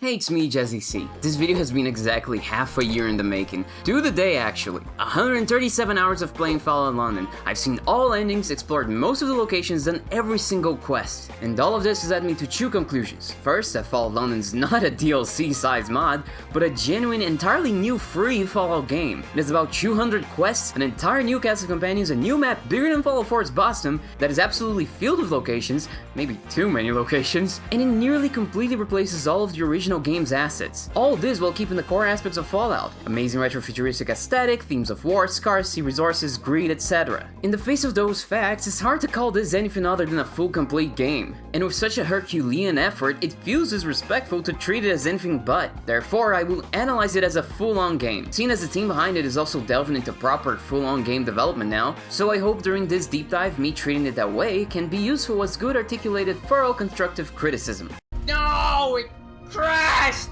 Hey, it's me, Jesse C. This video has been exactly half a year in the making. To the day, actually. 137 hours of playing Fallout London. I've seen all endings, explored most of the locations, done every single quest. And all of this has led me to two conclusions. First, that Fallout London's not a DLC-sized mod, but a genuine, entirely new free Fallout game. It has about 200 quests, an entire new cast of companions, a new map bigger than Fallout 4's Boston that is absolutely filled with locations, maybe too many locations, and it nearly completely replaces all of the original game's assets. All this while keeping the core aspects of Fallout. Amazing retro-futuristic aesthetic, themes of war, scarcity, resources, greed, etc. In the face of those facts, it's hard to call this anything other than a full complete game. And with such a Herculean effort, it feels disrespectful to treat it as anything but. Therefore, I will analyze it as a full-on game, seeing as the team behind it is also delving into proper full-on game development now, so I hope during this deep dive, me treating it that way can be useful as good articulated, thorough, constructive criticism. No, it crashed!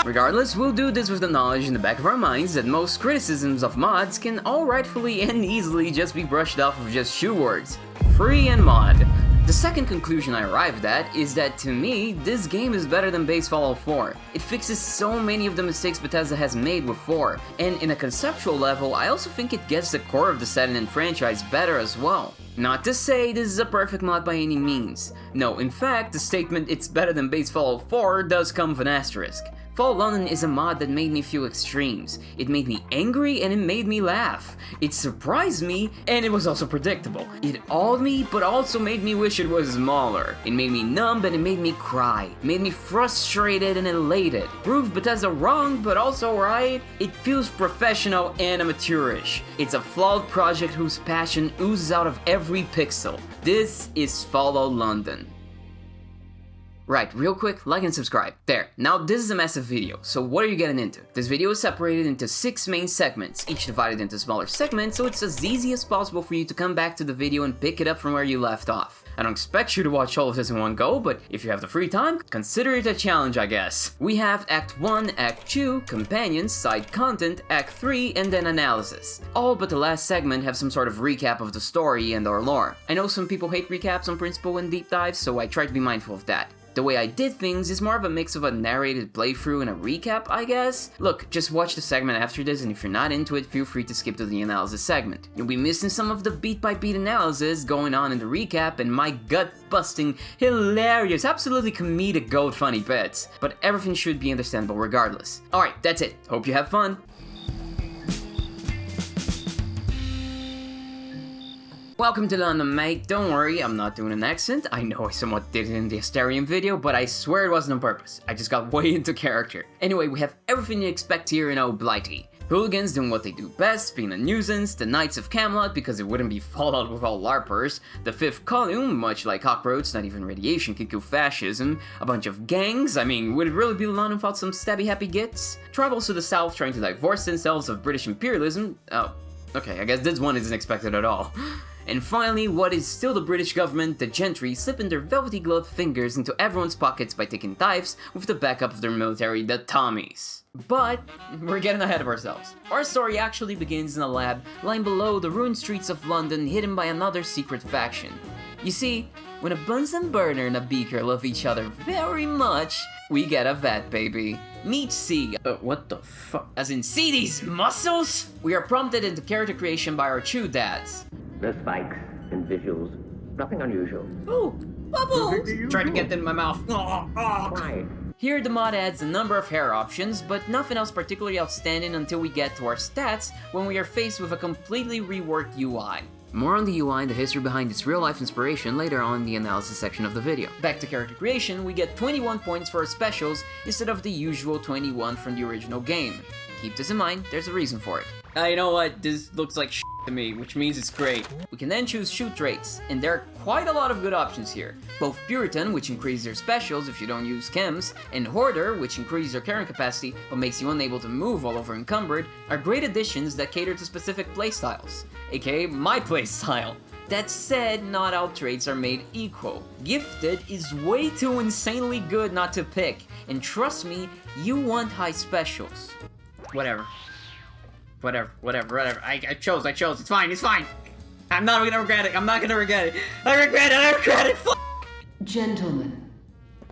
Regardless, we'll do this with the knowledge in the back of our minds that most criticisms of mods can all rightfully and easily just be brushed off with just two words: free and mod. The second conclusion I arrived at is that, to me, this game is better than base Fallout 4. It fixes so many of the mistakes Bethesda has made with 4, and in a conceptual level, I also think it gets the core of the setting and franchise better as well. Not to say this is a perfect mod by any means. No, in fact, the statement "it's better than base Fallout 4" does come with an asterisk. Fallout London is a mod that made me feel extremes. It made me angry and it made me laugh. It surprised me and it was also predictable. It awed me but also made me wish it was smaller. It made me numb and it made me cry. It made me frustrated and elated. Proved Bethesda wrong but also right. It feels professional and amateurish. It's a flawed project whose passion oozes out of every pixel. This is Fallout London. Right, real quick, like and subscribe. There, now this is a massive video, so what are you getting into? This video is separated into 6 main segments, each divided into smaller segments, so it's as easy as possible for you to come back to the video and pick it up from where you left off. I don't expect you to watch all of this in one go, but if you have the free time, consider it a challenge, I guess. We have Act 1, Act 2, Companions, Side Content, Act 3, and then Analysis. All but the last segment have some sort of recap of the story and or lore. I know some people hate recaps on principle and deep dives, so I try to be mindful of that. The way I did things is more of a mix of a narrated playthrough and a recap, I guess. Look, just watch the segment after this, and if you're not into it, feel free to skip to the analysis segment. You'll be missing some of the beat-by-beat analysis going on in the recap and my gut-busting, hilarious, absolutely comedic goat funny bits. But everything should be understandable regardless. Alright, that's it. Hope you have fun. Welcome to London, mate. Don't worry, I'm not doing an accent. I know I somewhat did it in the Asterian video, but I swear it wasn't on purpose. I just got way into character. Anyway, we have everything you expect here in Old Blighty. Hooligans doing what they do best, being a nuisance, the Knights of Camelot because it wouldn't be Fallout with all LARPers, the Fifth Column, much like cockroaches, not even radiation can kill fascism, a bunch of gangs, I mean, would it really be London without some stabby happy gits? Tribals to the south trying to divorce themselves of British imperialism, oh, okay, I guess this one isn't expected at all. And finally, what is still the British government, the gentry, slipping their velvety gloved fingers into everyone's pockets by taking dives with the backup of their military, the Tommies. But we're getting ahead of ourselves. Our story actually begins in a lab lying below the ruined streets of London, hidden by another secret faction. You see, when a Bunsen burner and a beaker love each other very much, we get a vat, baby. Meet C. What the fuck? As in, see these muscles? We are prompted into character creation by our two dads. The spikes and visuals, nothing unusual. Ooh, bubbles! Trying to get them in my mouth. Why? Here the mod adds a number of hair options, but nothing else particularly outstanding until we get to our stats when we are faced with a completely reworked UI. More on the UI and the history behind its real-life inspiration later on in the analysis section of the video. Back to character creation, we get 21 points for our specials instead of the usual 21 from the original game. Keep this in mind, there's a reason for it. You know what, this looks like shit to me, which means it's great. We can then choose shoot traits, and there are quite a lot of good options here. Both Puritan, which increases your specials if you don't use chems, and Hoarder, which increases your carrying capacity but makes you unable to move while over encumbered, are great additions that cater to specific playstyles, aka my playstyle. That said, not all traits are made equal. Gifted is way too insanely good not to pick, and trust me, you want high specials. Whatever. I chose, it's fine. I'm not gonna regret it, I regret it. Gentlemen,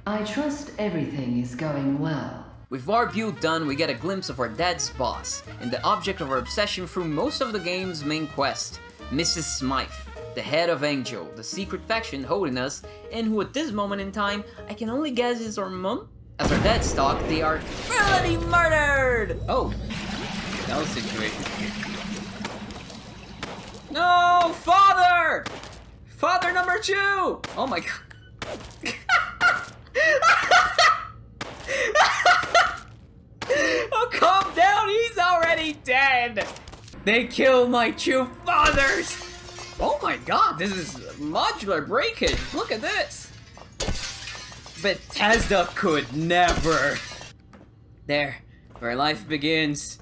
I trust everything is going well. With our build done, we get a glimpse of our dad's boss, and the object of our obsession through most of the game's main quest, Mrs. Smythe, the head of Angel, the secret faction holding us, and who at this moment in time, I can only guess is our mum? As our dads talk, they are bloody murdered! Oh, that was a situation. No, father! Father number 2! Oh my god. Oh, calm down, he's already dead! They killed my 2 fathers! Oh my god, this is modular breakage, look at this! Bethesda could never! There, where life begins.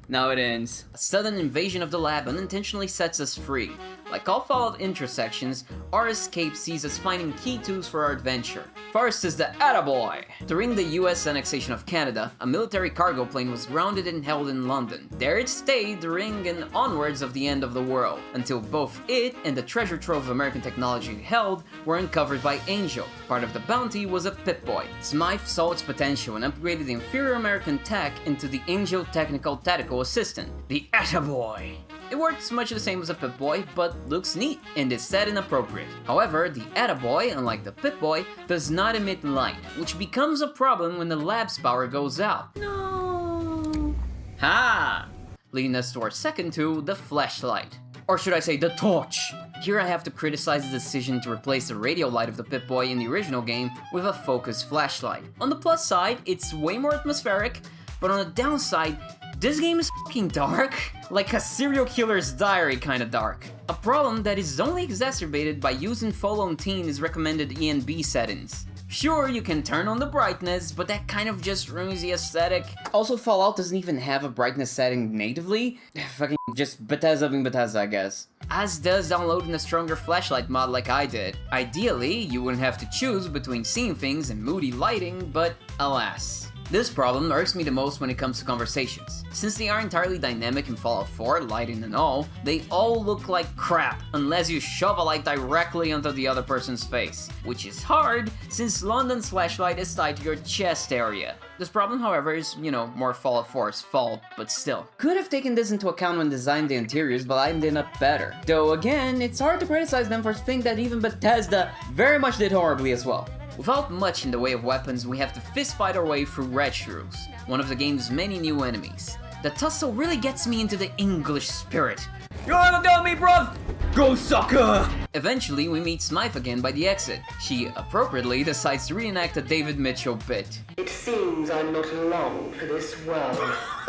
Now it ends. A sudden invasion of the lab unintentionally sets us free. Like all Fallout intersections, our escape sees us finding key tools for our adventure. First is the Attaboy! During the US annexation of Canada, a military cargo plane was grounded and held in London. There it stayed during and onwards of the end of the world, until both it and the treasure trove of American technology held were uncovered by Angel. Part of the bounty was a Pip-Boy. Smythe saw its potential and upgraded the inferior American tech into the Angel Technical Tactical Assistant, the Attaboy. It works much the same as a Pip-Boy, but looks neat and is set inappropriate. However, the Attaboy, unlike the Pip-Boy, does not emit light, which becomes a problem when the lab's power goes out. No. Ha! Leading us to our second tool, the flashlight. Or should I say, the torch! Here I have to criticize the decision to replace the radio light of the Pip-Boy in the original game with a focused flashlight. On the plus side, it's way more atmospheric, but on the downside, this game is fucking dark. Like a serial killer's diary kinda dark. A problem that is only exacerbated by using full-on teen's recommended ENB settings. Sure, you can turn on the brightness, but that kind of just ruins the aesthetic. Also, Fallout doesn't even have a brightness setting natively. Fucking just Bethesda being Bethesda, I guess. As does downloading a stronger flashlight mod like I did. Ideally, you wouldn't have to choose between seeing things and moody lighting, but alas. This problem irks me the most when it comes to conversations. Since they are entirely dynamic in Fallout 4, lighting and all, they all look like crap unless you shove a light directly onto the other person's face. Which is hard, since London's flashlight is tied to your chest area. This problem, however, is, more Fallout 4's fault, but still. Could have taken this into account when designing the interiors, but I ended up better. Though again, it's hard to criticize them for things that even Bethesda very much did horribly as well. Without much in the way of weapons, we have to fistfight our way through red shrews, one of the game's many new enemies. The tussle really gets me into the English spirit. You wanna go me, bruv? Go sucker! Eventually, we meet Smythe again by the exit. She, appropriately, decides to reenact a David Mitchell bit. It seems I'm not long for this world.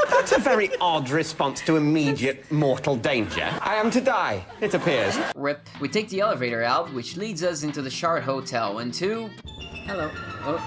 That's a very odd response to immediate mortal danger. I am to die, it appears. Rip. We take the elevator out, which leads us into the Shard Hotel and to... Hello. Oh.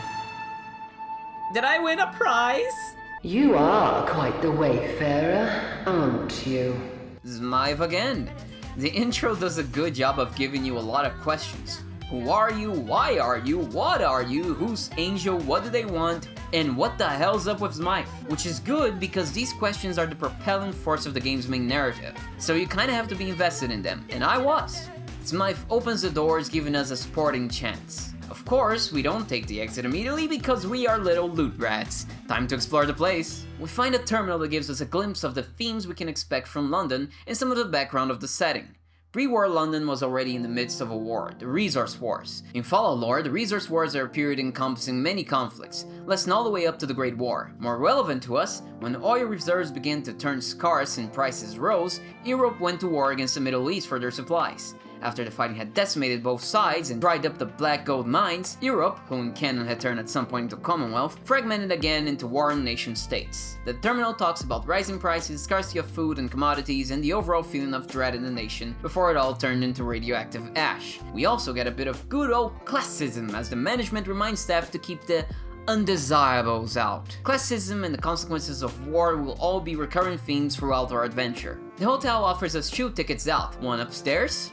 Did I win a prize? You are quite the wayfarer, aren't you? Smythe again. The intro does a good job of giving you a lot of questions. Who are you? Why are you? What are you? Who's Angel? What do they want? And what the hell's up with Smythe? Which is good because these questions are the propelling force of the game's main narrative. So you kinda have to be invested in them, and I was. Smythe opens the doors, giving us a sporting chance. Of course, we don't take the exit immediately because we are little loot rats. Time to explore the place. We find a terminal that gives us a glimpse of the themes we can expect from London and some of the background of the setting. Pre-war London was already in the midst of a war, the Resource Wars. In Fallout lore, the Resource Wars are a period encompassing many conflicts, lasting all the way up to the Great War. More relevant to us, when oil reserves began to turn scarce and prices rose, Europe went to war against the Middle East for their supplies. After the fighting had decimated both sides and dried up the black gold mines, Europe, who in canon had turned at some point into Commonwealth, fragmented again into warring nation states. The terminal talks about rising prices, scarcity of food and commodities, and the overall feeling of dread in the nation before it all turned into radioactive ash. We also get a bit of good old classism as the management reminds staff to keep the undesirables out. Classism and the consequences of war will all be recurring themes throughout our adventure. The hotel offers us 2 tickets out, one upstairs.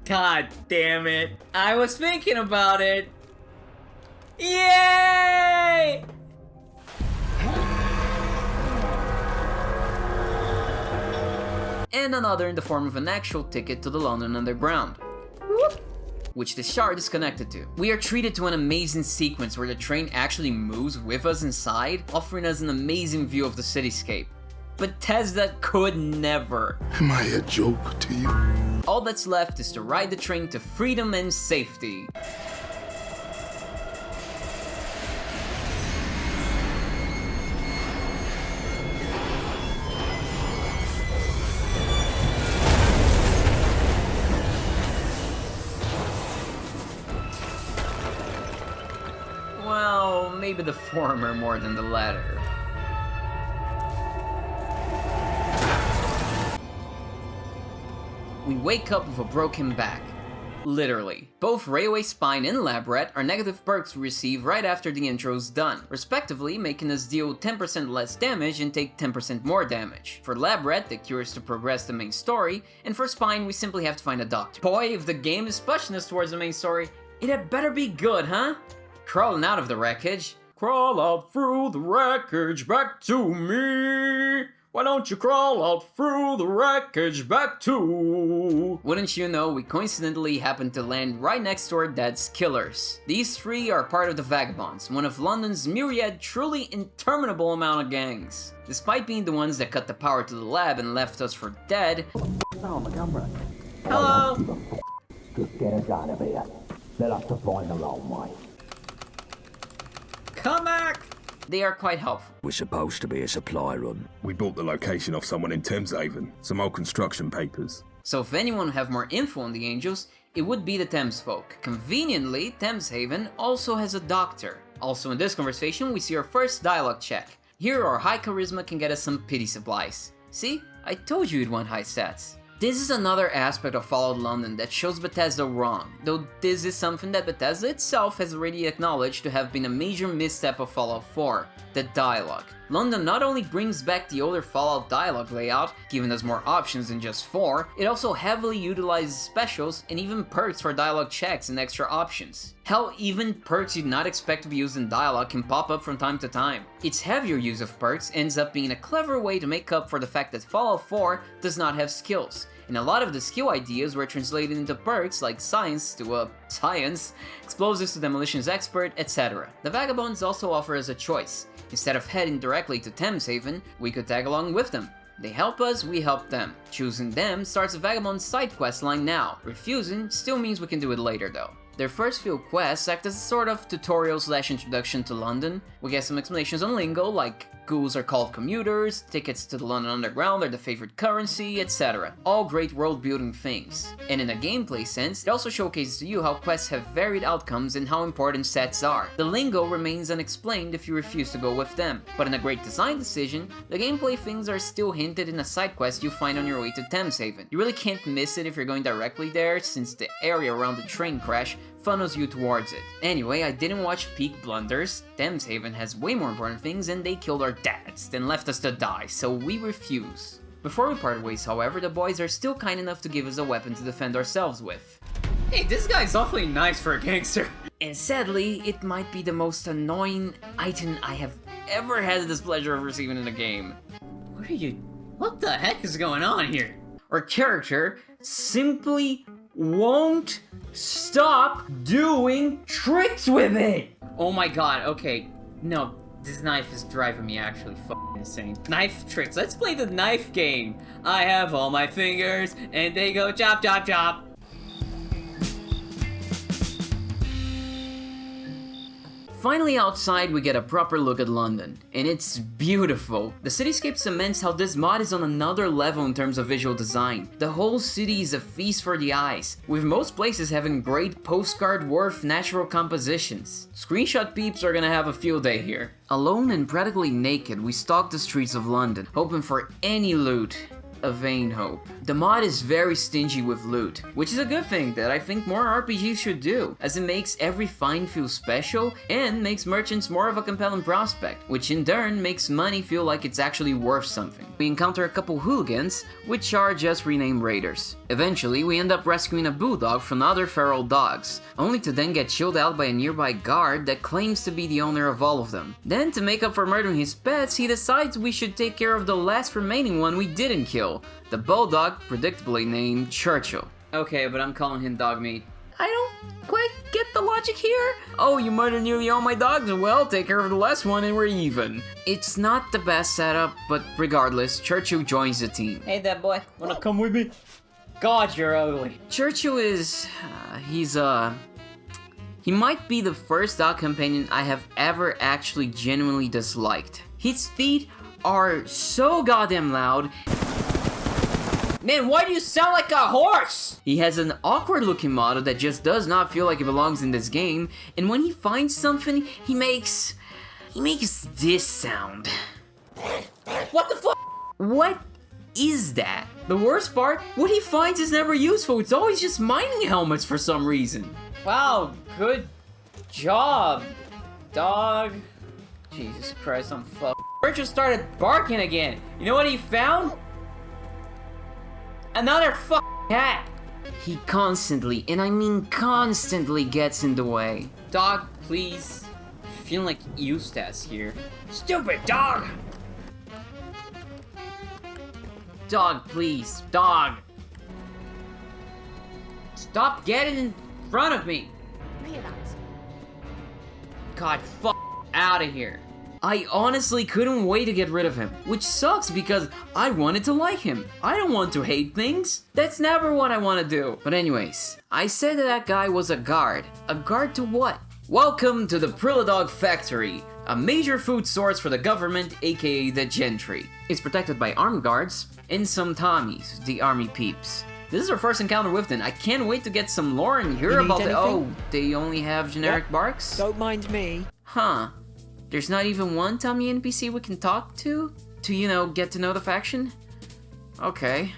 God damn it. I was thinking about it. Yay! And another in the form of an actual ticket to the London Underground. Whoop. which the shard is connected to. We are treated to an amazing sequence where the train actually moves with us inside, offering us an amazing view of the cityscape. Bethesda could never. Am I a joke to you? All that's left is to ride the train to freedom and safety. Well, maybe the former more than the latter. We wake up with a broken back. Literally. Both Railway Spine and Lab Rat are negative perks we receive right after the intro's done, respectively making us deal 10% less damage and take 10% more damage. For Lab Rat, the cure is to progress the main story, and for Spine, we simply have to find a doctor. Boy, if the game is pushing us towards the main story, it had better be good, huh? Crawling out of the wreckage. Crawl out through the wreckage back to me. Why don't you crawl out through the wreckage back to... Wouldn't you know, we coincidentally happened to land right next to our dad's killers. These three are part of the Vagabonds, one of London's myriad truly interminable amount of gangs. Despite being the ones that cut the power to the lab and left us for dead... Oh, my camera. Hello! Just get us out of here. They'll have to find their own way. Come back! They are quite helpful. We're supposed to be a supply run. We bought the location off someone in Thameshaven. Some old construction papers. So if anyone would have more info on the Angels, it would be the Thames folk. Conveniently, Thameshaven also has a doctor. Also in this conversation, we see our first dialogue check. Here our high charisma can get us some pity supplies. See? I told you you'd want high stats. This is another aspect of Fallout London that shows Bethesda wrong, though this is something that Bethesda itself has already acknowledged to have been a major misstep of Fallout 4, the dialogue. London not only brings back the older Fallout dialogue layout, giving us more options than just 4, it also heavily utilizes specials and even perks for dialogue checks and extra options. Hell, even perks you'd not expect to be used in dialogue can pop up from time to time. Its heavier use of perks ends up being a clever way to make up for the fact that Fallout 4 does not have skills, and a lot of the skill ideas were translated into perks like science to science, explosives to demolitions expert, etc. The Vagabonds also offer us a choice. Instead of heading directly to Thameshaven, we could tag along with them. They help us, we help them. Choosing them starts a Vagabond side quest line now. Refusing still means we can do it later though. Their first few quests act as a sort of tutorial/introduction to London. We get some explanations on lingo like ghouls are called commuters, tickets to the London Underground are the favorite currency, etc. All great world building things. And in a gameplay sense, it also showcases to you how quests have varied outcomes and how important sets are. The lingo remains unexplained if you refuse to go with them, but in a great design decision, the gameplay things are still hinted in a side quest you find on your way to Thameshaven. You really can't miss it if you're going directly there, since the area around the train crash funnels you towards it. Anyway, I didn't watch peak blunders. Thameshaven has way more important things and they killed our dads, then left us to die, so we refuse. Before we part ways, however, the boys are still kind enough to give us a weapon to defend ourselves with. Hey, this guy's awfully nice for a gangster. And sadly, it might be the most annoying item I have ever had the displeasure of receiving in a game. What the heck is going on here? Our character simply won't stop doing tricks with it! Oh my god, okay. No, this knife is driving me actually fucking insane. Knife tricks. Let's play the knife game. I have all my fingers and they go chop chop chop. Finally outside, we get a proper look at London, and it's beautiful. The cityscape cements how this mod is on another level in terms of visual design. The whole city is a feast for the eyes, with most places having great postcard-worth natural compositions. Screenshot peeps are gonna have a field day here. Alone and practically naked, we stalk the streets of London, hoping for any loot. A vain hope. The mod is very stingy with loot, which is a good thing that I think more RPGs should do, as it makes every find feel special and makes merchants more of a compelling prospect, which in turn makes money feel like it's actually worth something. We encounter a couple hooligans, which are just renamed raiders. Eventually, we end up rescuing a bulldog from other feral dogs, only to then get chilled out by a nearby guard that claims to be the owner of all of them. Then, to make up for murdering his pets, he decides we should take care of the last remaining one we didn't kill, the bulldog, predictably named Churchill. Okay, but I'm calling him dog meat. I don't quite get the logic here. Oh, you murdered nearly all my dogs? Well, take care of the last one and we're even. It's not the best setup, but regardless, Churchill joins the team. Hey there, boy. Wanna come with me? God, you're ugly. Churchill is... he might be the first dog companion I have ever actually genuinely disliked. His feet are so goddamn loud. Man, why do you sound like a horse? He has an awkward looking model that just does not feel like it belongs in this game, and when he finds something, he makes this sound. What the fuck? What is that? The worst part, what he finds is never useful. It's always just mining helmets for some reason. Wow, good job, dog. Jesus Christ, I'm fucked. Churchill started barking again. You know what he found? Another cat. He constantly, and I mean constantly, gets in the way. Dog, please. Feeling like Eustace here. Stupid dog! Dog, please. Dog. Stop getting in front of me. God, out of here. I honestly couldn't wait to get rid of him, which sucks because I wanted to like him. I don't want to hate things. That's never what I want to do. But anyways, I said that guy was a guard. A guard to what? Welcome to the Prilladog factory, a major food source for the government, aka the gentry. It's protected by armed guards and some Tommies, the army peeps. This is our first encounter with them. I can't wait to get some lore and hear about the— oh, they only have generic barks? Don't mind me. Huh. There's not even one Tommy NPC we can talk to, you know, get to know the faction? Okay.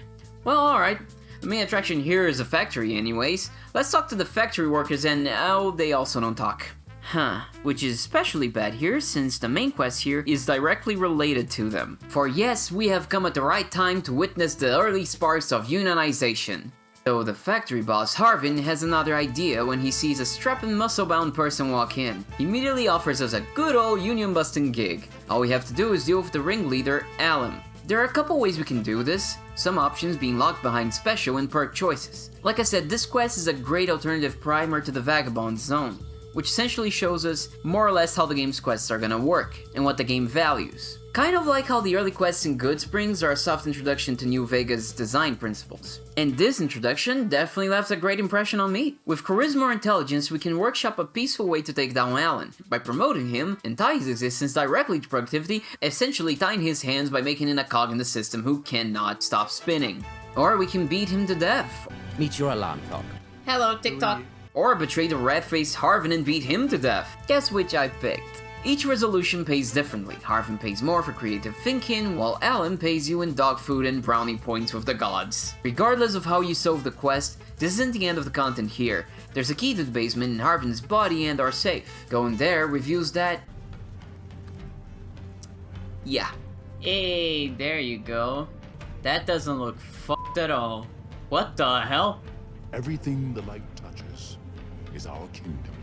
Well, alright. The main attraction here is a factory anyways. Let's talk to the factory workers and, oh, they also don't talk. Huh. Which is especially bad here since the main quest here is directly related to them. For yes, we have come at the right time to witness the early sparks of unionization. So the factory boss, Harvin, has another idea when he sees a strapping muscle-bound person walk in. He immediately offers us a good old union-busting gig. All we have to do is deal with the ringleader, Alan. There are a couple ways we can do this, some options being locked behind special and perk choices. Like I said, this quest is a great alternative primer to the Vagabonds zone, which essentially shows us more or less how the game's quests are gonna work, and what the game values. Kind of like how the early quests in Good Springs are a soft introduction to New Vega's design principles. And this introduction definitely left a great impression on me. With charisma or intelligence, we can workshop a peaceful way to take down Alan, by promoting him and tie his existence directly to productivity, essentially tying his hands by making him a cog in the system who cannot stop spinning. Or we can beat him to death. Meet your alarm clock. Hello, TikTok. Or betray the rat-faced Harvin and beat him to death. Guess which I picked. Each resolution pays differently. Harvin pays more for creative thinking, while Alan pays you in dog food and brownie points with the gods. Regardless of how you solve the quest, this isn't the end of the content here. There's a key to the basement in Harvin's body and our safe. Going there reveals that... yeah. Hey, there you go. That doesn't look fucked at all. What the hell? Everything the light touches is our kingdom.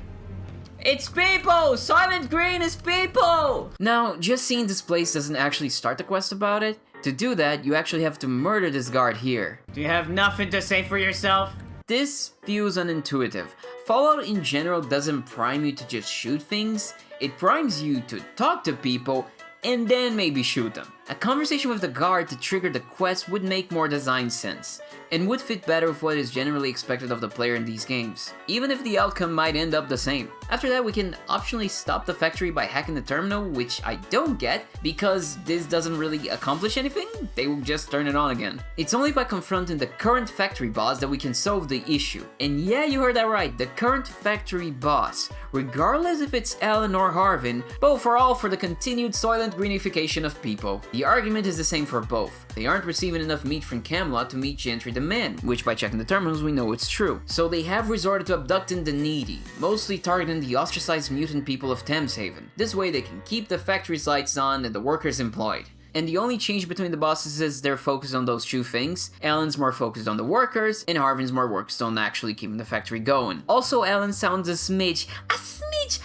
It's people! Silent Green is people! Now, just seeing this place doesn't actually start the quest about it. To do that, you actually have to murder this guard here. Do you have nothing to say for yourself? This feels unintuitive. Fallout in general doesn't prime you to just shoot things, it primes you to talk to people and then maybe shoot them. A conversation with the guard to trigger the quest would make more design sense, and would fit better with what is generally expected of the player in these games, even if the outcome might end up the same. After that, we can optionally stop the factory by hacking the terminal, which I don't get, because this doesn't really accomplish anything, they will just turn it on again. It's only by confronting the current factory boss that we can solve the issue. And yeah, you heard that right, the current factory boss. Regardless if it's Alan or Harvin, both are all for the continued soylent greenification of people. The argument is the same for both. They aren't receiving enough meat from Camelot to meet gentry demand, which by checking the terminals we know it's true. So they have resorted to abducting the needy, mostly targeting the ostracized mutant people of Thameshaven. This way they can keep the factory's lights on and the workers employed. And the only change between the bosses is they're focused on those two things. Alan's more focused on the workers, and Harvin's more focused on actually keeping the factory going. Also, Alan sounds a tiny smidge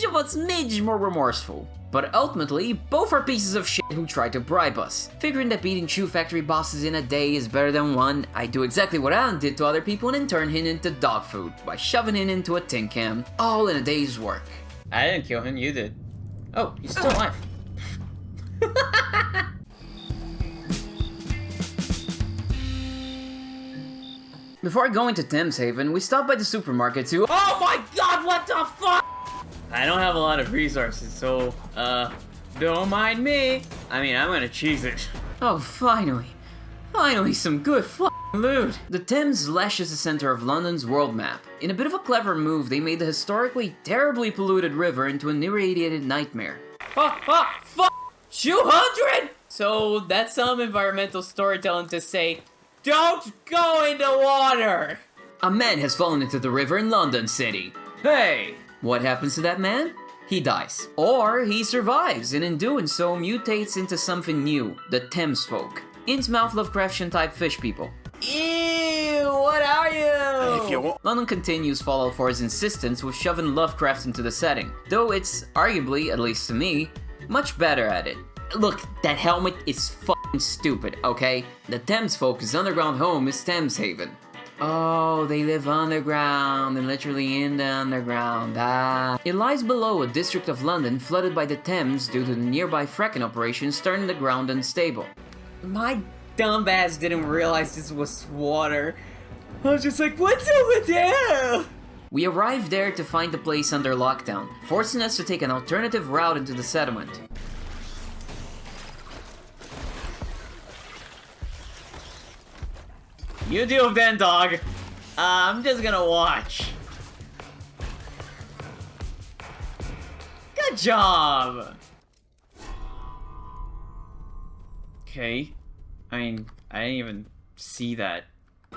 of a smidge more remorseful. But ultimately, both are pieces of shit who try to bribe us. Figuring that beating shoe factory bosses in a day is better than one, I do exactly what Alan did to other people and then turn him into dog food by shoving him into a tin can, all in a day's work. I didn't kill him, you did. Oh, he's still alive. Before going to Thameshaven, we stopped by the supermarket to— Oh my god, what the fuck?! I don't have a lot of resources, so, don't mind me. I mean, I'm gonna cheese it. Oh, finally. Finally, some good f***ing loot! The Thames lashes the center of London's world map. In a bit of a clever move, they made the historically terribly polluted river into an irradiated nightmare. Fuck! 200?! So, that's some environmental storytelling to say, don't go in the water! A man has fallen into the river in London City. Hey! What happens to that man? He dies. Or he survives, and in doing so mutates into something new, the Thames folk. Innsmouth Lovecraftian type fish people. Ew, what are you? If you want. London continues Fallout 4's insistence with shoving Lovecraft into the setting, though it's arguably, at least to me, much better at it. Look, that helmet is fucking stupid, okay? The Thames folk's underground home is Thameshaven. Oh, they live underground and literally in the underground. It lies below a district of London flooded by the Thames due to the nearby fracking operations turning the ground unstable. My dumbass didn't realize this was water. I was just like, what's over there? We arrived there to find the place under lockdown, forcing us to take an alternative route into the settlement. You deal with that, dog. I'm just gonna watch. Good job! Okay. I mean, I didn't even see that.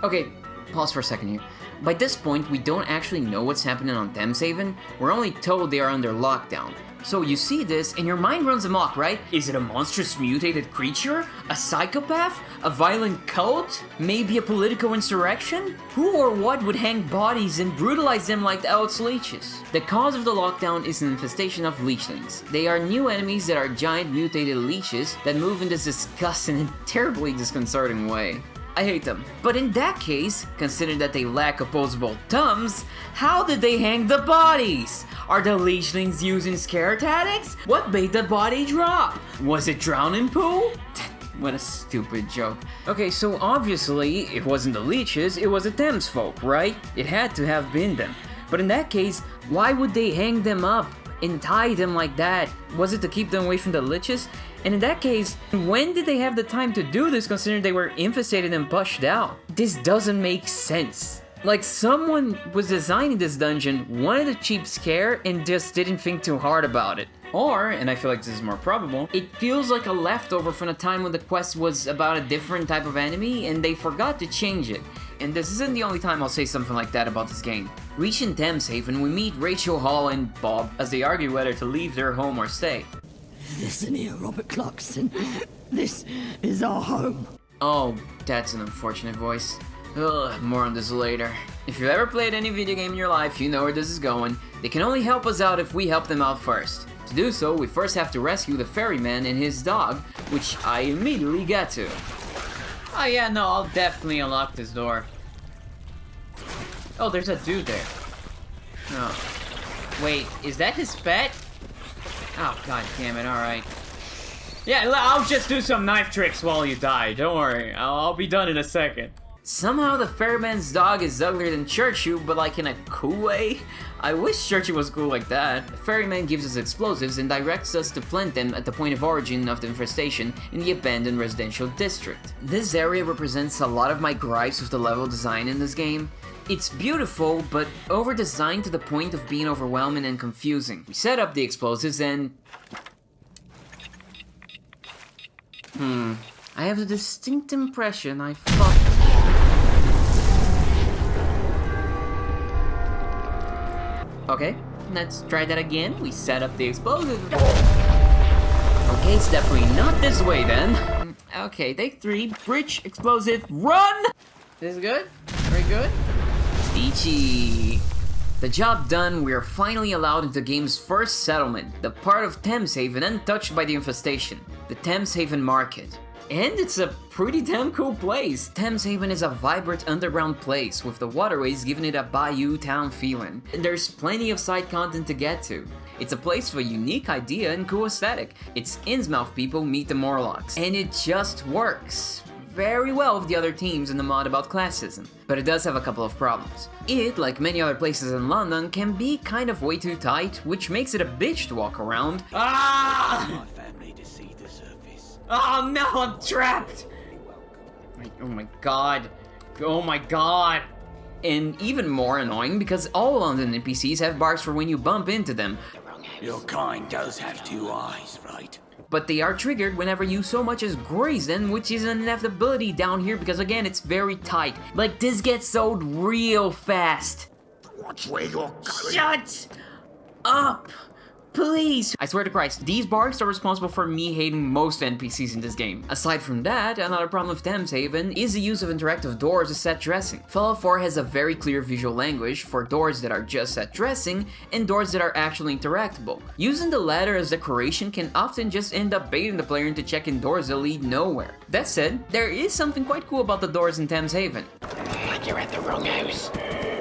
Okay, pause for a second here. By this point, we don't actually know what's happening on Thameshaven. We're only told they are under lockdown. So you see this and your mind runs amok, right? Is it a monstrous mutated creature? A psychopath? A violent cult? Maybe a political insurrection? Who or what would hang bodies and brutalize them like the Elt's leeches? The cause of the lockdown is an infestation of leechlings. They are new enemies that are giant mutated leeches that move in this disgusting and terribly disconcerting way. I hate them. But in that case, considering that they lack opposable thumbs, how did they hang the bodies? Are the leechlings using scare tactics? What made the body drop? Was it drowning poo? What a stupid joke. Okay, so obviously it wasn't the leeches, it was the Thames folk, right? It had to have been them. But in that case, why would they hang them up and tie them like that? Was it to keep them away from the leeches? And in that case, when did they have the time to do this considering they were infested and pushed out? This doesn't make sense. Like someone was designing this dungeon, wanted a cheap scare, and just didn't think too hard about it. Or, and I feel like this is more probable, it feels like a leftover from a time when the quest was about a different type of enemy and they forgot to change it. And this isn't the only time I'll say something like that about this game. Reaching Thameshaven, we meet Rachel Hall and Bob as they argue whether to leave their home or stay. Listen here, Robert Clarkson. This is our home. Oh, that's an unfortunate voice. Ugh, more on this later. If you've ever played any video game in your life, you know where this is going. They can only help us out if we help them out first. To do so, we first have to rescue the ferryman and his dog, which I immediately get to. Oh yeah, no, I'll definitely unlock this door. Oh, there's a dude there. Oh. Wait, is that his pet? Oh, god damn it, alright. Yeah, I'll just do some knife tricks while you die, don't worry. I'll be done in a second. Somehow the ferryman's dog is uglier than Churchill, but like in a cool way. I wish Churchill was cool like that. The ferryman gives us explosives and directs us to plant them at the point of origin of the infestation in the abandoned residential district. This area represents a lot of my gripes with the level design in this game. It's beautiful, but over-designed to the point of being overwhelming and confusing. We set up the explosives and... I have a distinct impression I fucked... Okay, let's try that again. We set up the explosive. Okay, it's definitely not this way then. Okay, take 3. Bridge, explosive, run! This is good? Very good? Beachy. The job done, we are finally allowed into the game's first settlement, the part of Thameshaven untouched by the infestation, the Thameshaven Market. And it's a pretty damn cool place. Thameshaven is a vibrant underground place with the waterways giving it a bayou town feeling. And there's plenty of side content to get to. It's a place with a unique idea and cool aesthetic. It's Innsmouth people meet the Morlocks. And it just works very well with the other teams in the mod about classism. But it does have a couple of problems. It, like many other places in London, can be kind of way too tight, which makes it a bitch to walk around. Ah! Oh no, I'm trapped! Oh my god. Oh my god. And even more annoying because all London NPCs have bars for when you bump into them. Your kind does have two eyes, right? But they are triggered whenever you so much as graze them, which is an inevitability down here because again, it's very tight. Like, this gets sold real fast. Watch where you're going. Shut up! Please! I swear to Christ, these barks are responsible for me hating most NPCs in this game. Aside from that, another problem with Thameshaven is the use of interactive doors as set dressing. Fallout 4 has a very clear visual language for doors that are just set dressing and doors that are actually interactable. Using the latter as decoration can often just end up baiting the player into checking doors that lead nowhere. That said, there is something quite cool about the doors in Thameshaven. You're at the wrong house.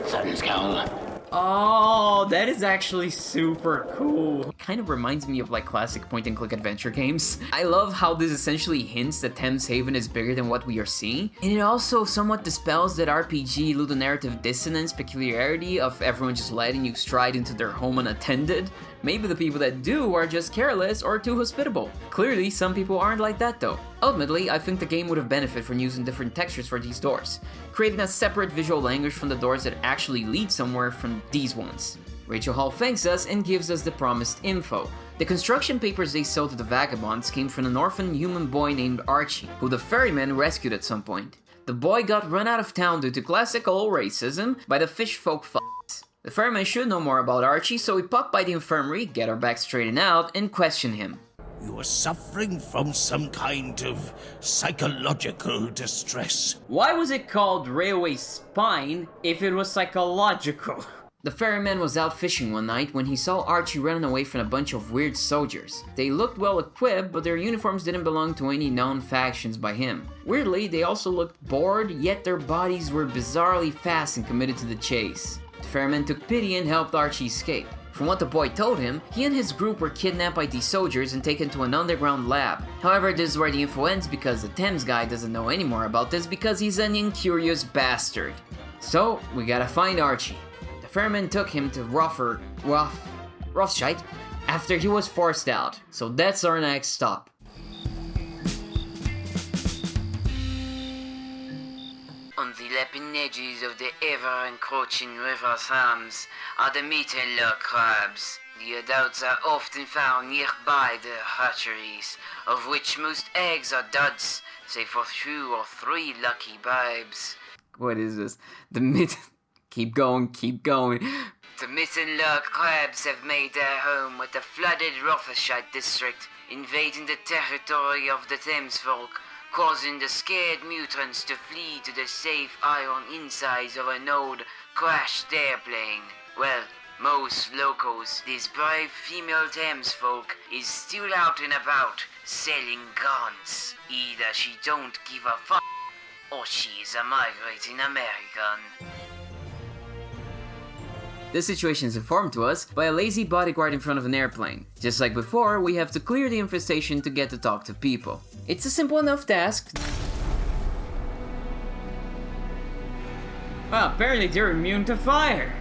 Sun's gone. Oh, that is actually super cool. It kind of reminds me of like classic point-and-click adventure games. I love how this essentially hints that Thameshaven is bigger than what we are seeing, and it also somewhat dispels that RPG ludonarrative dissonance peculiarity of everyone just letting you stride into their home unattended. Maybe the people that do are just careless or too hospitable. Clearly, some people aren't like that though. Ultimately, I think the game would have benefited from using different textures for these doors, creating a separate visual language from the doors that actually lead somewhere from these ones. Rachel Hall thanks us and gives us the promised info. The construction papers they sold to the Vagabonds came from an orphan human boy named Archie, who the ferryman rescued at some point. The boy got run out of town due to classic old racism by the fish folk f***s. The ferryman should know more about Archie, so we pop by the infirmary, get our back straightened out, and question him. You are suffering from some kind of psychological distress. Why was it called Railway Spine if it was psychological? The ferryman was out fishing one night when he saw Archie running away from a bunch of weird soldiers. They looked well equipped, but their uniforms didn't belong to any known factions by him. Weirdly, they also looked bored, yet their bodies were bizarrely fast and committed to the chase. The ferryman took pity and helped Archie escape. From what the boy told him, he and his group were kidnapped by these soldiers and taken to an underground lab. However, this is where the info ends because the Thames guy doesn't know any more about this because he's an incurious bastard. So, we gotta find Archie. The ferryman took him to Rothschild after he was forced out, so that's our next stop. On the lapping edges of the ever-encroaching river Thames are the meat-and-log crabs. The adults are often found nearby the hatcheries, of which most eggs are duds, save for 2 or 3 lucky babes. What is this? Keep going. The mitten-log crabs have made their home with the flooded Rothschild district, invading the territory of the Thames folk, causing the scared mutants to flee to the safe iron insides of an old, crashed airplane. Well, most locals, this brave female Thames folk is still out and about, selling guns. Either she don't give a fuck, or she is a migrating American. This situation is informed to us by a lazy bodyguard in front of an airplane. Just like before, we have to clear the infestation to get to talk to people. It's a simple enough task. Well, apparently they're immune to fire.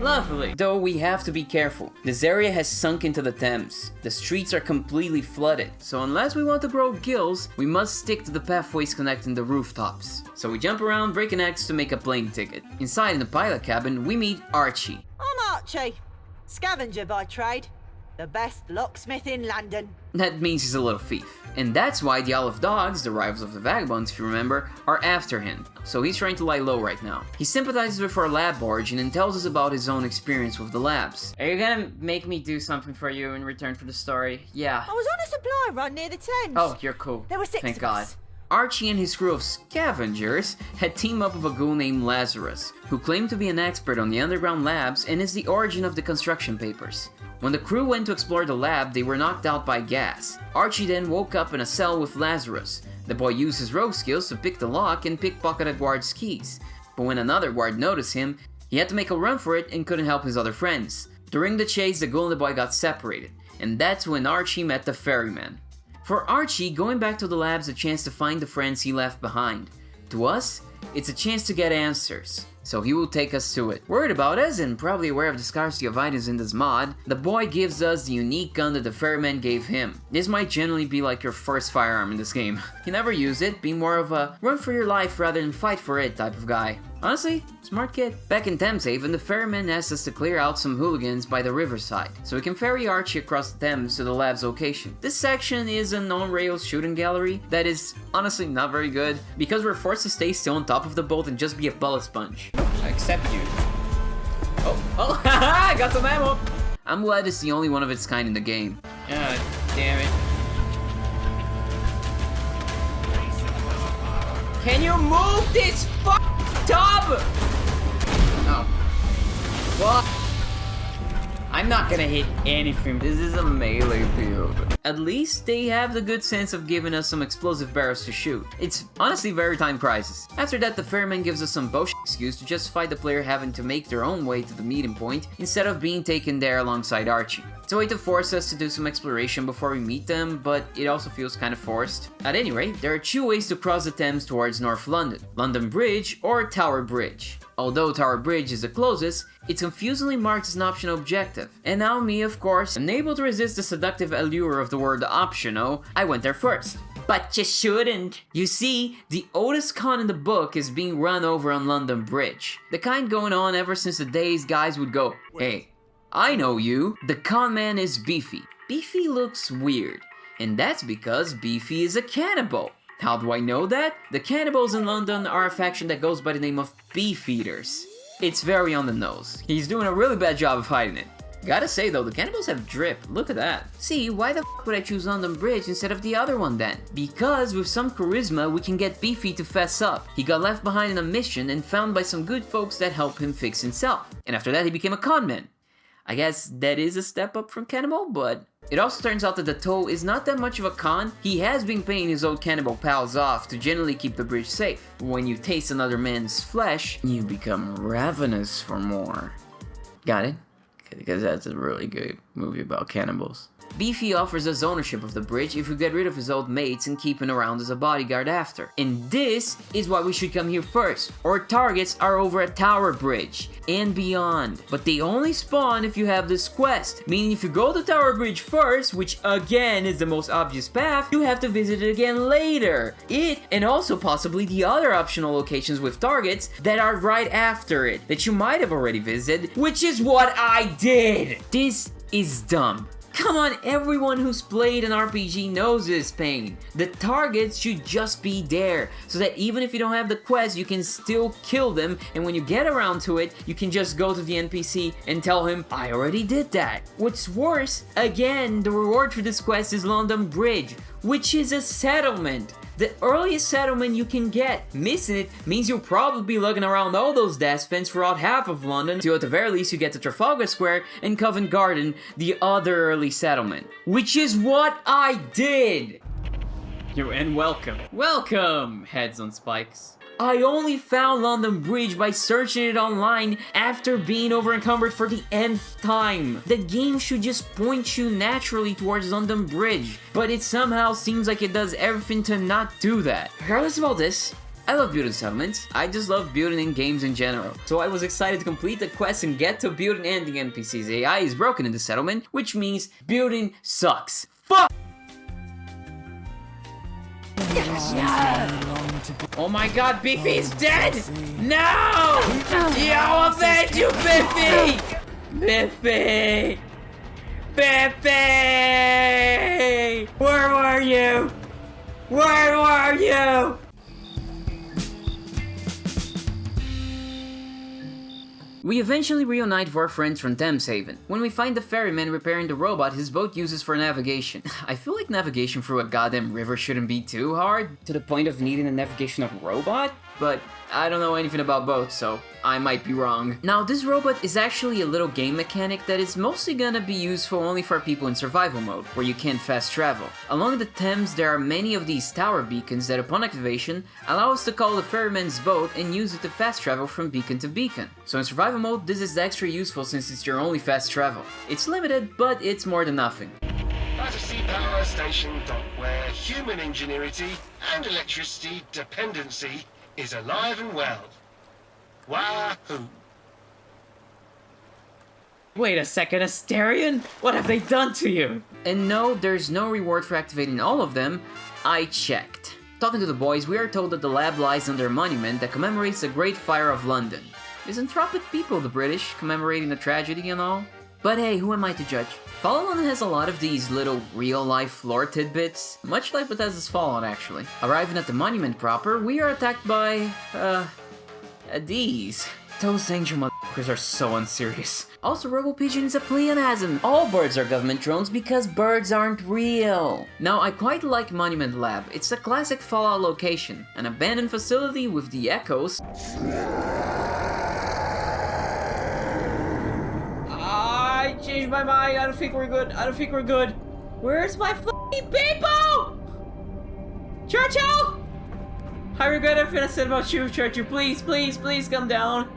Lovely. Though we have to be careful. This area has sunk into the Thames. The streets are completely flooded, so unless we want to grow gills, we must stick to the pathways connecting the rooftops. So we jump around breaking eggs to make a plane ticket. Inside in the pilot cabin, we meet Archie. I'm Archie, scavenger by trade. The best locksmith in London. That means he's a little thief. And that's why the Isle of Dogs, the rivals of the Vagabonds if you remember, are after him. So he's trying to lie low right now. He sympathizes with our lab origin and tells us about his own experience with the labs. Are you gonna make me do something for you in return for the story? Yeah. I was on a supply run near the Thames. Oh, you're cool. There were 6 Thank of God. us. Archie and his crew of scavengers had teamed up with a ghoul named Lazarus, who claimed to be an expert on the underground labs and is the origin of the construction papers. When the crew went to explore the lab, they were knocked out by gas. Archie then woke up in a cell with Lazarus. The boy used his rogue skills to pick the lock and pickpocket a guard's keys. But when another guard noticed him, he had to make a run for it and couldn't help his other friends. During the chase, the ghoul and the boy got separated, and that's when Archie met the ferryman. For Archie, going back to the lab's a chance to find the friends he left behind. To us, it's a chance to get answers, so he will take us to it. Worried about us and probably aware of the scarcity of items in this mod, the boy gives us the unique gun that the ferryman gave him. This might generally be like your first firearm in this game. You never use it, be more of a run for your life rather than fight for it type of guy. Honestly, smart kid. Back in Thameshaven, the ferryman asked us to clear out some hooligans by the riverside, so we can ferry Archie across the Thames to the lab's location. This section is an on-rails shooting gallery that is honestly not very good, because we're forced to stay still on top of the boat and just be a bullet sponge. Except you. Oh, haha, got some ammo! I'm glad it's the only one of its kind in the game. God damn it. Can you move this tub? Oh. What? I'm not gonna hit anything. This is a melee field. At least they have the good sense of giving us some explosive barrels to shoot. It's honestly very time crisis. After that, the ferryman gives us some bullshit excuse to justify the player having to make their own way to the meeting point instead of being taken there alongside Archie. It's a way to force us to do some exploration before we meet them, but it also feels kind of forced. At any rate, there are two ways to cross the Thames towards North London: London Bridge or Tower Bridge. Although Tower Bridge is the closest, it's confusingly marked as an optional objective. And now me, of course, unable to resist the seductive allure of the word optional, I went there first. But you shouldn't. You see, the oldest con in the book is being run over on London Bridge. The kind going on ever since the days guys would go, "Hey, I know you." The con man is Beefy. Beefy looks weird, and that's because Beefy is a cannibal. How do I know that? The cannibals in London are a faction that goes by the name of Beef Eaters. It's very on the nose. He's doing a really bad job of hiding it. Gotta say though, the cannibals have drip. Look at that. See, why the f would I choose London Bridge instead of the other one then? Because with some charisma, we can get Beefy to fess up. He got left behind in a mission and found by some good folks that help him fix himself. And after that, he became a conman. I guess that is a step up from cannibal, but it also turns out that the tow is not that much of a con. He has been paying his old cannibal pals off to generally keep the bridge safe. When you taste another man's flesh, you become ravenous for more. Got it? Because that's a really good movie about cannibals. Beefy offers us ownership of the bridge if we get rid of his old mates and keep him around as a bodyguard after. And this is why we should come here first. Our targets are over at Tower Bridge and beyond. But they only spawn if you have this quest. Meaning if you go to Tower Bridge first, which again is the most obvious path, you have to visit it again later. It, and also possibly the other optional locations with targets that are right after it, that you might have already visited, which is what I did. This is dumb. Come on, everyone who's played an RPG knows this pain. The targets should just be there, so that even if you don't have the quest, you can still kill them, and when you get around to it, you can just go to the NPC and tell him, I already did that. What's worse, again, the reward for this quest is London Bridge, which is a settlement. The earliest settlement you can get. Missing it means you'll probably be looking around all those dustbins throughout half of London till at the very least you get to Trafalgar Square and Covent Garden, the other early settlement. Which is what I did! And welcome. Welcome, heads on spikes. I only found London Bridge by searching it online after being over-encumbered for the nth time. The game should just point you naturally towards London Bridge, but it somehow seems like it does everything to not do that. Regardless of all this, I love building settlements. I just love building in games in general. So I was excited to complete the quest and get to building, and the NPC's AI is broken in the settlement, which means building sucks. Fuck! Oh my god, Beefy's dead! No! I'll avenge you, Biffy! Biffy! Biffy! Where were you? Where were you? We eventually reunite with our friends from Thameshaven, when we find the ferryman repairing the robot his boat uses for navigation. I feel like navigation through a goddamn river shouldn't be too hard, to the point of needing a navigational robot, but I don't know anything about boats, so I might be wrong. Now, this robot is actually a little game mechanic that is mostly gonna be useful only for people in survival mode, where you can't fast travel. Along the Thames, there are many of these tower beacons that upon activation, allow us to call the ferryman's boat and use it to fast travel from beacon to beacon. So in survival mode, this is extra useful since it's your only fast travel. It's limited, but it's more than nothing. Battersea Power Station Dock, where human ingenuity and electricity dependency is alive and well. Wahoo! Wait a second, Asterion? What have they done to you? And no, there's no reward for activating all of them. I checked. Talking to the boys, we are told that the lab lies under a monument that commemorates the Great Fire of London. Misanthropic people, the British, commemorating the tragedy and all. But hey, who am I to judge? Fallen London has a lot of these little real-life lore tidbits, much like Bethesda's Fallout, actually. Arriving at the monument proper, we are attacked by, these. Those angel motherfuckers are so unserious. Also, Robo-Pigeon is a pleonasm. All birds are government drones because birds aren't real. Now, I quite like Monument Lab. It's a classic Fallout location, an abandoned facility with the echoes. I changed my mind. I don't think we're good. Where's my f***ing people? Churchill! I regret everything I said about you, Churchill. Please come down.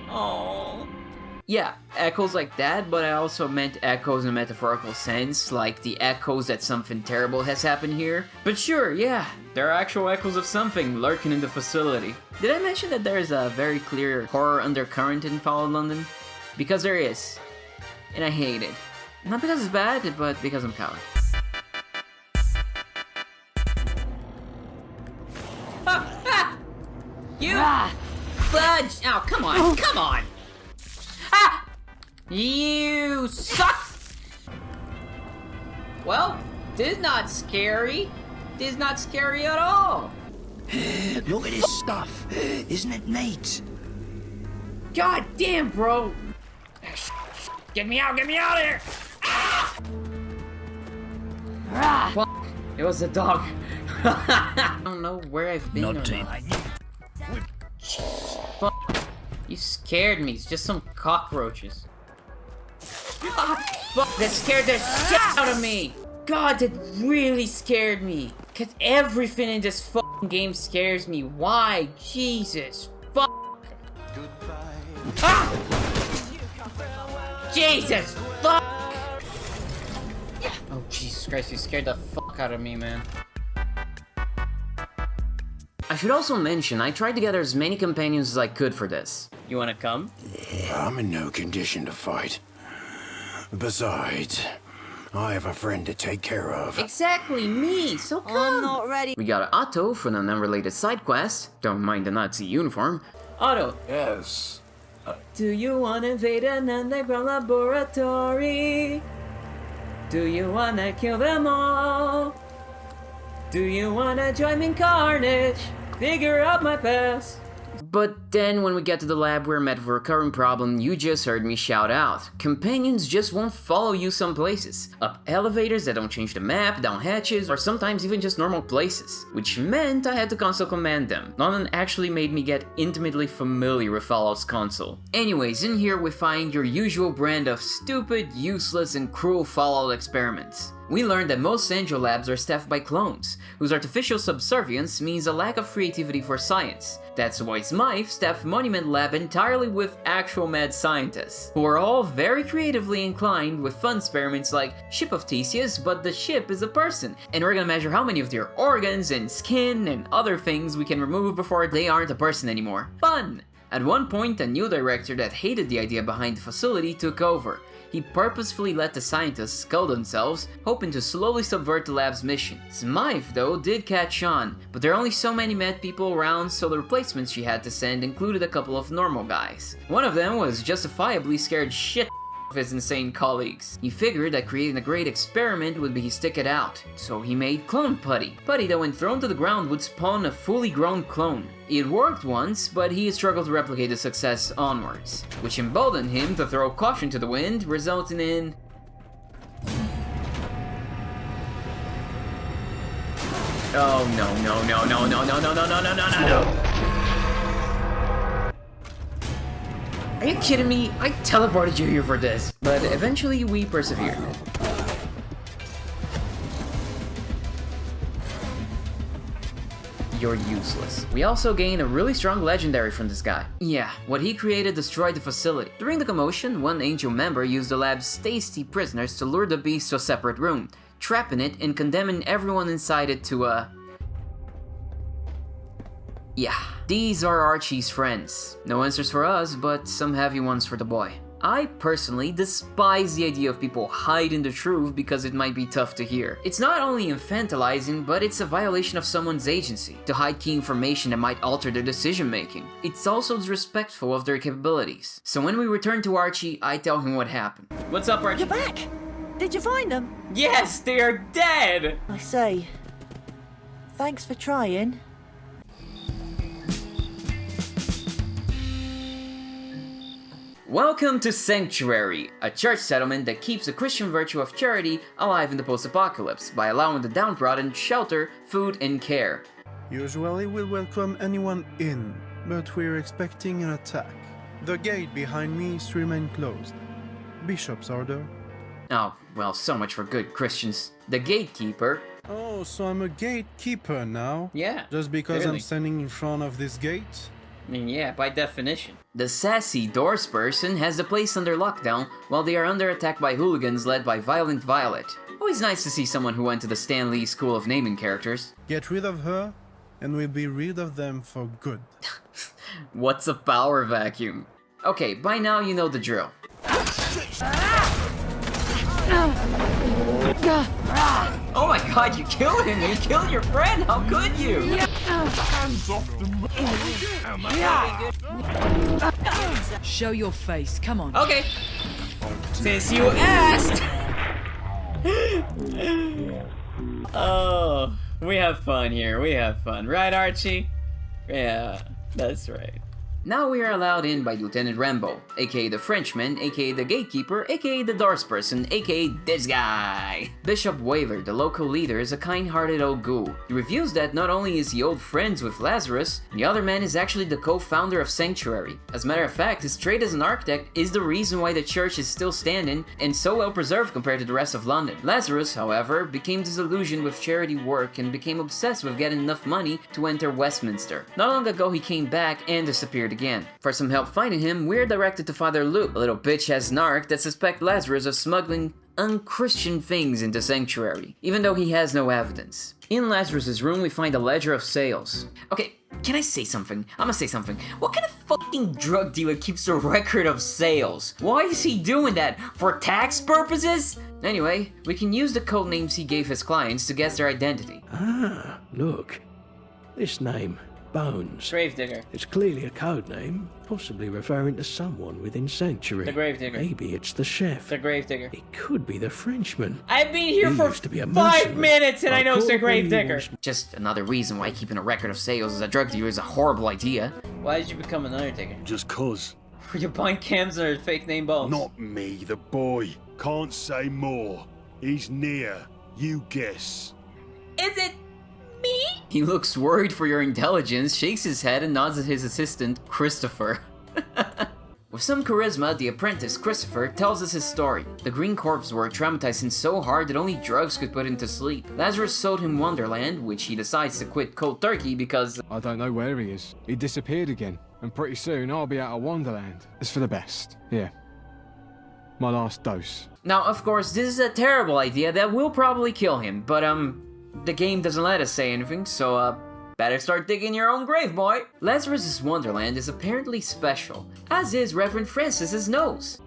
Oh. Yeah, echoes like that, but I also meant echoes in a metaphorical sense, like the echoes that something terrible has happened here. But sure, yeah, there are actual echoes of something lurking in the facility. Did I mention that there is a very clear horror undercurrent in Fallen London? Because there is. And I hate it. Not because it's bad, but because I'm coward. You fudge! Oh, come on! Ah! You suck! Well, this is not scary. This is not scary at all. Look at this stuff. Isn't it neat? God damn, bro! Get me out of here! Ah! Fuck. It was a dog. I don't know where I've been. Not Fuck. You scared me. It's just some cockroaches. Ah, fuck, that scared the shit out of me! God, that really scared me. Cause everything in this fucking game scares me. Why? Jesus. Fuck. Ah! Jesus! Fuck! Oh, Jesus Christ, you scared the fuck out of me, man. I should also mention, I tried to gather as many companions as I could for this. You wanna come? I'm in no condition to fight. Besides, I have a friend to take care of. Exactly, me, so come! I'm not ready. We got Otto from an unrelated side quest. Don't mind the Nazi uniform. Otto. Yes. Do you wanna invade an underground laboratory? Do you wanna kill them all? Do you wanna join me in carnage? Figure out my past. But then when we get to the lab, we're met with a recurring problem you just heard me shout out. Companions just won't follow you some places. Up elevators that don't change the map, down hatches, or sometimes even just normal places. Which meant I had to console command them. None actually made me get intimately familiar with Fallout's console. Anyways, in here we find your usual brand of stupid, useless, and cruel Fallout experiments. We learned that most Angel labs are staffed by clones, whose artificial subservience means a lack of creativity for science. That's why Smythe staffed Monument Lab entirely with actual mad scientists, who are all very creatively inclined with fun experiments like Ship of Theseus, but the ship is a person, and we're gonna measure how many of their organs and skin and other things we can remove before they aren't a person anymore. Fun! At one point, a new director that hated the idea behind the facility took over. He purposefully let the scientists skull themselves, hoping to slowly subvert the lab's mission. Smythe, though, did catch on, but there are only so many mad people around, so the replacements she had to send included a couple of normal guys. One of them was justifiably scared shit of his insane colleagues. He figured that creating a great experiment would be his ticket out, so he made clone putty. Putty that when thrown to the ground would spawn a fully grown clone. It worked once, but he struggled to replicate the success onwards, which emboldened him to throw caution to the wind, resulting in... Oh no, no, no, no, no, no, no, no, no, no, no, no! Are you kidding me? I teleported you here for this. But eventually we persevered. You're useless. We also gained a really strong legendary from this guy. Yeah, what he created destroyed the facility. During the commotion, one Angel member used the lab's tasty prisoners to lure the beast to a separate room, trapping it and condemning everyone inside it to yeah. These are Archie's friends. No answers for us, but some heavy ones for the boy. I personally despise the idea of people hiding the truth because it might be tough to hear. It's not only infantilizing, but it's a violation of someone's agency to hide key information that might alter their decision making. It's also disrespectful of their capabilities. So when we return to Archie, I tell him what happened. What's up, Archie? You're back! Did you find them? Yes, they are dead! I say, thanks for trying. Welcome to Sanctuary, a church settlement that keeps the Christian virtue of charity alive in the post-apocalypse by allowing the downtrodden shelter, food, and care. Usually we'll welcome anyone in, but we're expecting an attack. The gate behind me is to remain closed. Bishop's order. Oh, well, so much for good Christians. The gatekeeper... Oh, so I'm a gatekeeper now? Yeah, just because clearly. I'm standing in front of this gate? I mean, yeah, by definition. The sassy doors person has the place under lockdown while they are under attack by hooligans led by Violent Violet. Always nice to see someone who went to the Stan Lee School of Naming Characters. Get rid of her, and we'll be rid of them for good. What's a power vacuum? Okay, by now you know the drill. Oh my god, you killed him! You killed your friend! How could you? Hands off the Show your face, come on. Okay. Since you asked! Oh, we have fun here, we have fun. Right, Archie? Yeah, that's right. Now we are allowed in by Lieutenant Rambo, aka the Frenchman, aka the Gatekeeper, aka the Doors Person, aka this guy. Bishop Whaler, the local leader, is a kind-hearted old ghoul. He reveals that not only is he old friends with Lazarus, the other man is actually the co-founder of Sanctuary. As a matter of fact, his trade as an architect is the reason why the church is still standing and so well preserved compared to the rest of London. Lazarus, however, became disillusioned with charity work and became obsessed with getting enough money to enter Westminster. Not long ago he came back and disappeared again. For some help finding him, we're directed to Father Luke, a little bitch-ass narc that suspects Lazarus of smuggling unchristian things into Sanctuary, even though he has no evidence. In Lazarus's room, we find a ledger of sales. Okay, can I say something? I'm gonna say something. What kind of fucking drug dealer keeps a record of sales? Why is he doing that? For tax purposes? Anyway, we can use the code names he gave his clients to guess their identity. Ah, look. This name. Bones. Gravedigger. It's clearly a code name, possibly referring to someone within Sanctuary. The Gravedigger. Maybe it's the chef. The Gravedigger. It could be the Frenchman. I've been here for 5 minutes and I know it's the Gravedigger. Just another reason why keeping a record of sales as a drug dealer is a horrible idea. Why did you become an Undertaker? Just cause. Were you buying cams or fake name bones? Not me, the boy. Can't say more. He's near. You guess. Is it me? He looks worried for your intelligence, shakes his head, and nods at his assistant, Christopher. With some charisma, the apprentice, Christopher, tells us his story. The Green Corps were traumatized him so hard that only drugs could put him to sleep. Lazarus sold him Wonderland, which he decides to quit cold turkey because... I don't know where he is. He disappeared again, and pretty soon I'll be out of Wonderland. It's for the best. Yeah. My last dose. Now, of course, this is a terrible idea that will probably kill him, but the game doesn't let us say anything, so better start digging your own grave, boy! Lazarus's Wonderland is apparently special, as is Reverend Francis's nose.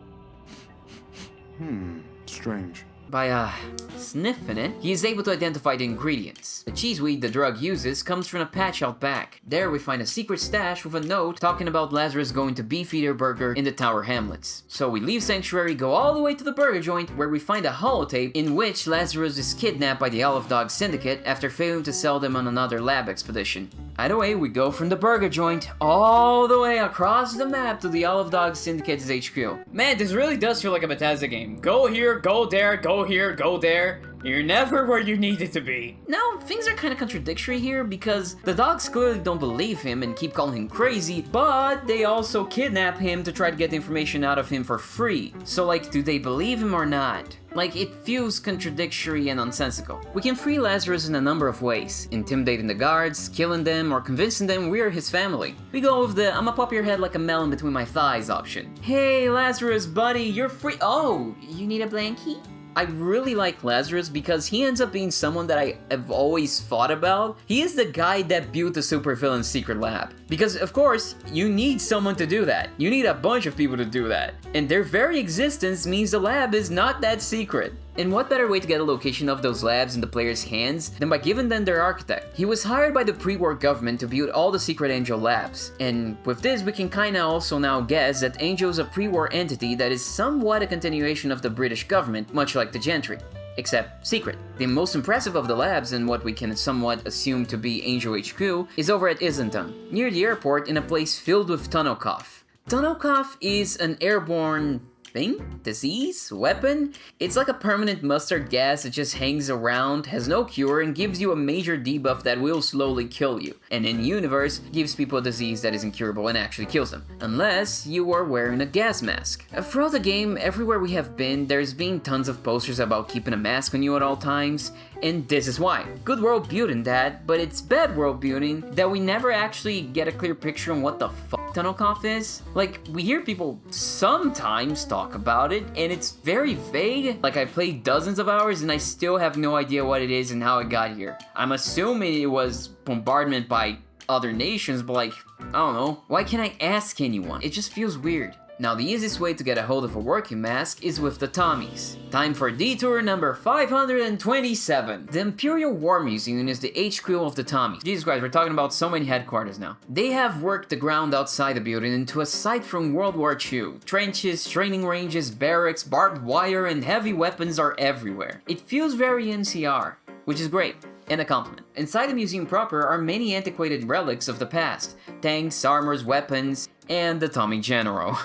Strange. By, sniffing it, he is able to identify the ingredients. The cheeseweed the drug uses comes from a patch out back. There we find a secret stash with a note talking about Lazarus going to Beefeater Burger in the Tower Hamlets. So we leave Sanctuary, go all the way to the burger joint, where we find a holotape in which Lazarus is kidnapped by the Olive Dog Syndicate after failing to sell them on another lab expedition. Either way, we go from the burger joint all the way across the map to the Olive Dog Syndicate's HQ. Man, this really does feel like a Bethesda game. Go here, go there, go here, go there. You're never where you needed to be. Now, things are kind of contradictory here because the dogs clearly don't believe him and keep calling him crazy, but they also kidnap him to try to get information out of him for free. So like, do they believe him or not? Like, it feels contradictory and nonsensical. We can free Lazarus in a number of ways: intimidating the guards, killing them, or convincing them we're his family. We go with the "I'ma pop your head like a melon between my thighs" option. Hey Lazarus buddy, you're free. Oh, you need a blankie? I really like Lazarus because he ends up being someone that I have always thought about. He is the guy that built the supervillain's secret lab. Because, of course, you need someone to do that. You need a bunch of people to do that. And their very existence means the lab is not that secret. And what better way to get a location of those labs in the player's hands than by giving them their architect? He was hired by the pre-war government to build all the secret Angel labs. And with this, we can kinda also now guess that Angel is a pre-war entity that is somewhat a continuation of the British government, much like the Gentry. Except secret. The most impressive of the labs, and what we can somewhat assume to be Angel HQ, is over at Islington, near the airport in a place filled with tunnel cough. Tunnel cough is an airborne thing? Disease? Weapon? It's like a permanent mustard gas that just hangs around, has no cure, and gives you a major debuff that will slowly kill you. And in universe, gives people a disease that is incurable and actually kills them. Unless you are wearing a gas mask. Throughout the game, everywhere we have been, there's been tons of posters about keeping a mask on you at all times, and this is why. Good world building that, but it's bad world building that we never actually get a clear picture on what the fuck tunnel cough is. Like, we hear people sometimes talk about it, and it's very vague. Like, I played dozens of hours and I still have no idea what it is and how it got here. I'm assuming it was bombardment by other nations, but like, I don't know. Why can't I ask anyone? It just feels weird. Now, the easiest way to get a hold of a working mask is with the Tommies. Time for detour number 527. The Imperial War Museum is the HQ of the Tommies. Jesus Christ, we're talking about so many headquarters now. They have worked the ground outside the building into a site from World War II. Trenches, training ranges, barracks, barbed wire, and heavy weapons are everywhere. It feels very NCR, which is great. And a compliment. Inside the museum proper are many antiquated relics of the past. Tanks, armors, weapons, and the Tommy General.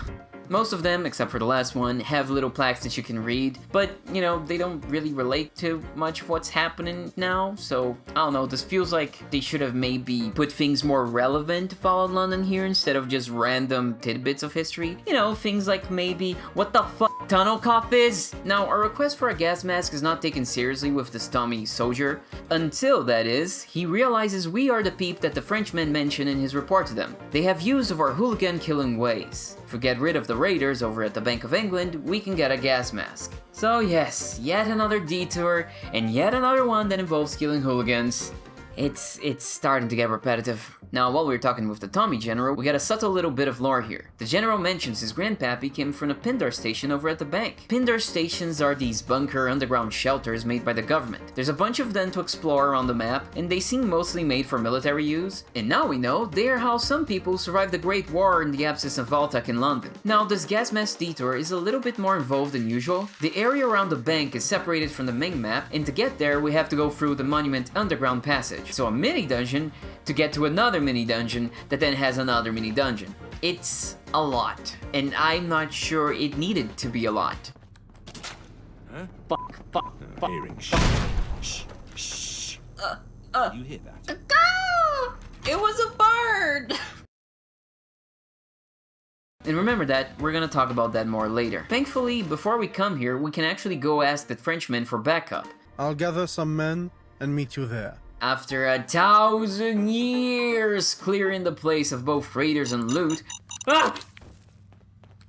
Most of them, except for the last one, have little plaques that you can read, but, you know, they don't really relate to much of what's happening now, so, I don't know, this feels like they should have maybe put things more relevant to Fallout London here instead of just random tidbits of history. You know, things like maybe, what the fuck tunnel cough is? Now, our request for a gas mask is not taken seriously with this Tommy soldier, until, that is, he realizes we are the peep that the Frenchman mentioned in his report to them. They have use of our hooligan-killing ways. If we get rid of the raiders over at the Bank of England, we can get a gas mask. So yes, yet another detour, and yet another one that involves killing hooligans. It's starting to get repetitive. Now, while we were talking with the Tommy General, we got a subtle little bit of lore here. The General mentions his grandpappy came from a Pindar station over at the bank. Pindar stations are these bunker underground shelters made by the government. There's a bunch of them to explore around the map, and they seem mostly made for military use. And now we know they are how some people survived the Great War in the absence of Valtech in London. Now, this gas mask detour is a little bit more involved than usual. The area around the bank is separated from the main map, and to get there we have to go through the Monument Underground passage. So a mini dungeon to get to another mini dungeon that then has another mini dungeon. It's a lot, and I'm not sure it needed to be a lot. Huh? Fuck. Hearing shh. You hear that? It was a bird! And remember that, we're gonna talk about that more later. Thankfully, before we come here, we can actually go ask the Frenchman for backup. I'll gather some men and meet you there. After 1,000 years clearing the place of both raiders and loot... Ah!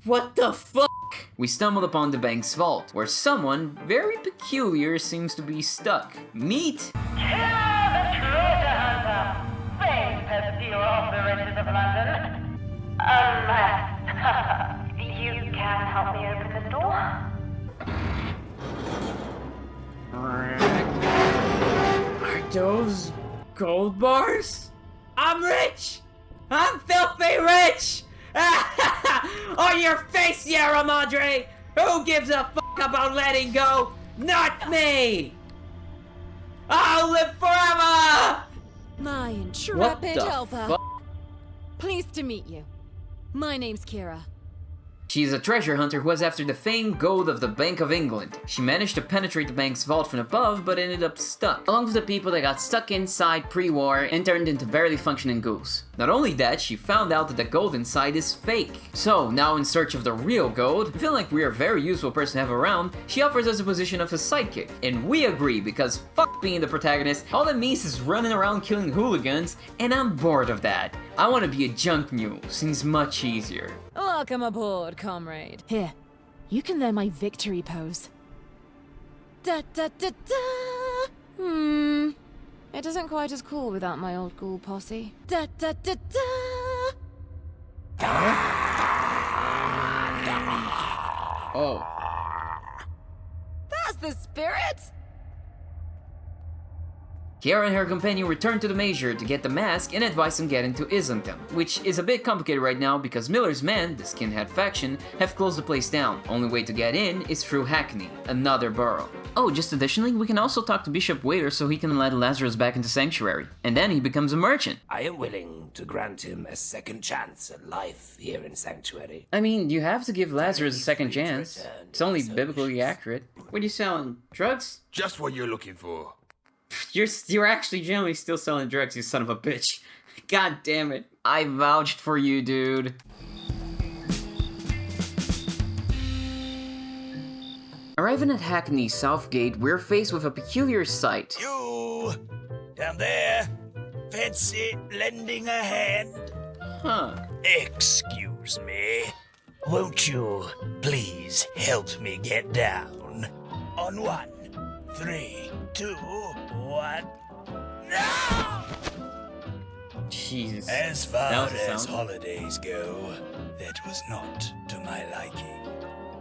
What the fuck? We stumbled upon the bank's vault, where someone very peculiar seems to be stuck. Meet... Kiera the treasure hunter! Fame has you off the riches of London. Unless you can help me open the door. Those gold bars? I'm rich! I'm filthy rich! On your face, Sierra Madre! Who gives a fuck about letting go? Not me! I'll live forever! My intrepid What the helper. fuck? Pleased to meet you. My name's Kiera. She's a treasure hunter who was after the famed gold of the Bank of England. She managed to penetrate the bank's vault from above, but ended up stuck, along with the people that got stuck inside pre-war and turned into barely functioning ghouls. Not only that, she found out that the gold inside is fake. So, now in search of the real gold, feeling like we're a very useful person to have around, she offers us the position of a sidekick. And we agree, because fuck being the protagonist, all that means is running around killing hooligans, and I'm bored of that. I want to be a junk mule, seems much easier. Welcome aboard, comrade. Here, you can learn my victory pose. Da da da da. It isn't quite as cool without my old ghoul posse. Da da da da. Oh. That's the spirit! Kiera and her companion return to the Mazhar to get the mask and advise them get into Islington, which is a bit complicated right now because Miller's men, the skinhead faction, have closed the place down. Only way to get in is through Hackney, another borough. Oh, just additionally, we can also talk to Bishop Waiter so he can let Lazarus back into Sanctuary, and then he becomes a merchant. I am willing to grant him a second chance at life here in Sanctuary. I mean, you have to give Lazarus a second chance. It's only biblically accurate. What are you selling? Drugs? Just what you're looking for. You're actually generally still selling drugs, you son of a bitch. God damn it. I vouched for you, dude. Arriving at Hackney's South Gate, we're faced with a peculiar sight. You! Down there! Fancy lending a hand? Huh. Excuse me. Won't you please help me get down? On 1, 3, 2, 1. No! Jesus. As far as holidays go, that was not to my liking.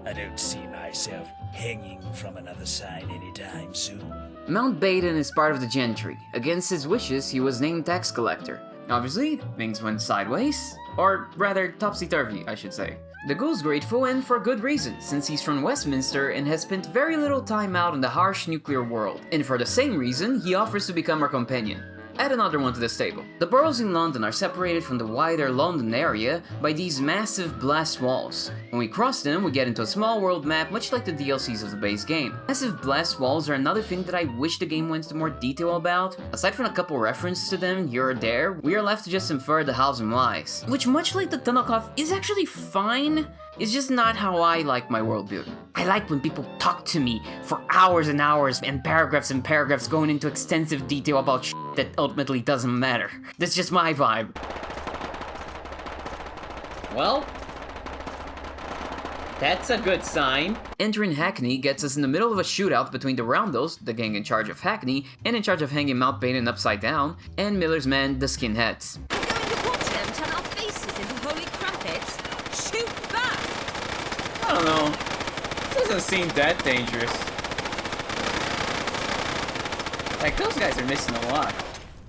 I don't see myself hanging from another sign anytime soon. Mountbatten is part of the gentry. Against his wishes, he was named tax collector. Obviously, things went sideways. Or rather, topsy-turvy, I should say. The ghoul's grateful, and for good reason, since he's from Westminster and has spent very little time out in the harsh nuclear world. And for the same reason, he offers to become our companion. Add another one to this table. The boroughs in London are separated from the wider London area by these massive blast walls. When we cross them, we get into a small world map much like the DLCs of the base game. Massive blast walls are another thing that I wish the game went into more detail about. Aside from a couple references to them here or there, we are left to just infer the hows and whys. Which, much like the tunnel cloth, is actually fine. It's just not how I like my world building. I like when people talk to me for hours and hours and paragraphs going into extensive detail about shit that ultimately doesn't matter. That's just my vibe. Well, that's a good sign. Entering Hackney gets us in the middle of a shootout between the Roundels, the gang in charge of Hackney and in charge of hanging Mountbatten upside down, and Miller's men, the skinheads. I don't know. Doesn't seem that dangerous. Like, those guys are missing a lot.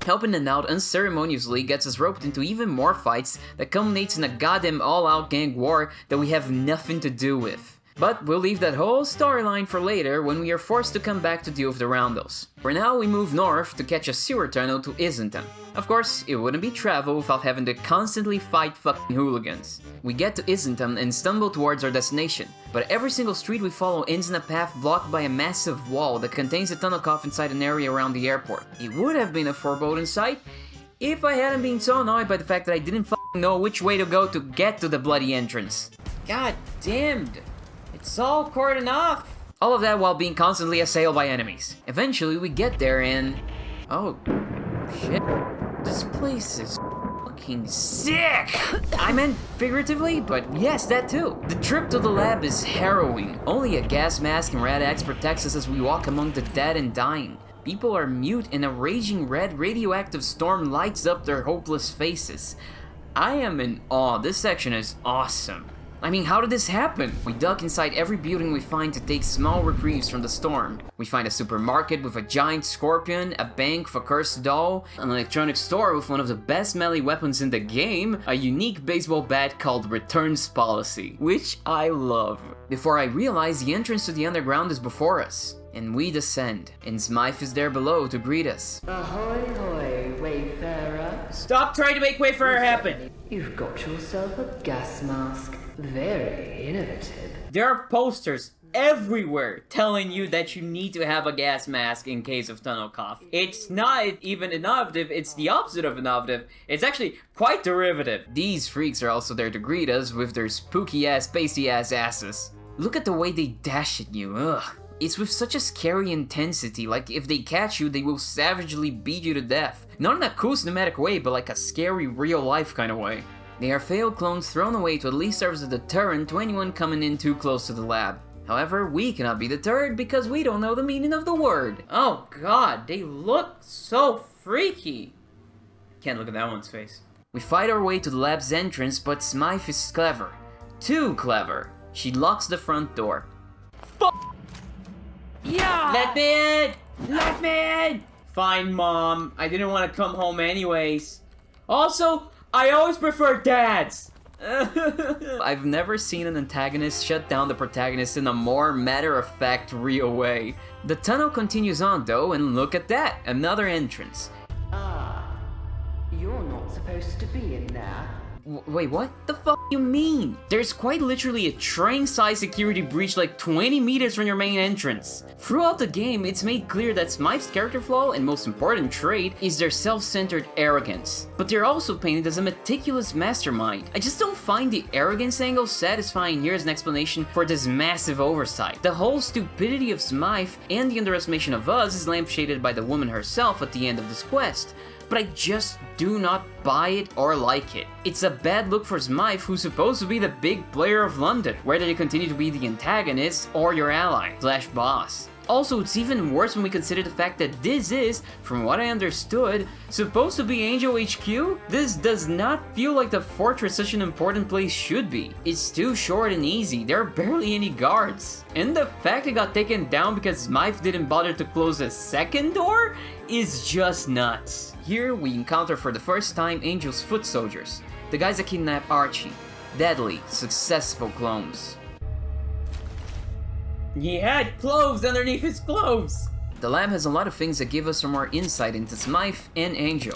Helping them out unceremoniously gets us roped into even more fights that culminates in a goddamn all-out gang war that we have nothing to do with. But we'll leave that whole storyline for later when we are forced to come back to deal with the Roundels. For now, we move north to catch a sewer tunnel to Islington. Of course, it wouldn't be travel without having to constantly fight fucking hooligans. We get to Islington and stumble towards our destination, but every single street we follow ends in a path blocked by a massive wall that contains a tunnel cough inside an area around the airport. It would have been a foreboding sight if I hadn't been so annoyed by the fact that I didn't fucking know which way to go to get to the bloody entrance. God damned. It's all cordoned off. All of that while being constantly assailed by enemies. Eventually we get there and... oh, shit. This place is fucking sick! I meant figuratively, but yes, that too. The trip to the lab is harrowing. Only a gas mask and rad axe protects us as we walk among the dead and dying. People are mute and a raging red radioactive storm lights up their hopeless faces. I am in awe. This section is awesome. I mean, how did this happen? We duck inside every building we find to take small reprieves from the storm. We find a supermarket with a giant scorpion, a bank with a cursed doll, an electronics store with one of the best melee weapons in the game, a unique baseball bat called Returns Policy, which I love. Before I realize the entrance to the underground is before us, and we descend, and Smythe is there below to greet us. Ahoy hoy, wayfarer. Stop trying to make Wayfarer happen! You've got yourself a gas mask. Very innovative. There are posters everywhere telling you that you need to have a gas mask in case of tunnel cough. It's not even innovative, it's the opposite of innovative. It's actually quite derivative. These freaks are also there to greet us with their spooky ass, pasty ass asses. Look at the way they dash at you, ugh. It's with such a scary intensity, like if they catch you, they will savagely beat you to death. Not in a cool cinematic way, but like a scary real life kind of way. They are failed clones thrown away to at least serve as a deterrent to anyone coming in too close to the lab. However, we cannot be deterred because we don't know the meaning of the word. Oh god, they look so freaky. Can't look at that one's face. We fight our way to the lab's entrance, but Smythe is clever. Too clever. She locks the front door. Yeah! Let me in! Let me in! Fine, Mom. I didn't want to come home anyways. Also, I always prefer dads! I've never seen an antagonist shut down the protagonist in a more matter-of-fact, real way. The tunnel continues on though, and look at that! Another entrance. Ah, you're not supposed to be in there. Wait, what the fuck you mean? There's quite literally a train-sized security breach like 20 meters from your main entrance. Throughout the game, it's made clear that Smythe's character flaw and most important trait is their self-centered arrogance. But they're also painted as a meticulous mastermind. I just don't find the arrogance angle satisfying here as an explanation for this massive oversight. The whole stupidity of Smythe and the underestimation of us is lampshaded by the woman herself at the end of this quest. But I just do not buy it or like it. It's a bad look for Smythe, who's supposed to be the big player of London, whether they continue to be the antagonist or your ally / boss. Also, it's even worse when we consider the fact that this is, from what I understood, supposed to be Angel HQ? This does not feel like the fortress such an important place should be. It's too short and easy, there are barely any guards. And the fact it got taken down because Smythe didn't bother to close a second door is just nuts. Here we encounter for the first time Angel's foot soldiers, the guys that kidnap Archie. Deadly, successful clones. He had clothes underneath his clothes! The lab has a lot of things that give us some more insight into Smythe and Angel.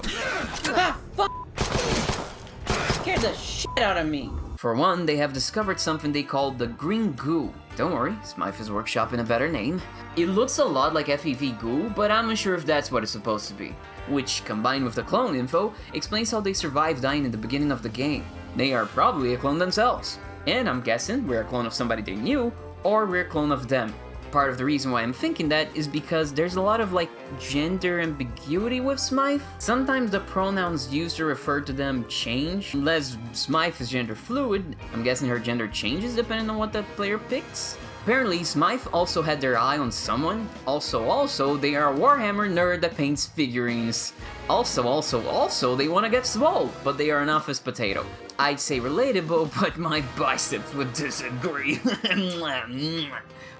Ah, fuck! Scared the shit out of me! For one, they have discovered something they call the green goo. Don't worry, Smythe is workshopping a better name. It looks a lot like FEV goo, but I'm unsure if that's what it's supposed to be. Which, combined with the clone info, explains how they survived dying in the beginning of the game. They are probably a clone themselves. And I'm guessing we're a clone of somebody they knew, or we're a clone of them. Part of the reason why I'm thinking that is because there's a lot of gender ambiguity with Smythe. Sometimes the pronouns used to refer to them change, unless Smythe is gender fluid. I'm guessing her gender changes depending on what the player picks. Apparently, Smythe also had their eye on someone. Also, they are a Warhammer nerd that paints figurines. Also, they want to get swole, but they are an office potato. I'd say relatable, but my biceps would disagree.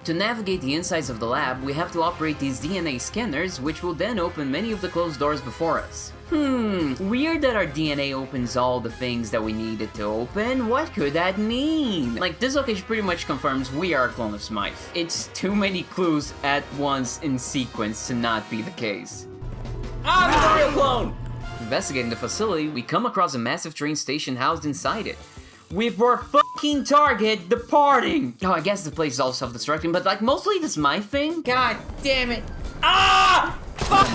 To navigate the insides of the lab, we have to operate these DNA scanners, which will then open many of the closed doors before us. Weird that our DNA opens all the things that we needed to open. What could that mean? This location pretty much confirms we are a clone of Smythe. It's too many clues at once in sequence to not be the case. I'm the real clone! Investigating the facility, we come across a massive train station housed inside it. With our fucking target departing! Oh, I guess the place is all self-destructing, but mostly this my thing? God damn it! Ah! Fuck!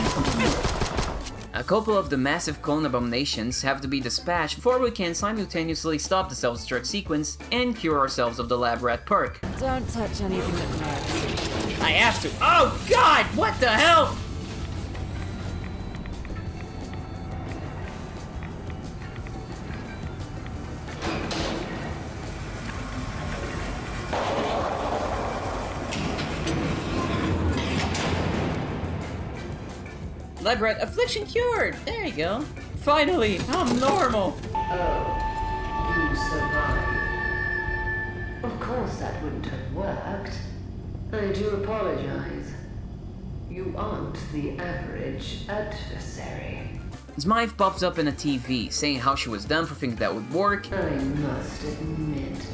A couple of the massive clone abominations have to be dispatched before we can simultaneously stop the self-destruct sequence and cure ourselves of the lab rat perk. Don't touch anything that matters. I have to. Oh god! What the hell? Lab rat affliction cured! There you go. Finally, I'm normal! Oh, you survived. course that wouldn't have worked. I do apologize. You aren't the average adversary. Smythe pops up in a TV, saying how she was done for thinking that would work. I must admit,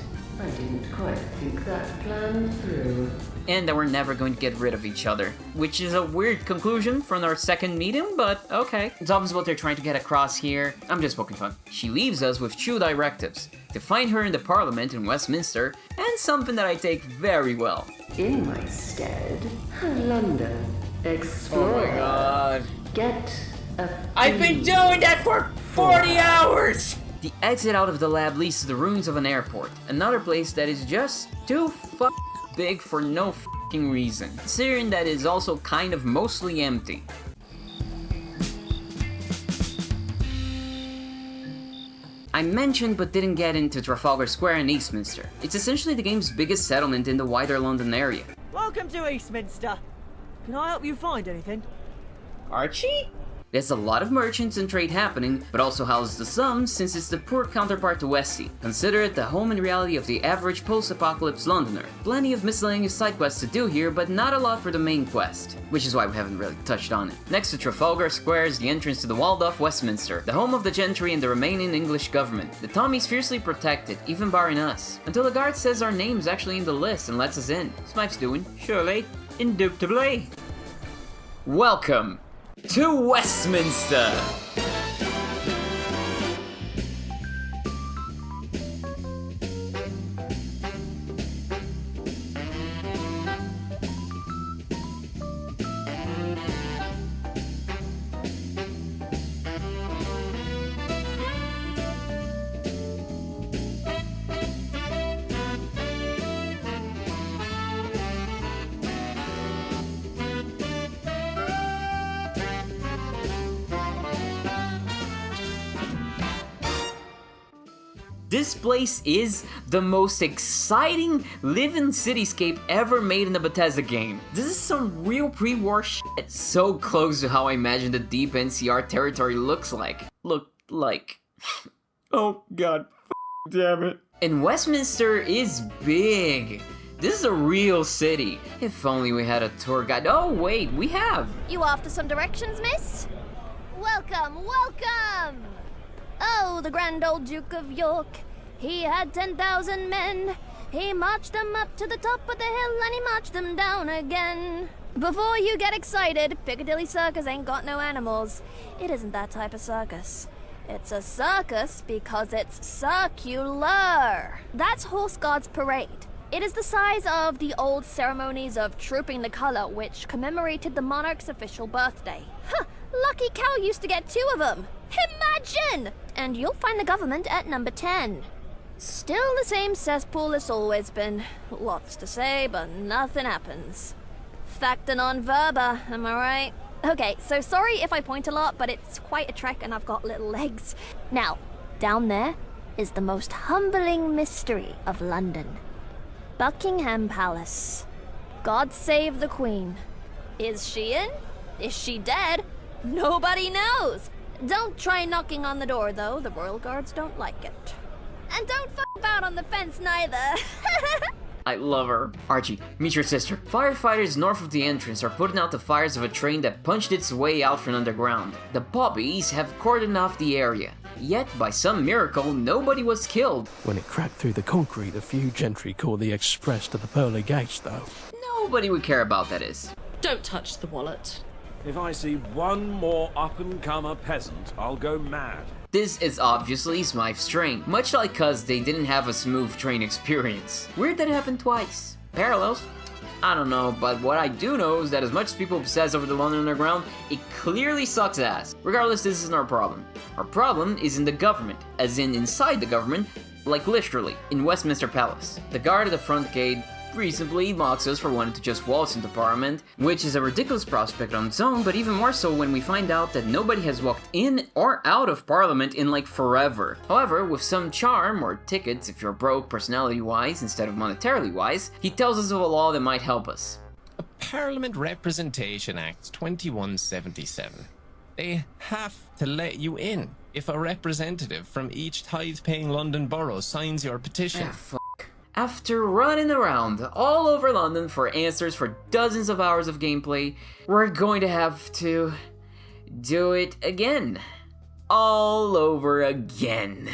I didn't quite think that plan through. And that we're never going to get rid of each other. Which is a weird conclusion from our second meeting, but okay. It's obvious what they're trying to get across here. I'm just poking fun. She leaves us with 2 directives. To find her in the Parliament in Westminster, and something that I take very well. In my stead, London. Explore. Oh my god. Get a... I've been doing that for 40 hours! The exit out of the lab leads to the ruins of an airport. Another place that is just too big for no f***ing reason, considering that it is also kind of mostly empty. I mentioned but didn't get into Trafalgar Square in Eastminster. It's essentially the game's biggest settlement in the wider London area. Welcome to Eastminster. Can I help you find anything? Archie? There's a lot of merchants and trade happening, but also houses the slums since it's the poor counterpart to Westie. Consider it the home and reality of the average post-apocalypse Londoner. Plenty of miscellaneous side quests to do here, but not a lot for the main quest, which is why we haven't really touched on it. Next to Trafalgar Square is the entrance to the walled-off Westminster, the home of the gentry and the remaining English government. The Tommies fiercely protected, even barring us, until the guard says our name's actually in the list and lets us in. Smythe's doing, surely, indubitably. Welcome to Westminster! This place is the most exciting living cityscape ever made in the Bethesda game. This is some real pre-war shit, so close to how I imagine the deep NCR territory looks like. Oh god, damn it. And Westminster is big. This is a real city. If only we had a tour guide. Oh wait, we have. You after some directions, miss? Welcome, welcome! Oh, the grand old Duke of York, he had 10,000 men. He marched them up to the top of the hill and he marched them down again. Before you get excited, Piccadilly Circus ain't got no animals. It isn't that type of circus. It's a circus because it's circular. That's Horse Guards Parade. It is the size of the old ceremonies of Trooping the Colour, which commemorated the monarch's official birthday. Huh, lucky cow used to get 2 of them. Imagine! And you'll find the government at number 10. Still the same cesspool it's always been. Lots to say, but nothing happens. Facta non verba, am I right? Okay, so sorry if I point a lot, but it's quite a trek and I've got little legs. Now, down there is the most humbling mystery of London. Buckingham Palace. God save the Queen. Is she in? Is she dead? Nobody knows. Don't try knocking on the door, though. The royal guards don't like it. And don't f*** about on the fence, neither. I love her. Archie, meet your sister. Firefighters north of the entrance are putting out the fires of a train that punched its way out from underground. The poppies have cordoned off the area. Yet, by some miracle, nobody was killed. When it cracked through the concrete, a few gentry called the express to the pearly gates, though. Nobody would care about that is. Don't touch the wallet. If I see one more up-and-comer peasant, I'll go mad. This is obviously Smythe's train, much like cuz they didn't have a smooth train experience. Weird that it happened twice. Parallels? I don't know, but what I do know is that as much as people obsess over the London Underground, it clearly sucks ass. Regardless, this isn't our problem. Our problem is in the government, as in inside the government, like literally, in Westminster Palace. The guard at the front gate reasonably mocks us for wanting to just waltz into Parliament, which is a ridiculous prospect on its own, but even more so when we find out that nobody has walked in or out of Parliament in like forever. However, with some charm, or tickets if you're broke personality-wise instead of monetarily-wise, he tells us of a law that might help us. Parliament Representation Act 2177. They have to let you in if a representative from each tithe-paying London borough signs your petition. After running around all over London for answers for dozens of hours of gameplay, we're going to have to do it again. All over again.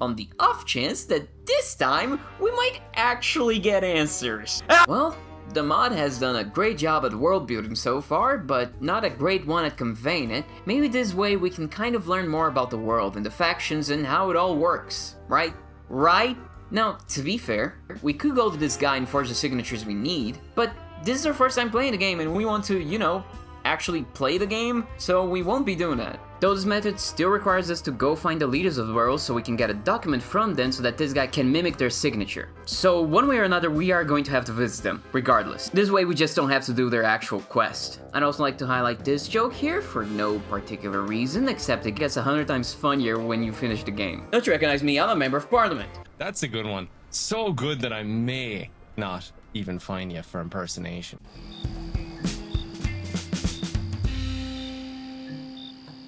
On the off chance that this time we might actually get answers. Well, the mod has done a great job at world building so far, but not a great one at conveying it. Maybe this way we can kind of learn more about the world and the factions and how it all works, right? Right? Now, to be fair, we could go to this guy and forge the signatures we need, but this is our first time playing the game and we want to, you know, actually play the game, so we won't be doing that. Though this method still requires us to go find the leaders of the world so we can get a document from them so that this guy can mimic their signature. So one way or another we are going to have to visit them, regardless. This way we just don't have to do their actual quest. I'd also like to highlight this joke here for no particular reason, except it gets 100 times funnier when you finish the game. Don't you recognize me? I'm a member of parliament. That's a good one. So good that I may not even fine you for impersonation.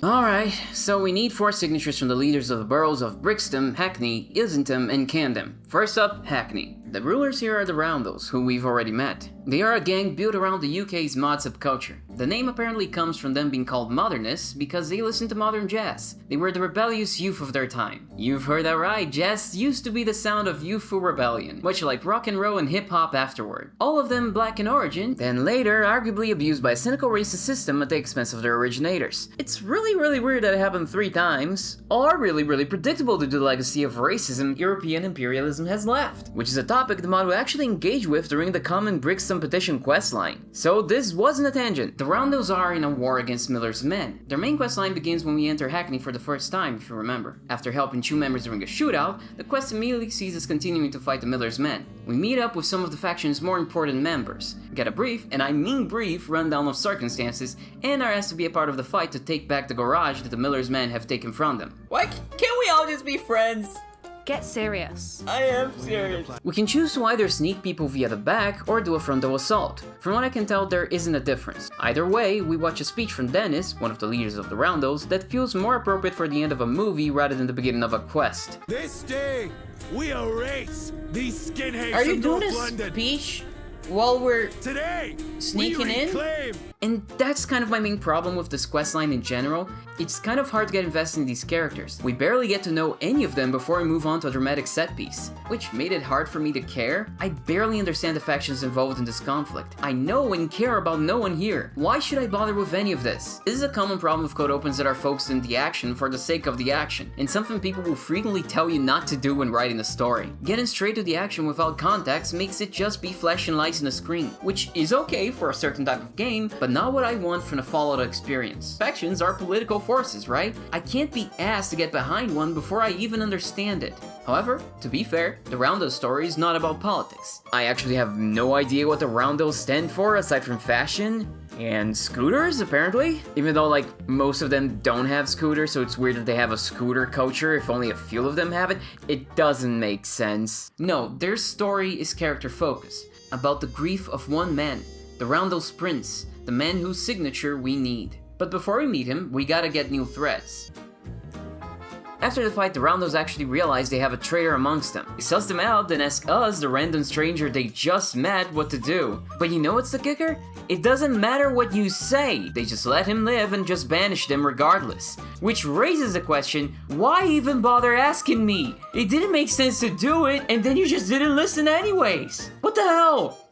Alright, so we need 4 signatures from the leaders of the boroughs of Brickston, Hackney, Islington, and Camden. First up, Hackney. The rulers here are the Roundels, who we've already met. They are a gang built around the UK's mod subculture. The name apparently comes from them being called modernists because they listen to modern jazz. They were the rebellious youth of their time. You've heard that right, jazz used to be the sound of youthful rebellion, much like rock and roll and hip hop afterward. All of them black in origin, then later arguably abused by a cynical racist system at the expense of their originators. It's really weird that it happened 3 times, or really predictable due to the legacy of racism European imperialism has left, which is a topic the mod will actually engage with during the common Brickston petition questline. So this wasn't a tangent. The Roundels are in a war against Miller's men. Their main questline begins when we enter Hackney for the first time, if you remember. After helping 2 members during a shootout, the quest immediately sees us continuing to fight the Miller's men. We meet up with some of the faction's more important members, get a brief, and I mean brief, rundown of circumstances, and are asked to be a part of the fight to take back the garage that the Miller's men have taken from them. Why can't we all just be friends? Get serious. I am serious. We can choose to either sneak people via the back or do a frontal assault. From what I can tell, there isn't a difference. Either way, we watch a speech from Dennis, one of the leaders of the Roundels, that feels more appropriate for the end of a movie rather than the beginning of a quest. This day, we erase these skinheads. Are you doing a speech while we're today sneaking in? And that's kind of my main problem with this questline in general. It's kind of hard to get invested in these characters. We barely get to know any of them before we move on to a dramatic set piece, which made it hard for me to care. I barely understand the factions involved in this conflict. I know and care about no one here. Why should I bother with any of this? This is a common problem with code opens that are focused in the action for the sake of the action, and something people will frequently tell you not to do when writing a story. Getting straight to the action without context makes it just be flash and lights in the screen, which is okay for a certain type of game, but not what I want from the Fallout experience. Factions are political forces, right? I can't be asked to get behind one before I even understand it. However, to be fair, the Roundels story is not about politics. I actually have no idea what the Roundels stand for aside from fashion and scooters, apparently. Even though, like, most of them don't have scooters, so it's weird that they have a scooter culture if only a few of them have it. It doesn't make sense. No, their story is character focused, about the grief of one man, the Roundels Prince, the man whose signature we need. But before we meet him, we gotta get new threats. After the fight, the Roundels actually realize they have a traitor amongst them. They suss them out, then ask us, the random stranger they just met, what to do. But you know what's the kicker? It doesn't matter what you say, they just let him live and just banish them regardless. Which raises the question, why even bother asking me? It didn't make sense to do it, and then you just didn't listen anyways. What the hell?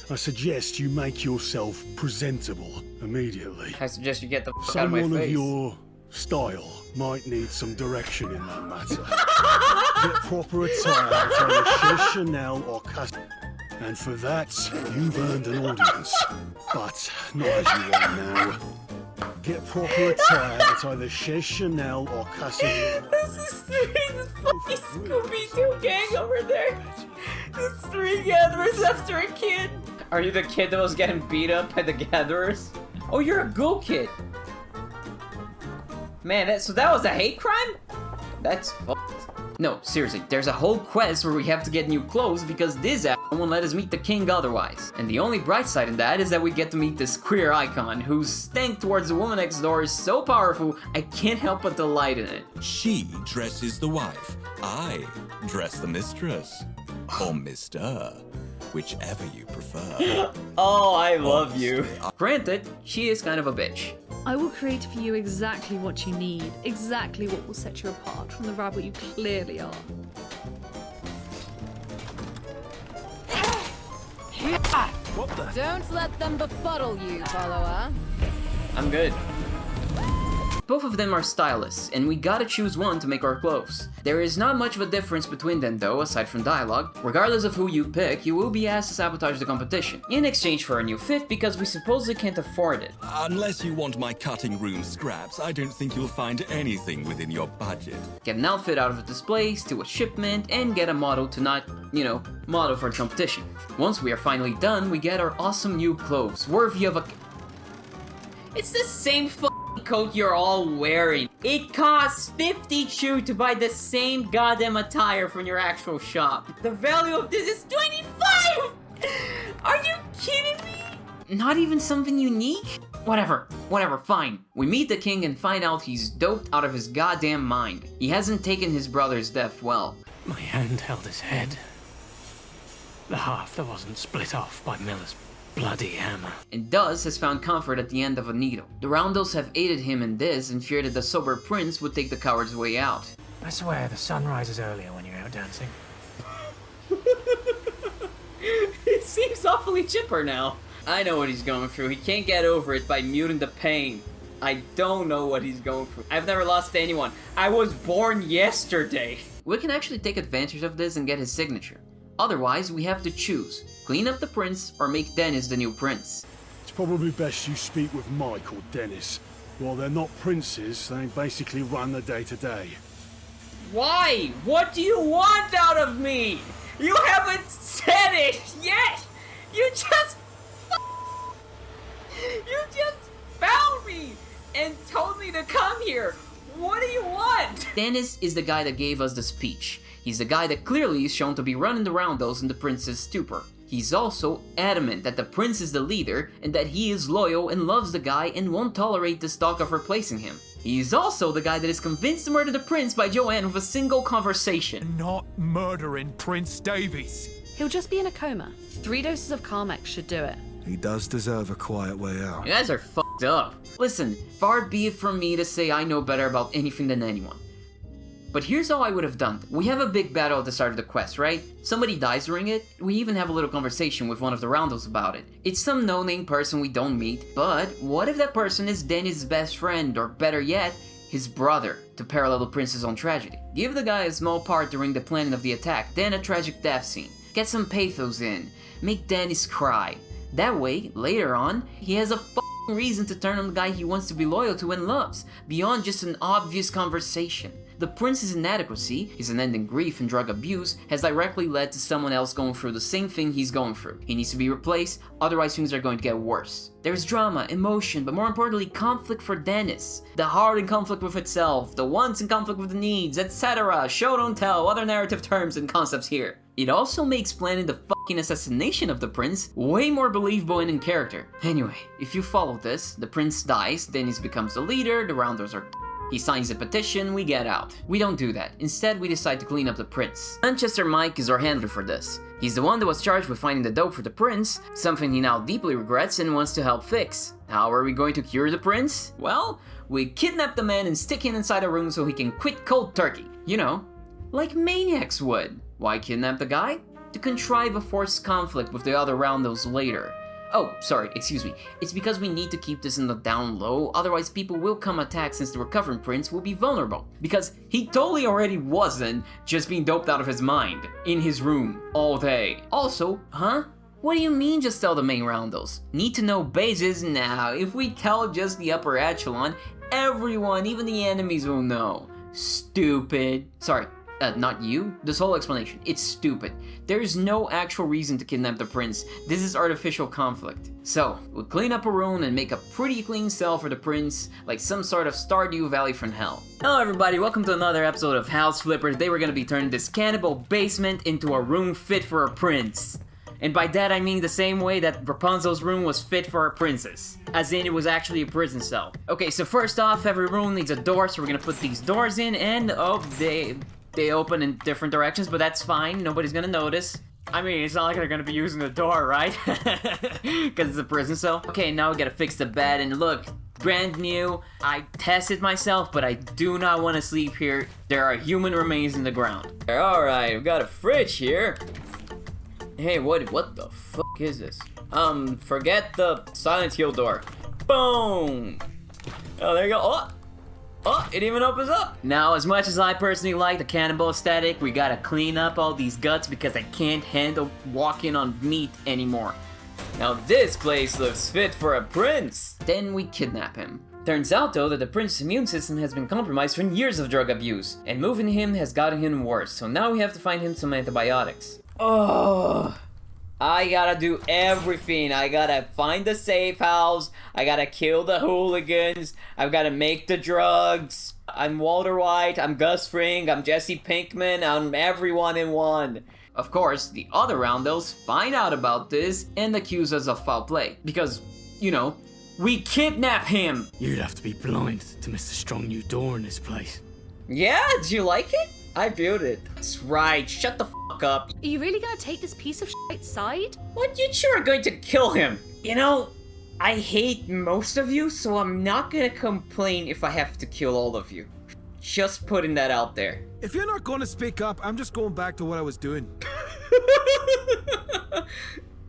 I suggest you make yourself presentable immediately. I suggest you get the fuck out of my face. Someone of your style might need some direction in that matter. Get proper attire at either Chanel or Cass. And for that, you've earned an audience. But not as you are now. Get proper attire at either Chanel or Casimir. This is this fucking Scooby-Doo gang over there. There's 3 gatherers after a kid. Are you the kid that was getting beat up by the gatherers? Oh, you're a ghoul kid. Man, so that was a hate crime? That's fucked. No, seriously, there's a whole quest where we have to get new clothes because this ass won't let us meet the king otherwise. And the only bright side in that is that we get to meet this queer icon whose stank towards the woman next door is so powerful, I can't help but delight in it. She dresses the wife. I dress the mistress. Or mister. Whichever you prefer. Oh, I love you. Granted, she is kind of a bitch. I will create for you exactly what you need, exactly what will set you apart from the rabble you clearly are. What the? Don't let them befuddle you, follower. I'm good. Both of them are stylists, and we gotta choose one to make our clothes. There is not much of a difference between them though, aside from dialogue. Regardless of who you pick, you will be asked to sabotage the competition, in exchange for a new fit because we supposedly can't afford it. Unless you want my cutting room scraps, I don't think you'll find anything within your budget. Get an outfit out of a display, steal a shipment, and get a model to not, model for the competition. Once we are finally done, we get our awesome new clothes, worthy of a... It's the same coat you're all wearing. It costs 50 chu to buy the same goddamn attire from your actual shop. The value of this is 25! Are you kidding me? Not even something unique? Whatever, fine. We meet the king and find out he's doped out of his goddamn mind. He hasn't taken his brother's death well. My hand held his head. The half that wasn't split off by Miller's bloody hammer. And Duz has found comfort at the end of a needle. The Roundels have aided him in this and feared that the sober prince would take the coward's way out. I swear the sun rises earlier when you're out dancing. It seems awfully chipper now. I know what he's going through. He can't get over it by muting the pain. I don't know what he's going through. I've never lost anyone. I was born yesterday. We can actually take advantage of this and get his signature. Otherwise, we have to choose. Clean up the prince or make Dennis the new prince. It's probably best you speak with Mike or Dennis. While they're not princes, they basically run the day-to-day. Why? What do you want out of me? You haven't said it yet! You just found me and told me to come here. What do you want? Dennis is the guy that gave us the speech. He's the guy that clearly is shown to be running the Roundels in the prince's stupor. He's also adamant that the prince is the leader and that he is loyal and loves the guy and won't tolerate this talk of replacing him. He's also the guy that is convinced to murder the prince by Joanne with a single conversation. Not murdering Prince Davies. He'll just be in a coma. 3 doses of Carmex should do it. He does deserve a quiet way out. You guys are fucked up. Listen, far be it from me to say I know better about anything than anyone. But here's how I would have done it. We have a big battle at the start of the quest, right? Somebody dies during it. We even have a little conversation with one of the Roundels about it. It's some no-name person we don't meet, but what if that person is Dennis' best friend, or better yet, his brother, to parallel the prince's own tragedy? Give the guy a small part during the planning of the attack, then a tragic death scene. Get some pathos in. Make Dennis cry. That way, later on, he has a f***ing reason to turn on the guy he wants to be loyal to and loves, beyond just an obvious conversation. The prince's inadequacy, his unending grief and drug abuse, has directly led to someone else going through the same thing he's going through. He needs to be replaced, otherwise things are going to get worse. There's drama, emotion, but more importantly, conflict for Dennis. The heart in conflict with itself, the wants in conflict with the needs, etc. Show don't tell, other narrative terms and concepts here. It also makes planning the fucking assassination of the prince way more believable and in character. Anyway, if you follow this, the prince dies, Dennis becomes the leader, the Roundels are he signs a petition, we get out. We don't do that. Instead, we decide to clean up the prince. Manchester Mike is our handler for this. He's the one that was charged with finding the dope for the prince, something he now deeply regrets and wants to help fix. How are we going to cure the prince? Well, we kidnap the man and stick him inside a room so he can quit cold turkey. You know, like maniacs would. Why kidnap the guy? To contrive a forced conflict with the other Roundels later. Oh, sorry, excuse me. It's because we need to keep this in the down low, otherwise people will come attack since the recovering prince will be vulnerable. Because he totally already wasn't just being doped out of his mind, in his room, all day. Also, huh? What do you mean just tell the main Roundels? Need to know bases? Now, if we tell just the upper echelon, everyone, even the enemies will know. Stupid. Sorry, Not you? This whole explanation, it's stupid. There's no actual reason to kidnap the prince. This is artificial conflict. So, we'll clean up a room and make a pretty clean cell for the prince, like some sort of Stardew Valley from hell. Hello everybody, welcome to another episode of House Flipper. Today we're gonna be turning this cannibal basement into a room fit for a prince. And by that I mean the same way that Rapunzel's room was fit for a princess. As in, it was actually a prison cell. Okay, so first off, every room needs a door, so we're gonna put these doors in, and oh, they open in different directions, but that's fine, nobody's gonna notice. I mean, it's not like they're gonna be using the door, right? Because it's a prison cell. Okay, now we gotta fix the bed, and look, brand new. I tested myself, but I do not want to sleep here. There are human remains in the ground. Alright, we've got a fridge here. Hey, what the fuck is this? Forget the Silent Hill door. Boom! Oh, there you go. Oh, it even opens up! Now, as much as I personally like the cannibal aesthetic, we gotta clean up all these guts because I can't handle walking on meat anymore. Now this place looks fit for a prince! Then we kidnap him. Turns out though that the prince's immune system has been compromised from years of drug abuse, and moving him has gotten him worse, so now we have to find him some antibiotics. Oh, I gotta do everything. I gotta find the safe house. I gotta kill the hooligans. I've gotta make the drugs. I'm Walter White. I'm Gus Fring. I'm Jesse Pinkman. I'm everyone in one. Of course, the other Roundels find out about this and accuse us of foul play. Because, you know, we kidnap him. You'd have to be blind to miss the strong new door in this place. Yeah, did you like it? I built it. That's right, shut the fuck up. Are you really gonna take this piece of shit side? What, you sure are going to kill him? You know, I hate most of you, so I'm not gonna complain if I have to kill all of you. Just putting that out there. If you're not gonna speak up, I'm just going back to what I was doing.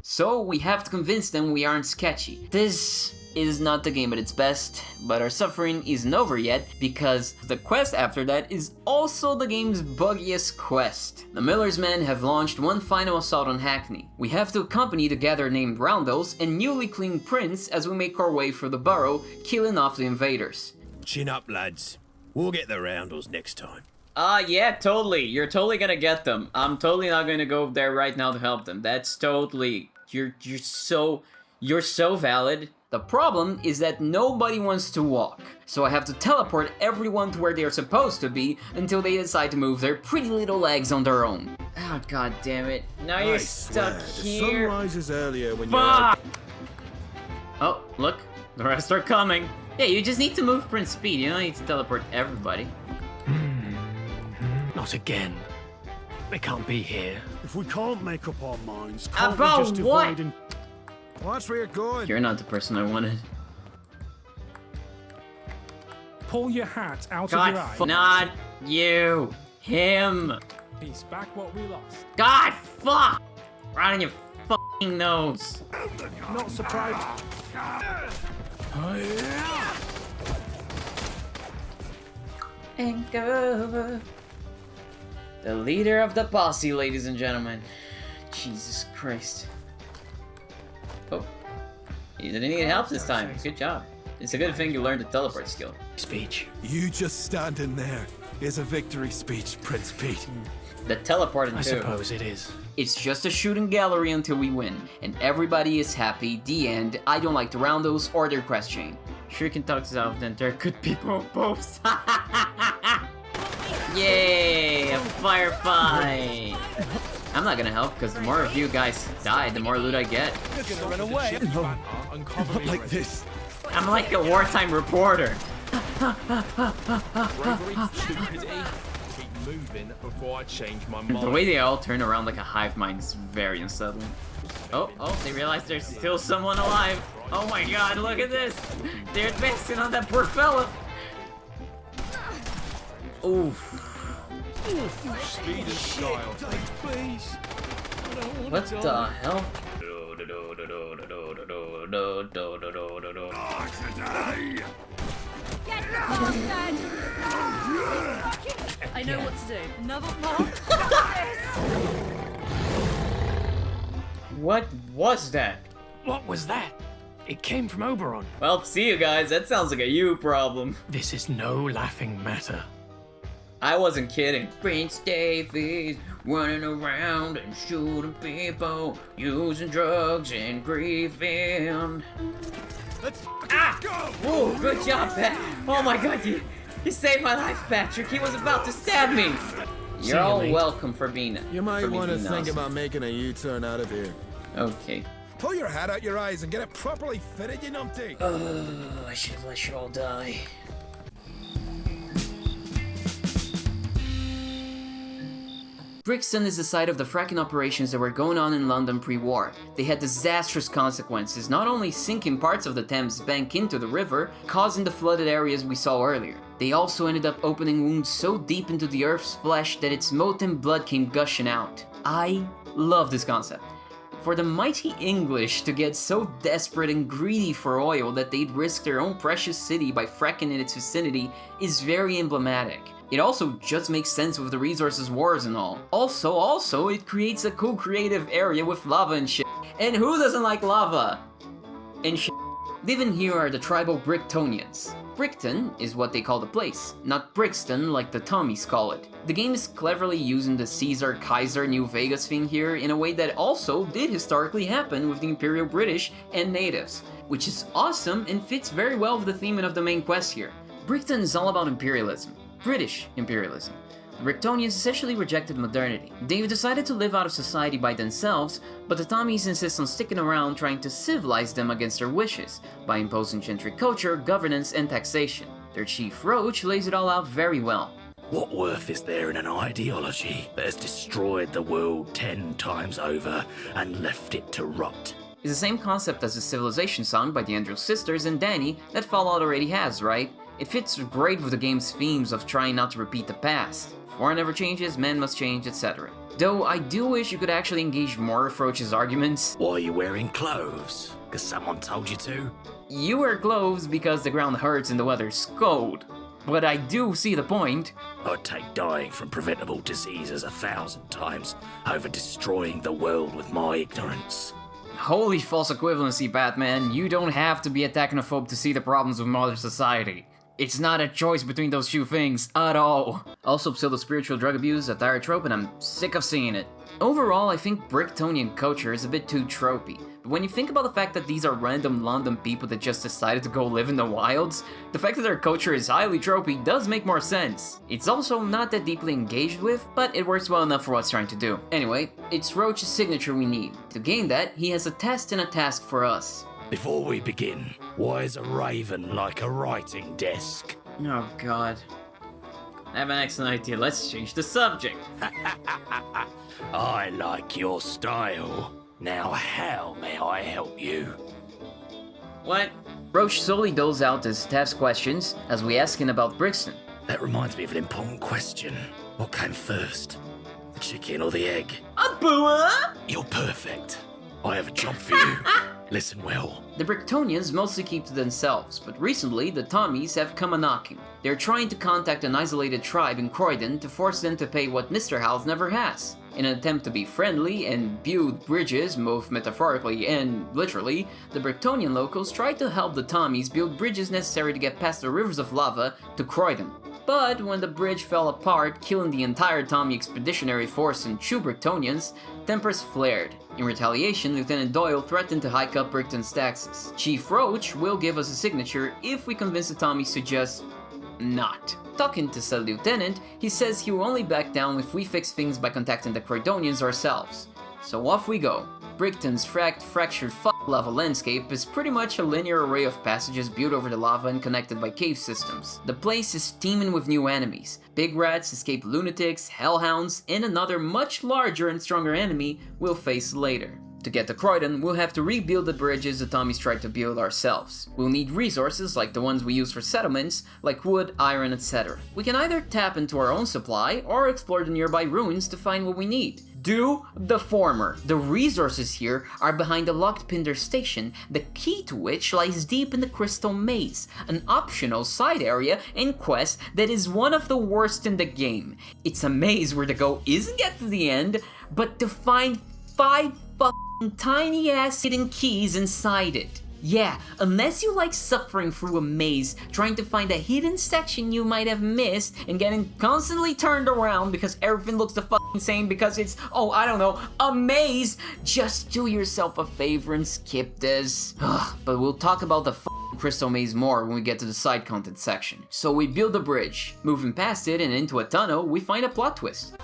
So we have to convince them we aren't sketchy. This is not the game at its best, but our suffering isn't over yet because the quest after that is also the game's buggiest quest. The Miller's men have launched one final assault on Hackney. We have to accompany the gathered named Roundels and newly cleaned Prince as we make our way through the borough, killing off the invaders. Chin up, lads. We'll get the Roundels next time. Yeah, totally. You're totally gonna get them. I'm totally not gonna go there right now to help them. That's totally... You're so valid. The problem is that nobody wants to walk, so I have to teleport everyone to where they are supposed to be until they decide to move their pretty little legs on their own. Oh, god damn it. Now you're stuck here. The sun rises earlier when you're... Oh, look. The rest are coming. Yeah, you just need to move Prince Speed. You don't need to teleport everybody. Not again. They can't be here. If we can't make up our minds, about we just what? divide and... Watch where you're going. You're not the person I wanted. Pull your hat out God, of your eye. Not you. Him. He's back what we lost. God, fuck! Right on your fucking nose. Not surprised. And go. The leader of the posse, ladies and gentlemen. Jesus Christ. Oh. You didn't need help this time. Good job. It's a good thing you learned the teleport skill. Speech. You just standing there is a victory speech, Prince Pete. The teleporting I too. suppose it is. It's just a shooting gallery until we win, and everybody is happy. The end. I don't like the Roundels or their quest chain. Sure can talk to out, then there could be both. Yay! A firefight! I'm not gonna help, because the more of you guys die, the more loot I get. You're gonna run away. No, not like this. I'm like a wartime reporter. Bravery, stupidity. Keep moving before I change my mind. The way they all turn around like a hive mind is very unsettling. Oh, they realize there's still someone alive. Oh my god, look at this. They're advancing on that poor fella. Oof. Speed and style. Please. What the hell? I know what to do. Another more. What was that? What was that? It came from Oberon. Well, see you guys. That sounds like a you problem. This is no laughing matter. I wasn't kidding. Prince Davies running around and shooting people, using drugs and grieving. Let's go! Oh, good job, Pat. Oh my god, you saved my life, Patrick. He was about to stab me. You're all welcome for being. You might want to think awesome. about making a U-turn out of here. Okay. Pull your hat out your eyes and get it properly fitted, you numpty. I should have let you all die. Brickston is the site of the fracking operations that were going on in London pre-war. They had disastrous consequences, not only sinking parts of the Thames bank into the river, causing the flooded areas we saw earlier. They also ended up opening wounds so deep into the Earth's flesh that its molten blood came gushing out. I love this concept. For the mighty English to get so desperate and greedy for oil that they'd risk their own precious city by fracking in its vicinity is very emblematic. It also just makes sense with the resources wars and all. Also, it creates a cool creative area with lava and shit. And who doesn't like lava? And shit. Living here are the tribal Bricktonians. Brickton is what they call the place, not Brixton like the Tommies call it. The game is cleverly using the Caesar Kaiser New Vegas thing here in a way that also did historically happen with the Imperial British and natives, which is awesome and fits very well with the theme of the main quest here. Brickton is all about imperialism. British imperialism. The Bricktonians essentially rejected modernity. They've decided to live out of society by themselves, but the Tommies insist on sticking around trying to civilize them against their wishes, by imposing gentry culture, governance, and taxation. Their chief Roach lays it all out very well. What worth is there in an ideology that has destroyed the world 10 times over and left it to rot? It's the same concept as the Civilization song by the Andrews Sisters and Danny that Fallout already has, right? It fits great with the game's themes of trying not to repeat the past. War never changes, men must change, etc. Though I do wish you could actually engage more with Roach's arguments. Why are you wearing clothes? Because someone told you to? You wear clothes because the ground hurts and the weather's cold. But I do see the point. I'd take dying from preventable diseases 1,000 times over destroying the world with my ignorance. Holy false equivalency, Batman. You don't have to be a technophobe to see the problems with modern society. It's not a choice between those two things at all. Also, pseudo-spiritual drug abuse is a tired trope and I'm sick of seeing it. Overall, I think Bricktonian culture is a bit too tropey. But when you think about the fact that these are random London people that just decided to go live in the wilds, the fact that their culture is highly tropey does make more sense. It's also not that deeply engaged with, but it works well enough for what it's trying to do. Anyway, it's Roach's signature we need. To gain that, he has a test and a task for us. Before we begin, why is a raven like a writing desk? Oh god. I have an excellent idea. Let's change the subject. I like your style. Now how may I help you? What? Roach slowly doles out his task questions as we ask him about Brickston. That reminds me of an important question. What came first? The chicken or the egg? A boa? You're perfect. I have a job for you. Listen well. The Bricktonians mostly keep to themselves, but recently the Tommies have come a-knocking. They're trying to contact an isolated tribe in Croydon to force them to pay what Mr. House never has. In an attempt to be friendly and build bridges, both metaphorically and literally, the Bricktonian locals tried to help the Tommies build bridges necessary to get past the rivers of lava to Croydon. But when the bridge fell apart, killing the entire Tommy expeditionary force and 2 Bricktonians, tempers flared. In retaliation, Lieutenant Doyle threatened to hike up Brickton's taxes. Chief Roach will give us a signature if we convince the Tommies to just not. Talking to said lieutenant, he says he will only back down if we fix things by contacting the Croydonians ourselves. So off we go. Brickton's fractured lava landscape is pretty much a linear array of passages built over the lava and connected by cave systems. The place is teeming with new enemies. Big rats, escaped lunatics, hellhounds, and another much larger and stronger enemy we'll face later. To get to Croydon, we'll have to rebuild the bridges the Tommies tried to build ourselves. We'll need resources like the ones we use for settlements, like wood, iron, etc. We can either tap into our own supply, or explore the nearby ruins to find what we need. Do the former. The resources here are behind the locked Pinder station, the key to which lies deep in the Crystal Maze, an optional side area and quest that is one of the worst in the game. It's a maze where the goal isn't get to the end, but to find 5 tiny ass hidden keys inside it. Yeah, unless you like suffering through a maze, trying to find a hidden section you might have missed, and getting constantly turned around because everything looks the fucking same because it's, oh, I don't know, a maze, just do yourself a favor and skip this. But we'll talk about the fucking crystal maze more when we get to the side content section. So we build a bridge. Moving past it and into a tunnel, we find a plot twist.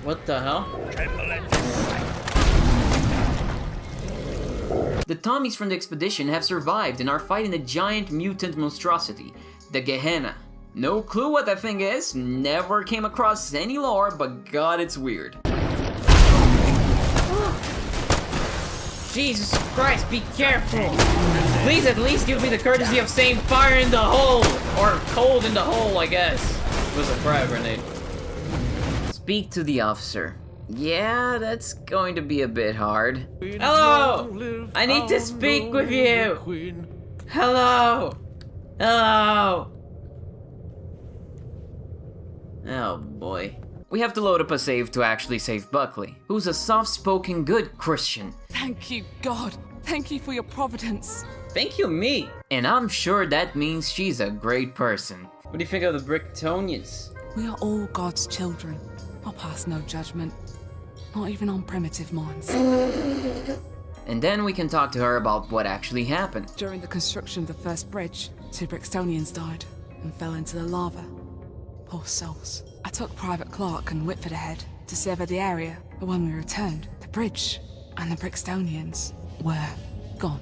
What the hell? The Tommies from the expedition have survived and are fighting a giant mutant monstrosity, the Gehenna. No clue what that thing is, never came across any lore, but god, it's weird. Jesus Christ, be careful! Please at least give me the courtesy of saying fire in the hole! Or cold in the hole, I guess. It was a cryo grenade. Speak to the officer. Yeah, that's going to be a bit hard. Hello! I need to speak with you! Hello! Hello! Oh boy. We have to load up a save to actually save Buckley, who's a soft-spoken good Christian. Thank you, God. Thank you for your providence. Thank you, me. And I'm sure that means she's a great person. What do you think of the Bricktonians? We are all God's children. I'll pass no judgment. Not even on primitive minds. And then we can talk to her about what actually happened. During the construction of the first bridge, 2 Brickstonians died and fell into the lava. Poor souls. I took Private Clark and Whitford ahead to survey the area, but when we returned, the bridge and the Brickstonians were gone.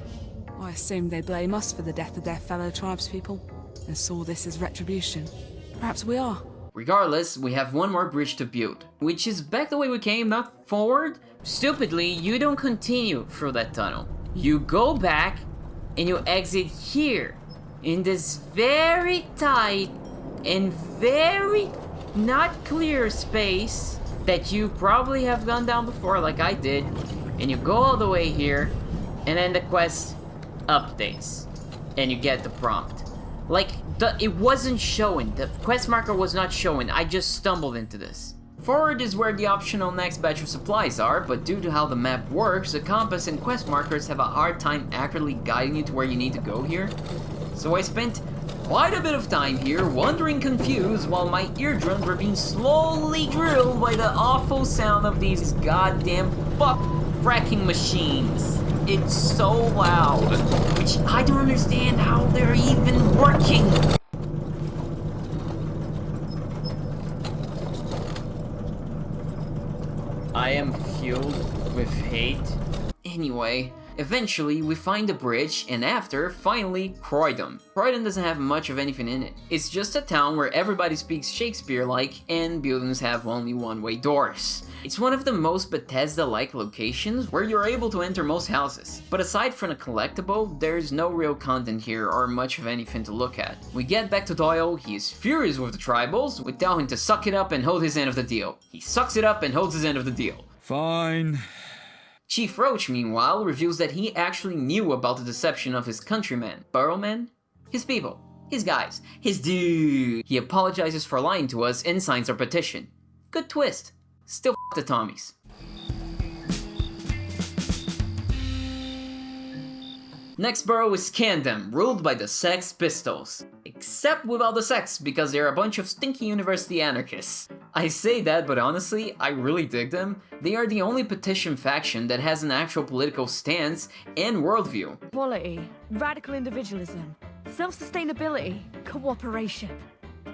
I assumed they'd blame us for the death of their fellow tribespeople, and saw this as retribution. Perhaps we are. Regardless, we have one more bridge to build, which is back the way we came, not forward. Stupidly, you don't continue through that tunnel. You go back and you exit here, in this very tight and very not clear space that you probably have gone down before like I did, and you go all the way here, and then the quest updates, and you get the prompt. Like, it wasn't showing, the quest marker was not showing, I just stumbled into this. Forward is where the optional next batch of supplies are, but due to how the map works, the compass and quest markers have a hard time accurately guiding you to where you need to go here. So I spent quite a bit of time here wandering confused while my eardrums were being slowly drilled by the awful sound of these goddamn fracking machines. It's so loud, which I don't understand how they're even working. I am fueled with hate. Anyway, eventually we find the bridge, and after, finally, Croydon. Croydon doesn't have much of anything in it. It's just a town where everybody speaks Shakespeare-like, and buildings have only one-way doors. It's one of the most Bethesda-like locations where you're able to enter most houses. But aside from a collectible, there's no real content here or much of anything to look at. We get back to Doyle, he is furious with the tribals, we tell him to suck it up and hold his end of the deal. He sucks it up and holds his end of the deal. Fine. Chief Roach, meanwhile, reveals that he actually knew about the deception of his countrymen, Burrowmen, his people, his guys, his dude. He apologizes for lying to us and signs our petition. Good twist. Still f*** the Tommies. Next borough is Camden, ruled by the Sex Pistols. Except without the sex, because they're a bunch of stinky university anarchists. I say that, but honestly, I really dig them. They are the only petition faction that has an actual political stance and worldview. Equality, radical individualism, self-sustainability, cooperation.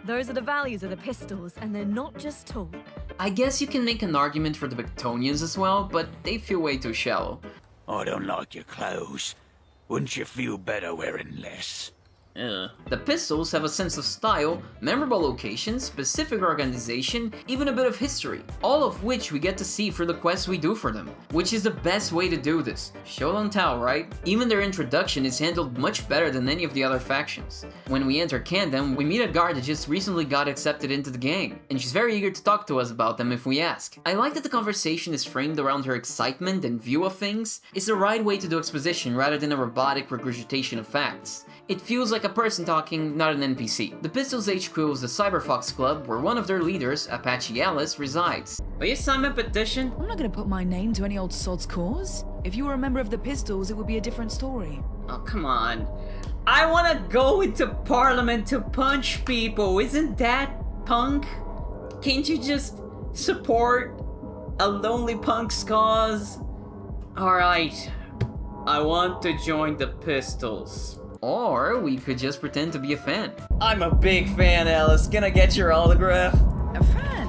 Those are the values of the Pistols, and they're not just talk. I guess you can make an argument for the Victonians as well, but they feel way too shallow. I don't like your clothes. Wouldn't you feel better wearing less? The Pistols have a sense of style, memorable locations, specific organization, even a bit of history, all of which we get to see through the quests we do for them, which is the best way to do this. Show don't tell, right? Even their introduction is handled much better than any of the other factions. When we enter Camden, we meet a guard that just recently got accepted into the gang, and she's very eager to talk to us about them if we ask. I like that the conversation is framed around her excitement and view of things. It's the right way to do exposition rather than a robotic regurgitation of facts. It feels like a person talking, not an NPC. The Pistols HQ is the Cyberfox Club, where one of their leaders, Apache Alice, resides. Will you sign my petition? I'm not gonna put my name to any old sod's cause. If you were a member of the Pistols, it would be a different story. Oh, come on. I want to go into Parliament to punch people. Isn't that punk? Can't you just support a lonely punk's cause? Alright. I want to join the Pistols. Or we could just pretend to be a fan. I'm a big fan, Alice. Can I get your autograph? A fan?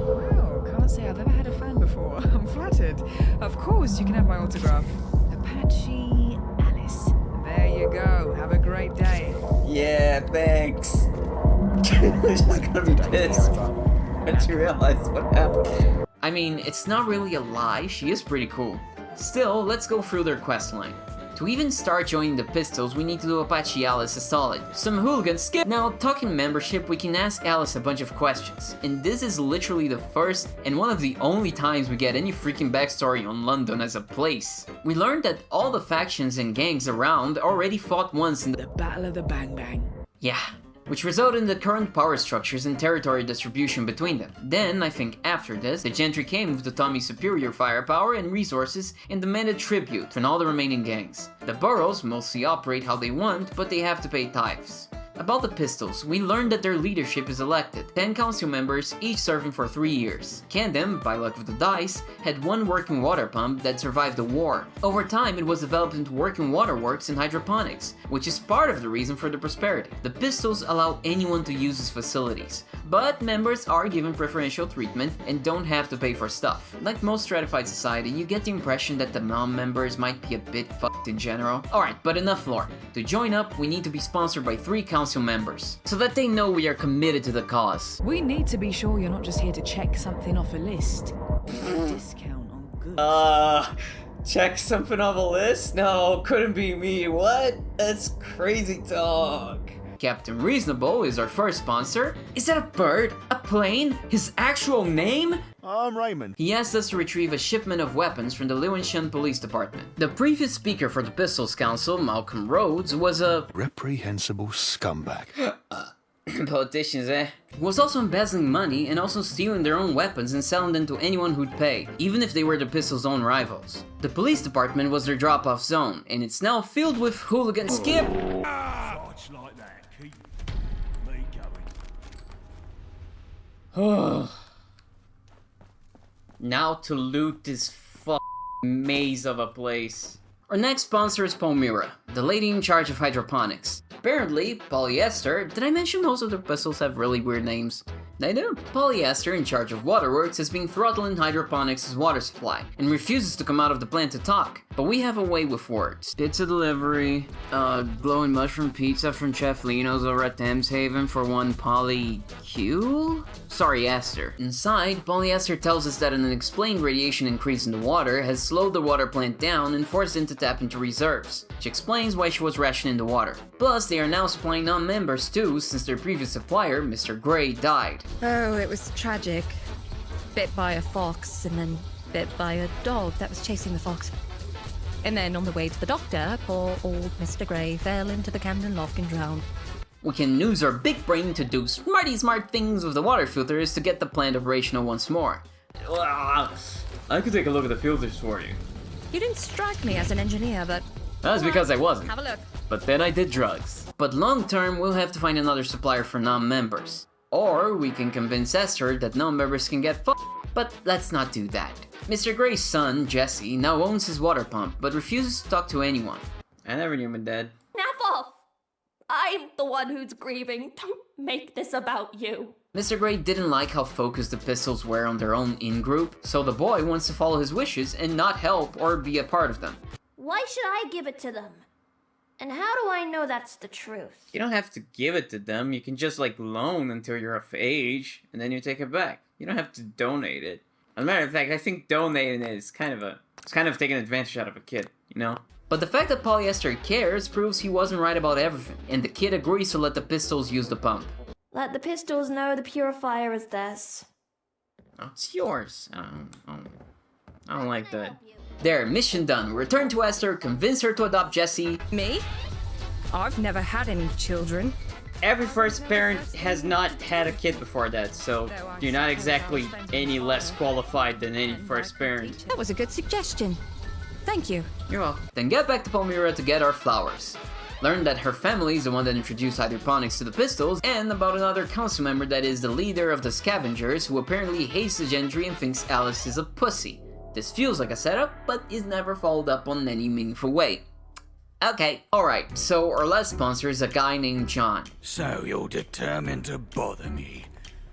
Wow, can't say I've ever had a fan before. I'm flattered. Of course, you can have my autograph. Apache Alice. There you go. Have a great day. Yeah, thanks. I'm just gonna be pissed. Once you realize what happened. I mean, it's not really a lie, she is pretty cool. Still, let's go through their questline. To even start joining the Pistols, we need to do Apache Alice a solid. Some hooligans skip. Now, talking membership, we can ask Alice a bunch of questions. And this is literally the first and one of the only times we get any freaking backstory on London as a place. We learned that all the factions and gangs around already fought once in the Battle of the Bang Bang. Yeah, which resulted in the current power structures and territory distribution between them. Then, I think after this, the gentry came with the Tommy's superior firepower and resources and demanded tribute from all the remaining gangs. The boroughs mostly operate how they want, but they have to pay tithes. About the Pistols, we learned that their leadership is elected, 10 council members, each serving for 3 years. Camden, by luck of the dice, had one working water pump that survived the war. Over time, it was developed into working waterworks and hydroponics, which is part of the reason for the prosperity. The Pistols allow anyone to use its facilities, but members are given preferential treatment and don't have to pay for stuff. Like most stratified society, you get the impression that the non-members might be a bit fucked in general. Alright, but enough lore. To join up, we need to be sponsored by 3 council members, so that they know we are committed to the cause. We need to be sure you're not just here to check something off a list. Discount on goods. Check something off a list? No, couldn't be me. What? That's crazy talk. Captain Reasonable is our first sponsor. Is that a bird? A plane? His actual name? I'm Raymond. He asked us to retrieve a shipment of weapons from the Lewisham Police Department. The previous speaker for the Pistols Council, Malcolm Rhodes, was a reprehensible scumbag. Politicians, eh? Was also embezzling money and also stealing their own weapons and selling them to anyone who'd pay, even if they were the Pistols' own rivals. The police department was their drop-off zone, and it's now filled with hooligans. Skip! Like that. Keep me going. Now to loot this maze of a place. Our next sponsor is Palmyra, the lady in charge of hydroponics. Apparently, Polyester, did I mention most of the Pistols have really weird names? They do. Polyester, in charge of waterworks, has been throttling hydroponics' water supply, and refuses to come out of the plant to talk. But we have a way with words. Pizza delivery, glowing mushroom pizza from Chef Lino's over at Thameshaven for one Polycule? Sorry, Esther. Inside, Polyester tells us that an unexplained radiation increase in the water has slowed the water plant down and forced it to tap into reserves, which explains why she was rationing the water. Plus, they are now supplying non-members too, since their previous supplier, Mr. Gray, died. Oh, it was tragic. Bit by a fox, and then bit by a dog that was chasing the fox. And then on the way to the doctor, poor old Mr. Gray fell into the Camden Lock and drowned. We can use our big brain to do smarty smart things with the water filters to get the plant operational once more. I could take a look at the filters for you. You didn't strike me as an engineer, but... That's because I wasn't. Have a look. But then I did drugs. But long term, we'll have to find another supplier for non-members. Or we can convince Esther that non-members can get but let's not do that. Mr. Gray's son, Jesse, now owns his water pump, but refuses to talk to anyone. I never knew my dad. Naff off! I'm the one who's grieving. Don't make this about you. Mr. Gray didn't like how focused the Pistols were on their own in-group, so the boy wants to follow his wishes and not help or be a part of them. Why should I give it to them? And how do I know that's the truth? You don't have to give it to them. You can just loan until you're of age, and then you take it back. You don't have to donate it. As a matter of fact, I think donating it is kind of taking advantage out of a kid, you know? But the fact that Polyester cares proves he wasn't right about everything, and the kid agrees to let the Pistols use the pump. Let the Pistols know the purifier is theirs. Oh, it's yours. I don't like that. There, mission done. Return to Esther, convince her to adopt Jesse. Me? I've never had any children. Every first parent has not had a kid before that, so you're not exactly any less qualified than any first parent. That was a good suggestion. Thank you. You're welcome. Then get back to Palmyra to get our flowers. Learn that her family is the one that introduced hydroponics to the Pistols, and about another council member that is the leader of the Scavengers, who apparently hates the gentry and thinks Alice is a pussy. This feels like a setup, but is never followed up on any meaningful way. Okay, alright, so our last sponsor is a guy named John. So you're determined to bother me.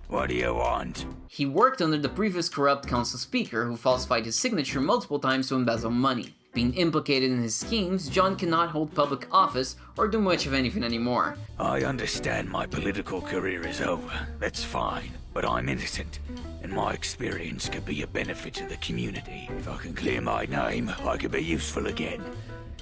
What do you want? He worked under the previous corrupt council speaker who falsified his signature multiple times to embezzle money. Being implicated in his schemes, John cannot hold public office or do much of anything anymore. I understand my political career is over. That's fine. But I'm innocent, and my experience could be a benefit to the community. If I can clear my name, I could be useful again,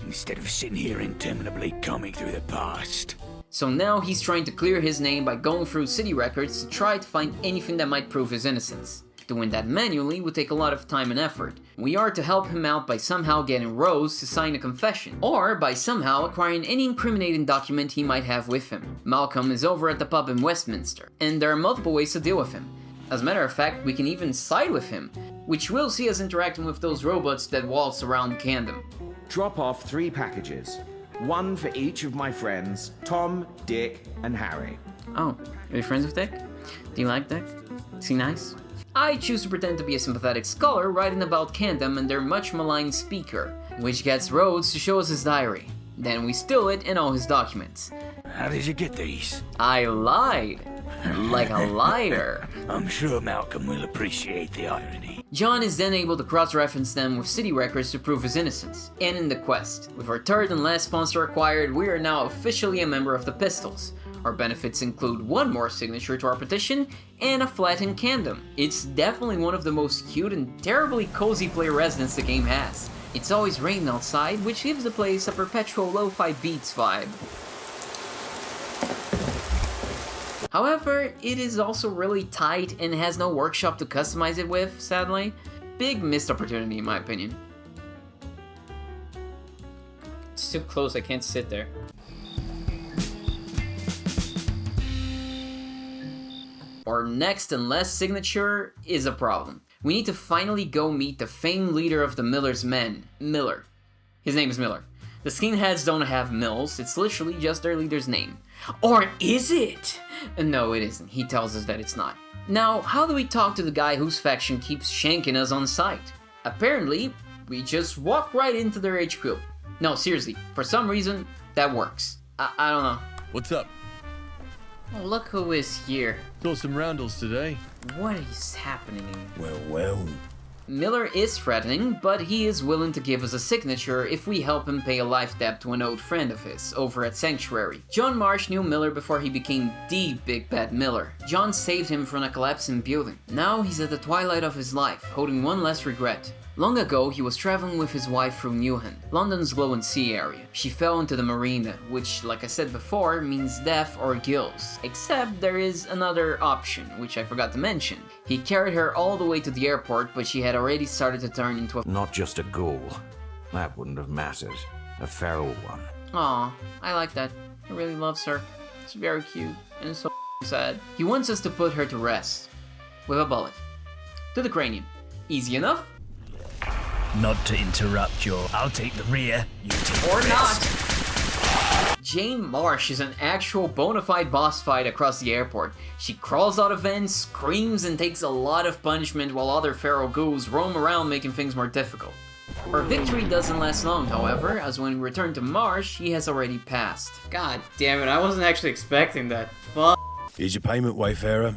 instead of sitting here interminably combing through the past. So now he's trying to clear his name by going through city records to try to find anything that might prove his innocence. Doing that manually would take a lot of time and effort. We are to help him out by somehow getting Rose to sign a confession, or by somehow acquiring any incriminating document he might have with him. Malcolm is over at the pub in Westminster, and there are multiple ways to deal with him. As a matter of fact, we can even side with him, which will see us interacting with those robots that waltz around Camden. Drop off 3 packages. 1 for each of my friends, Tom, Dick, and Harry. Oh, are you friends with Dick? Do you like Dick? Is he nice? I choose to pretend to be a sympathetic scholar writing about Camden and their much maligned speaker, which gets Rhodes to show us his diary. Then we steal it and all his documents. How did you get these? I lied. Like a liar. I'm sure Malcolm will appreciate the irony. John is then able to cross-reference them with city records to prove his innocence, and in the quest. With our third and last sponsor acquired, we are now officially a member of the Pistols. Our benefits include 1 more signature to our petition, and a flat in Camden. It's definitely one of the most cute and terribly cozy player residents the game has. It's always raining outside, which gives the place a perpetual lo-fi beats vibe. However, it is also really tight and has no workshop to customize it with, sadly. Big missed opportunity in my opinion. It's too close, I can't sit there. Our next and last signature is a problem. We need to finally go meet the famed leader of the Miller's Men, Miller. His name is Miller. The skinheads don't have mills, it's literally just their leader's name. Or is it? No, it isn't. He tells us that it's not. Now, how do we talk to the guy whose faction keeps shanking us on sight? Apparently, we just walk right into their HQ. No, seriously, for some reason, that works. I don't know. What's up? Oh, look who is here. Saw some Roundels today. What is happening? Well. Miller is threatening, but he is willing to give us a signature if we help him pay a life debt to an old friend of his over at Sanctuary. John Marsh knew Miller before he became the Big Bad Miller. John saved him from a collapsing building. Now he's at the twilight of his life, holding one last regret. Long ago, he was traveling with his wife through Newham, London's Glow and Sea area. She fell into the marina, which, like I said before, means death or gills. Except there is another option, which I forgot to mention. He carried her all the way to the airport, but she had already started to turn into a— Not just a ghoul. That wouldn't have mattered. A feral one. Aw, I like that. He really loves her. It's very cute, and it's so sad. He wants us to put her to rest. With a bullet. To the cranium. Easy enough? Not to interrupt your... I'll take the rear, you take the Or rest. not! Jane Marsh is an actual bona fide boss fight across the airport. She crawls out of vents, screams, and takes a lot of punishment while other feral ghouls roam around making things more difficult. Our victory doesn't last long, however, as when we return to Marsh, he has already passed. God damn it, I wasn't actually expecting that. Fuck. Here's your payment, Wayfarer.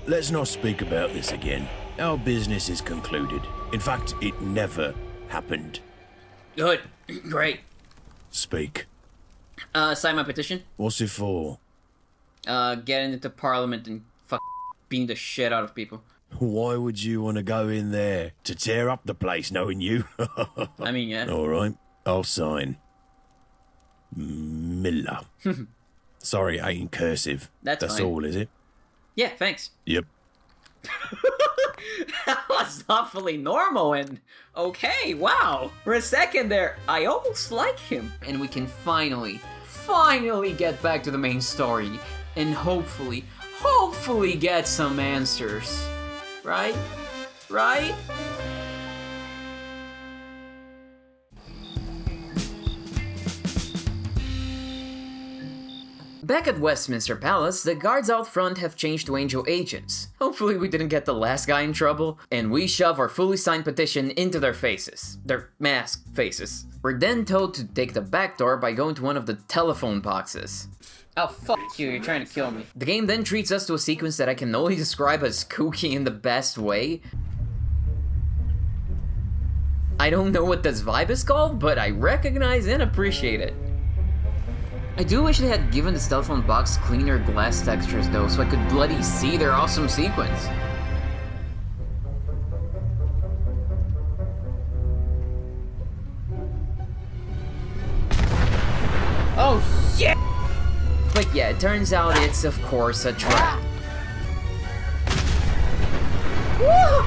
Let's not speak about this again. Our business is concluded. In fact, it never happened. Good. Great. Speak. Sign my petition. What's it for? Getting into Parliament and beating the shit out of people. Why would you want to go in there? To tear up the place, knowing you? I mean, yeah. All right, I'll sign. Miller. Sorry, I ain't in cursive. That's fine. All, is it? Yeah, thanks. Yep. That was awfully normal and okay, wow. For a second there, I almost like him. And we can finally get back to the main story and hopefully get some answers. Right? Back at Westminster Palace, the guards out front have changed to angel agents. Hopefully we didn't get the last guy in trouble, and we shove our fully signed petition into their faces. Their masked faces. We're then told to take the back door by going to one of the telephone boxes. Oh, fuck you, you're trying to kill me. The game then treats us to a sequence that I can only describe as kooky in the best way. I don't know what this vibe is called, but I recognize and appreciate it. I do wish they had given this telephone box cleaner glass textures though, so I could bloody see their awesome sequence. Oh shit! But yeah, it turns out it's of course a trap. Woo!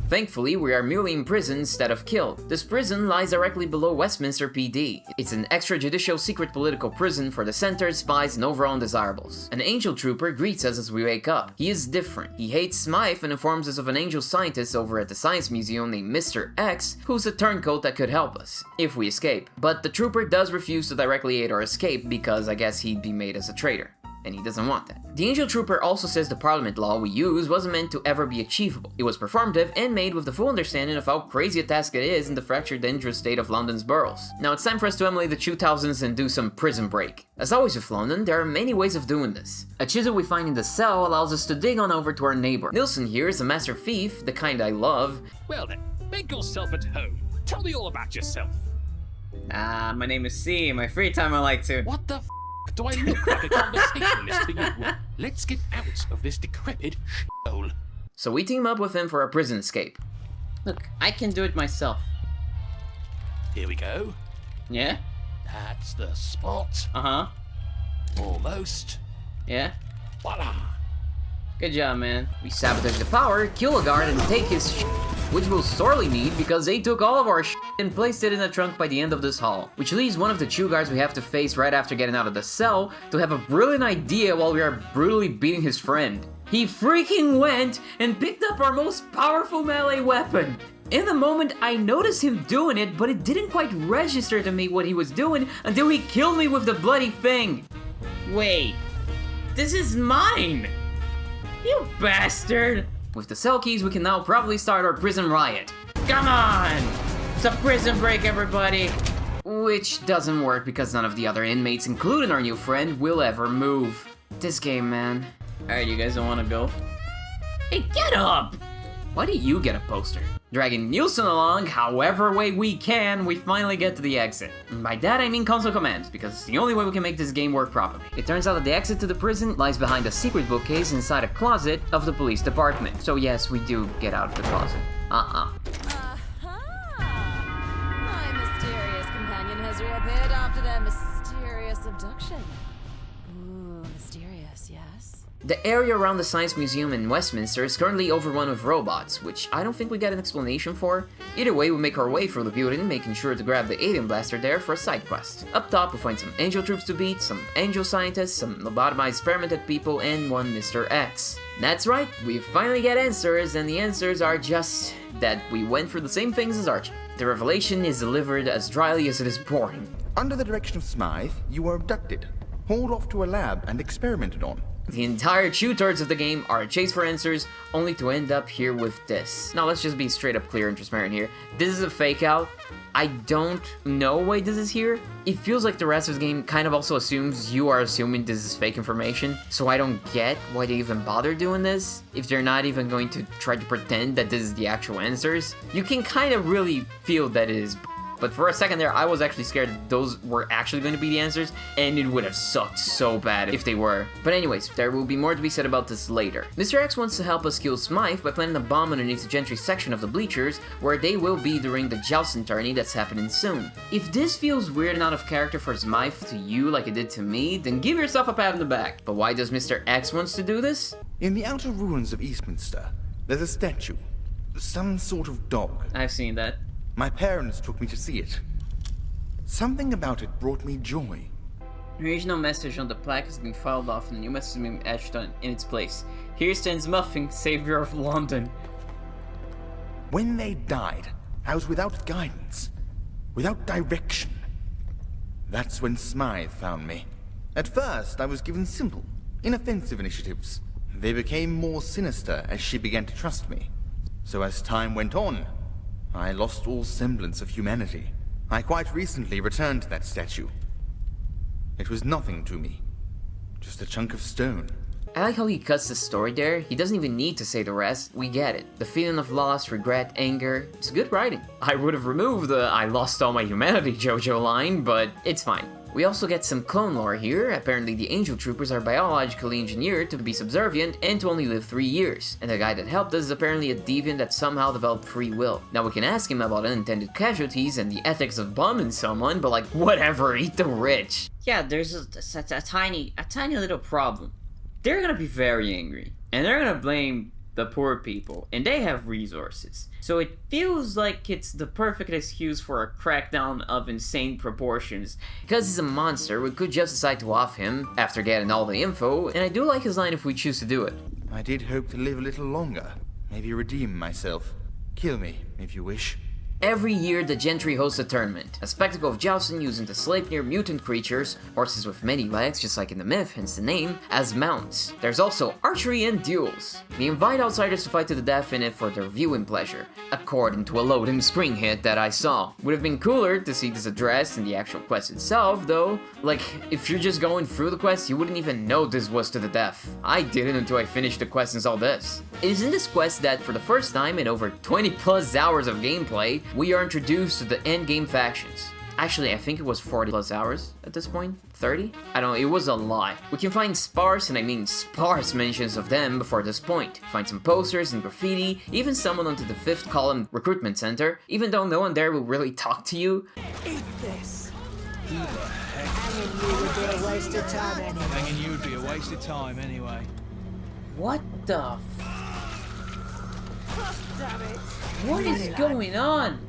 Thankfully, we are merely imprisoned instead of killed. This prison lies directly below Westminster PD. It's an extrajudicial secret political prison for dissenters, spies, and overall undesirables. An angel trooper greets us as we wake up. He is different. He hates Smythe and informs us of an angel scientist over at the Science Museum named Mr. X, who's a turncoat that could help us, if we escape. But the trooper does refuse to directly aid our escape because I guess he'd be made as a traitor. And he doesn't want that. The Angel Trooper also says the Parliament law we use wasn't meant to ever be achievable. It was performative and made with the full understanding of how crazy a task it is in the fractured, dangerous state of London's boroughs. Now it's time for us to emulate the 2000s and do some prison break. As always with London, there are many ways of doing this. A chisel we find in the cell allows us to dig on over to our neighbor. Nilsson here is a master thief, the kind I love. Well then, make yourself at home. Tell me all about yourself. My name is C. In my free time I like to... What the f*** do I look like a conversationalist to you? Let's get out of this decrepit shithole. So we team up with him for a prison escape. Look, I can do it myself. Here we go. Yeah? That's the spot. Uh-huh. Almost. Yeah? Voila. Good job, man. We sabotage the power, kill a guard, and take his shit, which we'll sorely need because they took all of our shit and placed it in a trunk by the end of this hall. Which leaves one of the 2 guards we have to face right after getting out of the cell to have a brilliant idea while we are brutally beating his friend. He freaking went and picked up our most powerful melee weapon. In the moment, I noticed him doing it, but it didn't quite register to me what he was doing until he killed me with the bloody thing. Wait, this is mine! You bastard! With the cell keys, we can now probably start our prison riot. Come on! It's a prison break, everybody! Which doesn't work because none of the other inmates, including our new friend, will ever move. This game, man. Alright, you guys don't want to go? Hey, get up! Why do you get a poster? Dragging Nilsson along however way we can, we finally get to the exit. And by that I mean console commands, because it's the only way we can make this game work properly. It turns out that the exit to the prison lies behind a secret bookcase inside a closet of the police department. So yes, we do get out of the closet. My mysterious companion has reappeared after their mysterious abduction. Ooh, mysterious, yes? The area around the Science Museum in Westminster is currently overrun with robots, which I don't think we get an explanation for. Either way, we make our way through the building, making sure to grab the alien blaster there for a side quest. Up top, we find some angel troops to beat, some angel scientists, some lobotomized experimented people, and one Mr. X. That's right, we finally get answers, and the answers are just that we went through the same things as Archie. The revelation is delivered as dryly as it is boring. Under the direction of Smythe, you were abducted, hauled off to a lab, and experimented on. The entire 2/3 of the game are a chase for answers, only to end up here with this. Now let's just be straight up clear and transparent here. This is a fake out. I don't know why this is here. It feels like the rest of the game kind of also assumes you are assuming this is fake information, so I don't get why they even bother doing this. If they're not even going to try to pretend that this is the actual answers, you can kind of really feel that it is. But for a second there, I was actually scared that those were actually going to be the answers, and it would have sucked so bad if they were. But anyways, there will be more to be said about this later. Mr. X wants to help us kill Smythe by planting a bomb underneath the gentry section of the bleachers, where they will be during the jousting tourney that's happening soon. If this feels weird and out of character for Smythe to you like it did to me, then give yourself a pat on the back. But why does Mr. X wants to do this? In the outer ruins of Eastminster, there's a statue. Some sort of dog. I've seen that. My parents took me to see it. Something about it brought me joy. The original message on the plaque has been filed off and a new message has been etched on in its place. Here stands Muffin, savior of London. When they died, I was without guidance, without direction. That's when Smythe found me. At first, I was given simple, inoffensive initiatives. They became more sinister as she began to trust me. So as time went on, I lost all semblance of humanity. I quite recently returned to that statue. It was nothing to me, just a chunk of stone. I like how he cuts the story there. He doesn't even need to say the rest. We get it. The feeling of loss, regret, anger. It's good writing. I would have removed the I lost all my humanity JoJo line, but it's fine. We also get some clone lore here. Apparently the angel troopers are biologically engineered to be subservient and to only live 3 years. And the guy that helped us is apparently a deviant that somehow developed free will. Now we can ask him about unintended casualties and the ethics of bombing someone, but like, whatever, eat the rich. Yeah, there's a tiny little problem. They're gonna be very angry, and they're gonna blame the poor people, and they have resources. So it feels like it's the perfect excuse for a crackdown of insane proportions. Because he's a monster, we could just decide to off him after getting all the info, and I do like his line if we choose to do it. I did hope to live a little longer, maybe redeem myself. Kill me, if you wish. Every year, the Gentry hosts a tournament, a spectacle of jousting using the Sleipnir mutant creatures, horses with many legs, just like in the myth, hence the name, as mounts. There's also archery and duels. They invite outsiders to fight to the death in it for their viewing pleasure, according to a loading screen hit that I saw. Would have been cooler to see this addressed in the actual quest itself, though. Like, if you're just going through the quest, you wouldn't even know this was to the death. I didn't until I finished the quest and saw this. It is in this quest that, for the first time in over 20 plus hours of gameplay, we are introduced to the endgame factions. Actually, I think it was 40 plus hours at this point. 30? I don't know, it was a lot. We can find sparse, and I mean sparse, mentions of them before this point. Find some posters and graffiti, even someone onto the 5th column recruitment center, even though no one there will really talk to you. Eat this! Hanging you would be a waste of time anyway. Hanging you would be a waste of time anyway. What the Damn it! What is going on?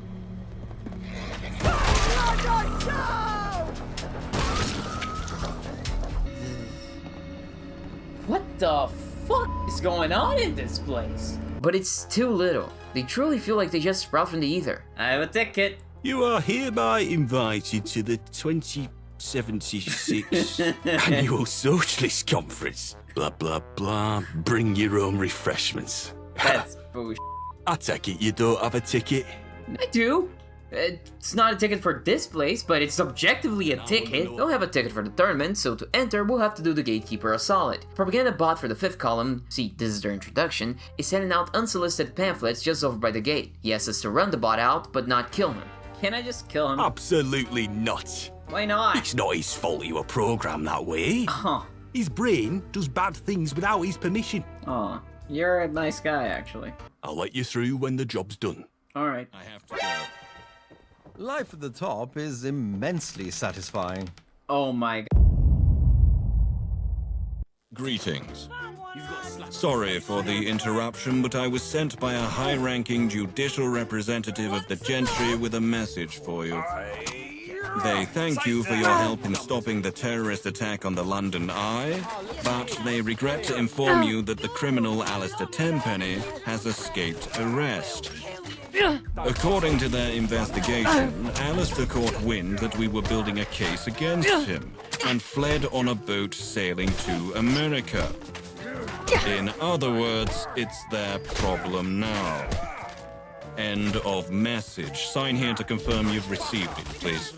What the fuck is going on in this place? But it's too little. They truly feel like they just sprout from the ether. I have a ticket. You are hereby invited to the 2076 Annual Socialist Conference. Blah, blah, blah. Bring your own refreshments. That's bullshit. I take it you don't have a ticket? I do. It's not a ticket for this place, but it's objectively a ticket. They'll have a ticket for the tournament, so to enter, we'll have to do the gatekeeper a solid. Propaganda bot for the 5th column, see, this is their introduction, is sending out unsolicited pamphlets just over by the gate. He asks us to run the bot out, but not kill him. Can I just kill him? Absolutely not. Why not? It's not his fault you were programmed that way. Huh. His brain does bad things without his permission. Aw, you're a nice guy, actually. I'll let you through when the job's done. Alright. I have to go. Life at the top is immensely satisfying. Oh my god. Greetings. Sorry for the interruption, but I was sent by a high-ranking judicial representative of the Gentry with a message for you. They thank you for your help in stopping the terrorist attack on the London Eye, but they regret to inform you that the criminal Alistair Tenpenny has escaped arrest. According to their investigation, Alistair caught wind that we were building a case against him and fled on a boat sailing to America. In other words, it's their problem now. End of message. Sign here to confirm you've received it, please.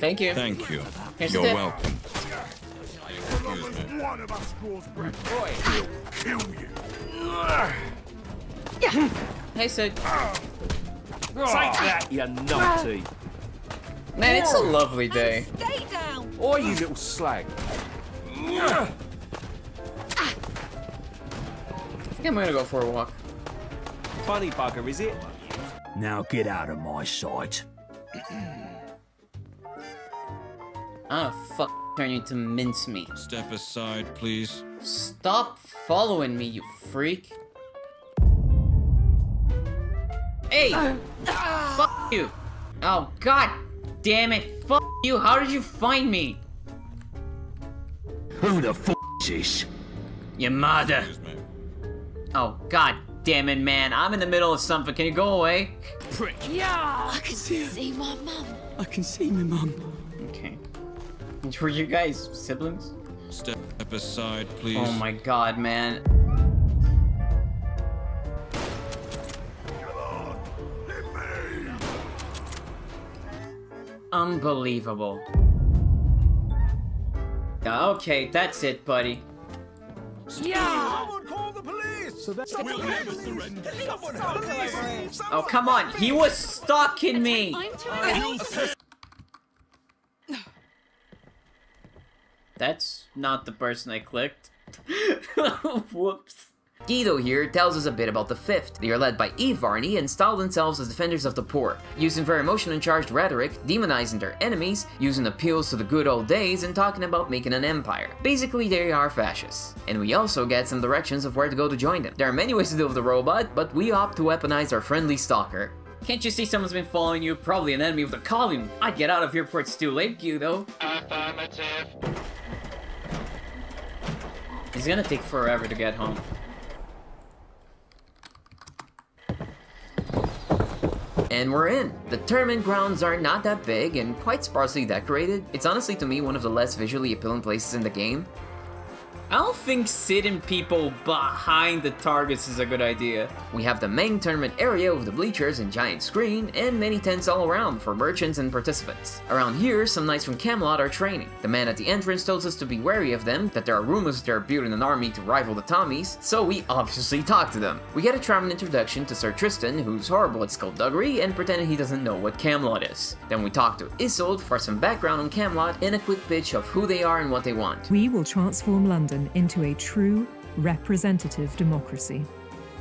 Thank you. Thank you. Here's You're the tip. welcome. One of us scores bread. He'll kill you. Hey, Sid. Take that, you naughty. Man, it's a lovely day. Stay down! Oi, you little slag. I think I'm gonna go for a walk. Funny bugger, is it? Now get out of my sight. Ah, fuck, turn you to mincemeat. Step aside, please. Stop following me, you freak. Hey! Fuck you! Oh, God damn it! Fuck you! How did you find me? Who the f is this? Your mother. Oh god damn it, man! I'm in the middle of something. Can you go away? Prick. Yeah, I can see my mum. I can see my mum. Okay. Were you guys siblings? Step aside, please. Oh my god, man. Unbelievable. Okay, that's it, buddy. Yeah. Someone call the police! So that's We'll never surrender. Someone help me! Oh, come on. He was stalking me. That's not the person I clicked. Whoops. Guido here tells us a bit about the Fifth. They are led by Eve Varney and style themselves as defenders of the poor, using very emotion charged rhetoric, demonizing their enemies, using appeals to the good old days, and talking about making an empire. Basically, they are fascists. And we also get some directions of where to go to join them. There are many ways to deal with the robot, but we opt to weaponize our friendly stalker. Can't you see someone's been following you? Probably an enemy of the column. I'd get out of here before it's too late, Guido. Affirmative. It's gonna take forever to get home. And we're in. The tournament grounds are not that big and quite sparsely decorated. It's honestly to me one of the less visually appealing places in the game. I don't think sitting people behind the targets is a good idea. We have the main tournament area with the bleachers and giant screen, and many tents all around for merchants and participants. Around here, some knights from Camelot are training. The man at the entrance tells us to be wary of them, that there are rumors they're building an army to rival the Tommies, so we obviously talk to them. We get a charming introduction to Sir Tristan, who's horrible at skullduggery and pretending he doesn't know what Camelot is. Then we talk to Isolde for some background on Camelot and a quick pitch of who they are and what they want. We will transform London into a true representative democracy.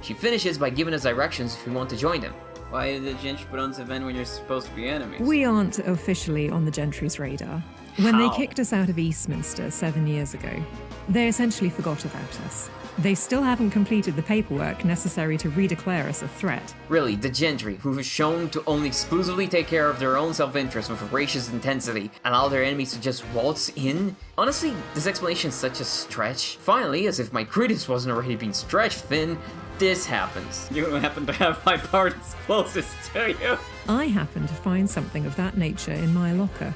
She finishes by giving us directions if we want to join them. Why did the gentry put on this event when you're supposed to be enemies? We aren't officially on the gentry's radar. When How? they kicked us out of Eastminster 7 years ago, they essentially forgot about us. They still haven't completed the paperwork necessary to redeclare us a threat. Really, the gentry, who have shown to only exclusively take care of their own self-interest with voracious intensity, allow their enemies to just waltz in? Honestly, this explanation is such a stretch. Finally, as if my credence wasn't already being stretched thin, this happens. You happen to have my parts closest to you. I happen to find something of that nature in my locker.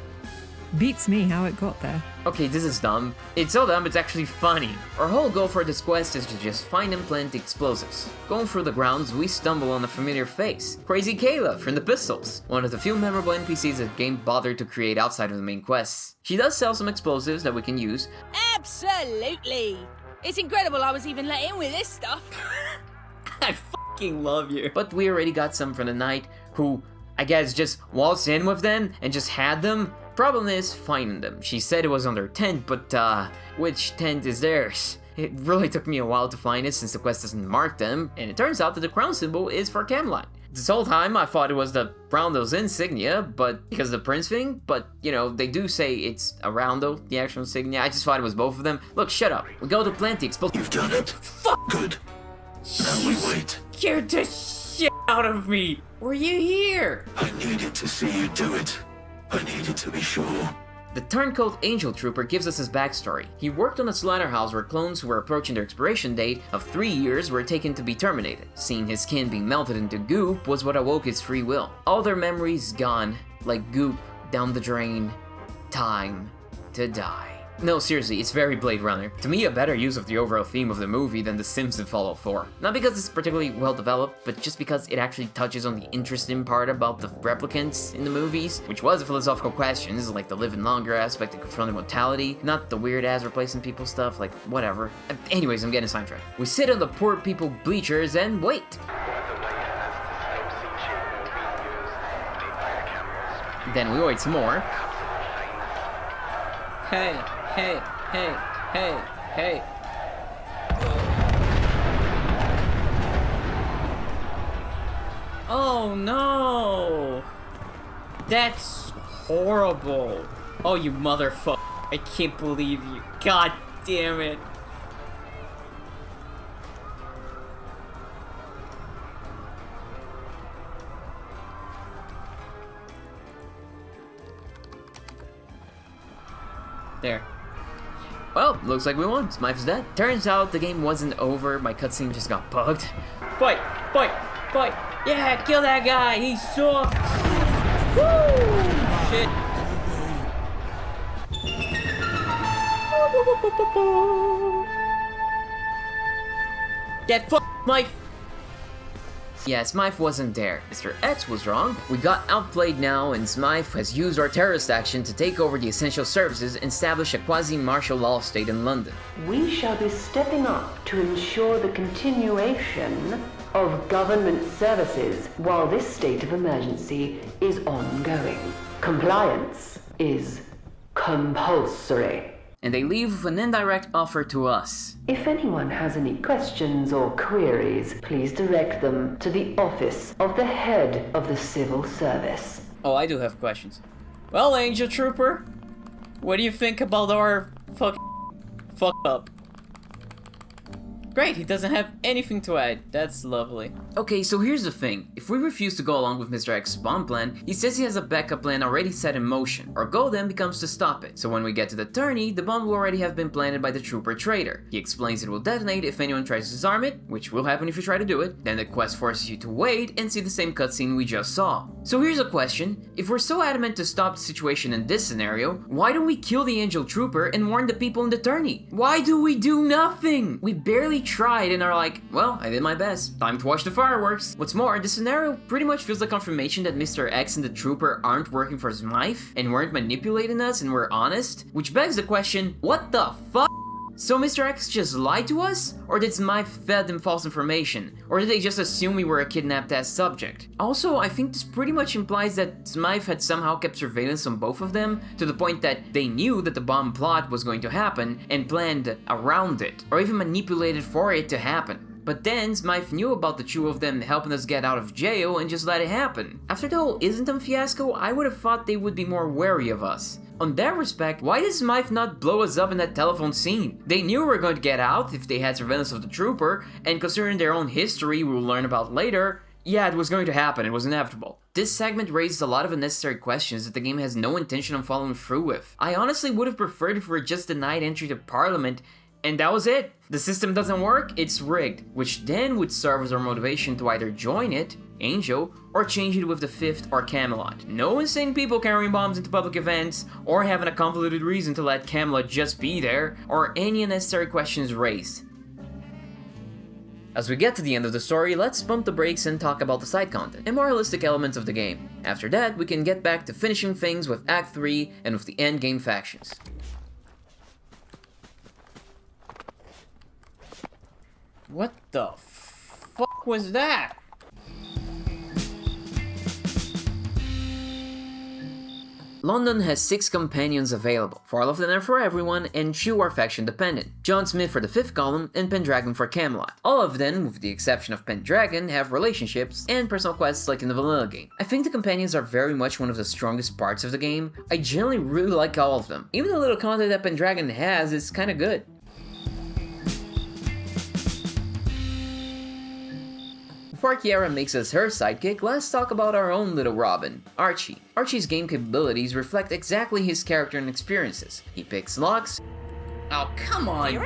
Beats me how it got there. Okay, this is dumb. It's so dumb, it's actually funny. Our whole goal for this quest is to just find and plant the explosives. Going through the grounds, we stumble on a familiar face. Crazy Kayla from the Pistols, one of the few memorable NPCs that the game bothered to create outside of the main quests. She does sell some explosives that we can use. Absolutely. It's incredible I was even let in with this stuff. I fucking love you. But we already got some from the knight who, I guess, just waltzed in with them and just had them. Problem is finding them. She said it was on their tent, but which tent is theirs? It really took me a while to find it since the quest doesn't mark them, and it turns out that the crown symbol is for Camelot. This whole time I thought it was the Roundels insignia, but because of the prince thing, but you know, they do say it's a Roundel, the actual insignia. I just thought it was both of them. Look, shut up. We go to plant the explosive. You've done it. Fuck. Good. Now we wait. Scared the shit out of me. Were you here? I needed to see you do it. I needed to be sure. The turncoat Angel Trooper gives us his backstory. He worked on a slaughterhouse where clones who were approaching their expiration date of 3 years were taken to be terminated. Seeing his skin being melted into goop was what awoke his free will. All their memories gone, like goop down the drain. Time to die. No, seriously, it's very Blade Runner. To me, a better use of the overall theme of the movie than The Sims in Fallout 4. Not because it's particularly well developed, but just because it actually touches on the interesting part about the replicants in the movies, which was a philosophical question, like the living longer aspect and confronting mortality, not the weird ass replacing people stuff, like whatever. Anyways, I'm getting sidetracked. We sit on the poor people bleachers and wait. Then we wait some more. Hey, hey, hey, hey, hey. Oh no! That's horrible. Oh, you motherfucker. I can't believe you. God damn it. There. Well, looks like we won. Smythe is dead. Turns out the game wasn't over. My cutscene just got bugged. Fight! Fight! Fight! Yeah, kill that guy! He sucks! Woo! Shit. Get fucked, Smythe! Yeah, Smythe wasn't there. Mr. X was wrong. We got outplayed now, and Smythe has used our terrorist action to take over the essential services and establish a quasi-martial law state in London. We shall be stepping up to ensure the continuation of government services while this state of emergency is ongoing. Compliance is compulsory. And they leave with an indirect offer to us. If anyone has any questions or queries, please direct them to the office of the head of the civil service. Oh, I do have questions. Well, Angel Trooper, what do you think about our fuck up? Great, he doesn't have anything to add. That's lovely. Okay, so here's the thing. If we refuse to go along with Mr. X's bomb plan, he says he has a backup plan already set in motion. Our goal then becomes to stop it. So when we get to the tourney, the bomb will already have been planted by the trooper traitor. He explains it will detonate if anyone tries to disarm it, which will happen if you try to do it. Then the quest forces you to wait and see the same cutscene we just saw. So here's a question. If we're so adamant to stop the situation in this scenario, why don't we kill the Angel Trooper and warn the people in the tourney? Why do we do nothing? We barely tried and are like, well, I did my best. Time to watch the fireworks. What's more, this scenario pretty much feels like confirmation that Mr. X and the Trooper aren't working for Smythe and weren't manipulating us and were honest, which begs the question, what the fuck? So Mr. X just lied to us? Or did Smythe fed them false information? Or did they just assume we were a kidnapped ass subject? Also, I think this pretty much implies that Smythe had somehow kept surveillance on both of them to the point that they knew that the bomb plot was going to happen and planned around it, or even manipulated for it to happen. But then Smythe knew about the two of them helping us get out of jail and just let it happen. After the whole Islington fiasco, I would have thought they would be more wary of us. On that respect, why did Smythe not blow us up in that telephone scene? They knew we were going to get out if they had surveillance of the trooper, and considering their own history we will learn about later, yeah, it was going to happen, it was inevitable. This segment raises a lot of unnecessary questions that the game has no intention of following through with. I honestly would have preferred if we were just denied entry to Parliament, and that was it. The system doesn't work, it's rigged, which then would serve as our motivation to either join it, Angel, or change it with the 5th or Camelot. No insane people carrying bombs into public events, or having a convoluted reason to let Camelot just be there, or any unnecessary questions raised. As we get to the end of the story, let's pump the brakes and talk about the side content and moralistic elements of the game. After that, we can get back to finishing things with Act 3 and with the endgame factions. What the fuck was that? London has 6 companions available. 4 of them are for everyone, and 2 are faction dependent. John Smith for the 5th column, and Pendragon for Camelot. All of them, with the exception of Pendragon, have relationships and personal quests like in the vanilla game. I think the companions are very much one of the strongest parts of the game. I generally really like all of them. Even the little content that Pendragon has is kinda good. Before Kiera makes us her sidekick, let's talk about our own little Robin, Archie. Archie's game capabilities reflect exactly his character and experiences. He picks locks. Oh, come on!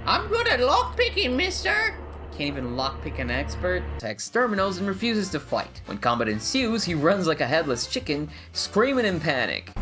I'm good at lockpicking, mister! Can't even lockpick an expert. Attacks terminals and refuses to fight. When combat ensues, he runs like a headless chicken, screaming in panic.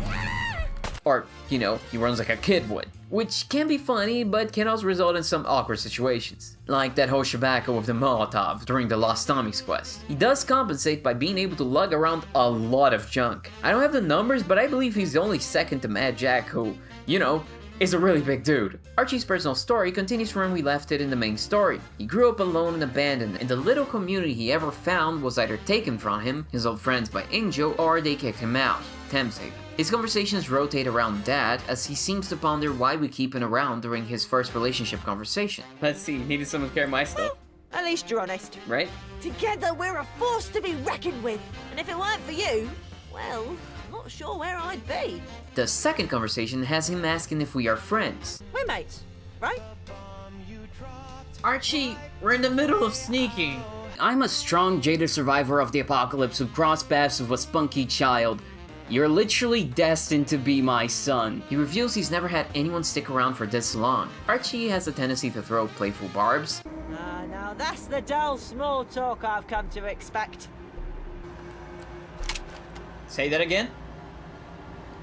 Or, you know, he runs like a kid would. Which can be funny, but can also result in some awkward situations. Like that whole shebang with the Molotov during the Lost Tommy's quest. He does compensate by being able to lug around a lot of junk. I don't have the numbers, but I believe he's only second to Mad Jack, who, you know, is a really big dude. Archie's personal story continues from when we left it in the main story. He grew up alone and abandoned, and the little community he ever found was either taken from him, his old friends by Angel, or they kicked him out, Thameshaven. His conversations rotate around that, as he seems to ponder why we keep him around during his first relationship conversation. Let's see, needed someone to carry my stuff. At least you're honest. Right? Together we're a force to be reckoned with, and if it weren't for you, well, I'm not sure where I'd be. The second conversation has him asking if we are friends. We're mates, right? Archie, we're in the middle of sneaking. I'm a strong, jaded survivor of the apocalypse who crossed paths with a spunky child. You're literally destined to be my son. He reveals he's never had anyone stick around for this long. Archie has a tendency to throw playful barbs. Now that's the dull small talk I've come to expect. Say that again?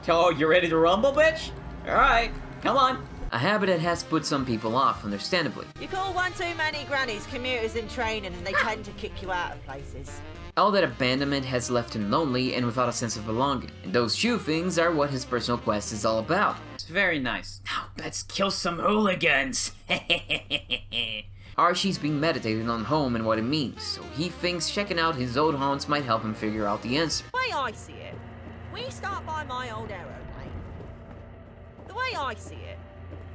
Oh, you ready to rumble, bitch? Alright, come on. A habit that has put some people off, understandably. You call one too many grannies commuters in training and they tend to kick you out of places. All that abandonment has left him lonely and without a sense of belonging. And those few things are what his personal quest is all about. It's very nice. Now, let's kill some hooligans! Archie's been meditating on home and what it means, so he thinks checking out his old haunts might help him figure out the answer. The way I see it, we start by my old arrow, mate. The way I see it,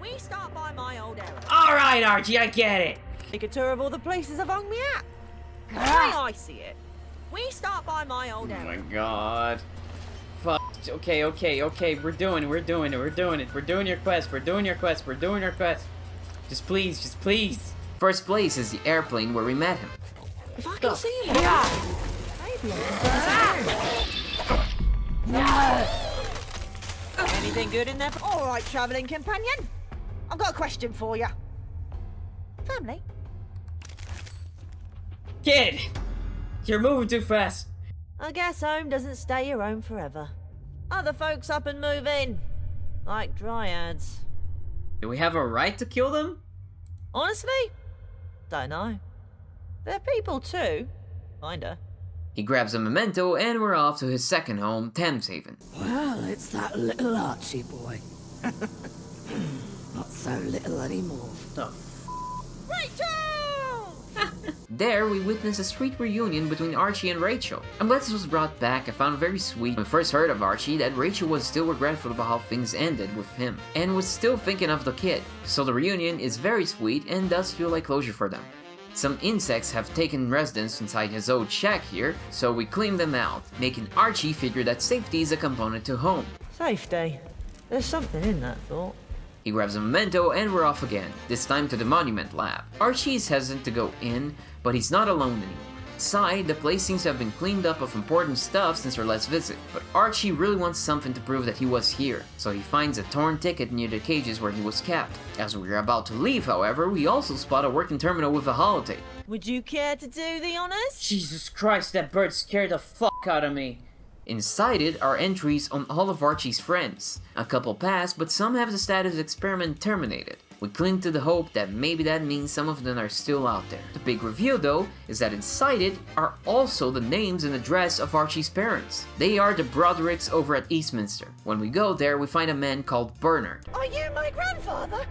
we start by my old arrow. Alright, Archie, I get it. Take a tour of all the places I've hung me at. The way I see it, we start by my old arrow. Oh my god. Fuck. Okay. We're doing it. We're doing your quest. We're doing your quest. Just please. First place is the airplane where we met him. If I can see him. Anything good in there? All right, travelling companion. I've got a question for you. Family? Kid! You're moving too fast. I guess home doesn't stay your home forever. Other folks up and move in. Like dryads. Do we have a right to kill them? Honestly? Don't know. They're people too. Kinda. He grabs a memento and we're off to his second home, Thameshaven. Well, it's that little Archie boy. Not so little anymore. Rachel! There, we witness a sweet reunion between Archie and Rachel. I'm glad this was brought back. I found it very sweet when I first heard of Archie that Rachel was still regretful about how things ended with him, and was still thinking of the kid. So the reunion is very sweet and does feel like closure for them. Some insects have taken residence inside his old shack here, so we clean them out, making Archie figure that safety is a component to home. Safety. There's something in that thought. He grabs a memento and we're off again, this time to the Monument Lab. Archie is hesitant to go in, but he's not alone anymore. Inside, the place seems to have been cleaned up of important stuff since our last visit, but Archie really wants something to prove that he was here, so he finds a torn ticket near the cages where he was kept. As we are about to leave, however, we also spot a working terminal with a holotape. Would you care to do the honors? Jesus Christ, that bird scared the fuck out of me. Inside it are entries on all of Archie's friends. A couple pass, but some have the status experiment terminated. We cling to the hope that maybe that means some of them are still out there. The big reveal though, is that inside it are also the names and address of Archie's parents. They are the Brodericks over at Eastminster. When we go there, we find a man called Bernard. Are you my grandfather?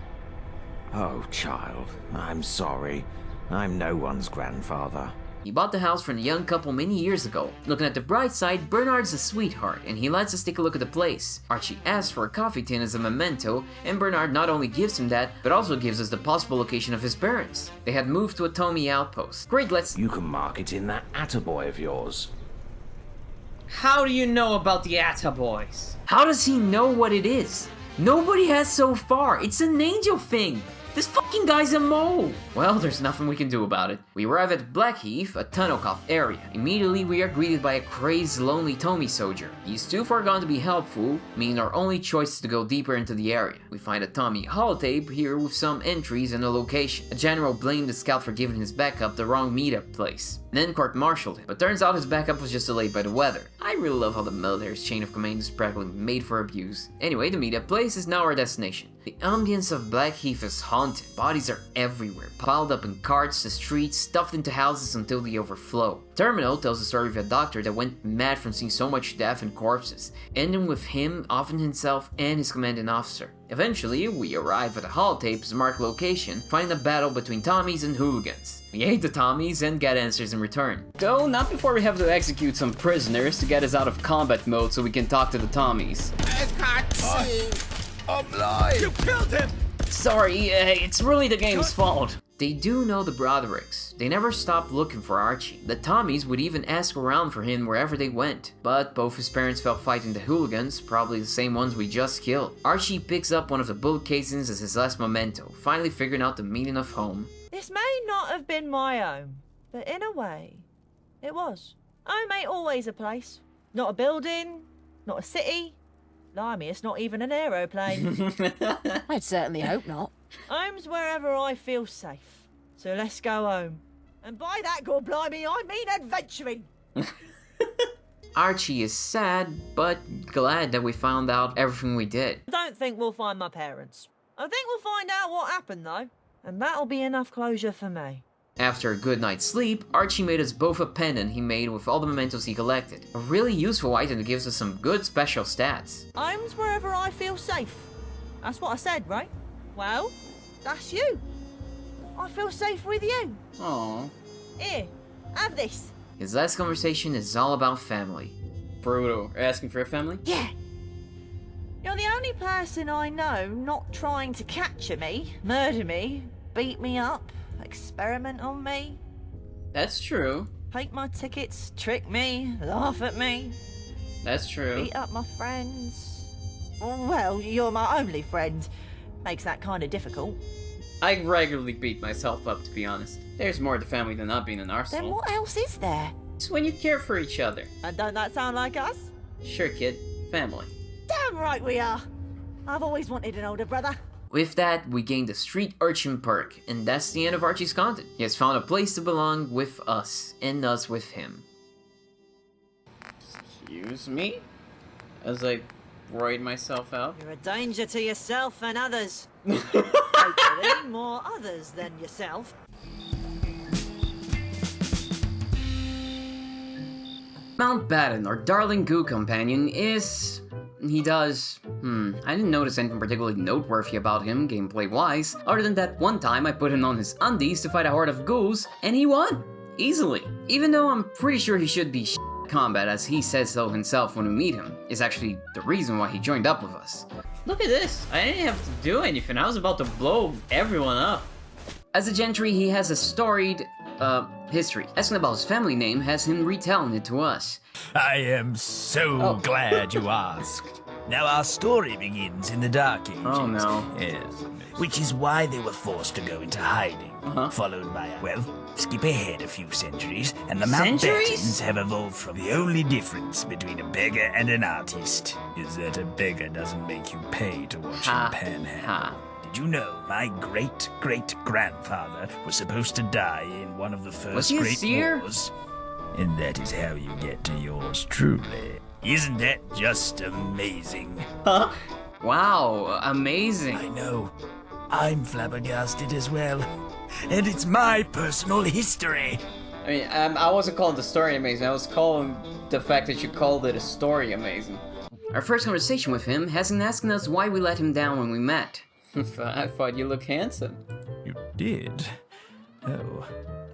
Oh, child, I'm sorry. I'm no one's grandfather. He bought the house from the young couple many years ago. Looking at the bright side, Bernard's a sweetheart, and he lets us take a look at the place. Archie asks for a coffee tin as a memento, and Bernard not only gives him that, but also gives us the possible location of his parents. They had moved to a Tommy outpost. Great, let's... You can mark it in that attaboy of yours. How do you know about the Attaboys? How does he know what it is? Nobody has so far. It's an angel thing. This fucking guy's a mole! Well, there's nothing we can do about it. We arrive at Blackheath, a tunnel-cough area. Immediately, we are greeted by a crazed, lonely Tommy soldier. He's too far gone to be helpful, meaning our only choice is to go deeper into the area. We find a Tommy holotape here with some entries and a location. A general blamed the scout for giving his backup the wrong meetup place, and then court-martialed him. But turns out his backup was just delayed by the weather. I really love how the military's chain of command is practically made for abuse. Anyway, the meetup place is now our destination. The ambience of Blackheath is haunted. Bodies are everywhere, piled up in carts, the streets, stuffed into houses until they overflow. Terminal tells the story of a doctor that went mad from seeing so much death and corpses, ending with him offing himself and his commanding officer. Eventually, we arrive at a holotape's marked location, finding a battle between Tommies and hooligans. We hate the Tommies and get answers in return. Though, not before we have to execute some prisoners to get us out of combat mode so we can talk to the Tommies. I can't see. I'm blind. You killed him! Sorry, it's really the game's fault. They do know the Brodericks. They never stopped looking for Archie. The Tommies would even ask around for him wherever they went. But both his parents fell fighting the hooligans, probably the same ones we just killed. Archie picks up one of the bullet casings as his last memento, finally figuring out the meaning of home. This may not have been my home, but in a way, it was. Home ain't always a place. Not a building, not a city. Blimey, it's not even an aeroplane. I'd certainly hope not. Home's wherever I feel safe. So let's go home. And by that, God blimey, I mean adventuring. Archie is sad, but glad that we found out everything we did. I don't think we'll find my parents. I think we'll find out what happened, though. And that'll be enough closure for me. After a good night's sleep, Archie made us both a pendant he made with all the mementos he collected. A really useful item that gives us some good special stats. Home's wherever I feel safe. That's what I said, right? Well, that's you. I feel safe with you. Aww. Here, have this. His last conversation is all about family. Brutal. Are you asking for a family? Yeah. You're the only person I know not trying to capture me, murder me, beat me up, experiment on me. That's true. Take my tickets, trick me, laugh at me. That's true. Beat up my friends. Well, you're my only friend. Makes that kind of difficult. I regularly beat myself up, to be honest. There's more to family than not being an arsehole. Then what else is there? It's when you care for each other. And don't that sound like us? Sure, kid. Family. Damn right we are. I've always wanted an older brother. With that, we gained the Street Urchin perk, and that's the end of Archie's content. He has found a place to belong with us, and us with him. Excuse me? As I roid myself out. You're a danger to yourself and others. Hopefully, more others than yourself. Mountbatten, our darling goo companion, is... He does... I didn't notice anything particularly noteworthy about him, gameplay-wise, other than that one time I put him on his undies to fight a horde of ghouls, and he won! Easily. Even though I'm pretty sure he should be combat, as he says so himself when we meet him, is actually the reason why he joined up with us. Look at this! I didn't have to do anything, I was about to blow everyone up. As a gentry, he has a storied, history. Asking about his family name has him retelling it to us. I am so glad you asked. Now our story begins in the Dark Ages. Oh no. Yes. Which is why they were forced to go into hiding. Followed by, well, skip ahead a few centuries, and the Mountbattens have evolved from the only difference between a beggar and an artist is that a beggar doesn't make you pay to watch him panhandle. Did you know my great-great-grandfather was supposed to die in one of the first great wars? And that is how you get to yours truly. Isn't that just amazing? Wow, amazing. I know. I'm flabbergasted as well. And it's my personal history. I mean, I wasn't calling the story amazing, I was calling the fact that you called it a story amazing. Our first conversation with him has him asking us why we let him down when we met. I thought you looked handsome. You did? Oh,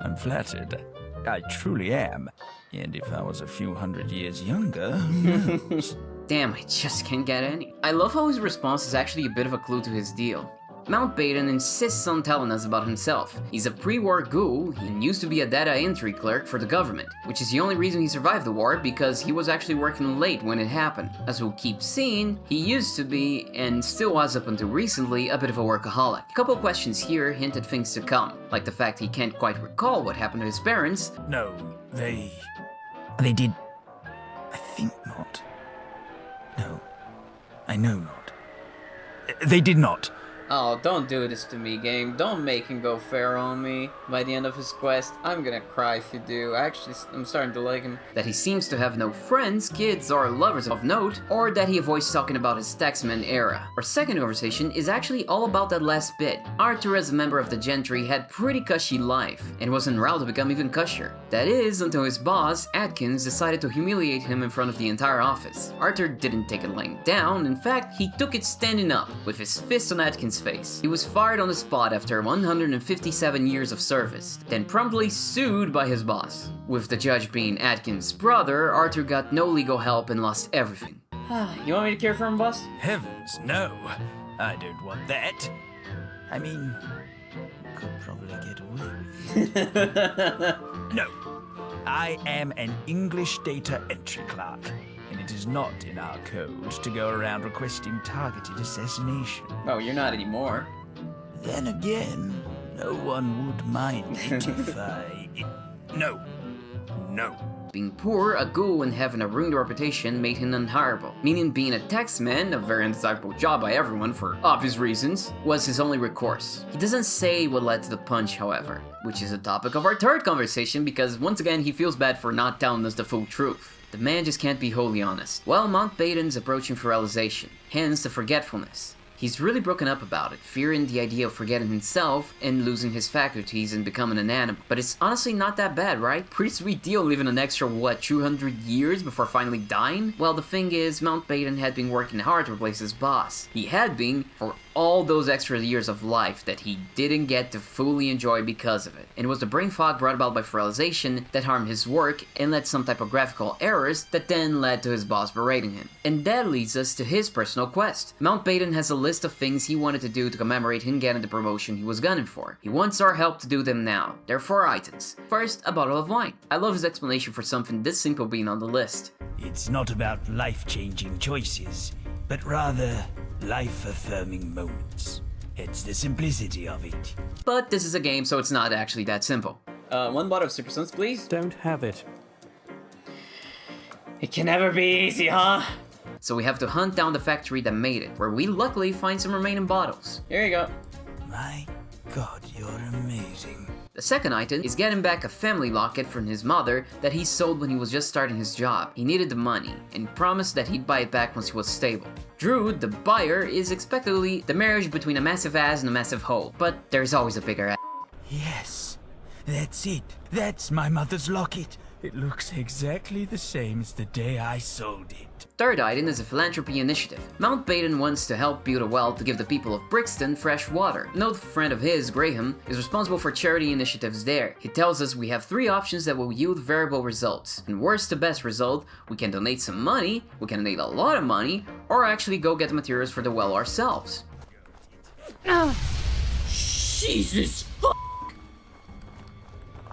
I'm flattered. I truly am. And if I was a few hundred years younger, who knows? Damn, I just can't get any. I love how his response is actually a bit of a clue to his deal. Mountbatten insists on telling us about himself. He's a pre-war ghoul and used to be a data entry clerk for the government, which is the only reason he survived the war, because he was actually working late when it happened. As we'll keep seeing, he used to be, and still was up until recently, a bit of a workaholic. A couple questions here hint at things to come, like the fact he can't quite recall what happened to his parents. No, they did... I think not. No, I know not. They did not. Oh, don't do this to me, game. Don't make him go fair on me. By the end of his quest, I'm gonna cry if you do. Actually, I'm starting to like him. That he seems to have no friends, kids, or lovers of note, or that he avoids talking about his taxman era. Our second conversation is actually all about that last bit. Arthur, as a member of the gentry, had pretty cushy life, and was en route to become even cushier. That is, until his boss, Atkins, decided to humiliate him in front of the entire office. Arthur didn't take it laying down, in fact, he took it standing up, with his fist on Atkins' face. He was fired on the spot after 157 years of service, then promptly sued by his boss. With the judge being Atkins' brother, Arthur got no legal help and lost everything. You want me to care for him, boss? Heavens, no. I don't want that. I mean, you could probably get away with it. No. I am an English data entry clerk. And it is not in our code to go around requesting targeted assassination. Oh, you're not anymore. Then again, no one would mind it if I... No. Being poor, a ghoul, and having a ruined reputation made him unhireable, meaning being a taxman, a very undesirable job by everyone for obvious reasons, was his only recourse. He doesn't say what led to the punch, however, which is the topic of our third conversation because once again he feels bad for not telling us the full truth. The man just can't be wholly honest. Well, Mountbatten's approaching for realization, hence the forgetfulness. He's really broken up about it, fearing the idea of forgetting himself and losing his faculties and becoming an animal. But it's honestly not that bad, right? Pretty sweet deal living an extra, 200 years before finally dying? Well, the thing is, Mountbatten had been working hard to replace his boss. He had been for all those extra years of life that he didn't get to fully enjoy because of it. And it was the brain fog brought about by feralization that harmed his work and led to some typographical errors that then led to his boss berating him. And that leads us to his personal quest. Mountbatten has a list of things he wanted to do to commemorate him getting the promotion he was gunning for. He wants our help to do them now. There are 4 items. First, a bottle of wine. I love his explanation for something this simple being on the list. It's not about life-changing choices, but rather life-affirming moments. It's the simplicity of it. But this is a game, so it's not actually that simple. 1 bottle of Super Sons, please. Don't have it. It can never be easy, huh? So we have to hunt down the factory that made it, where we luckily find some remaining bottles. Here you go. My God, you're amazing. The second item is getting back a family locket from his mother that he sold when he was just starting his job. He needed the money, and promised that he'd buy it back once he was stable. Drew, the buyer, is expectedly the marriage between a massive ass and a massive hole, but there's always a bigger ass. Yes, that's it. That's my mother's locket. It looks exactly the same as the day I sold it. Third item is a philanthropy initiative. Mountbatten wants to help build a well to give the people of Brickston fresh water. An old friend of his, Graham, is responsible for charity initiatives there. He tells us we have 3 options that will yield variable results. And worst to best result, we can donate some money, we can donate a lot of money, or actually go get the materials for the well ourselves. Jesus fuck!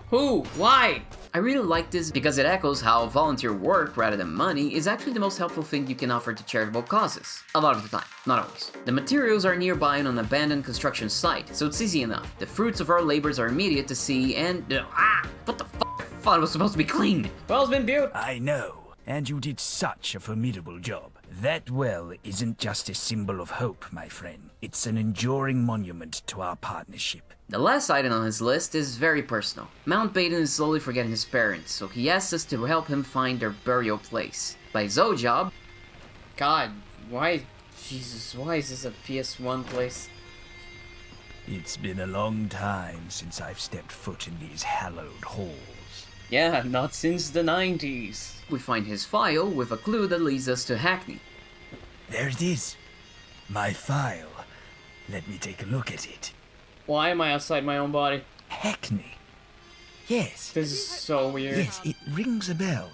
Who? Why? I really like this because it echoes how volunteer work rather than money is actually the most helpful thing you can offer to charitable causes. A lot of the time, not always. The materials are nearby on an abandoned construction site, so it's easy enough. The fruits of our labors are immediate to see and... what the fuck? I thought it was supposed to be clean. Well's been built. I know, and you did such a formidable job. That well isn't just a symbol of hope, my friend. It's an enduring monument to our partnership. The last item on his list is very personal. Mountbatten is slowly forgetting his parents, so he asks us to help him find their burial place. By his old job... God, why... Jesus, why is this a PS1 place? It's been a long time since I've stepped foot in these hallowed halls. Yeah, not since the 90s. We find his file with a clue that leads us to Hackney. There it is. My file. Let me take a look at it. Why am I outside my own body? Hackney. Yes. This is so weird. Yes, it rings a bell.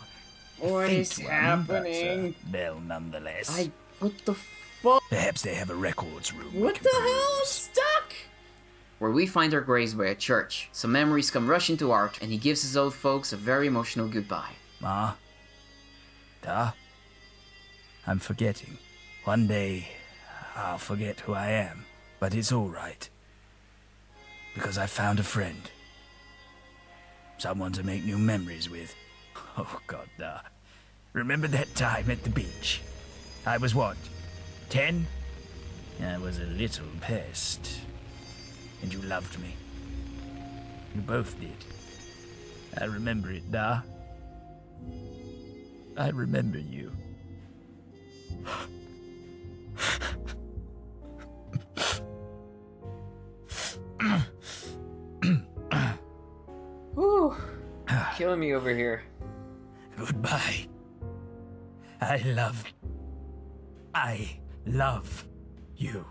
What is happening? Bell nonetheless. What the fuck? Perhaps they have a records room. What the hell? I'm stuck! Where we find our graves by a church. Some memories come rushing to Archie, and he gives his old folks a very emotional goodbye. Ma? Da? I'm forgetting. One day, I'll forget who I am. But it's all right. Because I found a friend. Someone to make new memories with. Oh, God, da. Remember that time at the beach? I was what? 10? I was a little pest. And you loved me. You both did. I remember it, da. I remember you. Whew. Killing me over here. Goodbye. I love you.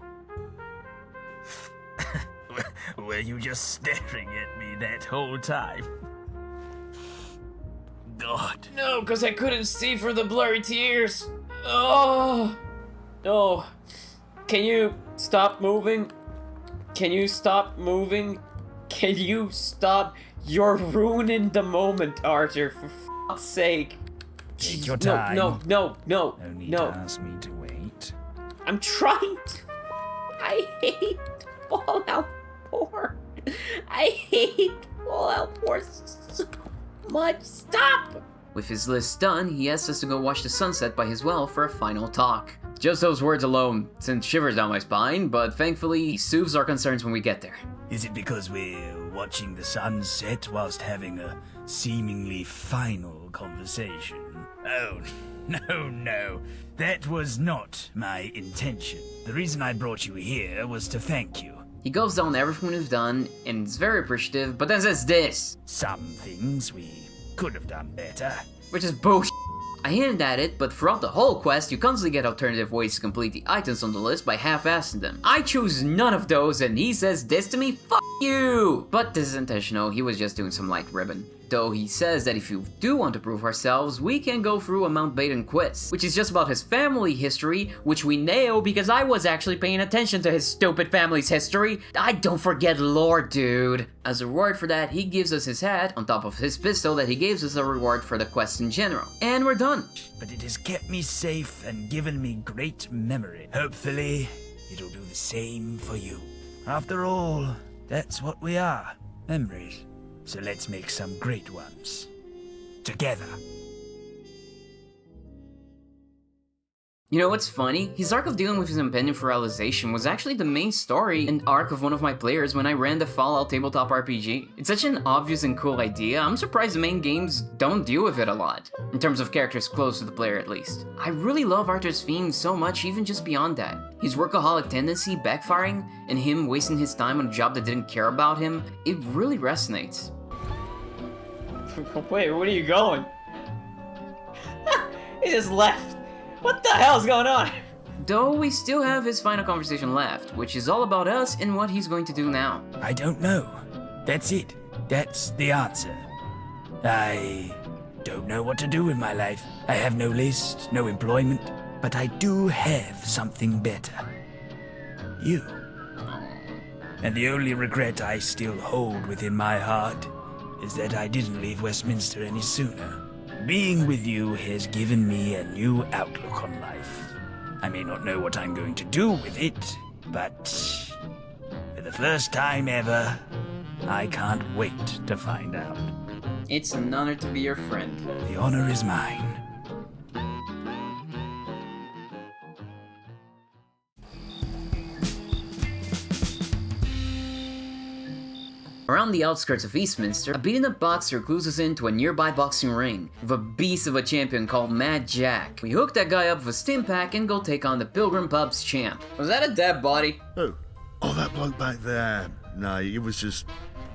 Were you just staring at me that whole time? God. No, because I couldn't see for the blurry tears. Oh. No. Can you stop moving? Can you stop moving? Can you stop? You're ruining the moment, Archer, for fuck's sake. Take your time. No. No need to ask me to wait. I'm trying to. I hate Fallout 4. I hate Fallout 4 so much. Stop! With his list done, he asks us to go watch the sunset by his well for a final talk. Just those words alone sent shivers down my spine, but thankfully he soothes our concerns when we get there. Is it because we're watching the sunset whilst having a seemingly final conversation? Oh, no. That was not my intention. The reason I brought you here was to thank you. He goes down everything we've done, and is very appreciative, but then says this. Some things we could have done better. Which is bullshit. I hinted at it, but throughout the whole quest, you constantly get alternative ways to complete the items on the list by half-assing them. I choose none of those, and he says this to me, fuck you! But this is intentional, he was just doing some light ribbon. Though he says that if you do want to prove ourselves, we can go through a Mountbatten quiz, which is just about his family history, which we nail because I was actually paying attention to his stupid family's history. I don't forget lore, dude. As a reward for that, he gives us his hat, on top of his pistol that he gives us a reward for the quest in general. And we're done. But it has kept me safe and given me great memory. Hopefully, it'll do the same for you. After all, that's what we are, memories. So let's make some great ones. Together. You know what's funny? His arc of dealing with his impending realization was actually the main story and arc of one of my players when I ran the Fallout tabletop RPG. It's such an obvious and cool idea, I'm surprised the main games don't deal with it a lot, in terms of characters close to the player at least. I really love Arthur's theme so much even just beyond that. His workaholic tendency backfiring, and him wasting his time on a job that didn't care about him, it really resonates. Wait, where are you going? He just left. What the hell's going on? Though we still have his final conversation left, which is all about us and what he's going to do now. I don't know. That's it. That's the answer. I don't know what to do with my life. I have no list, no employment, but I do have something better. You. And the only regret I still hold within my heart is that I didn't leave Westminster any sooner. Being with you has given me a new outlook on life. I may not know what I'm going to do with it, but for the first time ever, I can't wait to find out. It's an honor to be your friend. The honor is mine. Around the outskirts of Eastminster, a beaten-up boxer clues us into a nearby boxing ring with a beast of a champion called Mad Jack. We hook that guy up with a stim pack and go take on the Pilgrim Pub's champ. Was that a dead body? Oh, that bloke back there. No, he was just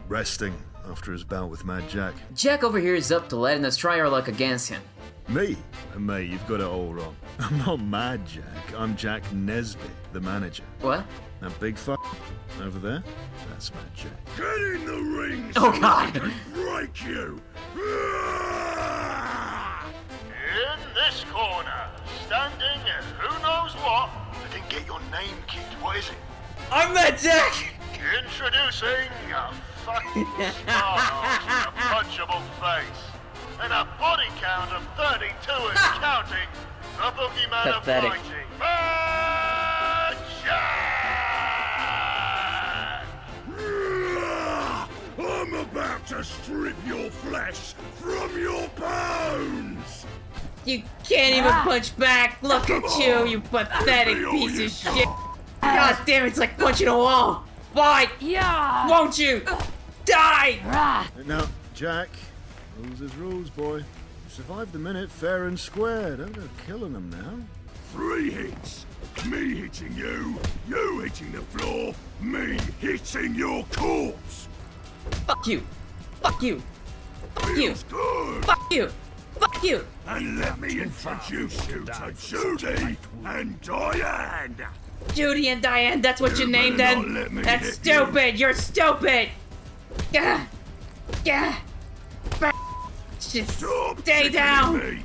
resting after his bout with Mad Jack. Jack over here is up to letting us try our luck against him. Me? Mate, you've got it all wrong. I'm not Mad Jack. I'm Jack Nesby, the manager. What? That big fuck over there? That's Mad Jack. Get in the ring! Oh God! I can break you! In this corner, standing who knows what. I didn't get your name, kid. What is it? I'm Mad Jack! Introducing a fucking star with a punchable face and a body count of 32 and counting. The boogeyman of Pathetic. fighting. Mad Jack! I'm about to strip your flesh from your bones! You can't even punch back! Look at you pathetic piece of shit! God damn it, it's like punching a wall! Fight! Yeah! Won't you? Die! Now, Jack, rules is rules, boy. You survived the minute fair and square. Don't go killing them now. 3 hits. Me hitting you, you hitting the floor, me hitting your corpse. Fuck you! Fuck you! Fuck you! Feels good. Fuck you! Fuck you! And let me introduce you to Judy and Diane. Judy and Diane, that's what you named them? That's stupid! You're stupid! Gah! Gah! Just stay down!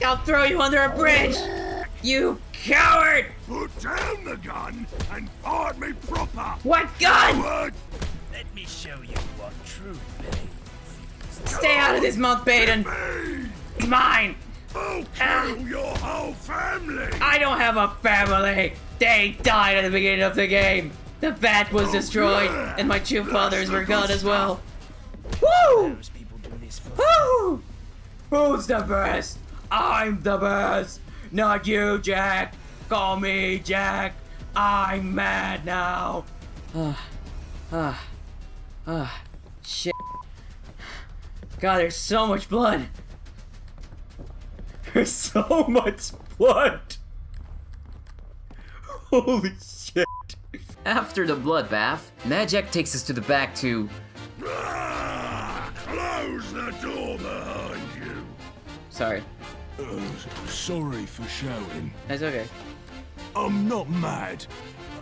I'll throw you under a bridge! You coward! Put down the gun and fire me proper! What gun? Coward! Let me show you what true pain. Stay out of this, Mountbatten! It's mine! I'll kill your whole family! I don't have a family! They died at the beginning of the game! The vat was destroyed, and my two fathers were gone as well. Woo! Woo! Who's the best? I'm the best! Not you, Jack! Call me Jack! I'm mad now! Shit. God, there's so much blood! There's so much blood! Holy shit! After the bloodbath, Mad Jack takes us to the back to... Close the door behind you. Sorry. Sorry for shouting. That's okay. I'm not mad.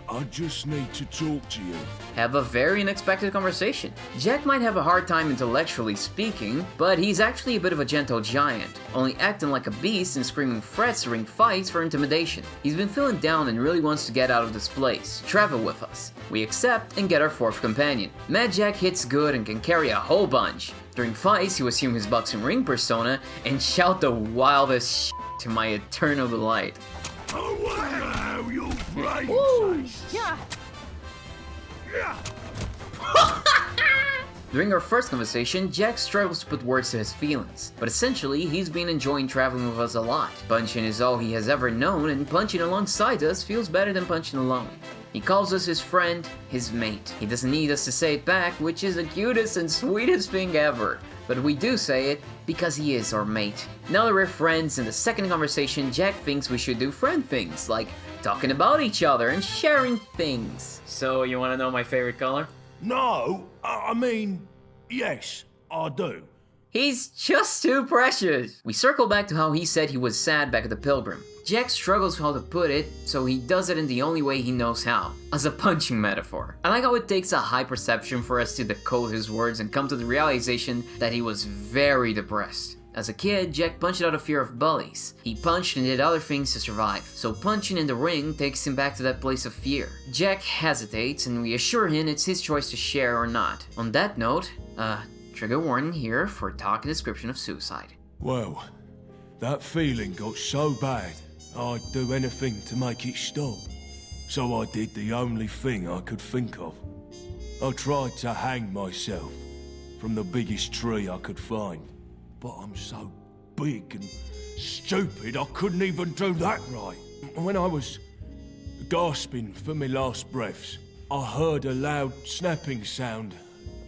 I just need to talk to you. Have a very unexpected conversation. Jack might have a hard time intellectually speaking, but he's actually a bit of a gentle giant, only acting like a beast and screaming threats during fights for intimidation. He's been feeling down and really wants to get out of this place, travel with us. We accept and get our fourth companion. Mad Jack hits good and can carry a whole bunch. During fights, he will assume his boxing ring persona and shout the wildest shit to my eternal delight. I wonder how your brain tastes. Yeah. During our first conversation, Jack struggles to put words to his feelings, but essentially he's been enjoying traveling with us a lot. Punching is all he has ever known, and punching alongside us feels better than punching alone. He calls us his friend, his mate. He doesn't need us to say it back, which is the cutest and sweetest thing ever. But we do say it because he is our mate. Now that we're friends, in the second conversation, Jack thinks we should do friend things, like talking about each other and sharing things. So, you wanna know my favorite color? No, I mean, yes, I do. He's just too precious. We circle back to how he said he was sad back at the Pilgrim. Jack struggles how to put it, so he does it in the only way he knows how, as a punching metaphor. I like how it takes a high perception for us to decode his words and come to the realization that he was very depressed. As a kid, Jack punched out of fear of bullies. He punched and did other things to survive, so punching in the ring takes him back to that place of fear. Jack hesitates, and we assure him it's his choice to share or not. On that note, trigger warning here for talk and description of suicide. Well, that feeling got so bad, I'd do anything to make it stop. So I did the only thing I could think of. I tried to hang myself from the biggest tree I could find. But I'm so big and stupid, I couldn't even do that right. When I was gasping for my last breaths, I heard a loud snapping sound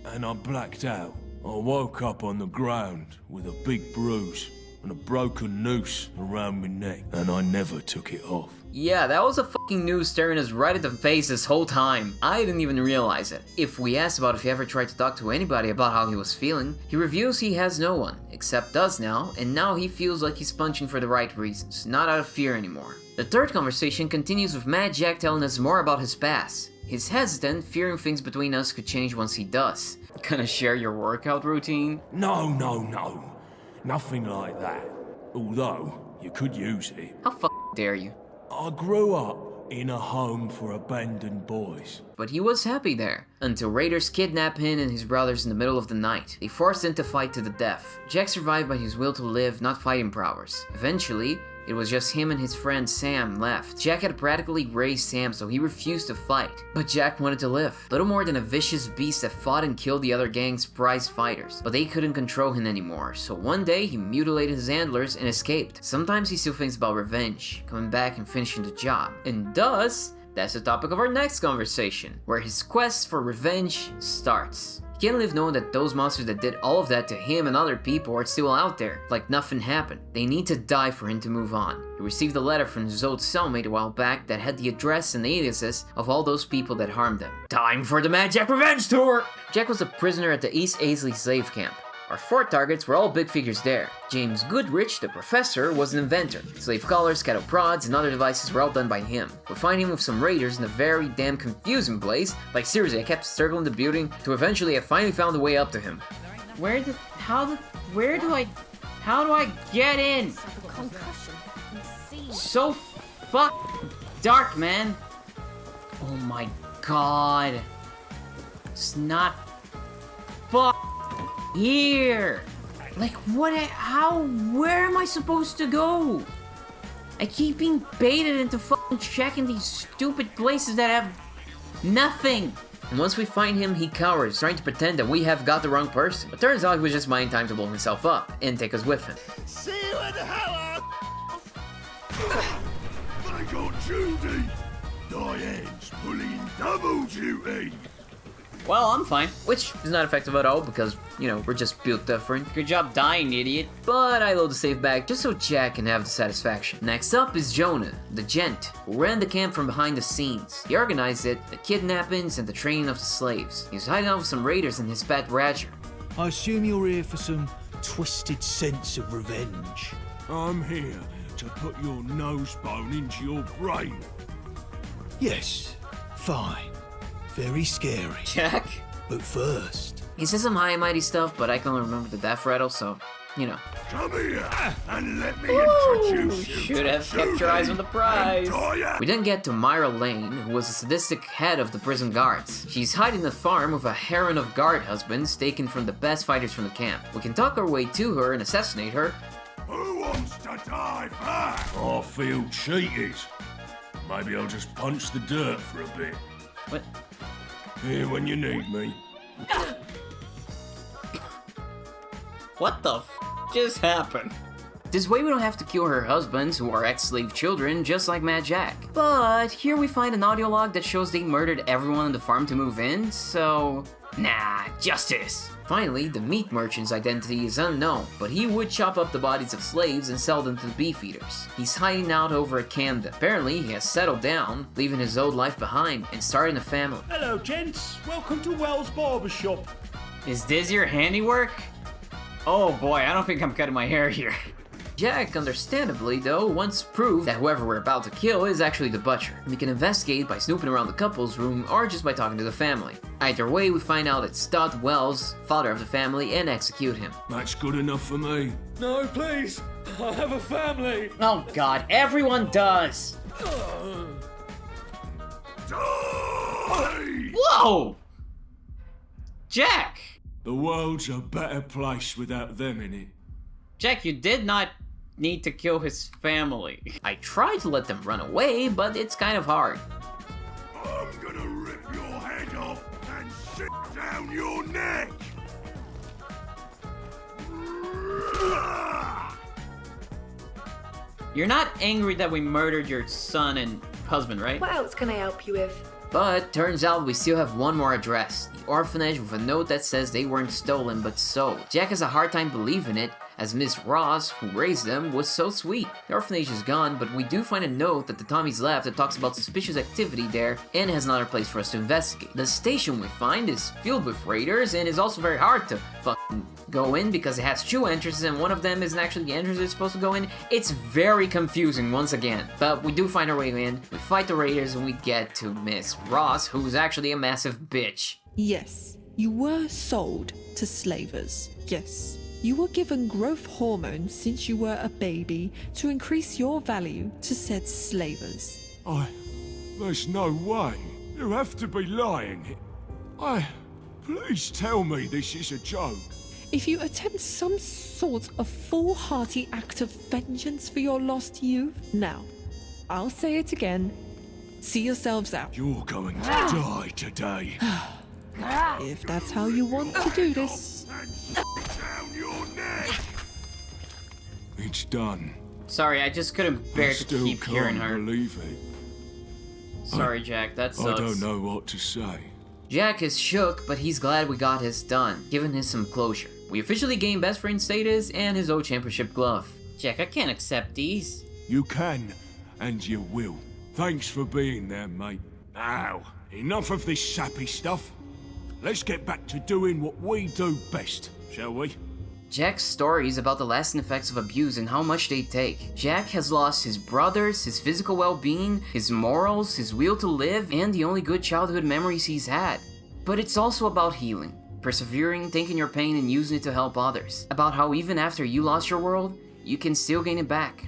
and I blacked out. I woke up on the ground with a big bruise and a broken noose around my neck, and I never took it off. Yeah, that was a fucking noose staring us right at the face this whole time. I didn't even realize it. If we asked about if he ever tried to talk to anybody about how he was feeling, he reveals he has no one, except us now, and now he feels like he's punching for the right reasons, not out of fear anymore. The third conversation continues with Mad Jack telling us more about his past. He's hesitant, fearing things between us could change once he does. Gonna share your workout routine? No. Nothing like that. Although, you could use it. How dare you? I grew up in a home for abandoned boys. But he was happy there, until raiders kidnapped him and his brothers in the middle of the night. They forced him to fight to the death. Jack survived by his will to live, not fighting prowess. Eventually, it was just him and his friend Sam left. Jack had practically raised Sam, so he refused to fight. But Jack wanted to live. Little more than a vicious beast that fought and killed the other gang's prize fighters. But they couldn't control him anymore, so one day he mutilated his antlers and escaped. Sometimes he still thinks about revenge, coming back and finishing the job. And thus, that's the topic of our next conversation, where his quest for revenge starts. He can't live knowing that those monsters that did all of that to him and other people are still out there, like nothing happened. They need to die for him to move on. He received a letter from his old cellmate a while back that had the address and aliases of all those people that harmed him. Time for the Mad Jack Revenge Tour! Jack was a prisoner at the East Aisley slave camp. Our 4 targets were all big figures there. James Goodrich, the professor, was an inventor. Slave collars, cattle prods, and other devices were all done by him. We find him with some raiders in a very damn confusing place. Like seriously, I kept circling the building to eventually I finally found a way up to him. How do I get in? So dark, man. Oh my god. It's not here. Like where am I supposed to go? I keep being baited into fucking checking these stupid places that have Nothing! And once we find him, he cowers, trying to pretend that we have got the wrong person. But turns out he was just buying time to blow himself up and take us with him. See you in hell! They got Judy! Diane's pulling double duty! Well, I'm fine. Which is not effective at all because, you know, we're just built different. Good job dying, idiot. But I load the save back just so Jack can have the satisfaction. Next up is Jonah, the gent, who ran the camp from behind the scenes. He organized it, the kidnappings, and the training of the slaves. He was hiding out with some raiders and his pet Roger. I assume you're here for some twisted sense of revenge. I'm here to put your nose bone into your brain. Yes, fine. Very scary. Jack? But first... He says some high and mighty stuff, but I can only remember the death rattle, so, you know. Come here and let me introduce you. Should have kept your eyes on the prize. We then get to Myra Lane, who was the sadistic head of the prison guards. She's hiding the farm with a harem of guard husbands taken from the best fighters from the camp. We can talk our way to her and assassinate her. Who wants to die first? I feel cheated. Maybe I'll just punch the dirt for a bit. What? Here when you need me. What the f just happened? This way we don't have to kill her husbands, who are ex-slave children, just like Mad Jack. But here we find an audio log that shows they murdered everyone on the farm to move in, so... Nah, justice! Finally, the meat merchant's identity is unknown, but he would chop up the bodies of slaves and sell them to the beef eaters. He's hiding out over at Camden. Apparently, he has settled down, leaving his old life behind, and starting a family. Hello, gents. Welcome to Wells Barbershop. Is this your handiwork? Oh boy, I don't think I'm cutting my hair here. Jack, understandably though, wants proof that whoever we're about to kill is actually the butcher. We can investigate by snooping around the couple's room or just by talking to the family. Either way, we find out it's Stott Wells, father of the family, and execute him. That's good enough for me. No, please! I have a family! Oh god, everyone does! Whoa! Jack! The world's a better place without them in it. Jack, you did not need to kill his family. I tried to let them run away, but it's kind of hard. I'm gonna rip your head off and shit down your neck! You're not angry that we murdered your son and husband, right? What else can I help you with? But turns out we still have one more address, the orphanage with a note that says they weren't stolen but sold. Jack has a hard time believing it, as Miss Ross, who raised them, was so sweet. The orphanage is gone, but we do find a note that the Tommies left that talks about suspicious activity there and has another place for us to investigate. The station we find is filled with raiders and is also very hard to fucking go in because it has two entrances and one of them isn't actually the entrance you're supposed to go in. It's very confusing once again, but we do find our way in, we fight the raiders and we get to Miss Ross, who's actually a massive bitch. Yes, you were sold to slavers. Yes. You were given growth hormones since you were a baby to increase your value to said slavers. There's no way. You have to be lying. Please tell me this is a joke. If you attempt some sort of foolhardy act of vengeance for your lost youth, now, I'll say it again. See yourselves out. You're going to die today. If that's how you want to do this. It's done. Sorry, I just couldn't bear to keep hearing her. Believe it. Sorry, Jack, that sucks. I don't know what to say. Jack is shook, but he's glad we got his done, giving him some closure. We officially gained best friend status and his old championship glove. Jack, I can't accept these. You can, and you will. Thanks for being there, mate. Now, enough of this sappy stuff. Let's get back to doing what we do best, shall we? Jack's story is about the lasting effects of abuse and how much they take. Jack has lost his brothers, his physical well-being, his morals, his will to live, and the only good childhood memories he's had. But it's also about healing, persevering, taking your pain and using it to help others. About how even after you lost your world, you can still gain it back.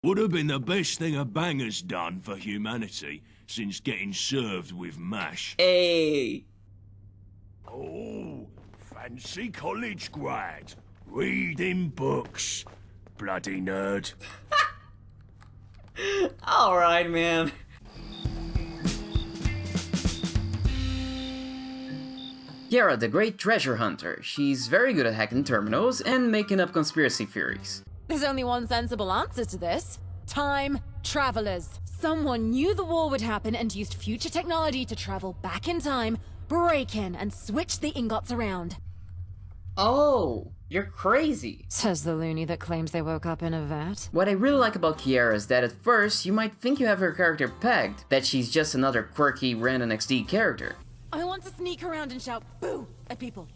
Would have been the best thing a banger's done for humanity since getting served with mash. Hey! Oh, fancy college grad. Reading books. Bloody nerd. Alright, man. Kiera, the great treasure hunter. She's very good at hacking terminals and making up conspiracy theories. There's only one sensible answer to this. Time travelers. Someone knew the war would happen and used future technology to travel back in time, break in, and switch the ingots around. Oh, you're crazy. Says the loony that claims they woke up in a vat. What I really like about Kiera is that at first you might think you have her character pegged, that she's just another quirky random XD character. I want to sneak around and shout boo at people.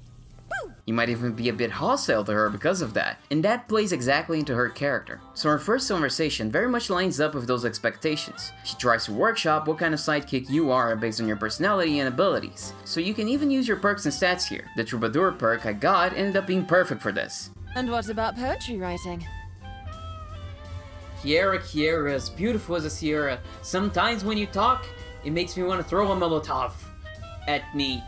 Boo! You might even be a bit hostile to her because of that, and that plays exactly into her character. So her first conversation very much lines up with those expectations. She tries to workshop what kind of sidekick you are based on your personality and abilities. So you can even use your perks and stats here. The Troubadour perk I got ended up being perfect for this. And what about poetry writing? Kiera, as beautiful as a Sierra. Sometimes when you talk, it makes me want to throw a Molotov at me.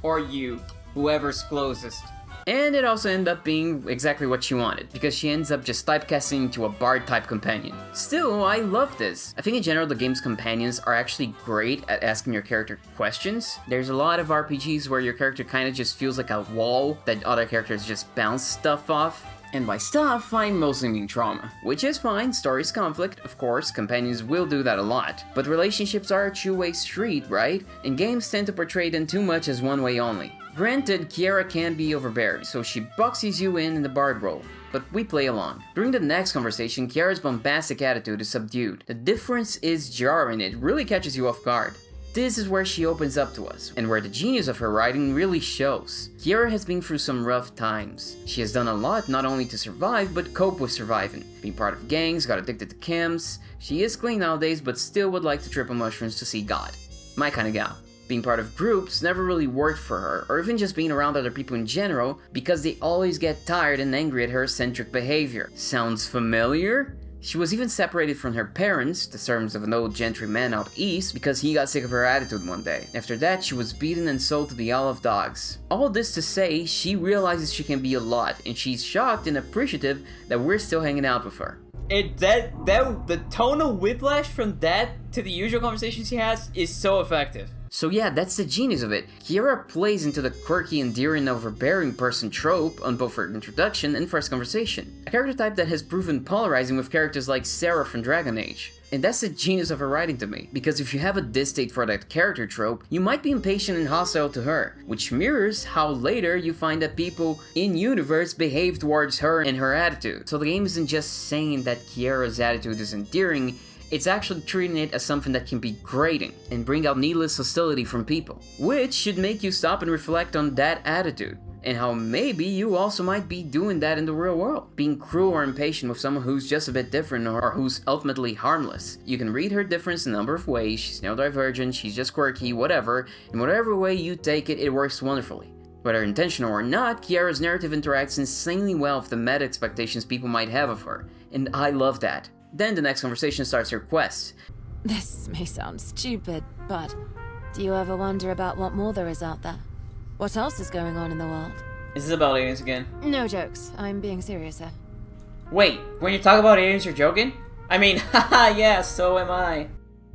Or you. Whoever's closest. And it also ended up being exactly what she wanted, because she ends up just typecasting into a bard type companion. Still, I love this. I think in general the game's companions are actually great at asking your character questions. There's a lot of RPGs where your character kind of just feels like a wall that other characters just bounce stuff off. And by stuff, I mostly mean trauma. Which is fine, story's conflict, of course, companions will do that a lot. But relationships are a two-way street, right? And games tend to portray them too much as one way only. Granted, Kiera can be overbearing, so she boxes you in the bard role, but we play along. During the next conversation, Kiera's bombastic attitude is subdued. The difference is jarring, it really catches you off guard. This is where she opens up to us, and where the genius of her writing really shows. Kiera has been through some rough times. She has done a lot not only to survive, but cope with surviving. Being part of gangs, got addicted to chems. She is clean nowadays, but still would like to trip on mushrooms to see God. My kind of gal. Being part of groups never really worked for her, or even just being around other people in general, because they always get tired and angry at her eccentric behavior. Sounds familiar? She was even separated from her parents, the servants of an old gentry man out east, because he got sick of her attitude one day. After that, she was beaten and sold to the Isle of Dogs. All this to say, she realizes she can be a lot, and she's shocked and appreciative that we're still hanging out with her. The tonal whiplash from that to the usual conversation she has is so effective. So yeah, that's the genius of it. Kiera plays into the quirky, endearing, overbearing person trope on both her introduction and first conversation. A character type that has proven polarizing with characters like Sarah from Dragon Age. And that's the genius of her writing to me, because if you have a distaste for that character trope, you might be impatient and hostile to her, which mirrors how later you find that people in-universe behave towards her and her attitude. So the game isn't just saying that Kiera's attitude is endearing, it's actually treating it as something that can be grating and bring out needless hostility from people, which should make you stop and reflect on that attitude, and how maybe you also might be doing that in the real world, being cruel or impatient with someone who's just a bit different or who's ultimately harmless. You can read her difference in a number of ways. She's neurodivergent, she's just quirky, whatever. In whatever way you take it, it works wonderfully. Whether intentional or not, Kiera's narrative interacts insanely well with the meta expectations people might have of her, and I love that. Then the next conversation starts her quest. This may sound stupid, but do you ever wonder about what more there is out there? What else is going on in the world? Is this about aliens again? No jokes. I'm being serious here. Wait, when you talk about aliens, you're joking? I mean, haha, yeah, so am I.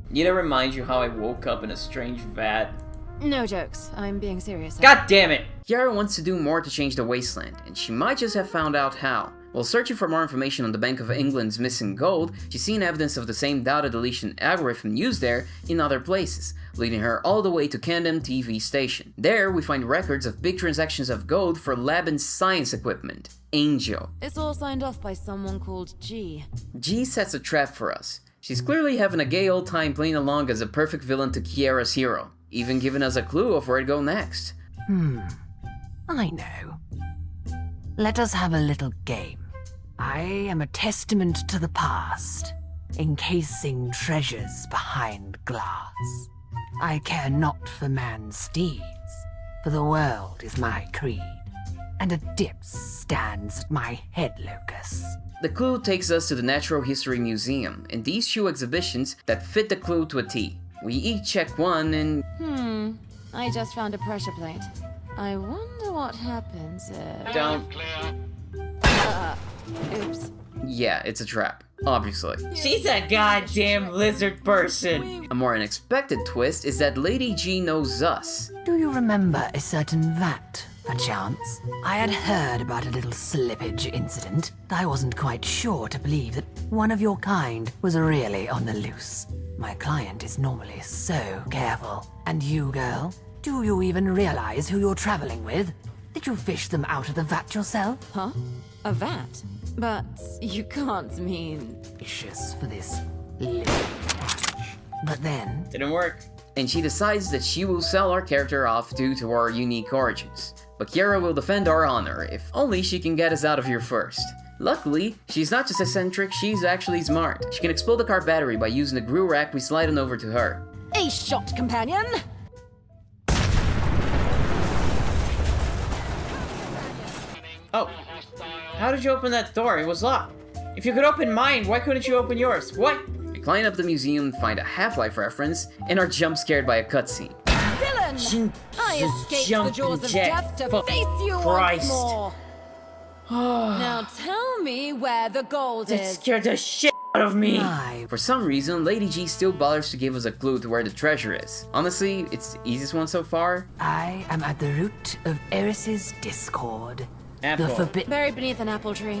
Need to remind you how I woke up in a strange vat? No jokes. I'm being serious here. God damn it! Kiera wants to do more to change the wasteland, and she might just have found out how. While searching for more information on the Bank of England's missing gold, she's seen evidence of the same data deletion algorithm used there in other places, leading her all the way to Camden TV station. There, we find records of big transactions of gold for lab and science equipment. Angel. It's all signed off by someone called G. G sets a trap for us. She's clearly having a gay old time playing along as a perfect villain to Kiera's hero, even giving us a clue of where to go next. I know. Let us have a little game. I am a testament to the past, encasing treasures behind glass. I care not for man's deeds, for the world is my creed, and a dip stands at my head locus. The clue takes us to the Natural History Museum, and these two exhibitions that fit the clue to a T. We each check one and... I just found a pressure plate. I wonder what happens if... Don't... Oops. Yeah, it's a trap. obviously. She's a goddamn lizard person. A more unexpected twist is that Lady G knows us. Do you remember a certain vat, perchance? I had heard about a little slippage incident. I wasn't quite sure to believe that one of your kind was really on the loose. My client is normally so careful. And you, girl? Do you even realize who you're traveling with? Did you fish them out of the vat yourself? Huh? A vat? But you can't mean... Vicious for this little patch. But then... Didn't work. And she decides that she will sell our character off due to our unique origins. But Kiera will defend our honor, if only she can get us out of here first. Luckily, she's not just eccentric, she's actually smart. She can explode the car battery by using the grill rack we slide on over to her. A shot, companion! Oh. How did you open that door? It was locked. If you could open mine, why couldn't you open yours? What? We climb up the museum, find a Half-Life reference, and are jump-scared by a cutscene. Villain! I escaped the jaws of death to face you once more! Now tell me where the gold is. That scared the shit out of me. For some reason, Lady G still bothers to give us a clue to where the treasure is. Honestly, it's the easiest one so far. I am at the root of Eris's discord. Apple. The forbidden... Buried beneath an apple tree.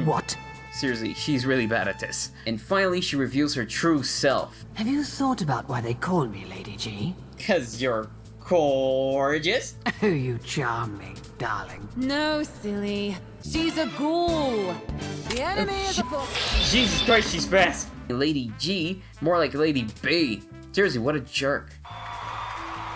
What? Seriously, she's really bad at this. And finally, she reveals her true self. Have you thought about why they call me Lady G? 'Cause you're gorgeous. Oh, you charm me, darling. No, silly. She's a ghoul. The enemy is a fool. Jesus Christ, she's fast. Lady G, more like Lady B. Seriously, what a jerk.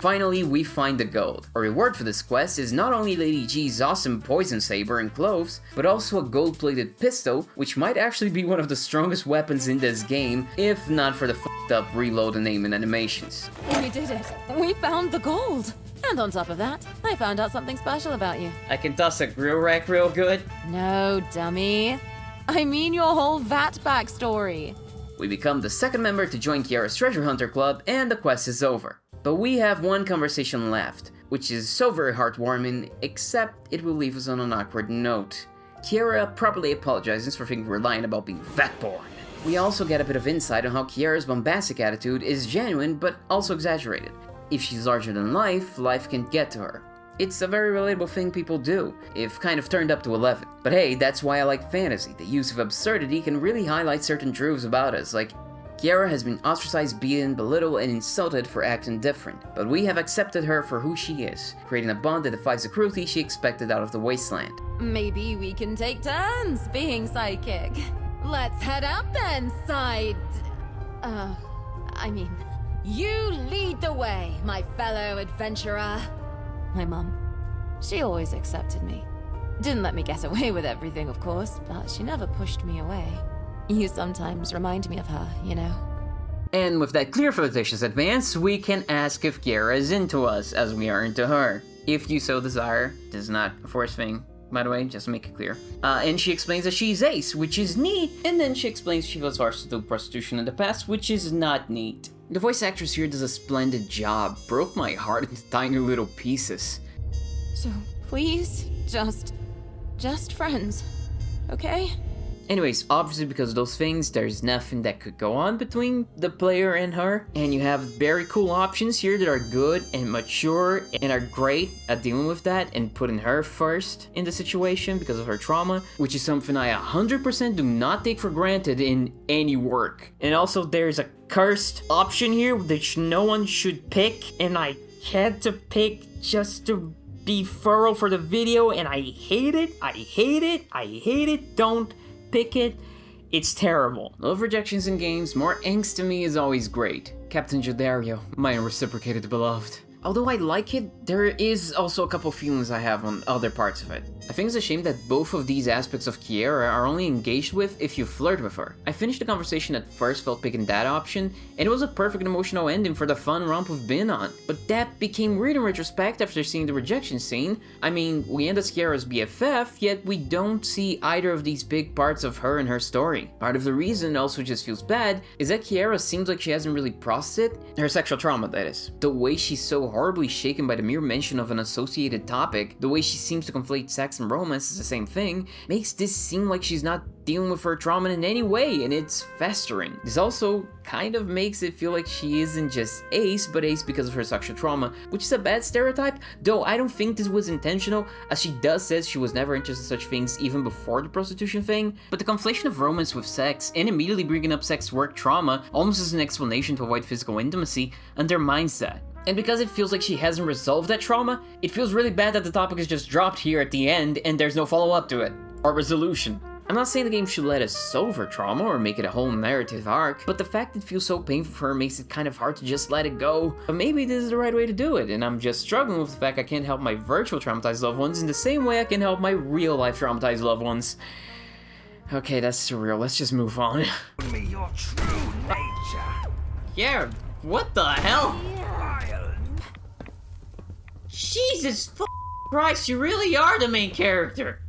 Finally, we find the gold. Our reward for this quest is not only Lady G's awesome poison saber and cloves, but also a gold-plated pistol, which might actually be one of the strongest weapons in this game, if not for the f***ed up reload and aim and animations. We did it. We found the gold. And on top of that, I found out something special about you. I can toss a grill rack real good. No, dummy. I mean your whole vat backstory. We become the second member to join Kiera's Treasure Hunter Club, and the quest is over. But we have one conversation left, which is so very heartwarming, except it will leave us on an awkward note. Kiera properly apologizes for thinking we're lying about being vat-born. We also get a bit of insight on how Kiera's bombastic attitude is genuine, but also exaggerated. If she's larger than life, life can get to her. It's a very relatable thing people do, if kind of turned up to 11. But hey, that's why I like fantasy. The use of absurdity can really highlight certain truths about us, like Kiera has been ostracized, beaten, belittled, and insulted for acting different, but we have accepted her for who she is, creating a bond that defies the cruelty she expected out of the wasteland. Maybe we can take turns being psychic. Let's head out then, you lead the way, my fellow adventurer. My mum, she always accepted me. Didn't let me get away with everything, of course, but she never pushed me away. You sometimes remind me of her, you know. And with that clear flirtatious advance, we can ask if Kiera is into us, as we are into her. If you so desire. This is not a forced thing, by the way, just to make it clear. And she explains that she's ace, which is neat, and then she explains she was forced to do prostitution in the past, which is not neat. The voice actress here does a splendid job, broke my heart into tiny little pieces. So, please, just friends, okay? Anyways, obviously because of those things, there's nothing that could go on between the player and her, and you have very cool options here that are good and mature and are great at dealing with that and putting her first in the situation because of her trauma, which is something I 100% do not take for granted in any work. And also there's a cursed option here which no one should pick, and I had to pick just to be thorough for the video, and I hate it, don't pick it. It's terrible. Love rejections in games, more angst to me is always great. Captain Jodario, my unreciprocated beloved. Although I like it, there is also a couple feelings I have on other parts of it. I think it's a shame that both of these aspects of Kiera are only engaged with if you flirt with her. I finished the conversation at first felt picking that option, and it was a perfect emotional ending for the fun romp we've been on. But that became weird in retrospect after seeing the rejection scene. I mean, we end as Kiera's BFF, yet we don't see either of these big parts of her and her story. Part of the reason also just feels bad is that Kiera seems like she hasn't really processed it. Her sexual trauma, that is. The way she's so horribly shaken by the mere mention of an associated topic, the way she seems to conflate sex and romance as the same thing, makes this seem like she's not dealing with her trauma in any way, and it's festering. This also kind of makes it feel like she isn't just ace, but ace because of her sexual trauma, which is a bad stereotype, though I don't think this was intentional, as she does say she was never interested in such things even before the prostitution thing, but the conflation of romance with sex, and immediately bringing up sex work trauma, almost as an explanation to avoid physical intimacy, undermines that. And because it feels like she hasn't resolved that trauma, it feels really bad that the topic is just dropped here at the end and there's no follow-up to it, or resolution. I'm not saying the game should let us solve her trauma or make it a whole narrative arc, but the fact it feels so painful for her makes it kind of hard to just let it go. But maybe this is the right way to do it, and I'm just struggling with the fact I can't help my virtual traumatized loved ones in the same way I can help my real life traumatized loved ones. Okay, that's surreal, let's just move on. Me your true nature. Yeah, what the hell? Jesus Christ, you really are the main character.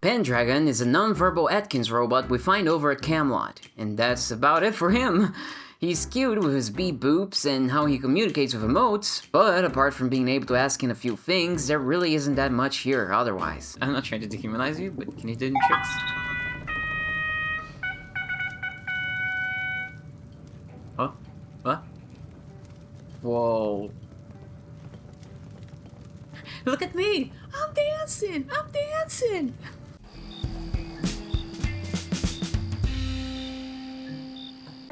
Pendragon is a non-verbal Atkins robot we find over at Camelot, and that's about it for him. He's cute with his beep boops and how he communicates with emotes, but apart from being able to ask in a few things, there really isn't that much here otherwise. I'm not trying to dehumanize you, but can you do any tricks? Huh? What? Whoa. Look at me! I'm dancing! I'm dancing!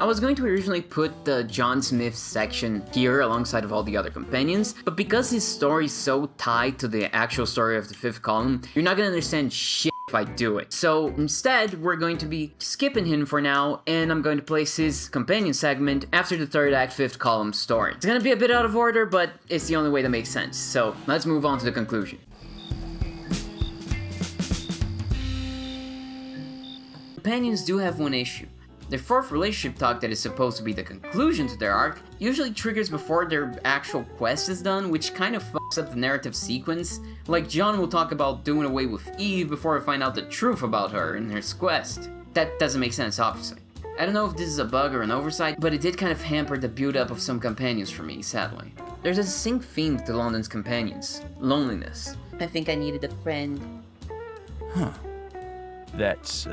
I was going to originally put the John Smith section here alongside of all the other companions, but because his story is so tied to the actual story of the 5th column, you're not gonna understand shit if I do it. So instead, we're going to be skipping him for now, and I'm going to place his companion segment after the 3rd act 5th column story. It's gonna be a bit out of order, but it's the only way that makes sense. So let's move on to the conclusion. Companions do have one issue. Their 4th relationship talk that is supposed to be the conclusion to their arc usually triggers before their actual quest is done, which kind of fucks up the narrative sequence. Like John will talk about doing away with Eve before I find out the truth about her in his quest. That doesn't make sense, obviously. I don't know if this is a bug or an oversight, but it did kind of hamper the build-up of some companions for me, sadly. There's a distinct theme to London's companions: loneliness. I think I needed a friend. Huh. That's,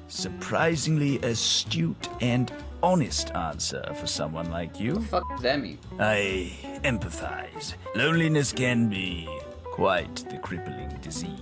surprisingly astute and honest answer for someone like you. What the fuck does that mean? I empathize. Loneliness can be quite the crippling disease.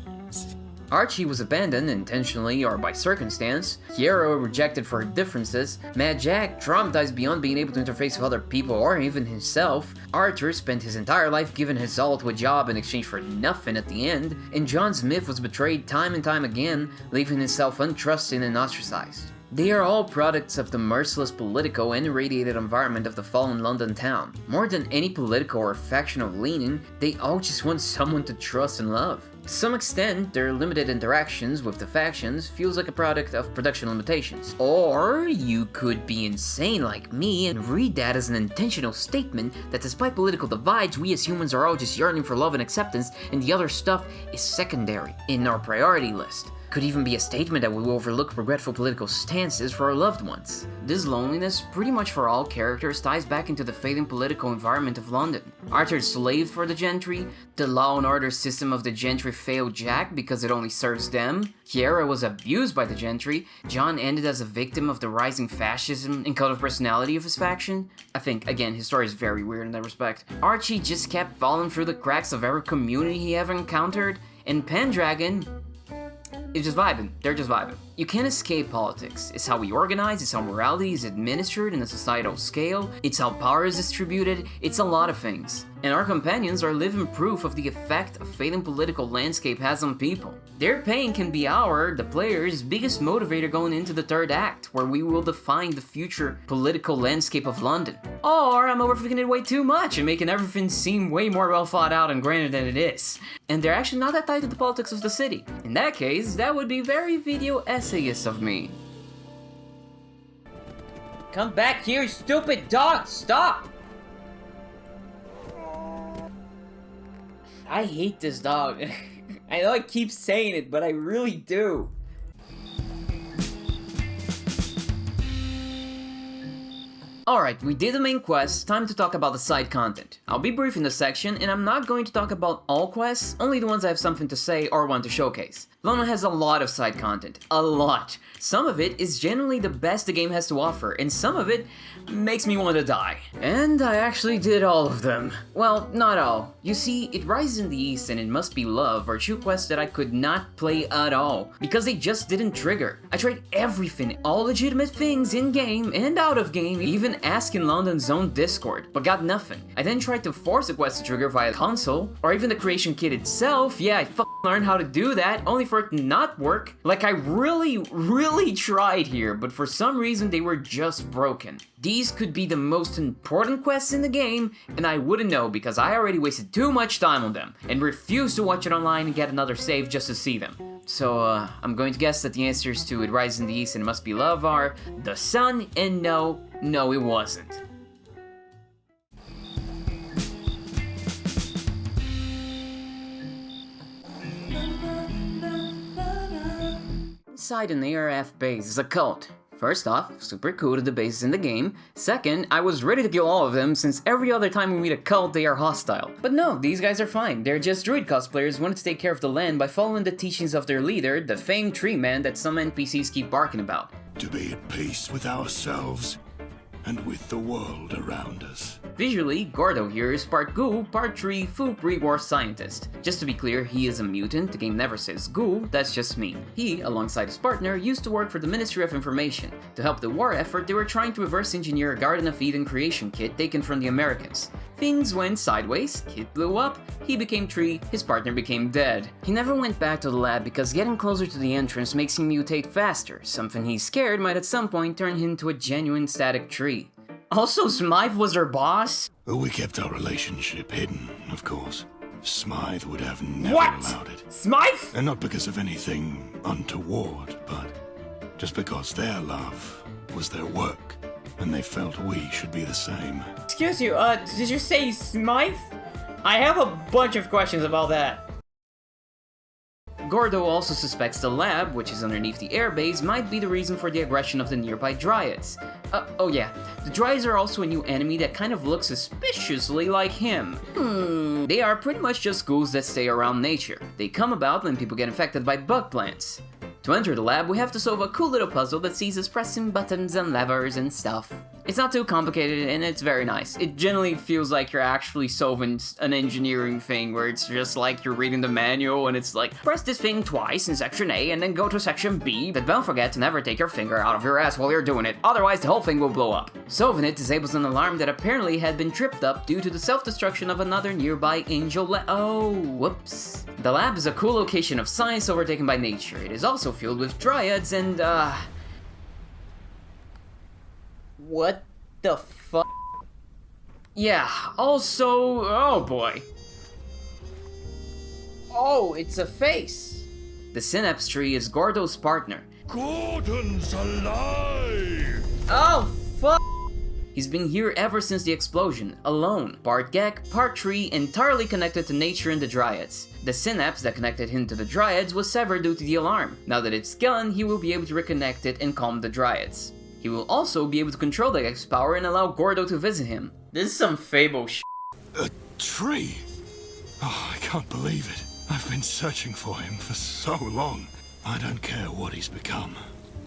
Archie was abandoned intentionally or by circumstance, Kiera rejected for her differences, Mad Jack traumatized beyond being able to interface with other people or even himself, Arthur spent his entire life giving his all to a job in exchange for nothing at the end, and John Smith was betrayed time and time again, leaving himself untrusted and ostracized. They are all products of the merciless political and irradiated environment of the fallen London town. More than any political or factional leaning, they all just want someone to trust and love. To some extent, their limited interactions with the factions feels like a product of production limitations. Or you could be insane like me and read that as an intentional statement that despite political divides, we as humans are all just yearning for love and acceptance, and the other stuff is secondary in our priority list. Could even be a statement that we will overlook regretful political stances for our loved ones. This loneliness, pretty much for all characters, ties back into the fading political environment of London. Arthur slaved for the gentry, the law and order system of the gentry failed Jack because it only serves them, Kiera was abused by the gentry, John ended as a victim of the rising fascism and cult of personality of his faction. I think, again, his story is very weird in that respect. Archie just kept falling through the cracks of every community he ever encountered, and Pendragon is just vibing. They're just vibing. You can't escape politics. It's how we organize, it's how morality is administered in a societal scale, it's how power is distributed, it's a lot of things. And our companions are living proof of the effect a fading political landscape has on people. Their pain can be the players' biggest motivator going into the 3rd act, where we will define the future political landscape of London. Or I'm overthinking it way too much and making everything seem way more well thought out and grander than it is. And they're actually not that tied to the politics of the city. In that case, that would be very video essayist of me. Come back here, stupid dog! Stop! I hate this dog. I know I keep saying it, but I really do. Alright, we did the main quest, time to talk about the side content. I'll be brief in this section, and I'm not going to talk about all quests, only the ones I have something to say or want to showcase. Lona has a lot of side content. A lot. Some of it is generally the best the game has to offer, and some of it makes me want to die. And I actually did all of them. Well, not all. You see, It Rises in the East and It Must Be Love are two quests that I could not play at all, because they just didn't trigger. I tried everything, all legitimate things in-game and out-of-game, even asking London's own Discord, but got nothing. I then tried to force a quest to trigger via console, or even the creation kit itself. Yeah, I learned how to do that, only for it to not work. Like, I really tried here, but for some reason they were just broken. These could be the most important quests in the game, and I wouldn't know because I already wasted too much time on them, and refused to watch it online and get another save just to see them. So, I'm going to guess that the answers to It Rises in the East and It Must Be Love are the sun, and no, it wasn't. Inside an ARF base is a cult. First off, super cool to the bases in the game. Second, I was ready to kill all of them since every other time we meet a cult they are hostile. But no, these guys are fine. They're just druid cosplayers who wanted to take care of the land by following the teachings of their leader, the famed tree man that some NPCs keep barking about. To be at peace with ourselves and with the world around us. Visually, Gordo here is part ghoul, part tree, food pre-war scientist. Just to be clear, he is a mutant, the game never says ghoul, that's just me. He, alongside his partner, used to work for the Ministry of Information. To help the war effort, they were trying to reverse engineer a Garden of Eden creation kit taken from the Americans. Things went sideways, kit blew up, he became tree, his partner became dead. He never went back to the lab because getting closer to the entrance makes him mutate faster, something he's scared might at some point turn him into a genuine static tree. Also, Smythe was her boss? We kept our relationship hidden, of course. Smythe would have never allowed it. Smythe? And not because of anything untoward, but just because their love was their work, and they felt we should be the same. Excuse you, did you say Smythe? I have a bunch of questions about that. Gordo also suspects the lab, which is underneath the airbase, might be the reason for the aggression of the nearby Dryads. Oh yeah, the Dryads are also a new enemy that kind of looks suspiciously like him. They are pretty much just ghouls that stay around nature. They come about when people get infected by bug plants. To enter the lab, we have to solve a cool little puzzle that sees us pressing buttons and levers and stuff. It's not too complicated and it's very nice. It generally feels like you're actually solving an engineering thing where it's just like you're reading the manual and it's like, press this thing twice in section A and then go to section B, but don't forget to never take your finger out of your ass while you're doing it, otherwise the whole thing will blow up. Solving it disables an alarm that apparently had been tripped up due to the self-destruction of another nearby angel oh, whoops. The lab is a cool location of science overtaken by nature. It is also filled with dryads and, what the fuck? Yeah, also, oh boy. Oh, it's a face. The synapse tree is Gordo's partner. Gordon's alive! Oh, fuck! He's been here ever since the explosion, alone, part Gek, part tree, entirely connected to nature and the Dryads. The synapse that connected him to the Dryads was severed due to the alarm. Now that it's gone, he will be able to reconnect it and calm the Dryads. He will also be able to control the Gek's power and allow Gordo to visit him. This is some Fable shit. A tree? Oh, I can't believe it. I've been searching for him for so long. I don't care what he's become.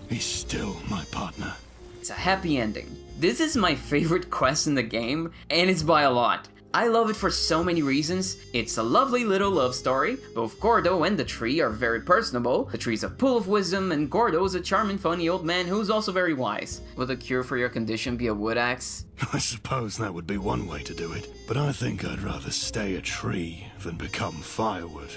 He's still my partner. It's a happy ending. This is my favorite quest in the game, and it's by a lot. I love it for so many reasons. It's a lovely little love story. Both Gordo and the tree are very personable. The tree's a pool of wisdom, and Gordo is a charming, funny old man who's also very wise. Will the cure for your condition be a wood axe? I suppose that would be one way to do it, but I think I'd rather stay a tree than become firewood.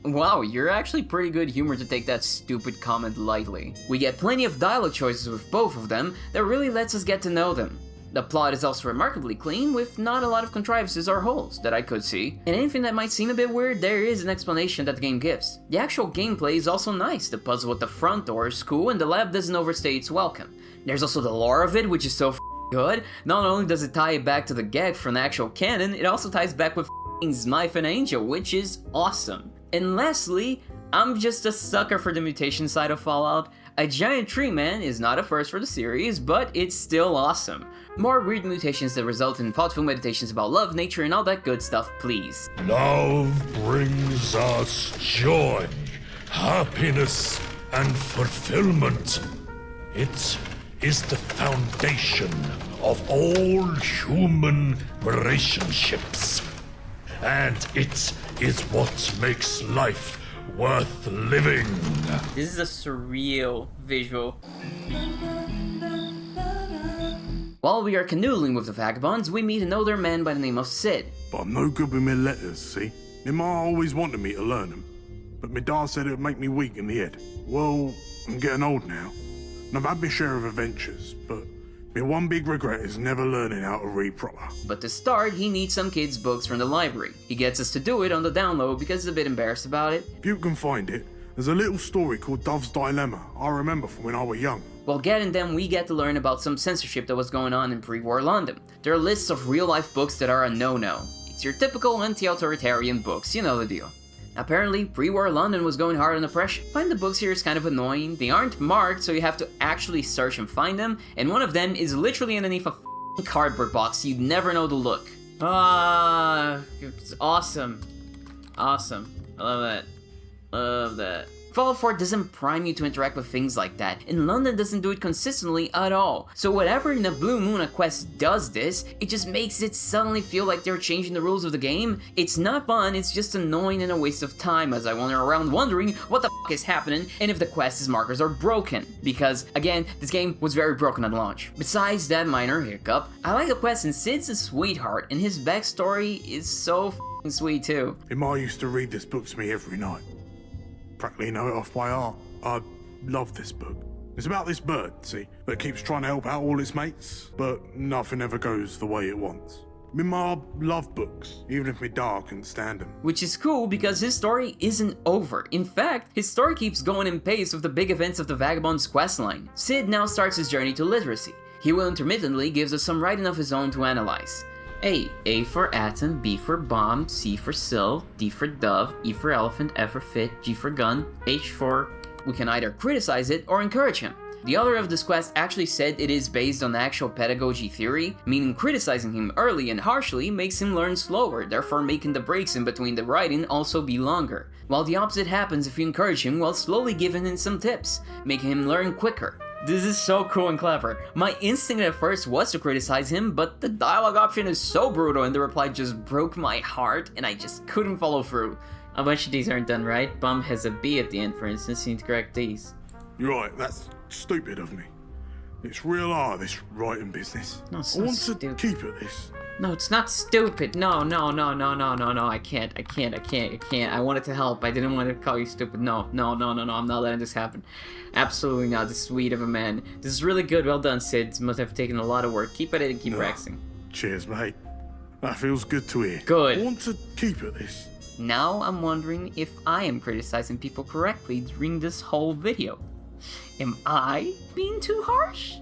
Wow, you're actually pretty good humor to take that stupid comment lightly. We get plenty of dialogue choices with both of them that really lets us get to know them. The plot is also remarkably clean, with not a lot of contrivances or holes that I could see, and anything that might seem a bit weird, there is an explanation that the game gives. The actual gameplay is also nice. The puzzle with the front door is cool, and the lab doesn't overstay its welcome. There's also the lore of it, which is so good. Not only does it tie it back to the gag from the actual canon, it also ties back with Smythe and Angel, which is awesome. And lastly, I'm just a sucker for the mutation side of Fallout. A giant tree man is not a first for the series, but it's still awesome. More weird mutations that result in thoughtful meditations about love, nature, and all that good stuff, please. Love brings us joy, happiness, and fulfillment. It is the foundation of all human relationships. And it is what makes life worth living. This is a surreal visual. While we are canoodling with the Vagabonds, we meet an older man by the name of Sid. But I'm no good with my letters, see? My ma always wanted me to learn them, but my dad said it would make me weak in the head. Well, I'm getting old now, and I've had my share of adventures, but my one big regret is never learning how to read proper. But to start, he needs some kids' books from the library. He gets us to do it on the download because he's a bit embarrassed about it. If you can find it, there's a little story called Dove's Dilemma I remember from when I was young. While getting them, we get to learn about some censorship that was going on in pre-war London. There are lists of real-life books that are a no-no. It's your typical anti-authoritarian books, you know the deal. Apparently, pre-war London was going hard on oppression. Find the books here is kind of annoying. They aren't marked, so you have to actually search and find them, and one of them is literally underneath a cardboard box. You'd never know the look. It's awesome. Awesome. I love that. Love that. Fallout 4 doesn't prime you to interact with things like that, and London doesn't do it consistently at all. So whatever in the Blue Moon quest does this, it just makes it suddenly feel like they're changing the rules of the game. It's not fun, it's just annoying and a waste of time as I wander around wondering what the f is happening and if the quest's markers are broken. Because, again, this game was very broken at launch. Besides that minor hiccup, I like the quest and Sid's a sweetheart, and his backstory is so f***ing sweet too. My ma used to read this book to me every night. Practically know it off by heart. I love this book. It's about this bird, see, that keeps trying to help out all its mates, but nothing ever goes the way it wants. My ma loved books, even if my dad couldn't stand them. Which is cool because his story isn't over. In fact, his story keeps going in pace with the big events of the Vagabonds questline. Sid now starts his journey to literacy. He will intermittently gives us some writing of his own to analyze. A for atom, B for bomb, C for sill, D for dove, E for elephant, F for fit, G for gun, H for... We can either criticize it or encourage him. The author of this quest actually said it is based on actual pedagogy theory, meaning criticizing him early and harshly makes him learn slower, therefore making the breaks in between the writing also be longer. While the opposite happens if you encourage him while slowly giving him some tips, making him learn quicker. This is so cool and clever. My instinct at first was to criticize him, but the dialogue option is so brutal and the reply just broke my heart and I just couldn't follow through. A bunch of these aren't done right. Bum has a B at the end, for instance. You need to correct these. You're right, that's stupid of me. It's real hard, this writing business. No, it's I not want stupid. to keep at this. No, it's not stupid. No. I can't. I wanted to help. I didn't want to call you stupid. No. I'm not letting this happen. Absolutely not. This sweet of a man. This is really good. Well done, Sid. Must have taken a lot of work. Keep at it and keep practicing. Cheers, mate. That feels good to hear. Good. I want to keep at this. Now I'm wondering if I am criticizing people correctly during this whole video. Am I being too harsh?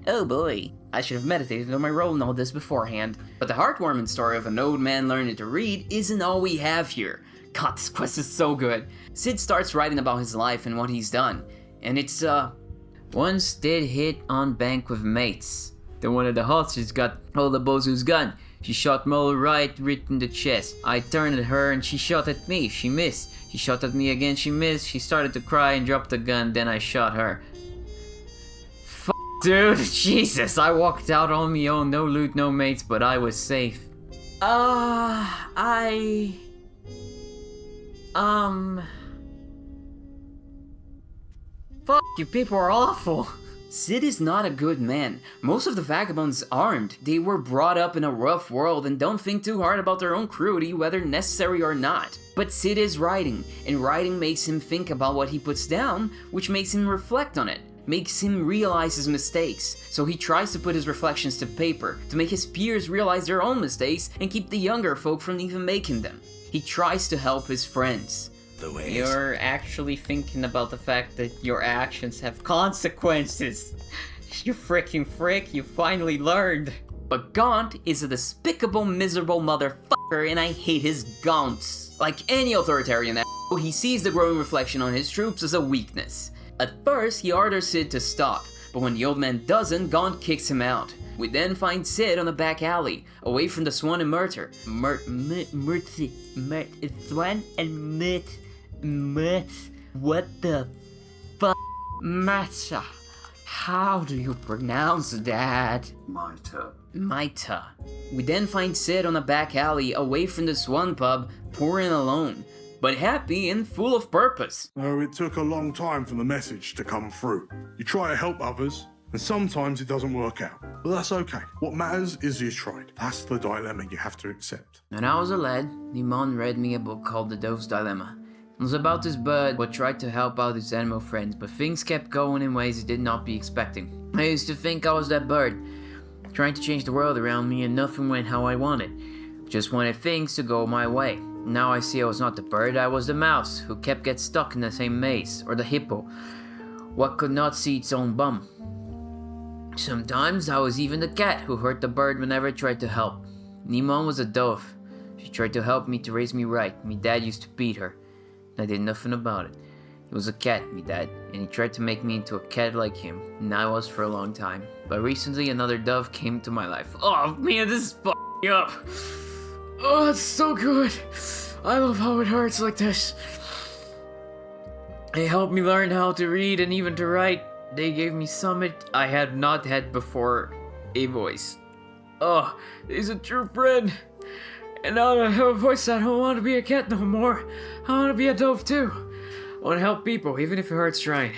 Oh boy, I should have meditated on my role and all this beforehand. But the heartwarming story of an old man learning to read isn't all we have here. God, this quest is so good. Sid starts writing about his life and what he's done. And it's, once did hit on bank with mates. Then one of the hostages got hold of Bozu's gun. She shot Mo right in the chest. I turned at her and she shot at me. She missed. She shot at me again. She missed. She started to cry and dropped the gun. Then I shot her. Dude, Jesus, I walked out on me own. No loot, no mates, but I was safe. Fuck you, people are awful. Sid is not a good man. Most of the Vagabonds aren't. They were brought up in a rough world and don't think too hard about their own cruelty, whether necessary or not. But Sid is writing, and writing makes him think about what he puts down, which makes him reflect on it. Makes him realize his mistakes, so he tries to put his reflections to paper, to make his peers realize their own mistakes and keep the younger folk from even making them. He tries to help his friends. You're actually thinking about the fact that your actions have consequences. You freaking frick, you finally learned. But Gaunt is a despicable, miserable motherfucker and I hate his gaunts. Like any authoritarian asshole, he sees the growing reflection on his troops as a weakness. At first, he orders Sid to stop, but when the old man doesn't, Gaunt kicks him out. We then find Sid on a back alley, away from the Swan and Swan and what the fuck? Matcha. How do you pronounce that? Maita. We then find Sid on a back alley, away from the Swan pub, pouring alone, but happy and full of purpose. Oh, it took a long time for the message to come through. You try to help others, and sometimes it doesn't work out. But that's okay. What matters is you tried. That's the dilemma you have to accept. When I was a lad, Nimon read me a book called The Dove's Dilemma. It was about this bird who tried to help out his animal friends, but things kept going in ways he did not be expecting. I used to think I was that bird, trying to change the world around me, and nothing went how I wanted. Just wanted things to go my way. Now I see I was not the bird, I was the mouse, who kept getting stuck in the same maze, or the hippo, what could not see its own bum. Sometimes I was even the cat who hurt the bird whenever I tried to help. Nimon was a dove. She tried to help me to raise me right. Me dad used to beat her. I did nothing about it. He was a cat, me dad, and he tried to make me into a cat like him, and I was for a long time. But recently another dove came to my life. Oh man, this is f***ing me up. Oh, it's so good. I love how it hurts like this. They helped me learn how to read and even to write. They gave me something I had not had before, a voice. Oh, he's a true friend. And now that I have a voice, I don't want to be a cat no more. I want to be a dove too. I want to help people, even if it hurts trying.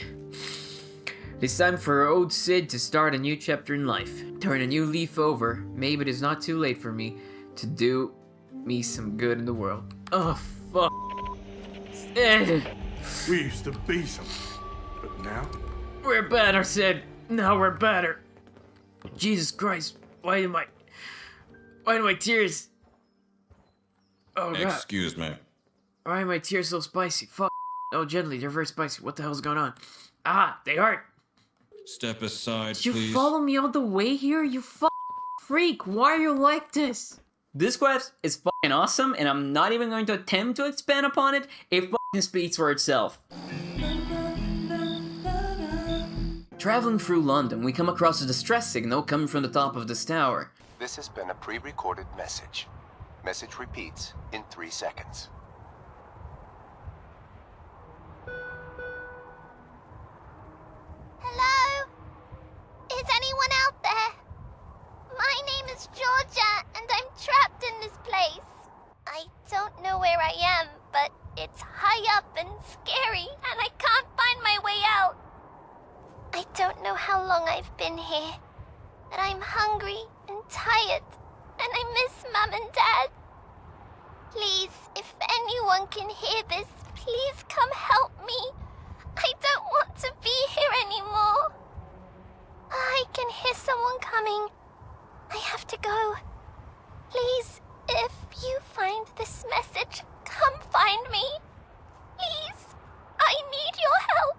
It's time for old Sid to start a new chapter in life. Turn a new leaf over. Maybe it is not too late for me to do me some good in the world. Oh, fuck. Sid. We used to be something, but now? We're better, Sid. Now we're better. Jesus Christ. Why do my tears... Oh, God. Excuse me. Why are my tears so spicy? Fuck. Oh, gently. They're very spicy. What the hell's going on? Ah, they hurt. Step aside, Did you please. follow me all the way here? You freak. Why are you like this? This quest is fucking awesome, and I'm not even going to attempt to expand upon it. It fucking speaks for itself. Traveling through London, we come across a distress signal coming from the top of this tower. This has been a pre-recorded message. Message repeats in 3 seconds. Hello? Is anyone out there? My name is Georgia, and I'm trapped in this place. I don't know where I am, but it's high up and scary, and I can't find my way out. I don't know how long I've been here, but I'm hungry and tired, and I miss Mum and Dad. Please, if anyone can hear this, please come help me. I don't want to be here anymore. I can hear someone coming. I have to go. Please, if you find this message, come find me. Please, I need your help.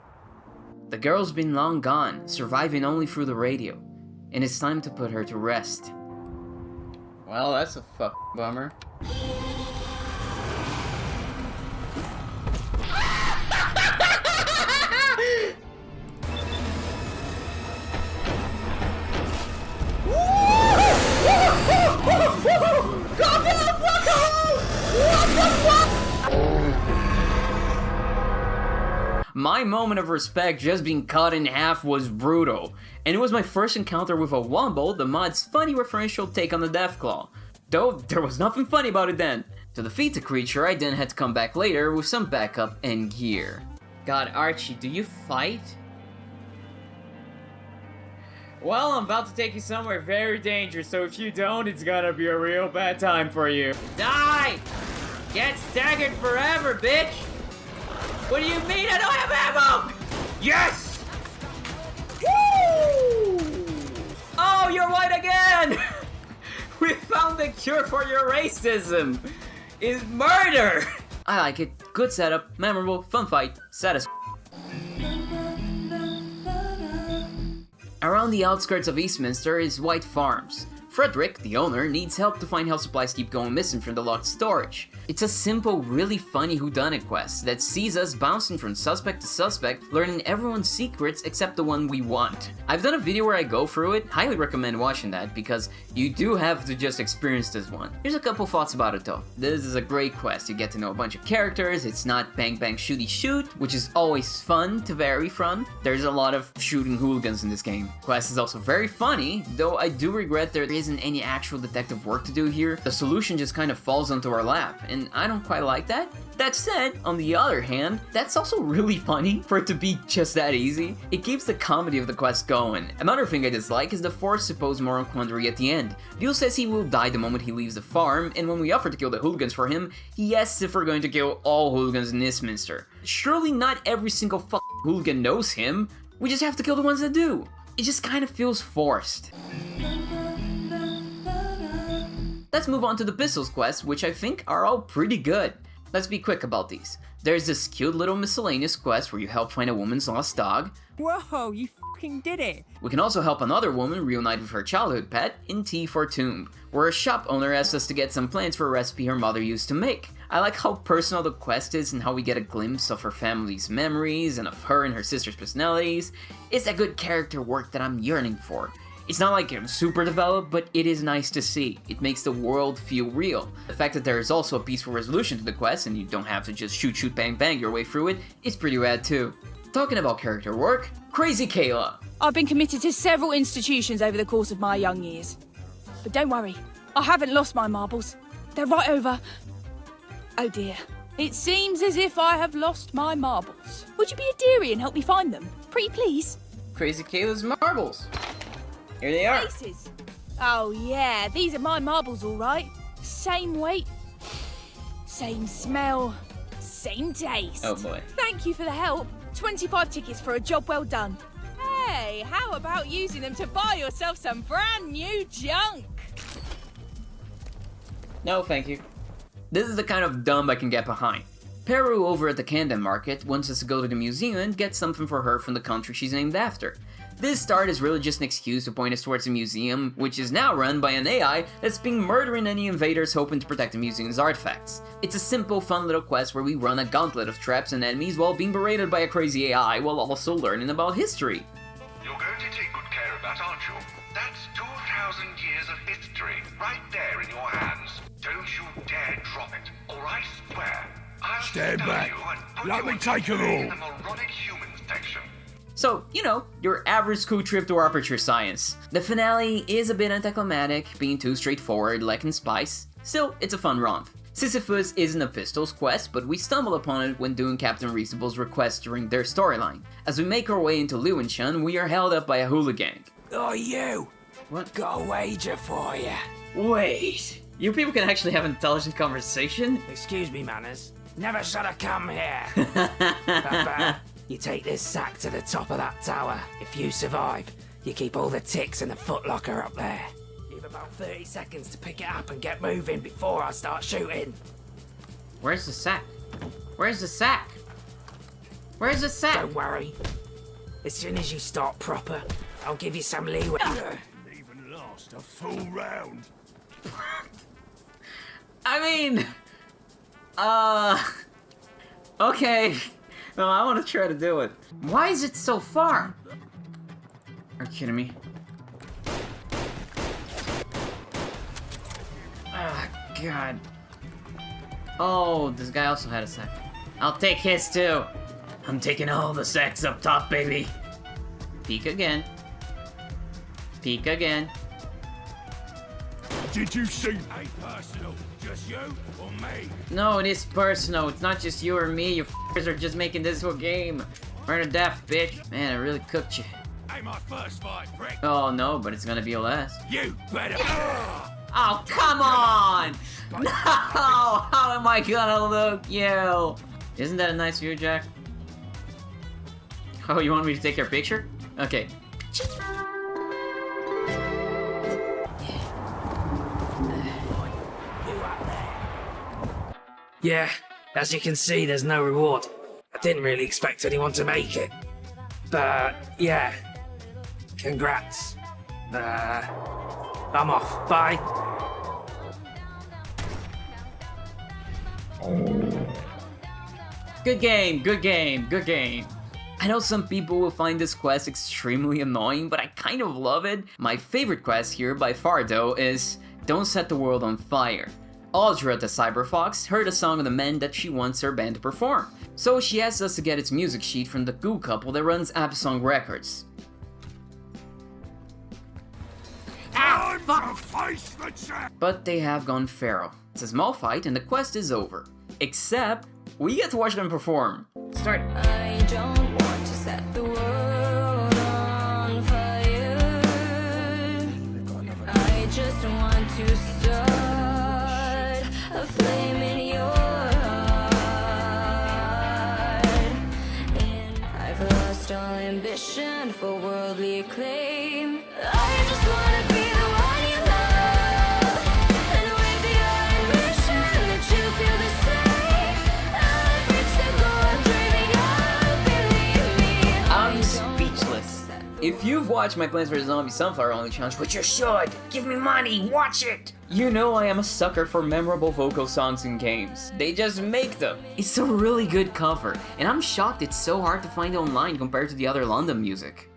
The girl's been long gone, surviving only through the radio, and it's time to put her to rest. Well, that's a fuck bummer. My moment of respect just being cut in half was brutal, and it was my first encounter with a Womble, the mod's funny referential take on the Deathclaw. Though there was nothing funny about it then. To defeat the creature, I then had to come back later with some backup and gear. God, Archie, do you fight? Well, I'm about to take you somewhere very dangerous, so if you don't, it's gonna be a real bad time for you. Die! Get staggered forever, bitch! What do you mean I don't have ammo? Yes! Woo! Oh, you're white again! We found the cure for your racism! Is murder! I like it. Good setup, memorable, fun fight, satisfying. Around the outskirts of Eastminster is White Farms. Frederick, the owner, needs help to find how supplies keep going missing from the locked storage. It's a simple, really funny whodunit quest that sees us bouncing from suspect to suspect, learning everyone's secrets except the one we want. I've done a video where I go through it, highly recommend watching that because you do have to just experience this one. Here's a couple thoughts about it though. This is a great quest, you get to know a bunch of characters, it's not bang bang shooty shoot, which is always fun to vary from. There's a lot of shooting hooligans in this game. Quest is also very funny, though I do regret there isn't any actual detective work to do here. The solution just kind of falls onto our lap, and I don't quite like that. That said, on the other hand, that's also really funny for it to be just that easy. It keeps the comedy of the quest going. Another thing I dislike is the forced supposed moral quandary at the end. Bill says he will die the moment he leaves the farm, and when we offer to kill the hooligans for him, he asks if we're going to kill all hooligans in Westminster. Surely not every single hooligan knows him. We just have to kill the ones that do. It just kind of feels forced. Let's move on to the Pistols quests, which I think are all pretty good. Let's be quick about these. There's this cute little miscellaneous quest where you help find a woman's lost dog. Whoa, you fucking did it! We can also help another woman reunite with her childhood pet in Tea for Tomb, where a shop owner asks us to get some plants for a recipe her mother used to make. I like how personal the quest is and how we get a glimpse of her family's memories and of her and her sister's personalities. It's that good character work that I'm yearning for. It's not like super developed, but it is nice to see. It makes the world feel real. The fact that there is also a peaceful resolution to the quest and you don't have to just shoot bang bang your way through it is pretty rad too. Talking about character work, Crazy Kayla. I've been committed to several institutions over the course of my young years. But don't worry, I haven't lost my marbles. They're right over... Oh dear. It seems as if I have lost my marbles. Would you be a dearie and help me find them? Pretty please. Crazy Kayla's marbles. Here they are. Places. Oh yeah, these are my marbles all right. Same weight, same smell, same taste. Oh boy. Thank you for the help. 25 tickets for a job well done. Hey, how about using them to buy yourself some brand new junk? No, thank you. This is the kind of dumb I can get behind. Peru over at the Camden Market wants us to go to the museum and get something for her from the country she's named after. This start is really just an excuse to point us towards the museum, which is now run by an AI that's been murdering any invaders hoping to protect the museum's artifacts. It's a simple, fun little quest where we run a gauntlet of traps and enemies while being berated by a crazy AI while also learning about history. You're going to take good care of that, aren't you? That's 2,000 years of history, right there in your hands. Don't you dare drop it, or I swear I'll Stand stab back. you and put Let you me on take display it all. in the moronic humans section. So, you know, your average school trip to Aperture Science. The finale is a bit anticlimactic, being too straightforward, lacking spice. Still, it's a fun romp. Sisyphus isn't a Pistols quest, but we stumble upon it when doing Captain Reasonable's request during their storyline. As we make our way into Lewisham, we are held up by a hooligan. Oh, you! What? Got a wager for you. Wait, you people can actually have an intelligent conversation? Excuse me, manners. Never should have come here. Papa, you take this sack to the top of that tower. If you survive, you keep all the ticks in the footlocker up there. You've about 30 seconds to pick it up and get moving before I start shooting. Where's the sack? Where's the sack? Where's the sack? Don't worry. As soon as you start proper, I'll give you some leeway. Even last a full round. I mean... Okay. No, I want to try to do it. Why is it so far? Are you kidding me? Ah, God. Oh, this guy also had a sack. I'll take his too. I'm taking all the sacks up top, baby. Peek again. Peek again. Did you see? Hey, personal. Just you or me? No, it is personal. It's not just you or me. You f***ers are just making this a game. Burn to death, bitch. Man, I really cooked you. Ain't my first fight, prick. Oh, no, but it's gonna be your last. You better. Oh, come on! No! How am I gonna look you? Isn't that a nice view, Jack? Oh, you want me to take your picture? Okay. Yeah, as you can see, there's no reward. I didn't really expect anyone to make it. But, yeah. Congrats. I'm off. Bye. Good game, good game, good game. I know some people will find this quest extremely annoying, but I kind of love it. My favorite quest here by far though is Don't Set the World on Fire. Audra the Cyberfox heard a song of the men that she wants her band to perform, so she asked us to get its music sheet from the goo couple that runs Absong Records. But they have gone feral. It's a small fight and the quest is over. Except, we get to watch them perform. Start. I don't want to set the world on fire. I just want to start a flame in your heart. And I've lost all ambition for worldly acclaim. I just want to be the one you love. And with the ambition that you feel the same, I've reached the goal I'm dreaming of, believe me. I'm speechless. If you've watched my Plants vs. Zombies Sunflower Only challenge, which you should, give me money, watch it! You know I am a sucker for memorable vocal songs in games. They just make them. It's a really good cover, and I'm shocked it's so hard to find online compared to the other London music.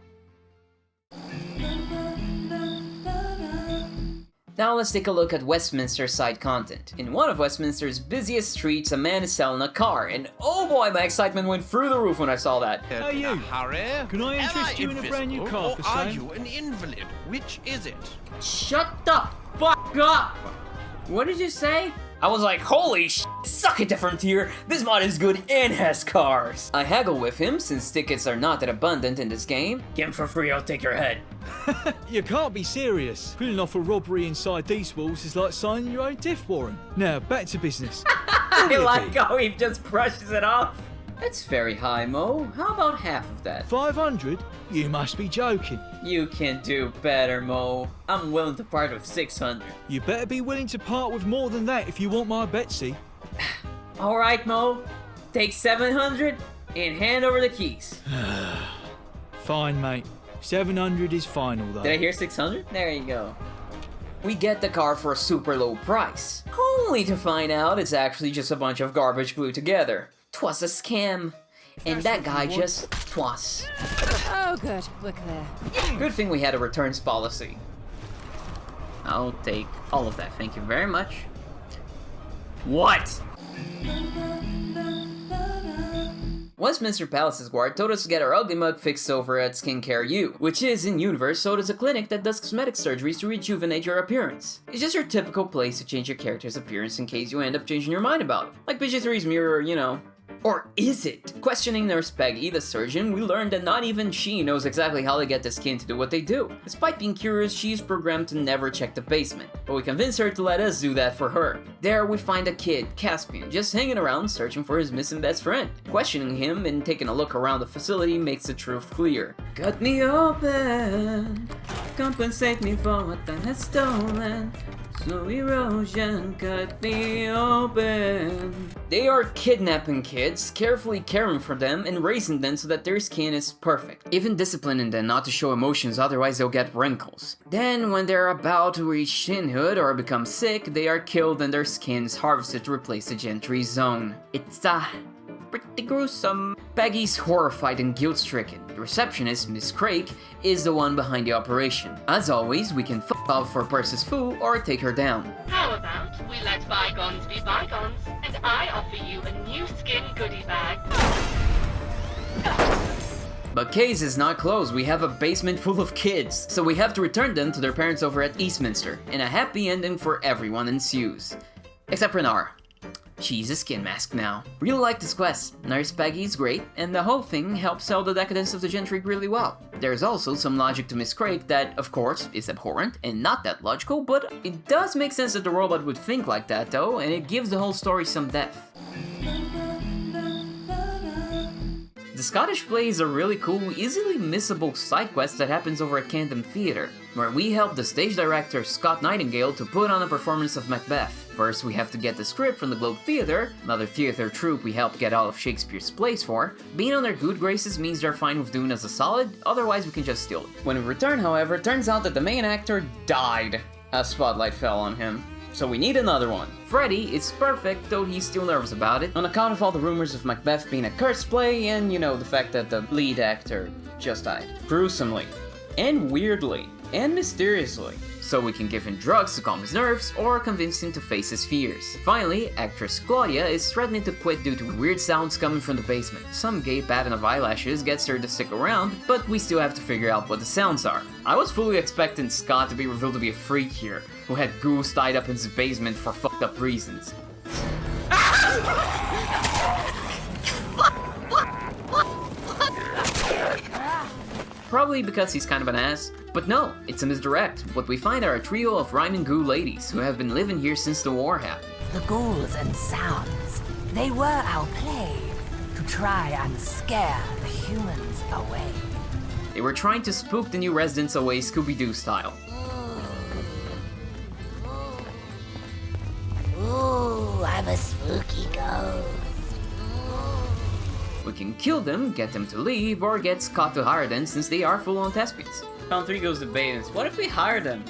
Now let's take a look at Westminster's side content. In one of Westminster's busiest streets, a man is selling a car, and oh boy, my excitement went through the roof when I saw that. Hey you, can I interest you in a brand new car for sale? Are you an invalid? Which is it? Shut the fuck up! What did you say? I was like, holy sh**, suck it different here, this mod is good and has cars! I haggle with him, since tickets are not that abundant in this game. Get him for free, I'll take your head. You can't be serious. Pulling off a robbery inside these walls is like signing your own death warrant. Now, back to business. I like how he just brushes it off. That's very high, Mo. How about half of that? 500? You must be joking. You can do better, Mo. I'm willing to part with 600. You better be willing to part with more than that if you want my Betsy. Alright, Mo. Take 700 and hand over the keys. Fine, mate. 700 is final, though. Did I hear 600? There you go. We get the car for a super low price, only to find out it's actually just a bunch of garbage glued together. 'Twas a scam. And that guy just twas. Oh good, we're clear. Good thing we had a returns policy. I'll take all of that, thank you very much. What? Westminster Palace's guard told us to get our ugly mug fixed over at Skincare U, which is in-universe, so it is a clinic that does cosmetic surgeries to rejuvenate your appearance. It's just your typical place to change your character's appearance in case you end up changing your mind about it. Like PG3's mirror, you know. Or is it? Questioning Nurse Peggy, the surgeon, we learned that not even she knows exactly how they get the skin to do what they do. Despite being curious, she's programmed to never check the basement, but we convince her to let us do that for her. There we find a kid, Caspian, just hanging around searching for his missing best friend. Questioning him and taking a look around the facility makes the truth clear. Cut me open, compensate me for what I have stolen. Slow erosion, cut me open. They are kidnapping kids, carefully caring for them and raising them so that their skin is perfect. Even disciplining them not to show emotions, otherwise they'll get wrinkles. Then when they're about to reach shinhood or become sick, they are killed and their skins harvested to replace the gentry zone. It's pretty gruesome. Peggy's horrified and guilt-stricken. The receptionist, Miss Craig, is the one behind the operation. As always, we can fuck off for Persis Fu or take her down. How about we let bygones be bygones, and I offer you a new skin goodie bag. But case is not closed, we have a basement full of kids, so we have to return them to their parents over at Eastminster, and a happy ending for everyone ensues. Except for Nara. She's a skin mask now. Really like this quest. Nurse Peggy's great, and the whole thing helps sell the decadence of the gentry really well. There's also some logic to Miss Craig that, of course, is abhorrent and not that logical, but it does make sense that the robot would think like that though, and it gives the whole story some depth. The Scottish Play is a really cool, easily missable side quest that happens over at Camden Theatre, where we help the stage director Scott Nightingale to put on a performance of Macbeth. First we have to get the script from the Globe Theatre, another theatre troupe we helped get all of Shakespeare's plays for. Being on their good graces means they're fine with doing us a solid, otherwise we can just steal it. When we return, however, it turns out that the main actor died. A spotlight fell on him. so we need another one. Freddy is perfect, though he's still nervous about it, on account of all the rumors of Macbeth being a cursed play and, you know, the fact that the lead actor just died. Gruesomely. And weirdly. And mysteriously. So we can give him drugs to calm his nerves, or convince him to face his fears. Finally, actress Claudia is threatening to quit due to weird sounds coming from the basement. Some gay pattern of eyelashes gets her to stick around, but we still have to figure out what the sounds are. I was fully expecting Scott to be revealed to be a freak here, who had ghouls tied up in his basement for fucked up reasons. Probably because he's kind of an ass. But no, it's a misdirect. What we find are a trio of rhyming ghoul ladies who have been living here since the war happened. The ghouls and sounds, they were our play, to try and scare the humans away. They were trying to spook the new residents away Scooby-Doo style. Ooh, I'm a spooky ghost. We can kill them, get them to leave, or get Scott to hire them since they are full-on thespians. Round 3 goes to Baines. What if we hire them?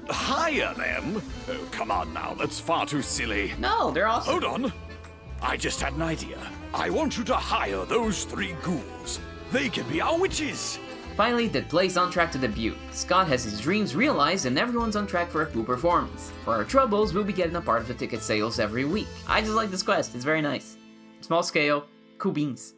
Hire them? Oh, come on now, that's far too silly. No, they're awesome. Hold on. I just had an idea. I want you to hire those 3 ghouls. They can be our witches. Finally, the play's on track to debut. Scott has his dreams realized and everyone's on track for a cool performance. For our troubles, we'll be getting a part of the ticket sales every week. I just like this quest, it's very nice. Small scale, cool beans.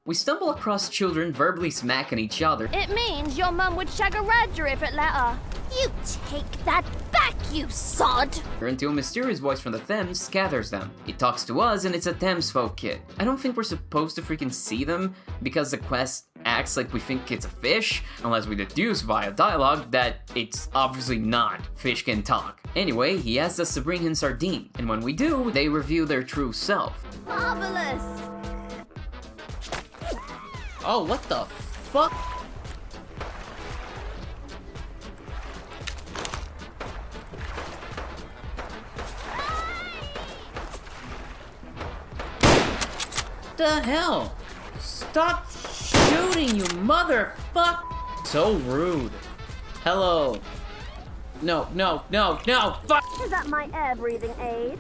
We stumble across children verbally smacking each other. It means your mum would shag a Radger if it let her. You take that back, you sod! Until a mysterious voice from the Thames scatters them. It talks to us and it's a Thames folk kid. I don't think we're supposed to freaking see them because the quest acts like we think it's a fish, unless we deduce via dialogue that it's obviously not. Fish can talk. Anyway, he asks us to bring him sardine, and when we do, they reveal their true self. Marvelous! Oh, what the fuck? The hell? Stop shooting, you motherfuck! So rude. Hello. No, no, no, no, fuck! Is that my air-breathing aid?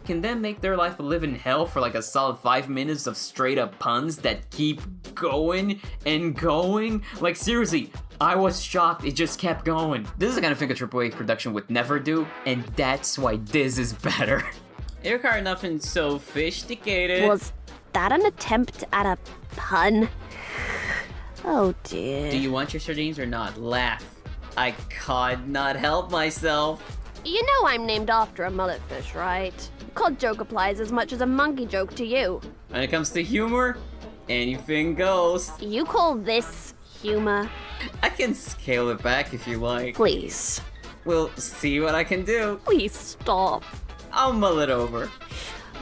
Can then make their life a living hell for like a solid 5 minutes of straight up puns that keep going and going. Like seriously, I was shocked, it just kept going. This is the kind of thing a AAA production would never do, and that's why this is better. Your car nothing so sophisticated. Was that an attempt at a pun? Oh dear. Do you want your sardines or not? Laugh. I could not help myself. You know I'm named after a mullet fish, right? Cod joke applies as much as a monkey joke to you. When it comes to humor, anything goes. You call this humor? I can scale it back if you like. Please. We'll see what I can do. Please stop. I'll mull it over.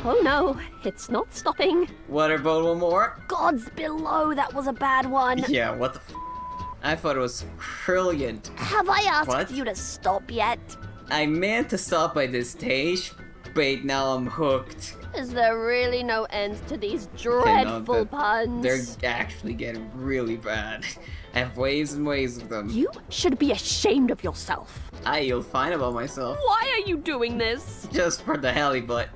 Oh no, it's not stopping. Waterboat one more? Gods below, that was a bad one. Yeah, what the I thought it was brilliant. Have I asked What? you to stop yet? I meant to stop by this stage, but now I'm hooked. Is there really no end to these Okay, no, dreadful puns? They're actually getting really bad. I have ways and ways of them. You should be ashamed of yourself. You'll find about myself. Why are you doing this? Just for the heli butt.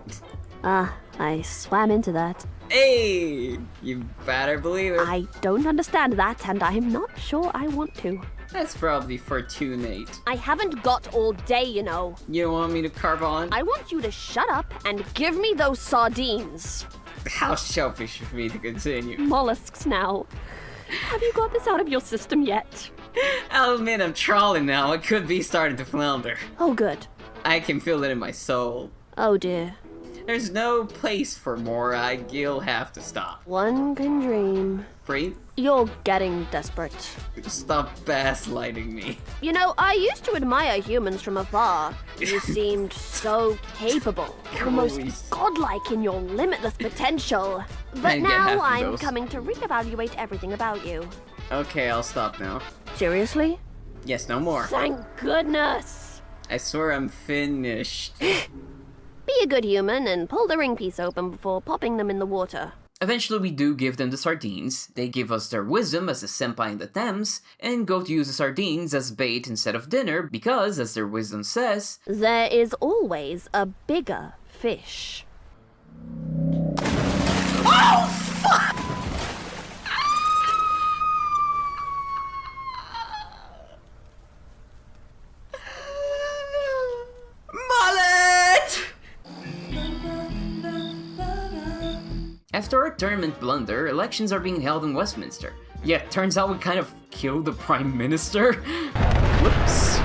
I swam into that. Hey! You better believe it. I don't understand that, and I'm not sure I want to. That's probably fortunate. I haven't got all day, you know. You don't want me to carve on? I want you to shut up and give me those sardines. How selfish of me to continue. Mollusks now. Have you got this out of your system yet? I'll admit I'm trawling now. It could be starting to flounder. Oh, good. I can feel it in my soul. Oh, dear. There's no place for more. You'll have to stop. One can dream. Breathe. You're getting desperate. Stop gaslighting me. You know, I used to admire humans from afar. You seemed so capable, almost godlike in your limitless potential. But now I'm coming to reevaluate everything about you. Okay, I'll stop now. Seriously? Yes, no more. Thank goodness. I swear I'm finished. Be a good human and pull the ring piece open before popping them in the water. Eventually we do give them the sardines, they give us their wisdom as a senpai in the Thames, and go to use the sardines as bait instead of dinner because, as their wisdom says, there is always a bigger fish. Oh, fuck! Mullet! After a tournament blunder, elections are being held in Westminster. Yeah, turns out we kind of killed the Prime Minister. Whoops.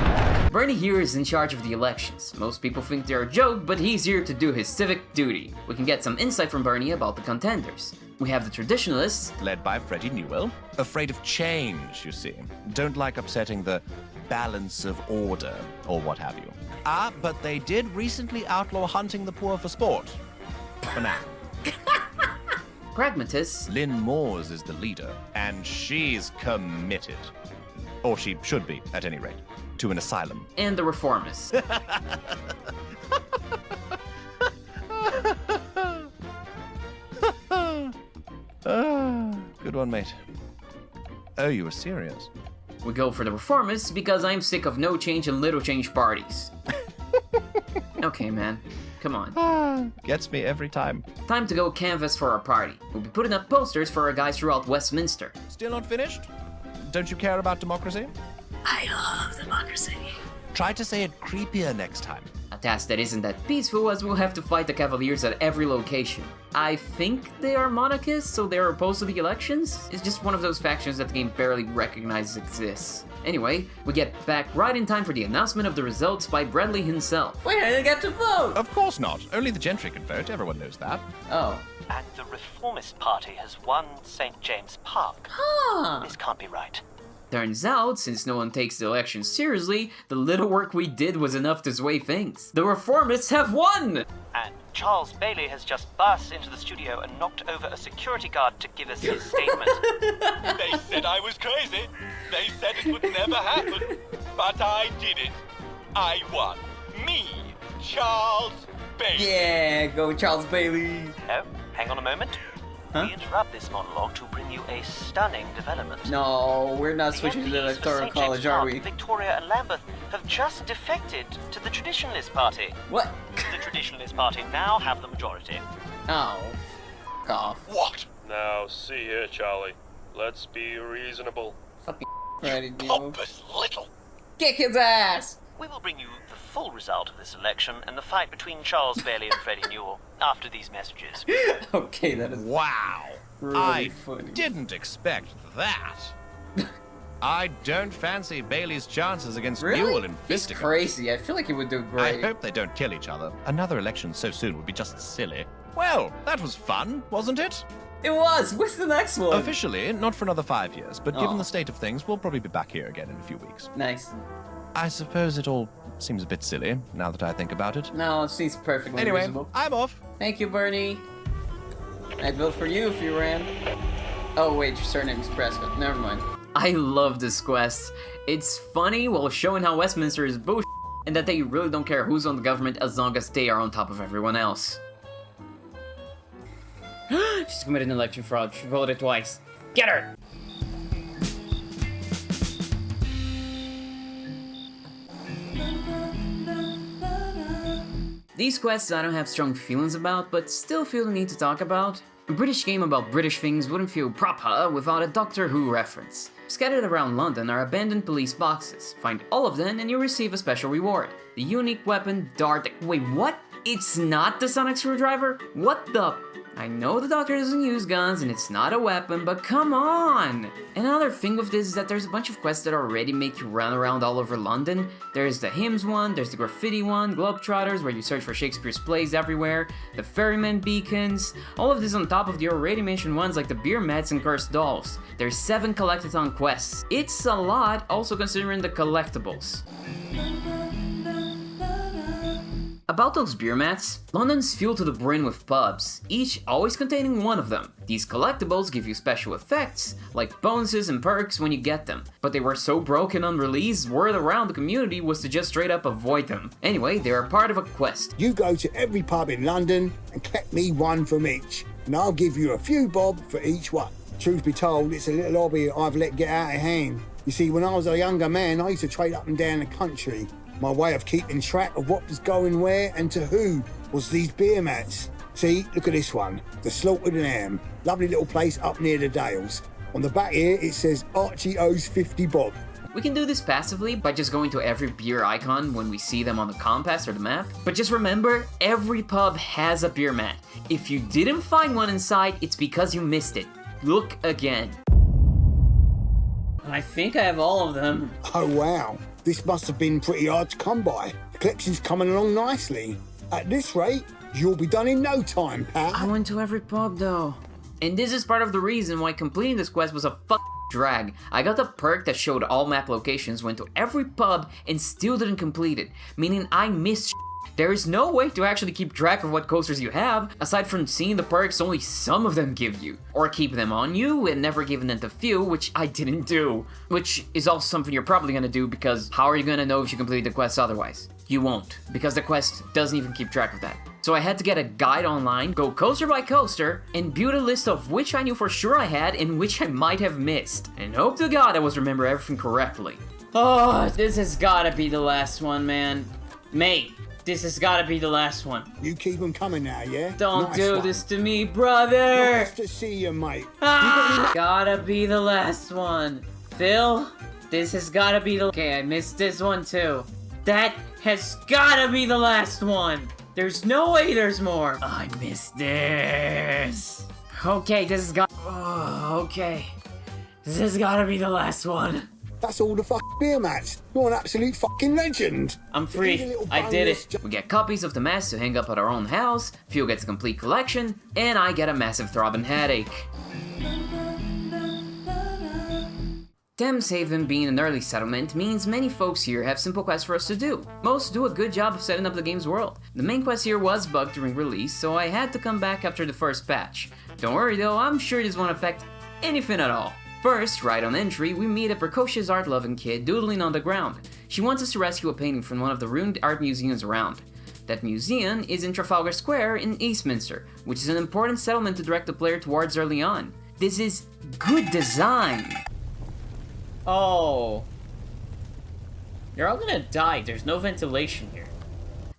Bernie here is in charge of the elections. Most people think they're a joke, but he's here to do his civic duty. We can get some insight from Bernie about the contenders. We have the traditionalists, led by Freddie Newell, afraid of change, you see. Don't like upsetting the balance of order, or what have you. But they did recently outlaw hunting the poor for sport. For now. Pragmatists. Lynn Moores is the leader, and she's committed. Or she should be, at any rate, to an asylum. And the reformists. Good one, mate. Oh, you were serious? We go for the reformists because I'm sick of no change and little change parties. Okay, man. Come on. Gets me every time. Time to go canvas for our party. We'll be putting up posters for our guys throughout Westminster. Still not finished? Don't you care about democracy? I love democracy. Try to say it creepier next time. A task that isn't that peaceful, as we'll have to fight the Cavaliers at every location. I think they are monarchists, so they're opposed to the elections? It's just one of those factions that the game barely recognizes exists. Anyway, we get back right in time for the announcement of the results by Bradley himself. Wait, I didn't get to vote! Of course not. Only the gentry can vote. Everyone knows that. Oh. And the Reformist Party has won St. James Park. Huh. This can't be right. Turns out, since no one takes the election seriously, the little work we did was enough to sway things. The reformists have won! And Charles Bailey has just burst into the studio and knocked over a security guard to give us his statement. They said I was crazy. They said it would never happen. But I did it. I won. Me, Charles Bailey. Yeah, go Charles Bailey. No, hang on a moment. Huh? We interrupt this monologue to bring you a stunning development. No, we're not switching to the Electoral College, are we? Victoria and Lambeth have just defected to the Traditionalist Party. What? The Traditionalist Party now have the majority. Oh, f off. What? Now, see here, Charlie. Let's be reasonable. Fucking Freddie Newell. Pompous little. Kick his ass! We will bring you the full result of this election and the fight between Charles Bailey and Freddie Newell after these messages. Okay, that is wow. Really funny. Didn't expect that. I don't fancy Bailey's chances against Really? Newell in He's fisticuffs. crazy. I feel like he would do great. I hope they don't kill each other. Another election so soon would be just silly. Well, that was fun, wasn't it? It was! What's the next one? Officially, not for another 5 years, but given Oh. the state of things, we'll probably be back here again in a few weeks. Nice. I suppose it all seems a bit silly, now that I think about it. No, it seems perfectly Anyway, reasonable. I'm off. Thank you, Bernie. I'd vote for you if you ran. Oh, wait, your surname is Prescott. Never mind. I love this quest. It's funny while showing how Westminster is bullshit and that they really don't care who's on the government as long as they are on top of everyone else. She's committed an election fraud. She voted twice. Get her! These quests I don't have strong feelings about, but still feel the need to talk about. A British game about British things wouldn't feel proper without a Doctor Who reference. Scattered around London are abandoned police boxes. Find all of them and you'll receive a special reward. The unique weapon Dart... Wait, what? It's not the sonic screwdriver? What the... I know the Doctor doesn't use guns and it's not a weapon, but come on! Another thing with this is that there's a bunch of quests that already make you run around all over London. There's the hymns one, there's the graffiti one, Globetrotters where you search for Shakespeare's plays everywhere, the ferryman beacons, all of this on top of the already mentioned ones like the beer mats and cursed dolls. There's 7 collectathon quests. It's a lot, also considering the collectibles. About those beer mats, London's filled to the brim with pubs, each always containing one of them. These collectibles give you special effects, like bonuses and perks when you get them, but they were so broken on release, word around the community was to just straight up avoid them. Anyway, they are part of a quest. You go to every pub in London and collect me one from each. and I'll give you a few bob for each one. Truth be told, it's a little hobby I've let get out of hand. You see, when I was a younger man, I used to trade up and down the country. My way of keeping track of what was going where and to who was these beer mats. See, look at this one, the Slaughtered Lamb. Lovely little place up near the Dales. On the back here, it says Archie owes 50 bob. We can do this passively by just going to every beer icon when we see them on the compass or the map. But just remember, every pub has a beer mat. If you didn't find one inside, it's because you missed it. Look again. I think I have all of them. Oh wow, this must have been pretty hard to come by. The collection's coming along nicely. At this rate, you'll be done in no time, pal. I went to every pub though. And this is part of the reason why completing this quest was a drag. I got the perk that showed all map locations, went to every pub, and still didn't complete it. Meaning I missed. There is no way to actually keep track of what coasters you have, aside from seeing the perks only some of them give you. Or keep them on you and never giving them to few, which I didn't do. Which is also something you're probably gonna do, because how are you gonna know if you complete the quest otherwise? You won't, because the quest doesn't even keep track of that. So I had to get a guide online, go coaster by coaster, and build a list of which I knew for sure I had and which I might have missed. And hope to God I was remembering everything correctly. Oh, this has gotta be the last one, man. Mate, this has gotta be the last one. You keep them coming now, yeah? Don't Nice do one. this to me, brother! Nice to see you, mate. Gotta be the last one. Phil, this has gotta be the... Okay, I missed this one too. That has gotta be the last one. There's no way there's more. I missed this. Okay, this has got... Oh, okay. This has gotta be the last one. That's all the beer mats. You're an absolute fucking legend. I'm free. I did it. We get copies of the mask to hang up at our own house, Phil gets a complete collection, and I get a massive throbbing headache. Thameshaven being an early settlement means many folks here have simple quests for us to do. Most do a good job of setting up the game's world. The main quest here was bugged during release, so I had to come back after the first patch. Don't worry though, I'm sure this won't affect anything at all. First, right on entry, we meet a precocious art-loving kid doodling on the ground. She wants us to rescue a painting from one of the ruined art museums around. That museum is in Trafalgar Square in Eastminster, which is an important settlement to direct the player towards early on. This is good design! Oh. You're all gonna die. There's no ventilation here.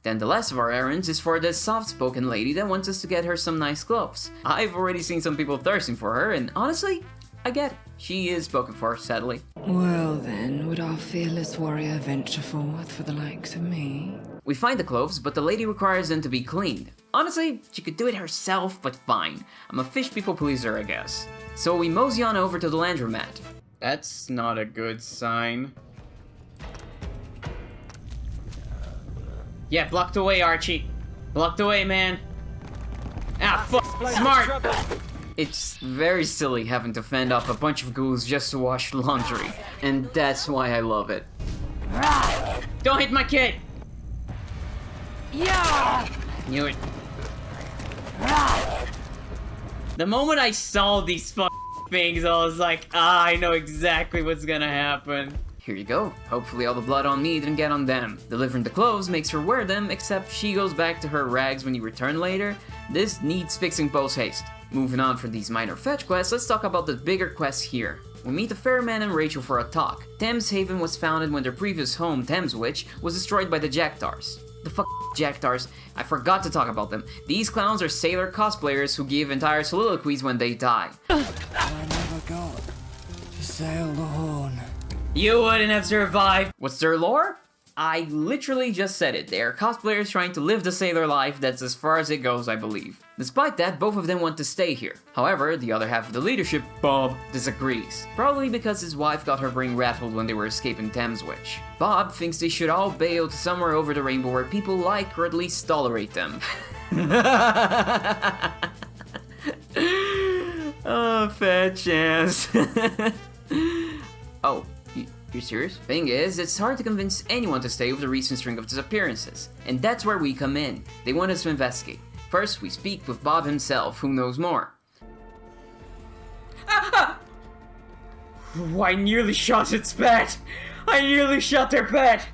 Then the last of our errands is for the soft-spoken lady that wants us to get her some nice clothes. I've already seen some people thirsting for her, and honestly, I get it. She is spoken for, sadly. Well then, would our fearless warrior venture forth for the likes of me? We find the clothes, but the lady requires them to be cleaned. Honestly, she could do it herself, but fine. I'm a fish people pleaser, I guess. So we mosey on over to the laundromat. That's not a good sign. Yeah, blocked away, Archie. Blocked away, man. Ah, fuck. Smart. It's very silly having to fend off a bunch of ghouls just to wash laundry, and that's why I love it. Don't hit my kid. Yeah. Knew it. The moment I saw these things, I was like, I know exactly what's gonna happen. Here you go. Hopefully all the blood on me didn't get on them. Delivering the clothes makes her wear them, except she goes back to her rags when you return later. This needs fixing post-haste. Moving on from these minor fetch quests, let's talk about the bigger quests here. We meet the Fairman and Rachel for a talk. Thameshaven was founded when their previous home, Thameswich, was destroyed by the Jacktars. The fuck Jacktars? I forgot to talk about them. These clowns are sailor cosplayers who give entire soliloquies when they die. I never got to sail the Horn. You wouldn't have survived. What's their lore? I literally just said it. They are cosplayers trying to live the sailor life. That's as far as it goes, I believe. Despite that, both of them want to stay here. However, the other half of the leadership, Bob, disagrees. Probably because his wife got her brain rattled when they were escaping Thameswich. Bob thinks they should all bail to somewhere over the rainbow where people like or at least tolerate them. Oh, fat chance. Oh. You're serious? Thing is, it's hard to convince anyone to stay with the recent string of disappearances. And that's where we come in. They want us to investigate. First, we speak with Bob himself, who knows more. I nearly shot its pet! I nearly shot their pet!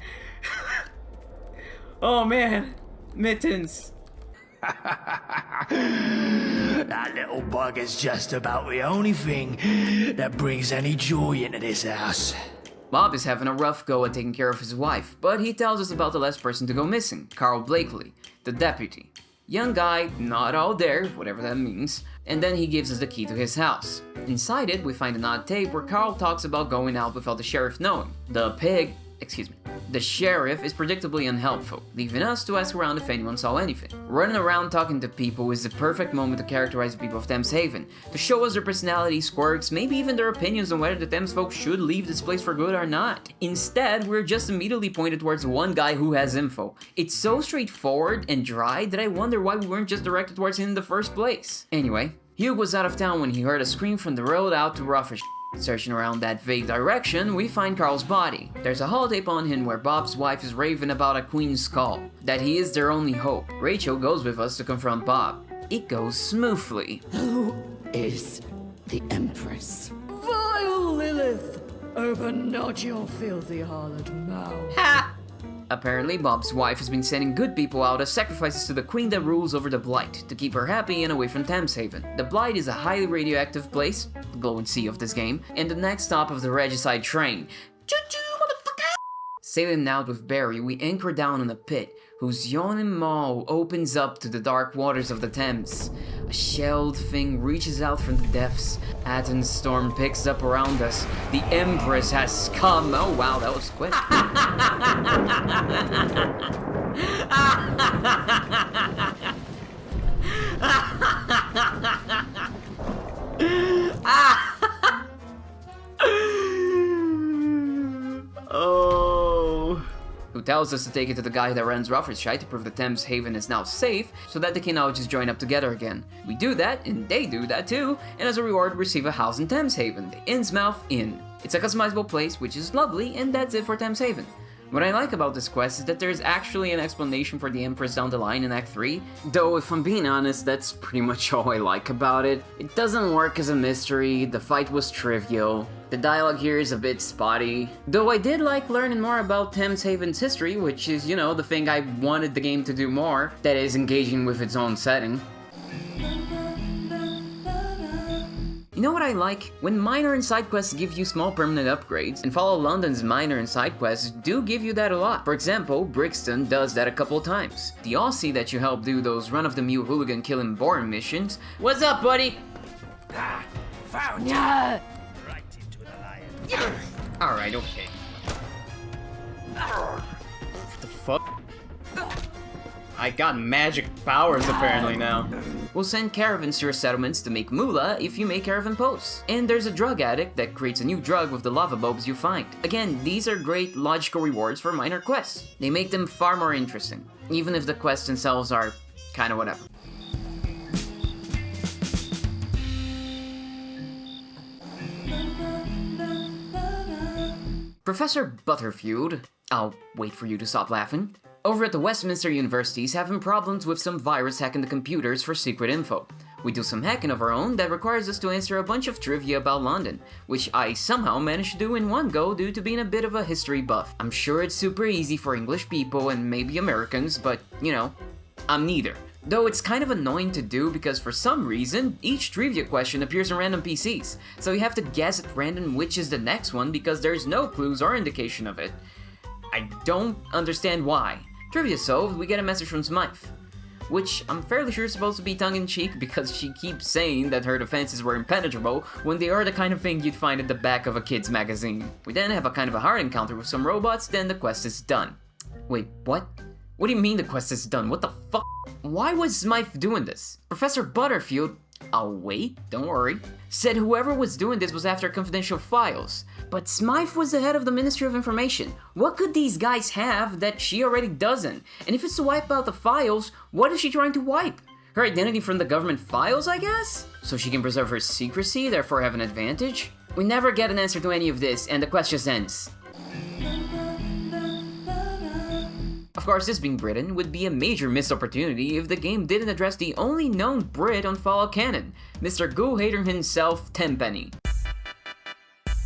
Oh man, Mittens. That little bugger's just about the only thing that brings any joy into this house. Bob is having a rough go at taking care of his wife, but he tells us about the last person to go missing, Carl Blakely, the deputy. Young guy, not all there, whatever that means, and then he gives us the key to his house. Inside it, we find an odd tape where Carl talks about going out without the sheriff knowing. The sheriff is predictably unhelpful, leaving us to ask around if anyone saw anything. Running around talking to people is the perfect moment to characterize the people of Thameshaven, to show us their personalities, quirks, maybe even their opinions on whether the Thames folk should leave this place for good or not. Instead, we're just immediately pointed towards one guy who has info. It's so straightforward and dry that I wonder why we weren't just directed towards him in the first place. Anyway, Hugh was out of town when he heard a scream from the road out to Roughish. Searching around that vague direction, we find Carl's body. There's a holotape on him where Bob's wife is raving about a queen's skull, that he is their only hope. Rachel goes with us to confront Bob. It goes smoothly. Who is the Empress? Vile Lilith! Open not your filthy harlot mouth. Ha! Apparently, Bob's wife has been sending good people out as sacrifices to the queen that rules over the Blight, to keep her happy and away from Thameshaven. The Blight is a highly radioactive place, the glowing sea of this game, and the next stop of the Regicide train. Choo-choo, motherfucker! Sailing out with Barry, we anchor down in a pit, whose yawning maw opens up to the dark waters of the Thames. A shelled thing reaches out from the depths. Aten's storm picks up around us. The Empress has come. Oh wow, that was quick. Oh. Who tells us to take it to the guy that runs Roughish to prove that Thameshaven is now safe, so that they can all just join up together again. We do that, and they do that too, and as a reward receive a house in Thameshaven, the Innsmouth Inn. It's a customizable place, which is lovely, and that's it for Thameshaven. What I like about this quest is that there's actually an explanation for the Empress down the line in Act 3, though if I'm being honest, that's pretty much all I like about it. It doesn't work as a mystery, the fight was trivial, the dialogue here is a bit spotty, though I did like learning more about Thameshaven's history, which is, you know, the thing I wanted the game to do more, that is engaging with its own setting. You know what I like? When minor and side quests give you small permanent upgrades, and Follow London's minor and side quests do give you that a lot. For example, Brickston does that a couple times. The Aussie that you help do those run-of-the-mill hooligan killing boring missions. What's up, buddy? Found you! Right into the lion. Alright, okay. What the fuck? I got magic powers apparently now. We'll send caravans to your settlements to make moolah if you make caravan posts. And there's a drug addict that creates a new drug with the lava bulbs you find. Again, these are great logical rewards for minor quests. They make them far more interesting, even if the quests themselves are kinda whatever. Professor Butterfield, I'll wait for you to stop laughing, over at the Westminster University is having problems with some virus hacking the computers for secret info. We do some hacking of our own that requires us to answer a bunch of trivia about London, which I somehow managed to do in one go due to being a bit of a history buff. I'm sure it's super easy for English people and maybe Americans, but, you know, I'm neither. Though it's kind of annoying to do because for some reason, each trivia question appears in random PCs, so you have to guess at random which is the next one because there's no clues or indication of it. I don't understand why. Trivia solved, we get a message from Smythe, which I'm fairly sure is supposed to be tongue-in-cheek because she keeps saying that her defenses were impenetrable when they are the kind of thing you'd find at the back of a kid's magazine. We then have a kind of a hard encounter with some robots, then the quest is done. Wait, what? What do you mean the quest is done? What the fuck? Why was Smythe doing this? Professor Butterfield, I'll wait, don't worry, said whoever was doing this was after confidential files. But Smythe was the head of the Ministry of Information. What could these guys have that she already doesn't? And if it's to wipe out the files, what is she trying to wipe? Her identity from the government files, I guess? So she can preserve her secrecy, therefore have an advantage? We never get an answer to any of this, and the quest just ends. Of course, this being Britain would be a major missed opportunity if the game didn't address the only known Brit on Fallout canon, Mr. Ghoul Hater himself, Tenpenny.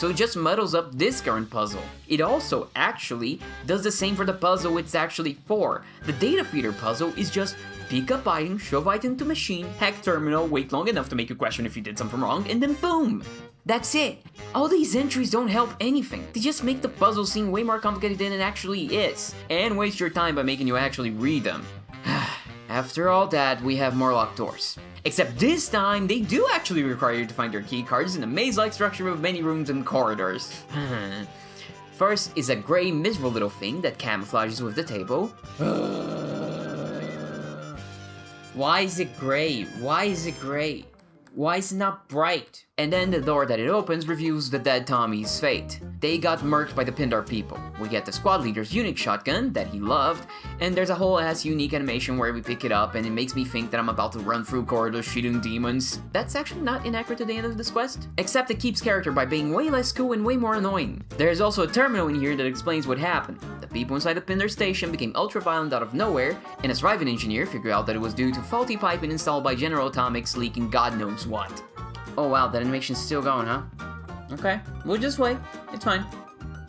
so it just muddles up this current puzzle. It also actually does the same for the puzzle it's actually for. The data feeder puzzle is just pick up item, shove item to machine, hack terminal, wait long enough to make you question if you did something wrong, and then boom! That's it! All these entries don't help anything. They just make the puzzle seem way more complicated than it actually is, and waste your time by making you actually read them. After all that, we have more locked doors. Except this time, they do actually require you to find your key cards in a maze-like structure with many rooms and corridors. First is a grey, miserable little thing that camouflages with the table. Why is it grey? Why is it grey? Why is it not bright? And then the door that it opens reveals the dead Tommy's fate. They got murked by the Pindar people. We get the squad leader's unique shotgun that he loved, and there's a whole ass unique animation where we pick it up and it makes me think that I'm about to run through corridors shooting demons. That's actually not inaccurate to the end of this quest, except it keeps character by being way less cool and way more annoying. There's also a terminal in here that explains what happened. The people inside the Pindar station became ultra-violent out of nowhere, and a surviving engineer figured out that it was due to faulty piping installed by General Atomics leaking God knows what. Oh wow, that animation's still going, huh? Okay, we'll just wait. It's fine.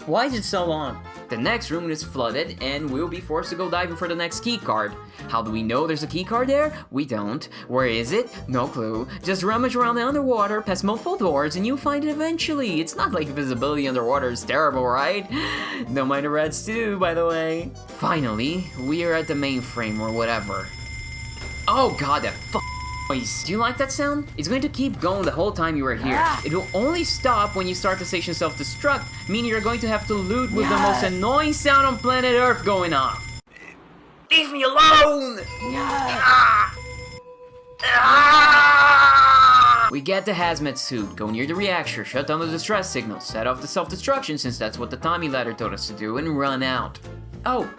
Why is it so long? The next room is flooded, and we'll be forced to go diving for the next key card. How do we know there's a key card there? We don't. Where is it? No clue. Just rummage around the underwater, past multiple doors, and you'll find it eventually. It's not like visibility underwater is terrible, right? Don't mind the reds too, by the way. Finally, we are at the mainframe or whatever. Oh god, that noise. Do you like that sound? It's going to keep going the whole time you are here. It will only stop when you start the station self-destruct, meaning you're going to have to loot with the most annoying sound on planet Earth going off. Leave me alone! We get the hazmat suit, go near the reactor, shut down the distress signal, set off the self-destruction since that's what the Tommy ladder told us to do, and run out. Oh,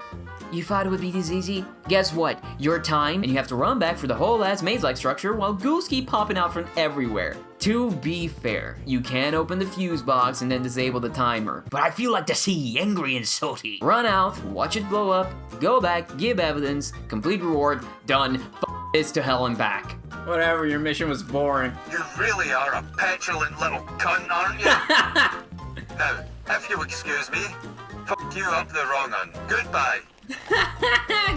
you thought it would be this easy? Guess what? Your time, and you have to run back for the whole ass maze-like structure while ghouls keep popping out from everywhere. To be fair, you can open the fuse box and then disable the timer. But I feel like the sea, angry and salty. Run out, watch it blow up, go back, give evidence, complete reward, done, this to hell and back. Whatever, your mission was boring. You really are a petulant little cunt, aren't you? Now, if you excuse me, fuck you up the wrong one. Goodbye.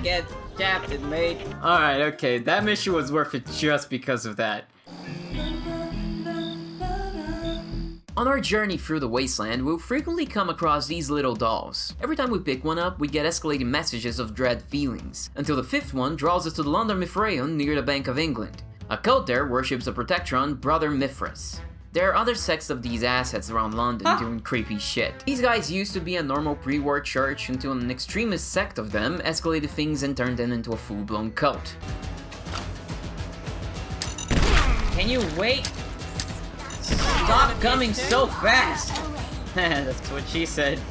Get captain, mate. Alright, okay, that mission was worth it just because of that. On our journey through the wasteland, we'll frequently come across these little dolls. Every time we pick one up, we get escalating messages of dread feelings, until the fifth one draws us to the London Mithraeum near the Bank of England. A cult there worships the Protectron, Brother Mithras. There are other sects of these assets around London doing creepy shit. These guys used to be a normal pre-war church until an extremist sect of them escalated things and turned them into a full-blown cult. Can you wait? Stop coming so fast! That's what she said.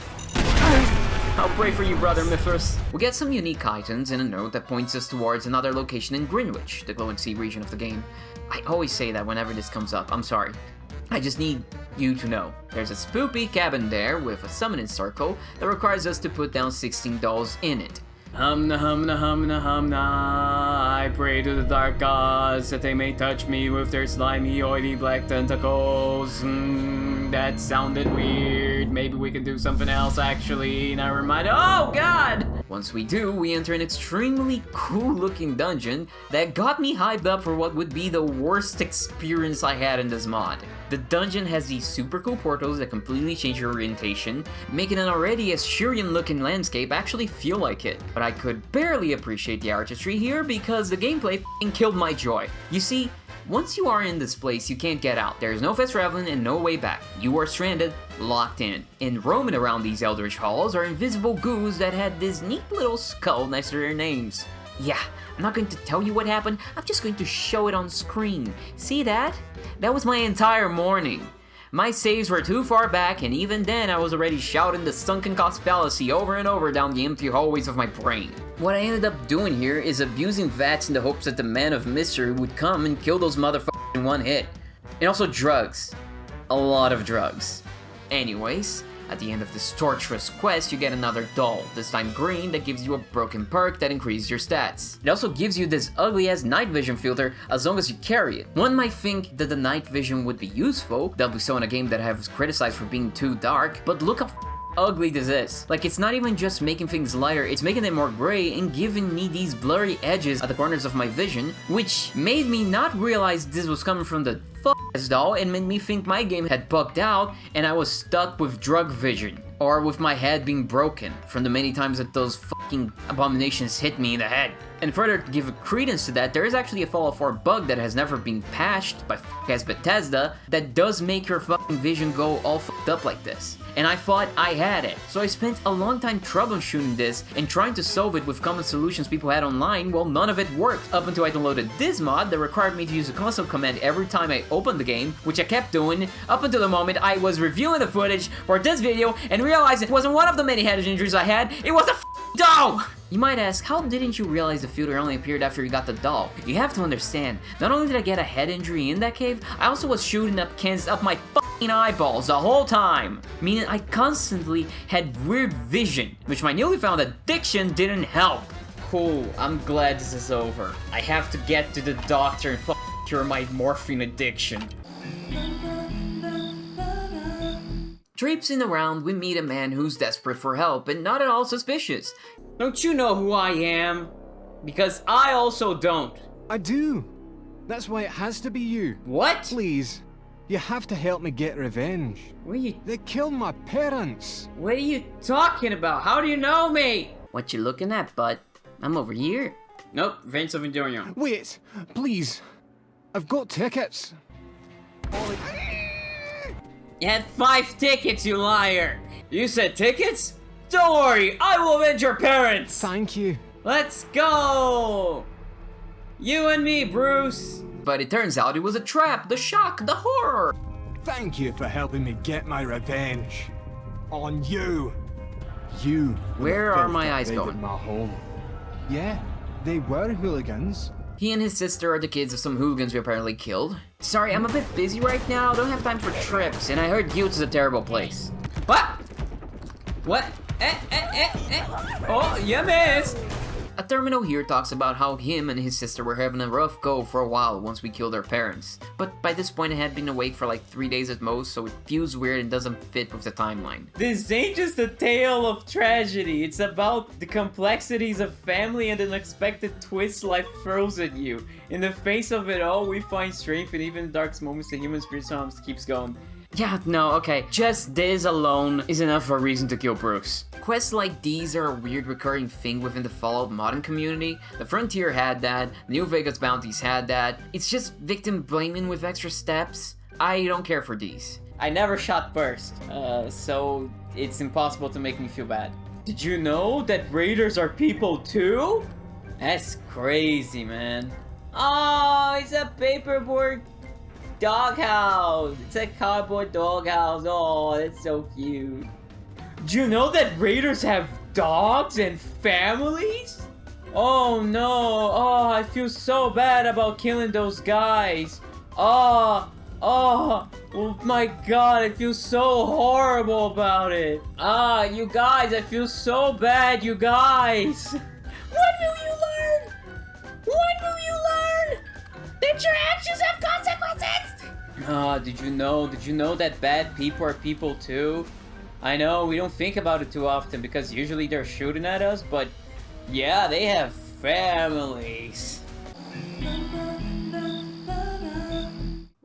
I'll pray for you, Brother Mithras. We get some unique items and a note that points us towards another location in Greenwich, the glowing sea region of the game. I always say that whenever this comes up, I'm sorry. I just need you to know. There's a spoopy cabin there with a summoning circle that requires us to put down 16 dolls in it. Humna humna humna humna, I pray to the dark gods that they may touch me with their slimy, oily black tentacles. That sounded weird. Maybe we can do something else actually. Never mind. Oh god! Once we do, we enter an extremely cool looking dungeon that got me hyped up for what would be the worst experience I had in this mod. The dungeon has these super cool portals that completely change your orientation, making an already Assyrian looking landscape actually feel like it. But I could barely appreciate the artistry here because the gameplay f***ing killed my joy. You see, once you are in this place, you can't get out. There is no fast traveling and no way back. You are stranded, locked in. And roaming around these eldritch halls are invisible ghouls that had this neat little skull next to their names. Yeah, I'm not going to tell you what happened, I'm just going to show it on screen. See that? That was my entire morning. My saves were too far back, and even then I was already shouting the sunken cost fallacy over and over down the empty hallways of my brain. What I ended up doing here is abusing VATS in the hopes that the Man of Mystery would come and kill those motherfuckers in one hit. And also drugs. A lot of drugs. Anyways, At the end of this torturous quest, you get another doll, this time green, that gives you a broken perk that increases your stats. It also gives you this ugly-ass night vision filter as long as you carry it. One might think that the night vision would be useful, that'll be so in a game that I have criticized for being too dark, but look how ugly this is. Like, it's not even just making things lighter, it's making them more gray and giving me these blurry edges at the corners of my vision, which made me not realize this was coming from the f***ass doll and made me think my game had bugged out and I was stuck with drug vision. Or with my head being broken from the many times that those fucking abominations hit me in the head. And further to give credence to that, there is actually a Fallout 4 bug that has never been patched by f***ass Bethesda that does make your fucking vision go all f***ed up like this. And I thought I had it. So I spent a long time troubleshooting this and trying to solve it with common solutions people had online, while none of it worked. Up until I downloaded this mod that required me to use a console command every time I opened the game, which I kept doing up until the moment I was reviewing the footage for this video and realized it wasn't one of the many head injuries I had, it was a doll! You might ask, how didn't you realize the filter only appeared after you got the doll? You have to understand, not only did I get a head injury in that cave, I also was shooting up cans up my fucking eyeballs the whole time. Meaning I constantly had weird vision, which my newly found addiction didn't help. Cool, I'm glad this is over. I have to get to the doctor and cure my morphine addiction. Traipsing around, we meet a man who's desperate for help and not at all suspicious. Don't you know who I am? Because I also don't. I do. That's why it has to be you. What? Please, you have to help me get revenge. What are you... They killed my parents. What are you talking about? How do you know me? What you looking at, bud? I'm over here. Nope, Vince of Endorion. Wait, please. I've got tickets. You had 5 tickets, you liar! You said tickets? Don't worry, I will avenge your parents! Thank you. Let's go! You and me, Bruce! But it turns out it was a trap, the shock, the horror! Thank you for helping me get my revenge. On you. You. Where are my eyes going? My home. Yeah, they were hooligans. He and his sister are the kids of some hooligans we apparently killed. Sorry, I'm a bit busy right now, don't have time for trips, and I heard Guild is a terrible place. What? What? Oh, you missed! A terminal here talks about how him and his sister were having a rough go for a while once we killed their parents. But by this point I had been awake for like 3 days at most, so it feels weird and doesn't fit with the timeline. This ain't just a tale of tragedy, it's about the complexities of family and unexpected twists life throws at you. In the face of it all, we find strength, and even in the darkest moments the human spirit sometimes keeps going. Yeah, no, okay. Just this alone is enough for a reason to kill Bruce. Quests like these are a weird recurring thing within the Fallout modern community. The Frontier had that, New Vegas Bounties had that. It's just victim blaming with extra steps. I don't care for these. I never shot first, so it's impossible to make me feel bad. Did you know that raiders are people too? That's crazy, man. Oh, it's a paperboard doghouse. It's a cardboard doghouse. Oh, that's so cute. Do you know that raiders have dogs and families? Oh no. Oh, I feel so bad about killing those guys. Oh my god, I feel so horrible about it. You guys, I feel so bad, you guys. When will you learn? When will you learn that your actions have consequences? Did you know that bad people are people too? I know, we don't think about it too often because usually they're shooting at us, but yeah, they have families.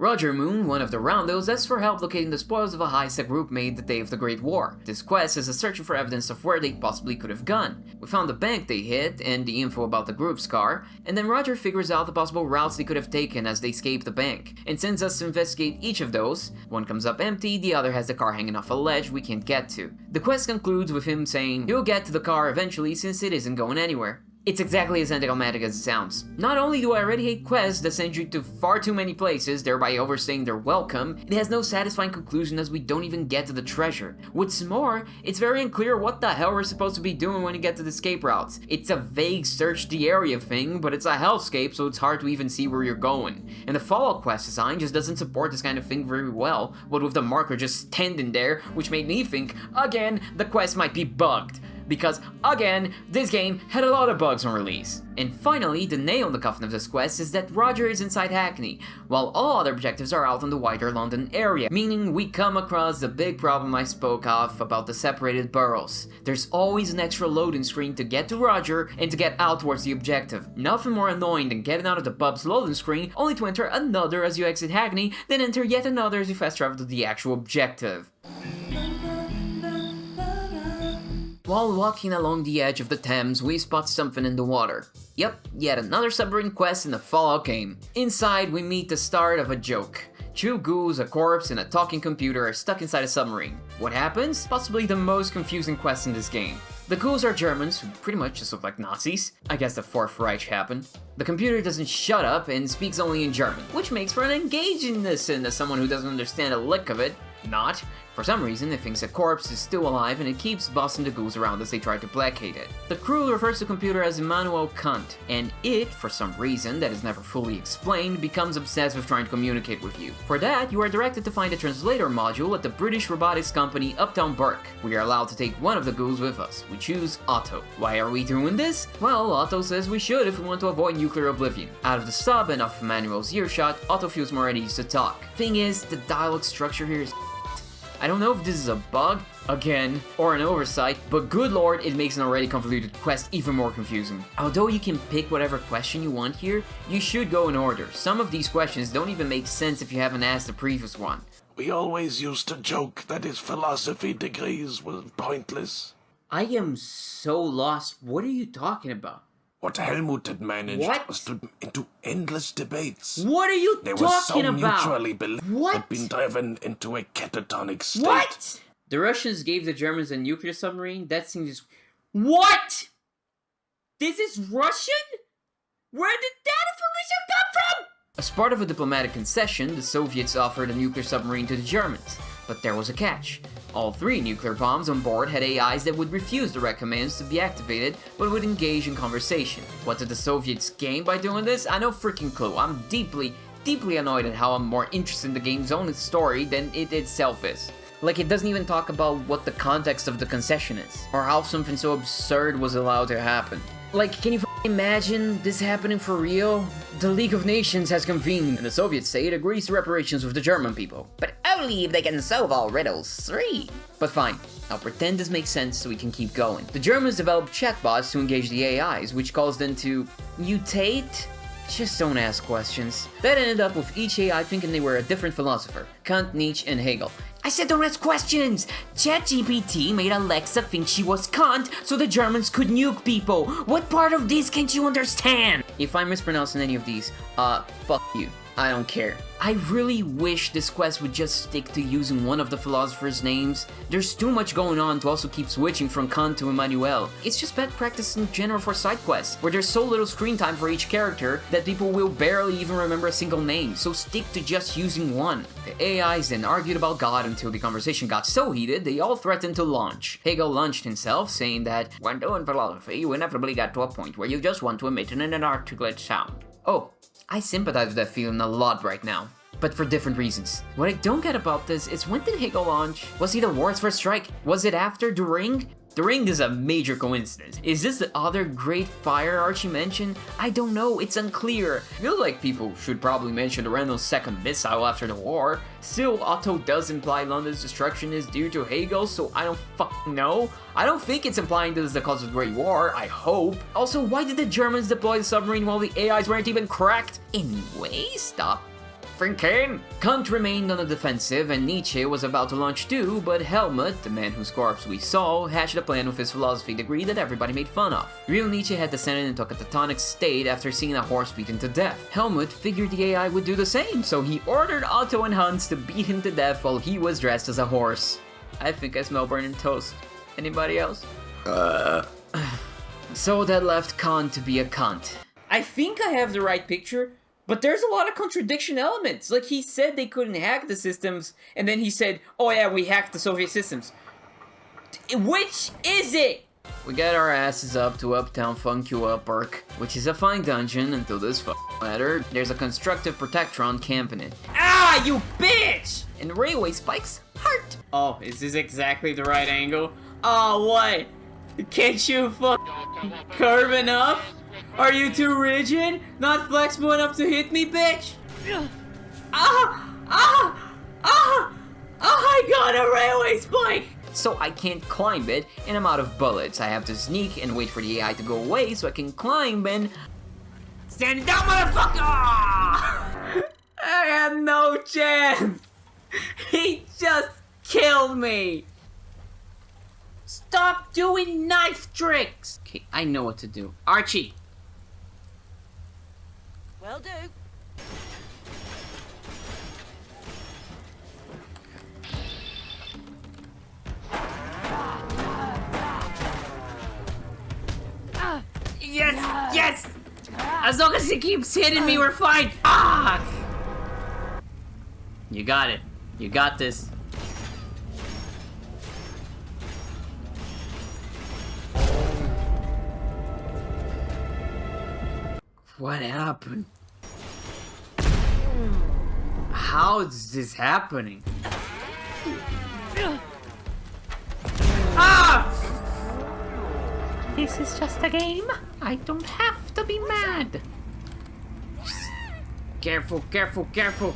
Roger Moon, one of the Roundels, asks for help locating the spoils of a heist a group made the day of the Great War. This quest is a search for evidence of where they possibly could have gone. We found the bank they hit and the info about the group's car, and then Roger figures out the possible routes they could have taken as they escaped the bank, and sends us to investigate each of those. One comes up empty, the other has the car hanging off a ledge we can't get to. The quest concludes with him saying he'll get to the car eventually since it isn't going anywhere. It's exactly as anticlimactic as it sounds. Not only do I already hate quests that send you to far too many places, thereby overstaying their welcome, it has no satisfying conclusion as we don't even get to the treasure. What's more, it's very unclear what the hell we're supposed to be doing when you get to the escape routes. It's a vague search the area thing, but it's a hellscape, so it's hard to even see where you're going. And the Fallout quest design just doesn't support this kind of thing very well, what with the marker just standing there, which made me think, again, the quest might be bugged. Because, again, this game had a lot of bugs on release. And finally, the nail in the coffin of this quest is that Roger is inside Hackney, while all other objectives are out in the wider London area, meaning we come across the big problem I spoke of about the separated boroughs. There's always an extra loading screen to get to Roger and to get out towards the objective. Nothing more annoying than getting out of the pub's loading screen, only to enter another as you exit Hackney, then enter yet another as you fast travel to the actual objective. While walking along the edge of the Thames, we spot something in the water. Yep, yet another submarine quest in the Fallout game. Inside, we meet the start of a joke. Two ghouls, a corpse, and a talking computer are stuck inside a submarine. What happens? Possibly the most confusing quest in this game. The ghouls are Germans, who pretty much just look like Nazis. I guess the Fourth Reich happened. The computer doesn't shut up and speaks only in German, which makes for an engaging listen as someone who doesn't understand a lick of it. Not. For some reason, it thinks a corpse is still alive and it keeps bossing the ghouls around as they try to placate it. The crew refers to the computer as Immanuel Kant, and it, for some reason that is never fully explained, becomes obsessed with trying to communicate with you. For that, you are directed to find a translator module at the British robotics company Uptown Burke. We are allowed to take one of the ghouls with us. We choose Otto. Why are we doing this? Well, Otto says we should if we want to avoid nuclear oblivion. Out of the sub and off Immanuel's earshot, Otto feels more at ease to talk. Thing is, the dialogue structure here is I don't know if this is a bug, again, or an oversight, but good lord, it makes an already convoluted quest even more confusing. Although you can pick whatever question you want here, you should go in order. Some of these questions don't even make sense if you haven't asked the previous one. We always used to joke that his philosophy degrees were pointless. I am so lost. What are you talking about? What Helmut had managed was to into endless debates. What are you they talking were so about? mutually believed had been driven into a catatonic state. What? The Russians gave the Germans a nuclear submarine? That seems... What? This is Russian? Where did that information come from? As part of a diplomatic concession, the Soviets offered a nuclear submarine to the Germans. But there was a catch. All 3 nuclear bombs on board had AIs that would refuse direct commands to be activated, but would engage in conversation. What did the Soviets gain by doing this? I no freaking clue. I'm deeply annoyed at how I'm more interested in the game's own story than it itself is. Like, it doesn't even talk about what the context of the concession is, or how something so absurd was allowed to happen. Like, can you imagine this happening for real? The League of Nations has convened, and the Soviets say it agrees to reparations with the German people. But only if they can solve all riddles 3. But fine, I'll pretend this makes sense so we can keep going. The Germans developed chatbots to engage the AIs, which caused them to mutate? Just don't ask questions. That ended up with each AI thinking they were a different philosopher. Kant, Nietzsche, and Hegel. I said don't ask questions! ChatGPT made Alexa think she was Kant so the Germans could nuke people! What part of this can't you understand? If I'm mispronouncing any of these, fuck you. I don't care. I really wish this quest would just stick to using one of the philosophers' names. There's too much going on to also keep switching from Kant to Immanuel. It's just bad practice in general for side quests, where there's so little screen time for each character that people will barely even remember a single name, so stick to just using one. The AIs then argued about God until the conversation got so heated they all threatened to launch. Hegel launched himself, saying that, when doing philosophy, you inevitably get to a point where you just want to emit an inarticulate sound. Oh, I sympathize with that feeling a lot right now, but for different reasons. What I don't get about this is when did Hegel launch? Was he the world's first strike? Was it after The Ring? The Ring is a major coincidence. Is this the other great fire Archie mentioned? I don't know, it's unclear. I feel like people should probably mention the random second missile after the war. Still, Otto does imply London's destruction is due to Hegel, so I don't fucking know. I don't think it's implying this is the cause of the Great War, I hope. Also, why did the Germans deploy the submarine while the AIs weren't even cracked? Anyway, stop thinking. Kant remained on the defensive and Nietzsche was about to launch too, but Helmut, the man whose corpse we saw, hatched a plan with his philosophy degree that everybody made fun of. Real Nietzsche had descended into a catatonic state after seeing a horse beaten to death. Helmut figured the AI would do the same, so he ordered Otto and Hans to beat him to death while he was dressed as a horse. I think I smell burning toast. Anybody else? So that left Kant to be a cunt. I think I have the right picture, but there's a lot of contradiction elements. Like, he said they couldn't hack the systems, and then he said, oh yeah, we hacked the Soviet systems. Which is it? We got our asses up to Uptown Funk You Up Arc, which is a fine dungeon until this matter. There's a constructive protectron camp in it. Ah, you bitch! And railway spikes heart. Oh, is this exactly the right angle? Oh, what? Can't you curve enough? Are you too rigid? Not flexible enough to hit me, bitch? I got a railway spike! So I can't climb it, and I'm out of bullets. I have to sneak and wait for the AI to go away so I can climb and... Stand down, motherfucker! I had no chance! He just killed me! Stop doing knife tricks! Okay, I know what to do. Archie! Will do. Yes! Yes! As long as he keeps hitting me, we're fine! Ah! You got it. You got this. What happened? How is this happening? Ah! This is just a game. I don't have to be mad. Careful, careful, careful.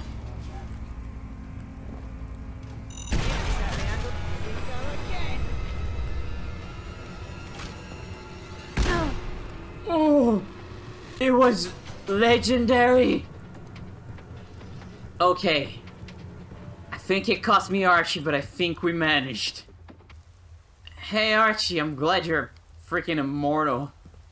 Oh, it was legendary. Okay. I think it cost me Archie, but I think we managed. Hey Archie, I'm glad you're freaking immortal.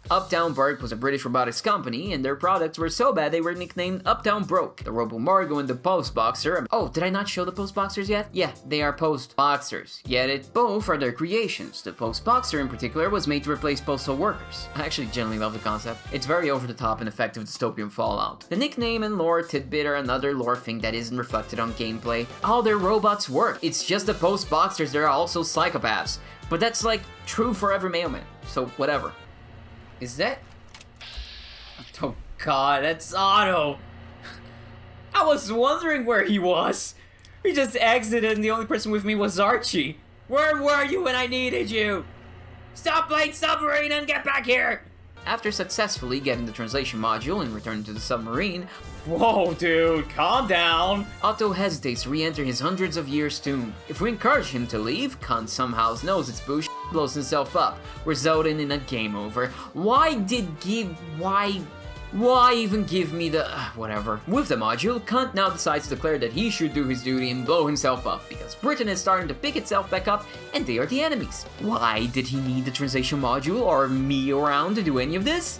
Uptown Bark was a British robotics company, and their products were so bad they were nicknamed Uptown Broke. The Robo Margo and the Post Boxer. Oh, did I not show the Post Boxers yet? Yeah, they are Post Boxers. Yet both are their creations. The Post Boxer in particular was made to replace postal workers. I actually genuinely love the concept. It's very over the top and effective dystopian fallout. The nickname and lore tidbit are another lore thing that isn't reflected on gameplay. How their robots work. It's just the Post Boxers that are also psychopaths. But that's like true for every mailman. So whatever. Is that... Oh god, that's Otto! I was wondering where he was! We just exited and the only person with me was Archie! Where were you when I needed you? Stop playing submarine and get back here! After successfully getting the translation module and returning to the submarine... Whoa dude, calm down! Otto hesitates to re-enter his hundreds of years tomb. If we encourage him to leave, Kant somehow knows it's bullshit, blows himself up, resulting in a game over. Why even give me the... whatever. With the module, Kant now decides to declare that he should do his duty and blow himself up, because Britain is starting to pick itself back up, and they are the enemies. Why did he need the translation module, or me around to do any of this?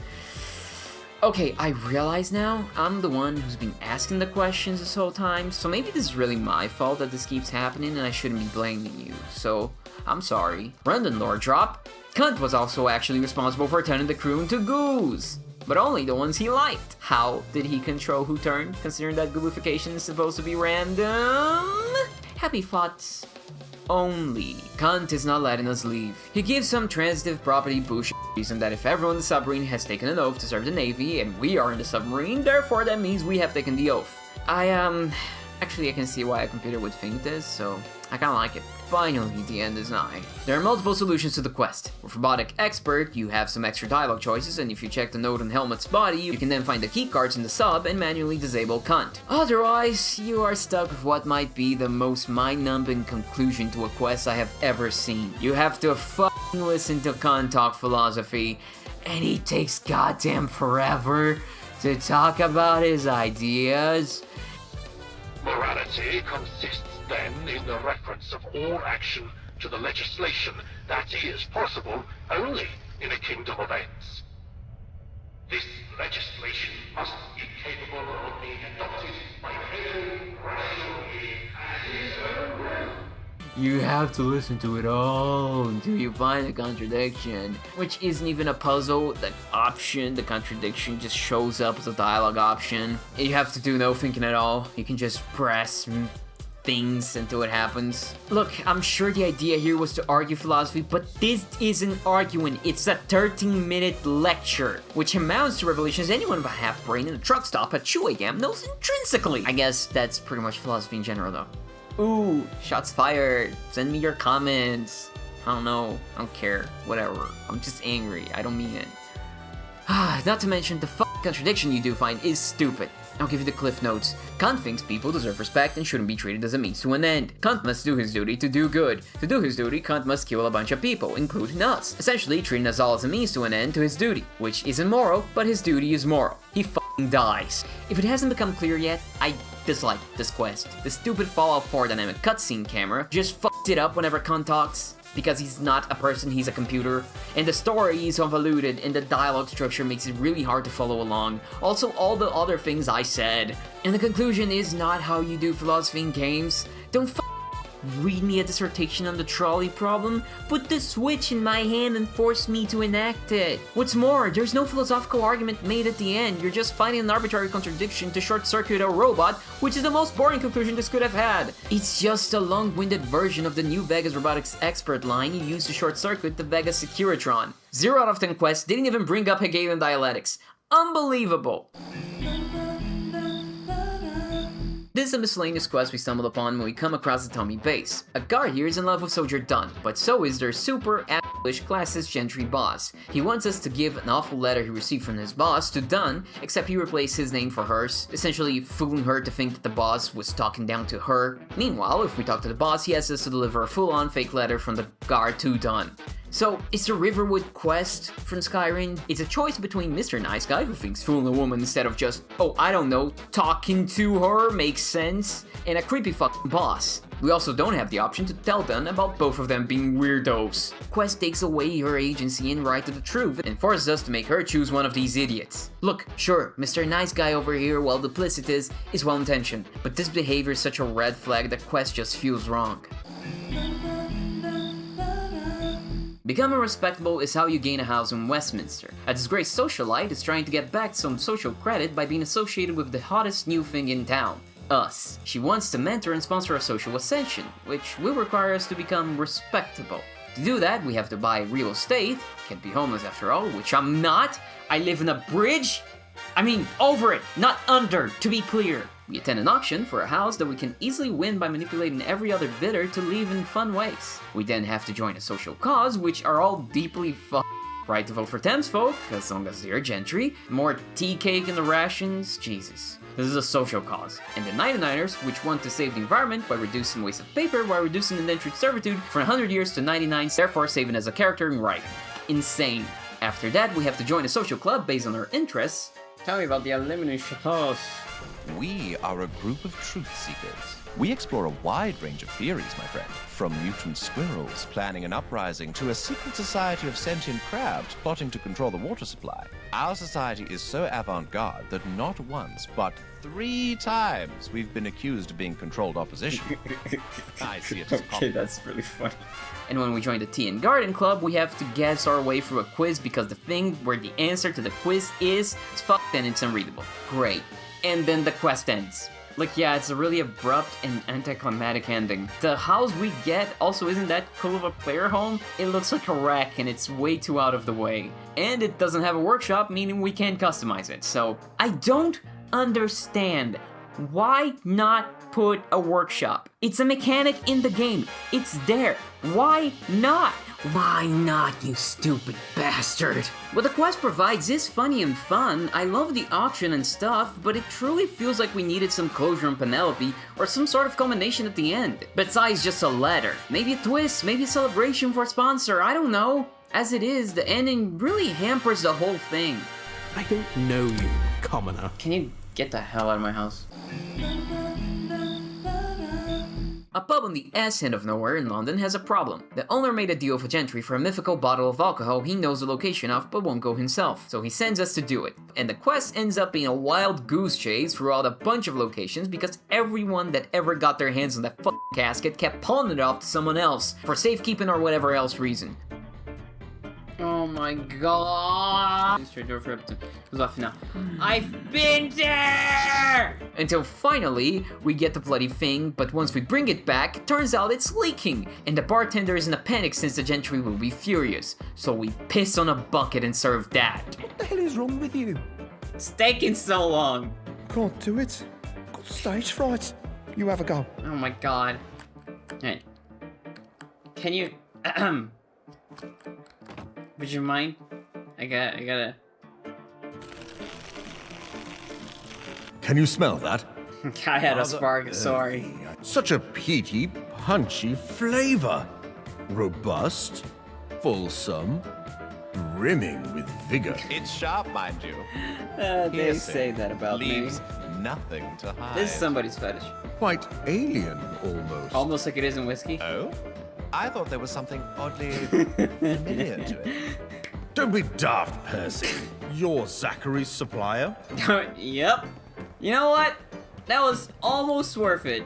Okay, I realize now, I'm the one who's been asking the questions this whole time, so maybe this is really my fault that this keeps happening and I shouldn't be blaming you, so I'm sorry. Random lore drop. Kant was also actually responsible for turning the crew into ghouls, but only the ones he liked. How did he control who turned, considering that ghoulification is supposed to be random? Happy thoughts. Only. Kant is not letting us leave. He gives some transitive property bullshit reason that if everyone in the submarine has taken an oath to serve the Navy, and we are in the submarine, therefore that means we have taken the oath. Actually I can see why a computer would think this, so I kinda like it. Finally, the end is nigh. There are multiple solutions to the quest. With Robotic Expert, you have some extra dialogue choices, and if you check the note on Helmet's body, you can then find the keycards in the sub and manually disable Kant. Otherwise, you are stuck with what might be the most mind-numbing conclusion to a quest I have ever seen. You have to fucking listen to Kant talk philosophy, and he takes goddamn forever to talk about his ideas. Morality consists then in the reference of all action to the legislation that is possible only in a kingdom of ends. This legislation must be capable of being adopted by every rational being at his own will. You have to listen to it all until you find a contradiction. Which isn't even a puzzle. The option, the contradiction, just shows up as a dialogue option. You have to do no thinking at all. You can just press things until it happens. Look, I'm sure the idea here was to argue philosophy, but this isn't arguing. It's a 13-minute lecture, which amounts to revelations anyone with a half-brain in a truck stop at 2 a.m. knows intrinsically. I guess that's pretty much philosophy in general, though. Ooh, shots fired. Send me your comments. I don't know. I don't care. Whatever. I'm just angry. I don't mean it. Not to mention, the contradiction you do find is stupid. I'll give you the cliff notes. Kant thinks people deserve respect and shouldn't be treated as a means to an end. Kant must do his duty to do good. To do his duty, Kant must kill a bunch of people, including us. Essentially, treating us all as a means to an end to his duty, which isn't moral, but his duty is moral. He dies. If it hasn't become clear yet, I dislike this quest. The stupid Fallout 4 dynamic cutscene camera just fucked it up whenever Kant talks. Because he's not a person, he's a computer. And the story is convoluted, and the dialogue structure makes it really hard to follow along. Also, all the other things I said. And the conclusion is not how you do philosophy in games. Don't read me a dissertation on the trolley problem. Put the switch in my hand and force me to enact it. What's more, there's no philosophical argument made at the end. You're just finding an arbitrary contradiction to short-circuit a robot, which is the most boring conclusion this could have had. It's just a long-winded version of the new Vegas robotics expert line you use to short-circuit the Vegas Securitron. 0 out of 10 quests didn't even bring up Hegelian dialectics. Unbelievable. This is a miscellaneous quest we stumbled upon when we come across the Tommy base. A guard here is in love with Soldier Dunn, but so is their super English classist gentry boss. He wants us to give an awful letter he received from his boss to Dunn, except he replaced his name for hers, essentially fooling her to think that the boss was talking down to her. Meanwhile, if we talk to the boss, he asks us to deliver a full-on fake letter from the guard to Dunn. So, it's a Riverwood quest from Skyrim. It's a choice between Mr. Nice Guy, who thinks fooling a woman instead of just, oh, I don't know, talking to her makes sense, and a creepy fucking boss. We also don't have the option to tell Dunn about both of them being weirdos. Quest takes away her agency and right to the truth, and forces us to make her choose one of these idiots. Look, sure, Mr. Nice Guy over here, while duplicitous, is well-intentioned, but this behavior is such a red flag that Quest just feels wrong. Becoming respectable is how you gain a house in Westminster. A disgraced socialite is trying to get back some social credit by being associated with the hottest new thing in town. Us. She wants to mentor and sponsor a social ascension, which will require us to become respectable. To do that, we have to buy real estate. Can't be homeless after all, which I'm not. I live in a bridge. I mean, over it, not under, to be clear. We attend an auction for a house that we can easily win by manipulating every other bidder to leave in fun ways. We then have to join a social cause, which are all deeply right to vote for Thamesfolk, as long as they're gentry. More tea cake in the rations, Jesus. This is a social cause. And the 99ers, which want to save the environment by reducing waste of paper while reducing indentured servitude from 100 years to 99, therefore saving as a character in writing. Insane. After that, we have to join a social club based on our interests. Tell me about the aluminum chateaus. We are a group of truth seekers. We explore a wide range of theories, my friend. From mutant squirrels planning an uprising to a secret society of sentient crabs plotting to control the water supply. Our society is so avant-garde that not once, but 3 times we've been accused of being controlled opposition. I see it as a Okay, that's really funny. And when we join the Tea and Garden Club, we have to guess our way through a quiz because the thing where the answer to the quiz is fucked and it's unreadable. Great. And then the quest ends. Like, yeah, it's a really abrupt and anticlimactic ending. The house we get also isn't that cool of a player home. It looks like a wreck and it's way too out of the way. And it doesn't have a workshop, meaning we can't customize it. So, I don't understand. Why not put a workshop? It's a mechanic in the game. It's there. Why not? Why not, you stupid bastard? What the quest provides is funny and fun. I love the auction and stuff, but it truly feels like we needed some closure on Penelope or some sort of culmination at the end. Besides just a letter. Maybe a twist, maybe a celebration for a sponsor, I don't know. As it is, the ending really hampers the whole thing. I don't know you, commoner. Can you get the hell out of my house? A pub on the ass end of nowhere in London has a problem. The owner made a deal with a gentry for a mythical bottle of alcohol he knows the location of but won't go himself, so he sends us to do it. And the quest ends up being a wild goose chase throughout a bunch of locations because everyone that ever got their hands on that f***ing casket kept pawning it off to someone else for safekeeping or whatever else reason. Oh my god. Straight door for Upton. Who's off now? I've been there! Until finally, we get the bloody thing, but once we bring it back, turns out it's leaking, and the bartender is in a panic since the gentry will be furious. So we piss on a bucket and serve that. What the hell is wrong with you? It's taking so long. Can't do it. Got stage fright. You have a go. Oh my god. Hey. Can you... Would you mind? I gotta... Can you smell that? I had a spark, sorry. Such a peaty, punchy flavor. Robust, fulsome, brimming with vigor. It's sharp, mind you. They say that about leaves me. Nothing to hide. This is somebody's fetish. Quite alien, almost. Almost like it isn't whiskey. Oh? I thought there was something oddly familiar to it. Don't be daft, Percy. You're Zachary's supplier? Yep. You know what? That was almost worth it.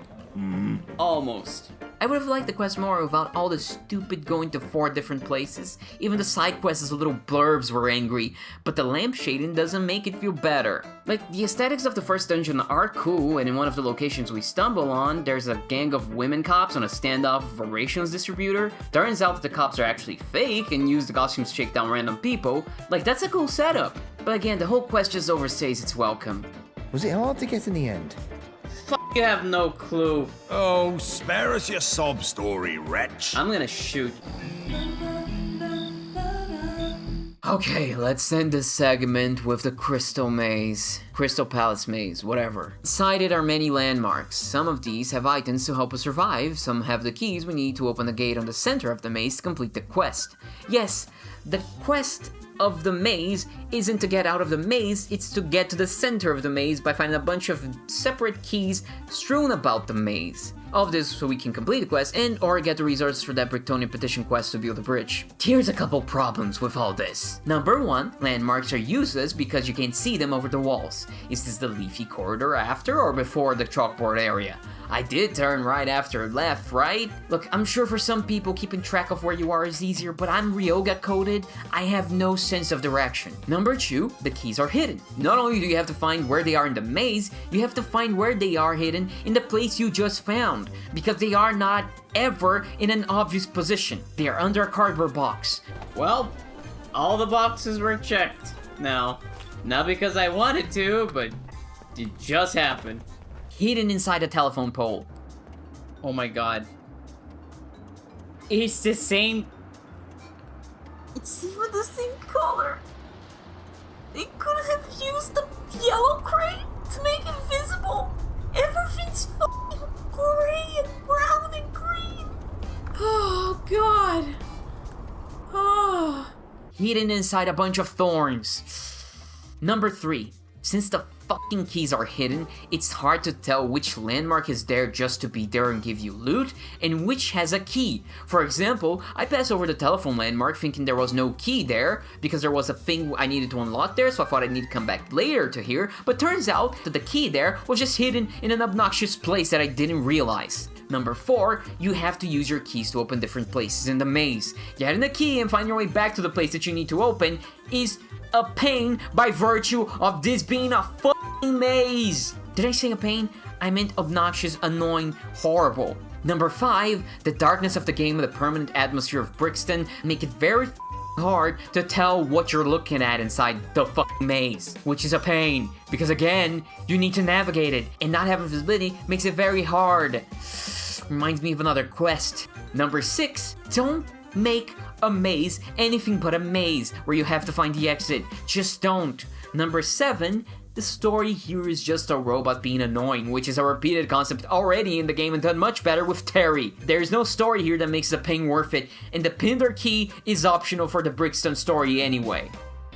Almost. I would have liked the quest more without all the stupid going to 4 different places. Even the side quests as little blurbs were angry, but the lamp shading doesn't make it feel better. Like, the aesthetics of the first dungeon are cool, and in one of the locations we stumble on, there's a gang of women cops on a standoff with a rations distributor. Turns out that the cops are actually fake and use the costumes to shake down random people. Like, that's a cool setup. But again, the whole quest just overstays its welcome. Was it hard to get in the end? You have no clue. Oh, spare us your sob story, wretch. I'm gonna shoot. Okay, let's end this segment with the Crystal Maze. Crystal Palace Maze, whatever. Inside it are many landmarks. Some of these have items to help us survive, some have the keys we need to open the gate on the center of the maze to complete the quest. Yes, the quest of the maze isn't to get out of the maze, it's to get to the center of the maze by finding a bunch of separate keys strewn about the maze. All of this so we can complete the quest and or get the resources for that Bricktonian petition quest to build the bridge. Here's a couple problems with all this. Number 1, landmarks are useless because you can't see them over the walls. Is this the leafy corridor after or before the chalkboard area? I did turn right after left, right? Look, I'm sure for some people keeping track of where you are is easier, but I'm Ryoga coded, I have no sense of direction. Number 2, the keys are hidden. Not only do you have to find where they are in the maze, you have to find where they are hidden in the place you just found, because they are not ever in an obvious position. They are under a cardboard box. Well, all the boxes were checked. Now, not because I wanted to, but it just happened. Hidden inside a telephone pole. Oh my god. It's the same... It's even the same color. They could have used the yellow crate to make it visible. Everything's f***ing gray and brown and green. Oh god. Oh. Hidden inside a bunch of thorns. Number 3. Since the fucking keys are hidden, it's hard to tell which landmark is there just to be there and give you loot, and which has a key. For example, I passed over the telephone landmark thinking there was no key there, because there was a thing I needed to unlock there, so I thought I'd need to come back later to here, but turns out that the key there was just hidden in an obnoxious place that I didn't realize. Number 4, you have to use your keys to open different places in the maze. Getting the key and finding your way back to the place that you need to open is a pain by virtue of this being a fucking maze. Did I say a pain? I meant obnoxious, annoying, horrible. Number 5, the darkness of the game and the permanent atmosphere of Brickston make it very hard to tell what you're looking at inside the fucking maze, which is a pain, because again, you need to navigate it, and not having visibility makes it very hard. Reminds me of another quest. Number 6, don't make a maze anything but a maze where you have to find the exit. Just don't. Number 7, the story here is just a robot being annoying, which is a repeated concept already in the game and done much better with Terry. There's no story here that makes the pain worth it, and the Pinder key is optional for the Brickston story anyway.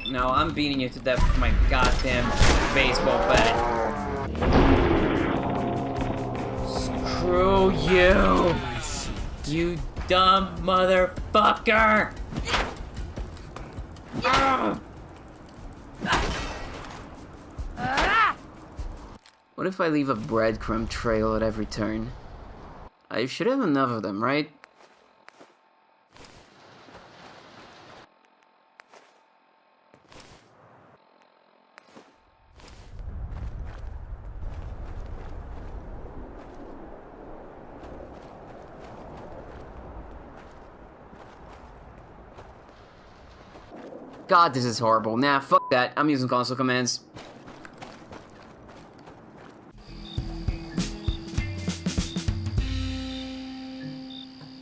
No, I'm beating you to death with my goddamn baseball bat. Screw you! You dumb motherfucker! What if I leave a breadcrumb trail at every turn? I should have enough of them, right? God, this is horrible. Nah, fuck that. I'm using console commands.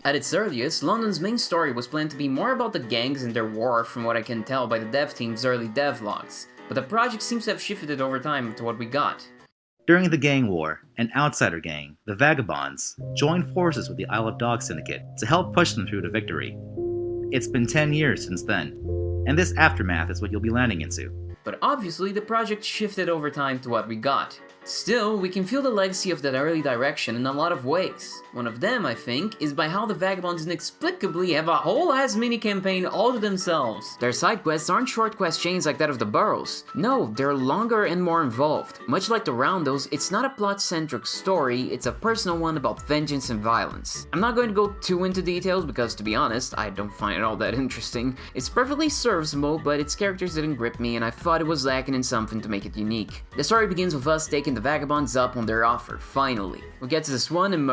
At its earliest, London's main story was planned to be more about the gangs and their war, from what I can tell by the dev team's early devlogs, but the project seems to have shifted over time to what we got. During the gang war, an outsider gang, the Vagabonds, joined forces with the Isle of Dogs syndicate to help push them through to victory. It's been 10 years since then, and this aftermath is what you'll be landing into. But obviously the project shifted over time to what we got. Still, we can feel the legacy of that early direction in a lot of ways. One of them, I think, is by how the Vagabonds inexplicably have a whole-ass mini-campaign all to themselves. Their side quests aren't short quest chains like that of the Burrows. No, they're longer and more involved. Much like the Roundels, it's not a plot-centric story, it's a personal one about vengeance and violence. I'm not going to go too into details because, to be honest, I don't find it all that interesting. It's perfectly serviceable, but its characters didn't grip me and I thought it was lacking in something to make it unique. The story begins with us taking the Vagabonds up on their offer, finally. We get to this one and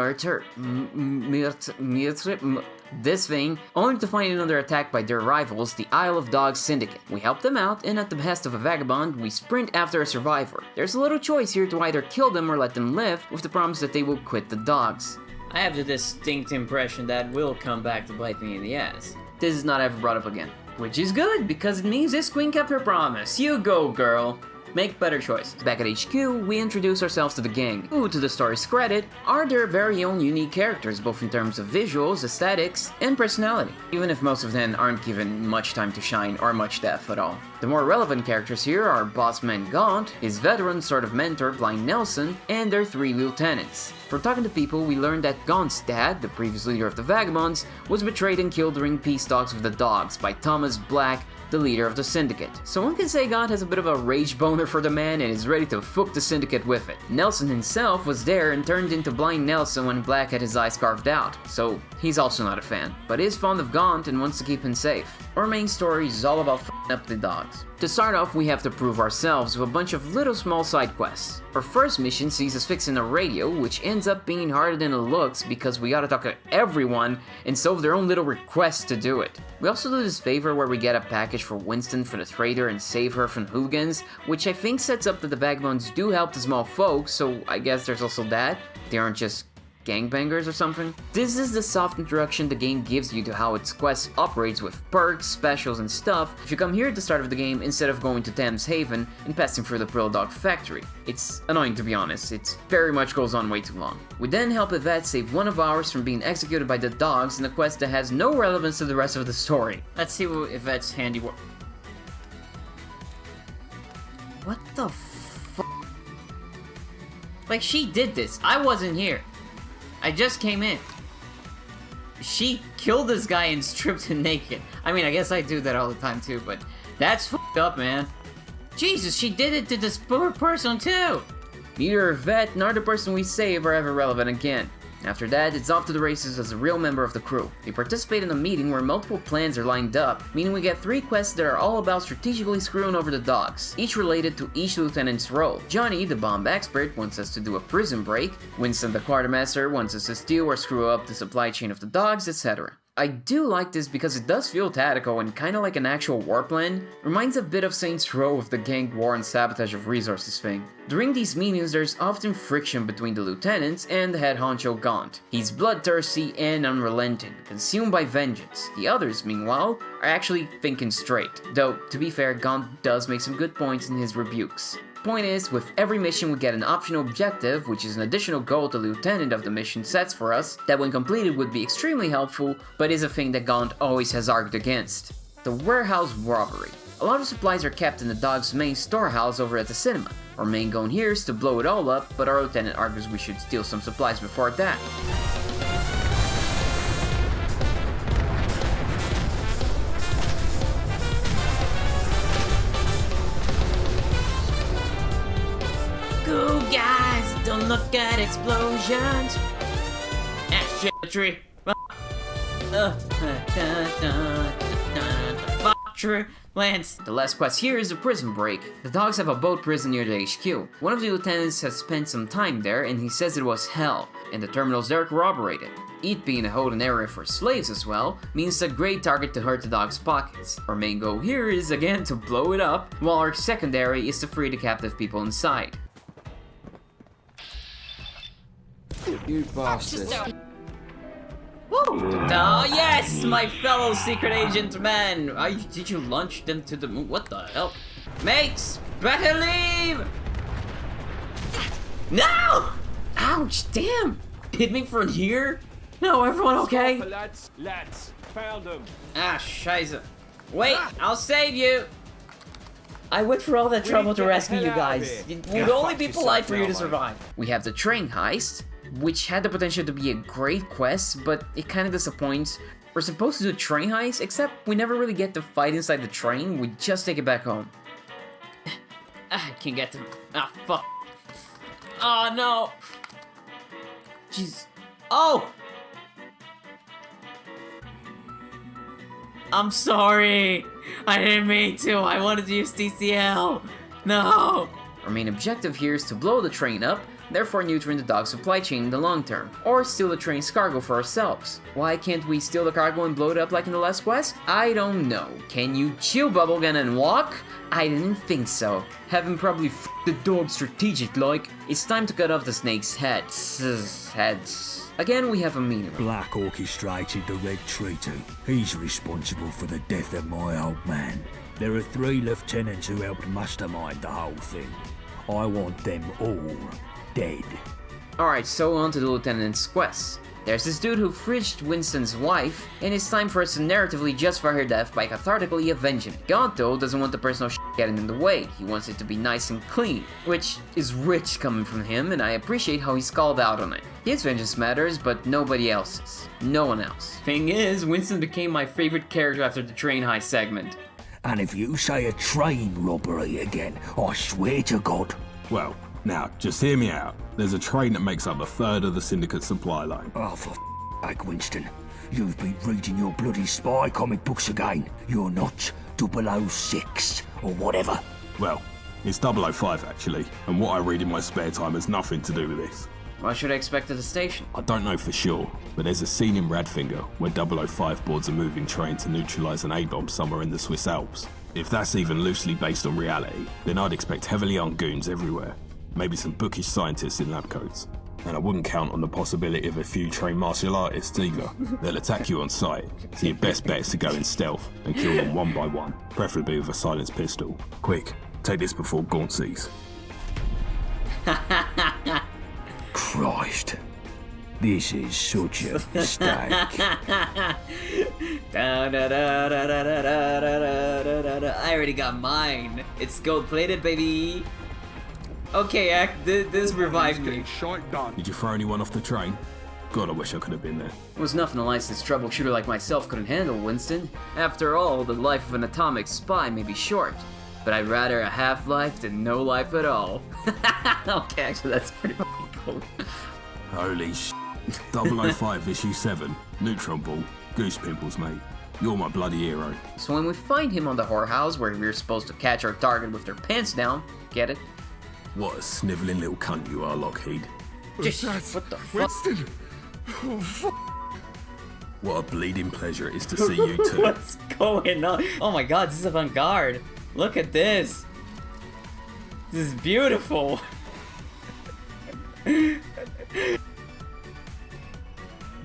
this thing, only to find another attack by their rivals, the Isle of Dogs Syndicate. We help them out, and at the behest of a vagabond, we sprint after a survivor. There's a little choice here to either kill them or let them live, with the promise that they will quit the dogs. I have the distinct impression that will come back to bite me in the ass. This is not ever brought up again. Which is good, because it means this queen kept her promise. You go, girl. Make better choices. Back at HQ, we introduce ourselves to the gang, who, to the story's credit, are their very own unique characters, both in terms of visuals, aesthetics, and personality, even if most of them aren't given much time to shine or much depth at all. The more relevant characters here are Bossman Gaunt, his veteran sort of mentor Blind Nelson, and their 3 lieutenants. From talking to people, we learned that Gaunt's dad, the previous leader of the Vagabonds, was betrayed and killed during peace talks with the Dogs by Thomas Black, the leader of the Syndicate. So one can say Gaunt has a bit of a rage boner for the man and is ready to fuck the Syndicate with it. Nelson himself was there and turned into Blind Nelson when Black had his eyes carved out, so he's also not a fan, but is fond of Gaunt and wants to keep him safe. Our main story is all about f***ing up the dogs. To start off, we have to prove ourselves with a bunch of little small side quests. Our first mission sees us fixing a radio, which ends up being harder than it looks because we gotta talk to everyone and solve their own little requests to do it. We also do this favor where we get a package for Winston for the trader and save her from hooligans, which I think sets up that the Vagabonds do help the small folk, so I guess there's also that. They aren't just gangbangers or something. This is the soft introduction the game gives you to how its quest operates with perks, specials, and stuff if you come here at the start of the game instead of going to Thameshaven and passing through the Prilladog factory. It's annoying, to be honest. It very much goes on way too long. We then help Yvette save one of ours from being executed by the dogs in a quest that has no relevance to the rest of the story. Let's see what Yvette's handiwork. What the f***? Like, she did this. I wasn't here. I just came in. She killed this guy and stripped him naked. I mean, I guess I do that all the time too, but that's f***ed up, man. Jesus, she did it to this poor person too! Neither Yvette nor the person we save are ever relevant again. After that, it's off to the races as a real member of the crew. We participate in a meeting where multiple plans are lined up, meaning we get 3 quests that are all about strategically screwing over the dogs, each related to each lieutenant's role. Johnny, the bomb expert, wants us to do a prison break, Winston, the quartermaster, wants us to steal or screw up the supply chain of the dogs, etc. I do like this because it does feel tactical and kinda like an actual war plan. Reminds a bit of Saints Row with the gang war and sabotage of resources thing. During these meetings, there's often friction between the lieutenants and the head honcho Gaunt. He's bloodthirsty and unrelenting, consumed by vengeance. The others, meanwhile, are actually thinking straight. Though, to be fair, Gaunt does make some good points in his rebukes. Point is, with every mission we get an optional objective, which is an additional goal the lieutenant of the mission sets for us, that when completed would be extremely helpful, but is a thing that Gaunt always has argued against. The warehouse robbery. A lot of supplies are kept in the dog's main storehouse over at the cinema. Our main goal here is to blow it all up, but our lieutenant argues we should steal some supplies before that. Go guys, don't look at explosions. Ah shit, a tree. True. Lance. The last quest here is a prison break. The dogs have a boat prison near the HQ. One of the lieutenants has spent some time there and he says it was hell, and the terminals there corroborate it. It being a holding area for slaves as well means a great target to hurt the dog's pockets. Our main goal here is again to blow it up, while our secondary is to free the captive people inside. You bastard. Woo! Oh yes, my fellow secret agent man! Did you launch them to the moon? What the hell? Mates, better leave! No! Ouch, damn! Hit me from here? No, everyone okay? Lads, found them. Ah, scheiße. Wait, I'll save you! I went for all that trouble to rescue you guys. It would only be polite for you to survive. We have the train heist, which had the potential to be a great quest, but it kind of disappoints. We're supposed to do a train heist, except we never really get to fight inside the train, we just take it back home. I can't get to... Ah, fuck. Oh, no. Jeez. Oh! I'm sorry. I didn't mean to. I wanted to use TCL. No. Our main objective here is to blow the train up, therefore neutering the dog supply chain in the long term, or steal the train's cargo for ourselves. Why can't we steal the cargo and blow it up like in the last quest? I don't know. Can you chew bubblegum and walk? I didn't think so. Having probably f***ed the dog strategic like. It's time to cut off the snake's heads. Again, we have a meeting. Black orchestrated the Red Treaty. He's responsible for the death of my old man. There are 3 lieutenants who helped mastermind the whole thing. I want them all dead. Alright, so on to the lieutenant's quest. There's this dude who fridged Winston's wife, and it's time for us to narratively justify her death by cathartically avenging it. God, though, doesn't want the personal shit getting in the way. He wants it to be nice and clean, which is rich coming from him, and I appreciate how he's called out on it. His vengeance matters, but nobody else's. No one else. Thing is, Winston became my favorite character after the train heist segment. And if you say a train robbery again, I swear to God. Well, now, just hear me out. There's a train that makes up a third of the syndicate supply line. Oh, for f***, Winston. You've been reading your bloody spy comic books again. You're not 006 or whatever. Well, it's 005 actually, and what I read in my spare time has nothing to do with this. What should I expect at the station? I don't know for sure, but there's a scene in Radfinger where 005 boards a moving train to neutralise an A-bomb somewhere in the Swiss Alps. If that's even loosely based on reality, then I'd expect heavily armed goons everywhere. Maybe some bookish scientists in lab coats. And I wouldn't count on the possibility of a few trained martial artists either. They'll attack you on sight, so your best bet is to go in stealth and kill them one by one, preferably with a silenced pistol. Quick, take this before Gaunt sees. Christ. This is such a mistake. I already got mine. It's gold plated, baby. Okay, this revived me. Did you throw anyone off the train? God, I wish I could have been there. It was nothing a licensed troubleshooter like myself couldn't handle, Winston. After all, the life of an atomic spy may be short, but I'd rather a half-life than no life at all. Okay, actually, that's pretty fucking cool. Holy sh**. 005 issue 7. Neutron ball. Goose pimples, mate. You're my bloody hero. So when we find him on the whorehouse where we're supposed to catch our target with their pants down, get it? What a snivelling little cunt you are, Lockheed. What the fuck? Winston! Oh, fuck. What a bleeding pleasure it is to see you two. What's going on? Oh my god, this is avant-garde. Look at this. This is beautiful. Do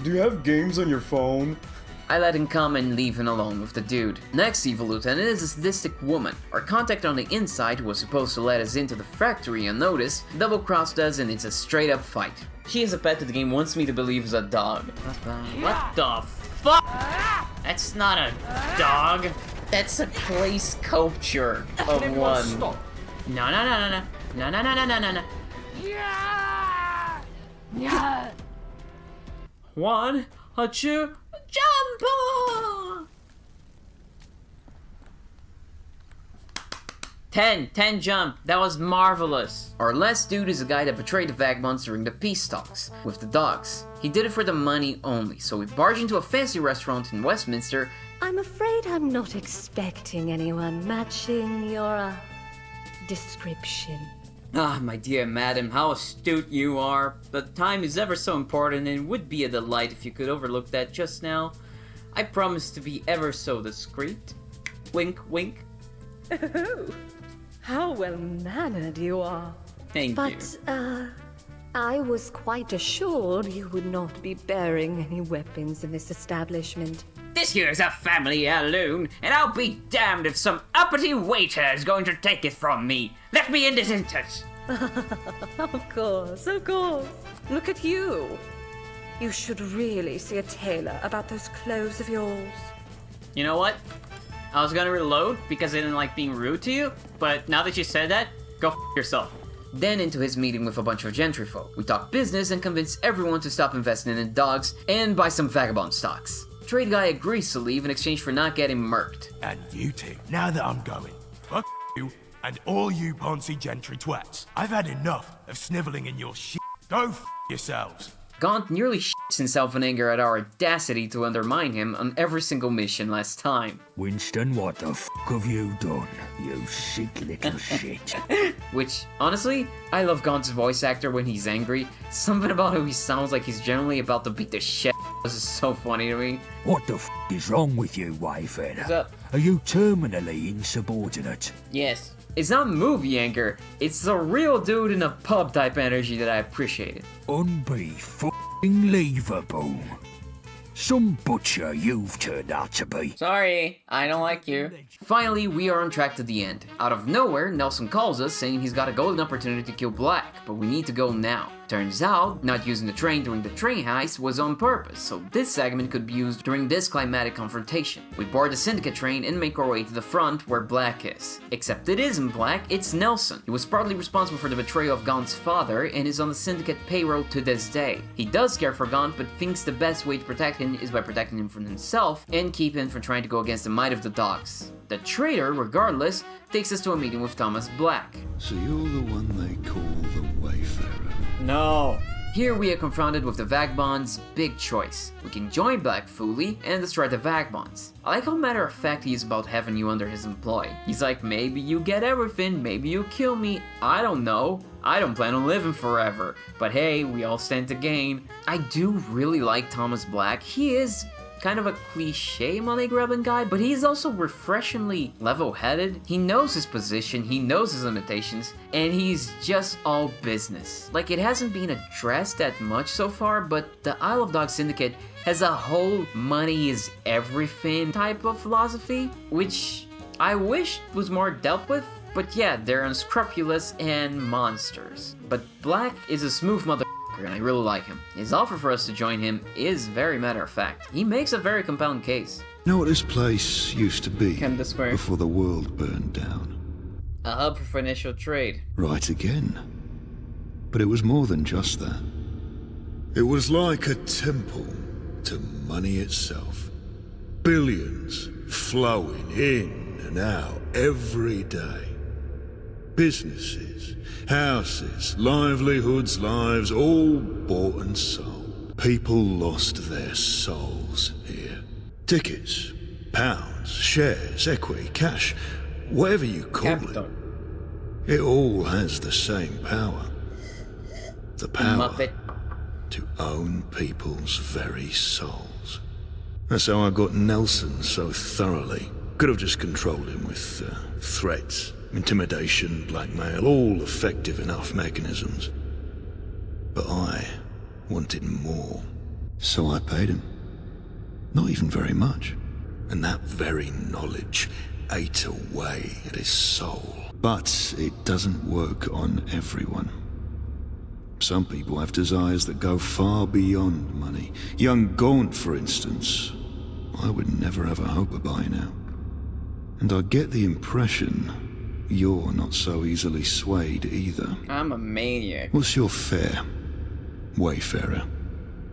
you have games on your phone? I let him come and leave him alone with the dude. Next evil lieutenant is a sadistic woman. Our contact on the inside, who was supposed to let us into the factory unnoticed, double-crossed us and it's a straight-up fight. She is a pet that the game wants me to believe is a dog. What the fuck? That's not a dog. That's a clay sculpture of one. Stop. No, no, no, no, no. No, no, no, no, no, no, no. Yeah! Yeah! 1, 2, jump! 10 jump. That was marvelous. Our last dude is a guy that betrayed the Vagabonds during the peace talks with the dogs. He did it for the money only, so we barged into a fancy restaurant in Westminster. I'm afraid I'm not expecting anyone matching your, description. Ah, my dear madam, how astute you are. But time is ever so important, and it would be a delight if you could overlook that just now. I promise to be ever so discreet. Wink, wink. Oh, how well-mannered you are. Thank you. But, I was quite assured you would not be bearing any weapons in this establishment. This here's a family heirloom, and I'll be damned if some uppity waiter is going to take it from me. Let me in this instant. Of course, of course. Look at you. You should really see a tailor about those clothes of yours. You know what? I was gonna reload because I didn't like being rude to you, but now that you said that, go f*** yourself. Then into his meeting with a bunch of gentry folk. We talked business and convinced everyone to stop investing in dogs and buy some Vagabond stocks. Trade guy agrees to leave in exchange for not getting murked. And you two, now that I'm going, fuck you and all you Ponzi gentry twats. I've had enough of sniveling in your shit. Go f yourselves. Gaunt nearly shits himself in anger at our audacity to undermine him on every single mission last time. Winston, what the f*** have you done, you sick little shit? Which, honestly, I love Gaunt's voice actor when he's angry. Something about how he sounds like he's generally about to beat the shit. This is so funny to me. What the f*** is wrong with you, Wayfarer? What's up? Are you terminally insubordinate? Yes. It's not movie anger, it's the real dude in a pub type energy that I appreciated. Unbelievable. Some butcher you've turned out to be. Sorry, I don't like you. Finally, we are on track to the end. Out of nowhere, Nelson calls us saying he's got a golden opportunity to kill Black, but we need to go now. Turns out, not using the train during the train heist was on purpose, so this segment could be used during this climatic confrontation. We board the Syndicate train and make our way to the front where Black is. Except it isn't Black, it's Nelson. He was partly responsible for the betrayal of Gaunt's father and is on the Syndicate payroll to this day. He does care for Gaunt, but thinks the best way to protect him is by protecting him from himself and keep him from trying to go against the might of the dogs. The traitor, regardless, takes us to a meeting with Thomas Black. So you're the one they call the Wayfarer? No. Here we are confronted with the Vagabonds' big choice. We can join Black fully and destroy the Vagabonds. I like how matter of fact he is about having you under his employ. He's like, maybe you get everything, maybe you kill me, I don't know. I don't plan on living forever. But hey, we all stand to gain. I do really like Thomas Black. He is kind of a cliche money-grabbing guy, but he's also refreshingly level-headed. He knows his position, he knows his limitations, and he's just all business. Like, it hasn't been addressed that much so far, but the Isle of Dogs Syndicate has a whole money is everything type of philosophy, which I wish was more dealt with. But yeah, they're unscrupulous and monsters. But Black is a smooth mother, and I really like him. His offer for us to join him is very matter of fact. He makes a very compelling case. You know what this place used to be Square. before the world burned down? A hub for financial trade. Right again. But it was more than just that. It was like a temple to money itself. Billions flowing in and out every day. Businesses, houses, livelihoods, lives, all bought and sold. People lost their souls here. Tickets, pounds, shares, equity, cash, whatever you call it. It all has the same power. The power to own people's very souls. That's how I got Nelson so thoroughly. Could have just controlled him with threats. Intimidation, blackmail, all effective enough mechanisms. But I wanted more. So I paid him. Not even very much. And that very knowledge ate away at his soul. But it doesn't work on everyone. Some people have desires that go far beyond money. Young Gaunt, for instance, I would never have a hope of buying out. And I get the impression you're not so easily swayed either. I'm a maniac. What's your fare, wayfarer?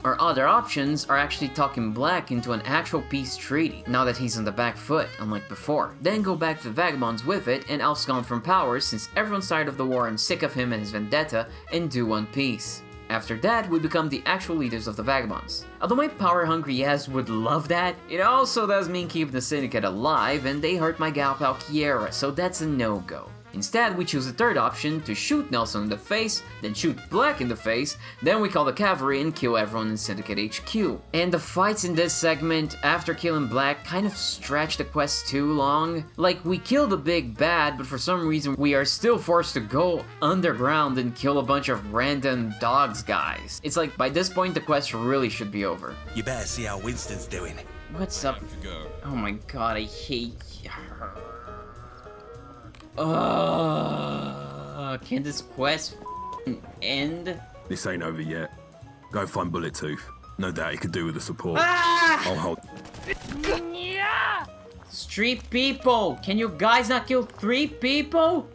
Our other options are actually talking Black into an actual peace treaty, now that he's on the back foot, unlike before. Then go back to the Vagabonds with it and abscond from power since everyone's tired of the war and sick of him and his vendetta, and do one piece. After that, we become the actual leaders of the Vagabonds. Although my power-hungry ass would love that, it also does mean keeping the Syndicate alive, and they hurt my gal pal Kiera, so that's a no-go. Instead, we choose a third option to shoot Nelson in the face, then shoot Black in the face, then we call the cavalry and kill everyone in Syndicate HQ. And the fights in this segment, after killing Black, kind of stretch the quest too long. Like, we kill the big bad, but for some reason we are still forced to go underground and kill a bunch of random dogs guys. It's like, by this point the quest really should be over. You better see how Winston's doing. What's up? Oh my god, I hate her. Can this quest end? This ain't over yet. Go find Bullet Tooth. No doubt he could do with the support. Ah! I'll hold. Street people! Can you guys not kill 3 people?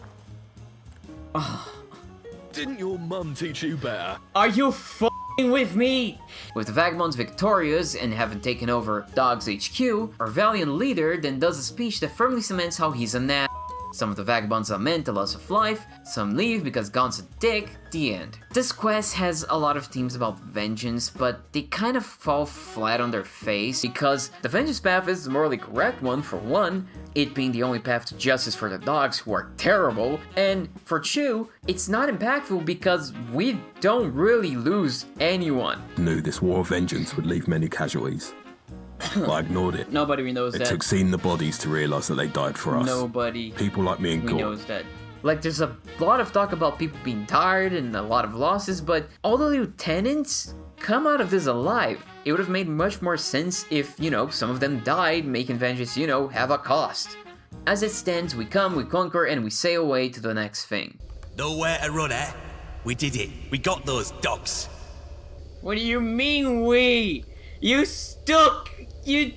Didn't your mum teach you better? Are you f***ing with me? With the Vagabonds victorious and having taken over Dog's HQ, our valiant leader then does a speech that firmly cements how he's an ass. Some of the Vagabonds lament the loss of life, some leave because Gon's a dick, the end. This quest has a lot of themes about vengeance, but they kind of fall flat on their face because the vengeance path is the morally correct one for one, it being the only path to justice for the dogs who are terrible, and for Chew, it's not impactful because we don't really lose anyone. Knew this war of vengeance would leave many casualties. But I ignored it. Nobody knows that. It took seeing the bodies to realise that they died for us. Nobody. People like me and Gore. knows that. Like, there's a lot of talk about people being tired and a lot of losses, but all the lieutenants come out of this alive. It would have made much more sense if, you know, some of them died, making vengeance, you know, have a cost. As it stands, we come, we conquer, and we sail away to the next thing. Nowhere to run, eh? We did it. We got those dogs. What do you mean, we? You stuck! You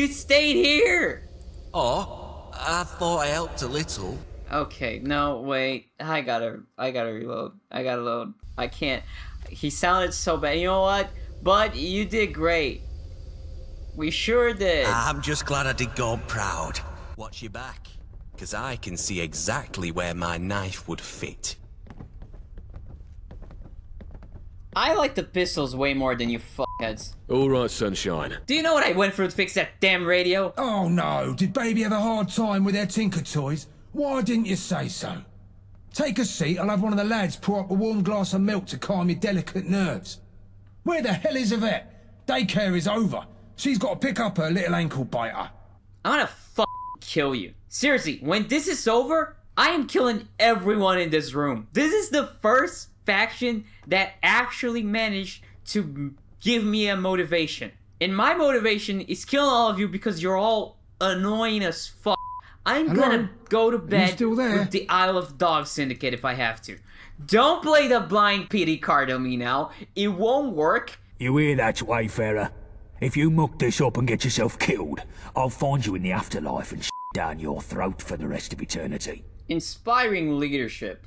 stayed here! Oh, I thought I helped a little. Okay, no, wait. I gotta reload. I gotta load. I can't. He sounded so bad. You know what? But you did great. We sure did. I'm just glad I did go on proud. Watch your back, because I can see exactly where my knife would fit. I like the pistols way more than you fuckheads. All right, sunshine. Do you know what I went through to fix that damn radio? Oh no, did baby have a hard time with their Tinker toys? Why didn't you say so? Take a seat, I'll have one of the lads pour up a warm glass of milk to calm your delicate nerves. Where the hell is Yvette? Daycare is over. She's got to pick up her little ankle biter. I'm gonna kill you. Seriously, when this is over, I am killing everyone in this room. This is the first faction that actually managed to give me a motivation. And my motivation is killing all of you because you're all annoying as fuck. I'm gonna go to bed with the Isle of Dogs Syndicate if I have to. Don't play the blind pity card on me now. It won't work. You hear that, Wayfarer? If you muck this up and get yourself killed, I'll find you in the afterlife and down your throat for the rest of eternity. Inspiring leadership.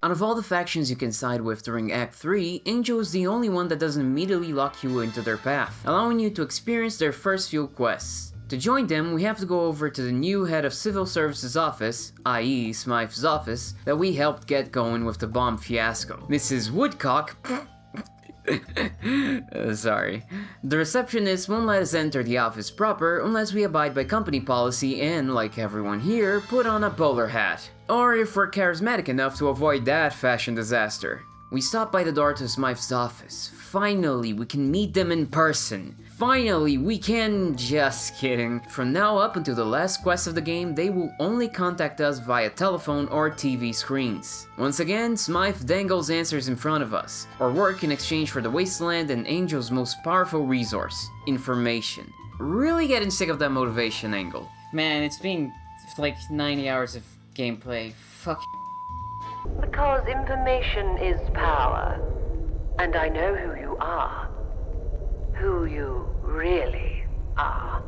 Out of all the factions you can side with during Act 3, Angel is the only one that doesn't immediately lock you into their path, allowing you to experience their first few quests. To join them, we have to go over to the new head of Civil Services office, i.e. Smythe's office, that we helped get going with the bomb fiasco. Mrs. Woodcock sorry. The receptionist won't let us enter the office proper unless we abide by company policy and, like everyone here, put on a bowler hat. Or if we're charismatic enough to avoid that fashion disaster. We stop by the door to Smythe's office. Finally, we can meet them in person. Finally, we can... Just kidding. From now up until the last quest of the game, they will only contact us via telephone or TV screens. Once again, Smythe dangles answers in front of us, or work in exchange for the Wasteland and Angel's most powerful resource, information. Really getting sick of that motivation angle. Man, it's been like 90 hours of gameplay. Fuck. Because information is power, and I know who you are. Who you really are.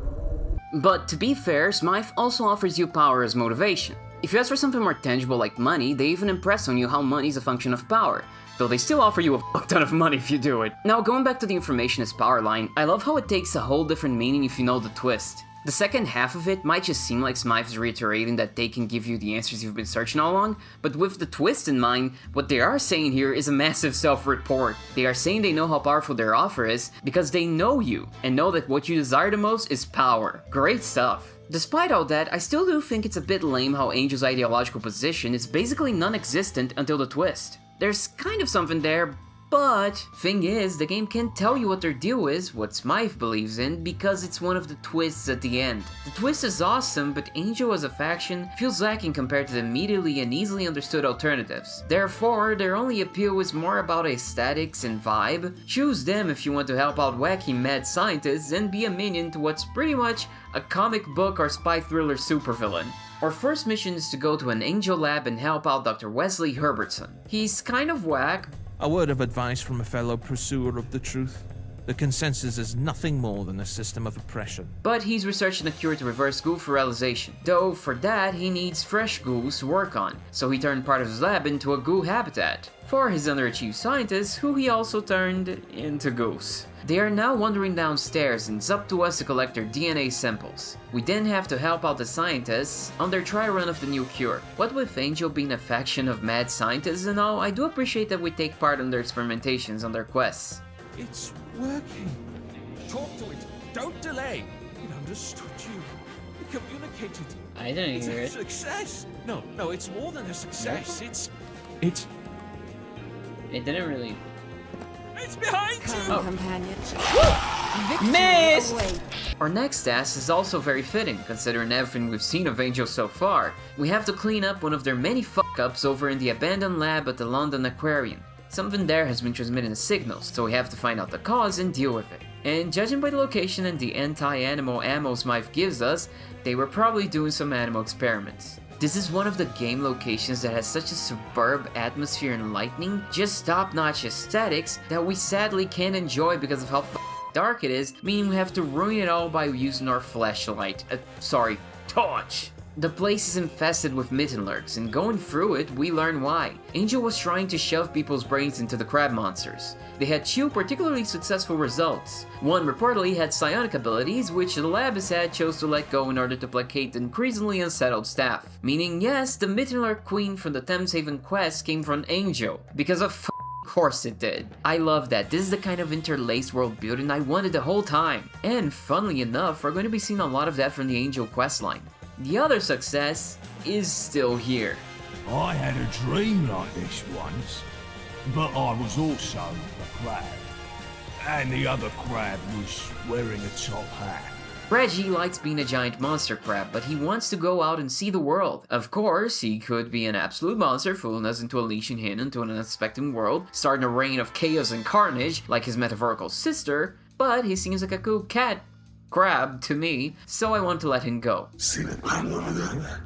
But to be fair, Smythe also offers you power as motivation. If you ask for something more tangible like money, they even impress on you how money is a function of power, though they still offer you a fuck ton of money if you do it. Now, going back to the information as power line, I love how it takes a whole different meaning if you know the twist. The second half of it might just seem like Smythe's reiterating that they can give you the answers you've been searching all along, but with the twist in mind, what they are saying here is a massive self-report. They are saying they know how powerful their offer is because they know you, and know that what you desire the most is power. Great stuff. Despite all that, I still do think it's a bit lame how Angel's ideological position is basically non-existent until the twist. There's kind of something there, but thing is, the game can't tell you what their deal is, what Smythe believes in, because it's one of the twists at the end. The twist is awesome, but Angel as a faction feels lacking compared to the immediately and easily understood alternatives. Therefore, their only appeal is more about aesthetics and vibe. Choose them if you want to help out wacky mad scientists and be a minion to what's pretty much a comic book or spy thriller supervillain. Our first mission is to go to an Angel lab and help out Dr. Wesley Herbertson. He's kind of whack. A word of advice from a fellow pursuer of the truth. The consensus is nothing more than a system of oppression. But he's researching a cure to reverse goo fertilization. Though for that he needs fresh goos to work on, so he turned part of his lab into a goo habitat for his underachieved scientists, who he also turned into goose. They are now wandering downstairs and it's up to us to collect their DNA samples. We then have to help out the scientists on their try run of the new cure. What with Angel being a faction of mad scientists and all, I do appreciate that we take part in their experimentations on their quests. It's working. Talk to it. Don't delay. It understood you. It communicated. I didn't hear it. It's a success. No, it's more than a success. Yeah. It didn't really. It's behind you! Companions. Missed! Our next task is also very fitting, considering everything we've seen of Angel so far. We have to clean up one of their many fuck-ups over in the abandoned lab at the London Aquarium. Something there has been transmitting a signal, so we have to find out the cause and deal with it. And judging by the location and the anti-animal ammo Smythe gives us, they were probably doing some animal experiments. This is one of the game locations that has such a superb atmosphere and lighting, just top-notch aesthetics, that we sadly can't enjoy because of how dark it is, meaning we have to ruin it all by using our flashlight. Torch! The place is infested with mitten lurks, and going through it, we learn why. Angel was trying to shove people's brains into the crab monsters. They had 2 particularly successful results. One reportedly had psionic abilities, which the lab had chose to let go in order to placate the increasingly unsettled staff. Meaning, yes, the mitten lurk queen from the Thameshaven quest came from Angel, because of course it did. I love that. This is the kind of interlaced world building I wanted the whole time. And funnily enough, we're going to be seeing a lot of that from the Angel questline. The other success is still here. I had a dream like this once, but I was also a crab. And the other crab was wearing a top hat. Reggie likes being a giant monster crab, but he wants to go out and see the world. Of course, he could be an absolute monster, fooling us into unleashing him into an unsuspecting world, starting a reign of chaos and carnage, like his metaphorical sister, but he seems like a cool cat crab to me, so I want to let him go. See that panel over there?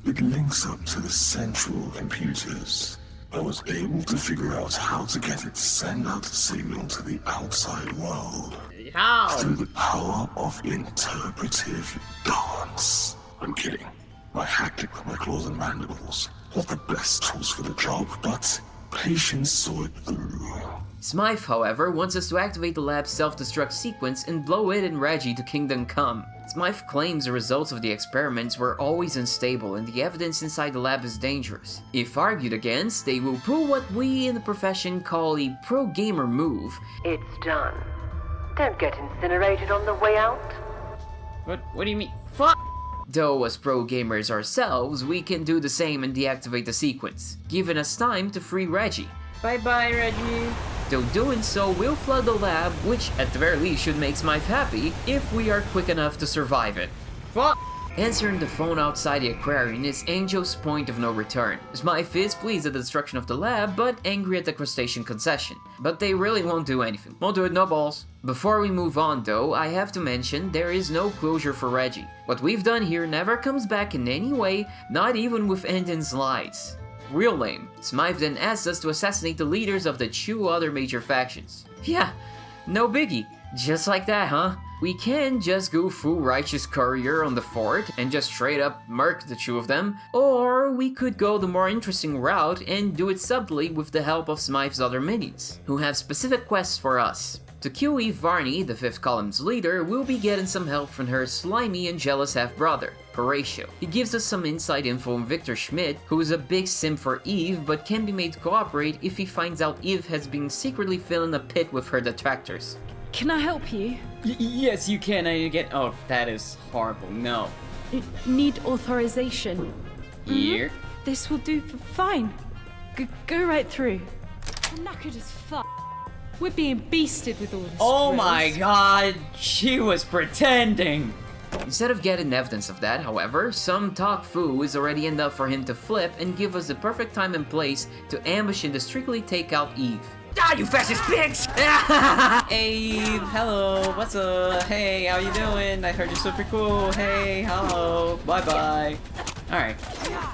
It links up to the central computers. I was able to figure out how to get it to send out a signal to the outside world. How? Through the power of interpretive dance. I'm kidding. I hacked it with my claws and mandibles. Not the best tools for the job, but patience saw it through. Smythe, however, wants us to activate the lab's self-destruct sequence and blow it and Reggie to Kingdom Come. Smythe claims the results of the experiments were always unstable and the evidence inside the lab is dangerous. If argued against, they will pull what we in the profession call a pro-gamer move. It's done. Don't get incinerated on the way out. What do you mean? Fuck! Though as pro-gamers ourselves, we can do the same and deactivate the sequence, giving us time to free Reggie. Bye-bye, Reggie. Though doing so will flood the lab, which at the very least should make Smythe happy if we are quick enough to survive it. Fuck! Answering the phone outside the aquarium is Angel's point of no return. Smythe is pleased at the destruction of the lab, but angry at the crustacean concession. But they really won't do anything. Won't do it, no balls. Before we move on though, I have to mention there is no closure for Reggie. What we've done here never comes back in any way, not even with ending slides. Real lame. Smythe then asks us to assassinate the leaders of the 2 other major factions. Yeah, no biggie. Just like that, huh? We can just go full righteous courier on the fort and just straight up murk the two of them, or we could go the more interesting route and do it subtly with the help of Smythe's other minions, who have specific quests for us. To kill Eve Varney, the 5th column's leader, we'll be getting some help from her slimy and jealous half-brother, Horatio. He gives us some inside info on Victor Schmidt, who is a big simp for Eve but can be made to cooperate if he finds out Eve has been secretly filling a pit with her detractors. Can I help you? Yes, you can. I get. Oh, that is horrible. No. Need authorization. Here? This will do fine. Go right through. I'm knackered as fuck. We're being beasted with all this. Oh my god, she was pretending! Instead of getting evidence of that, however, some talk foo is already enough for him to flip and give us the perfect time and place to ambush and discreetly take out Eve. Ah, you fascist pigs! Hey, hello, what's up? Hey, how you doing? I heard you're super cool. Hey, hello, bye-bye. Alright.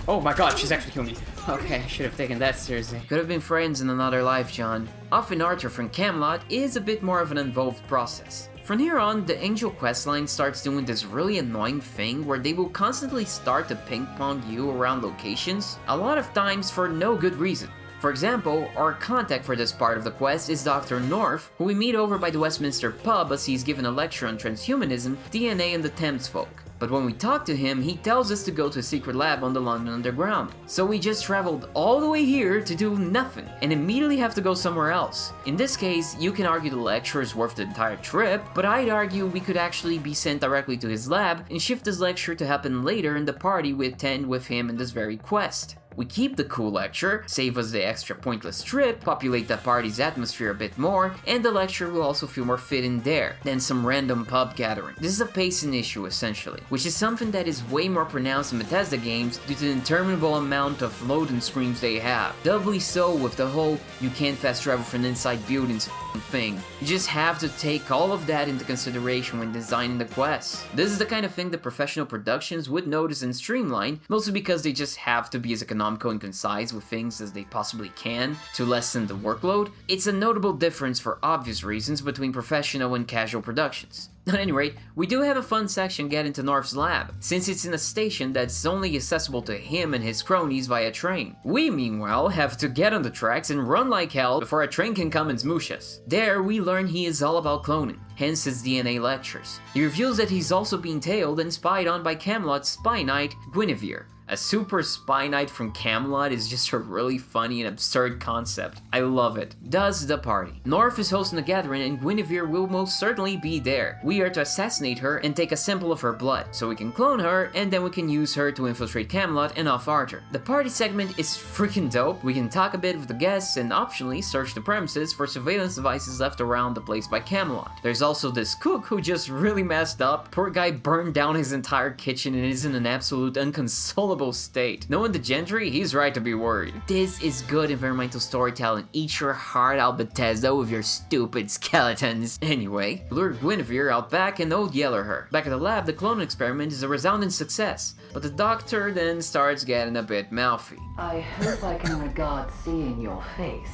Oh my god, she's actually killing me. Okay, I should have taken that seriously. Could have been friends in another life, John. Often Archer from Camelot is a bit more of an involved process. From here on, the Angel questline starts doing this really annoying thing where they will constantly start to ping-pong you around locations, a lot of times for no good reason. For example, our contact for this part of the quest is Dr. North, who we meet over by the Westminster pub as he's given a lecture on transhumanism, DNA, and the Thames folk. But when we talk to him, he tells us to go to a secret lab on the London Underground. So we just traveled all the way here to do nothing, and immediately have to go somewhere else. In this case, you can argue the lecture is worth the entire trip, but I'd argue we could actually be sent directly to his lab and shift this lecture to happen later in the party we attend with him in this very quest. We keep the cool lecture, save us the extra pointless trip, populate the party's atmosphere a bit more, and the lecture will also feel more fitting there than some random pub gathering. This is a pacing issue essentially, which is something that is way more pronounced in Bethesda games due to the interminable amount of loading screens they have. Doubly so with the whole you can't fast travel from inside buildings thing. You just have to take all of that into consideration when designing the quests. This is the kind of thing that professional productions would notice and streamline, mostly because they just have to be as economical and concise with things as they possibly can to lessen the workload. It's a notable difference for obvious reasons between professional and casual productions. At any rate, we do have a fun section getting to North's lab, since it's in a station that's only accessible to him and his cronies via train. We, meanwhile, have to get on the tracks and run like hell before a train can come and smoosh us. There, we learn he is all about cloning, hence his DNA lectures. He reveals that he's also being tailed and spied on by Camelot's spy knight, Guinevere. A super spy knight from Camelot is just a really funny and absurd concept. I love it. Does the party. North is hosting a gathering and Guinevere will most certainly be there. We are to assassinate her and take a sample of her blood, so we can clone her and then we can use her to infiltrate Camelot and off Archer. The party segment is freaking dope. We can talk a bit with the guests and optionally search the premises for surveillance devices left around the place by Camelot. There's also this cook who just really messed up. Poor guy burned down his entire kitchen and is in an absolute inconsolable state. Knowing the gentry, he's right to be worried. This is good environmental storytelling. Eat your heart out, Bethesda, with your stupid skeletons. Anyway, lure Guinevere out back and old Yeller her. Back at the lab, the clone experiment is a resounding success, but the doctor then starts getting a bit mouthy. I hope I can regard seeing your face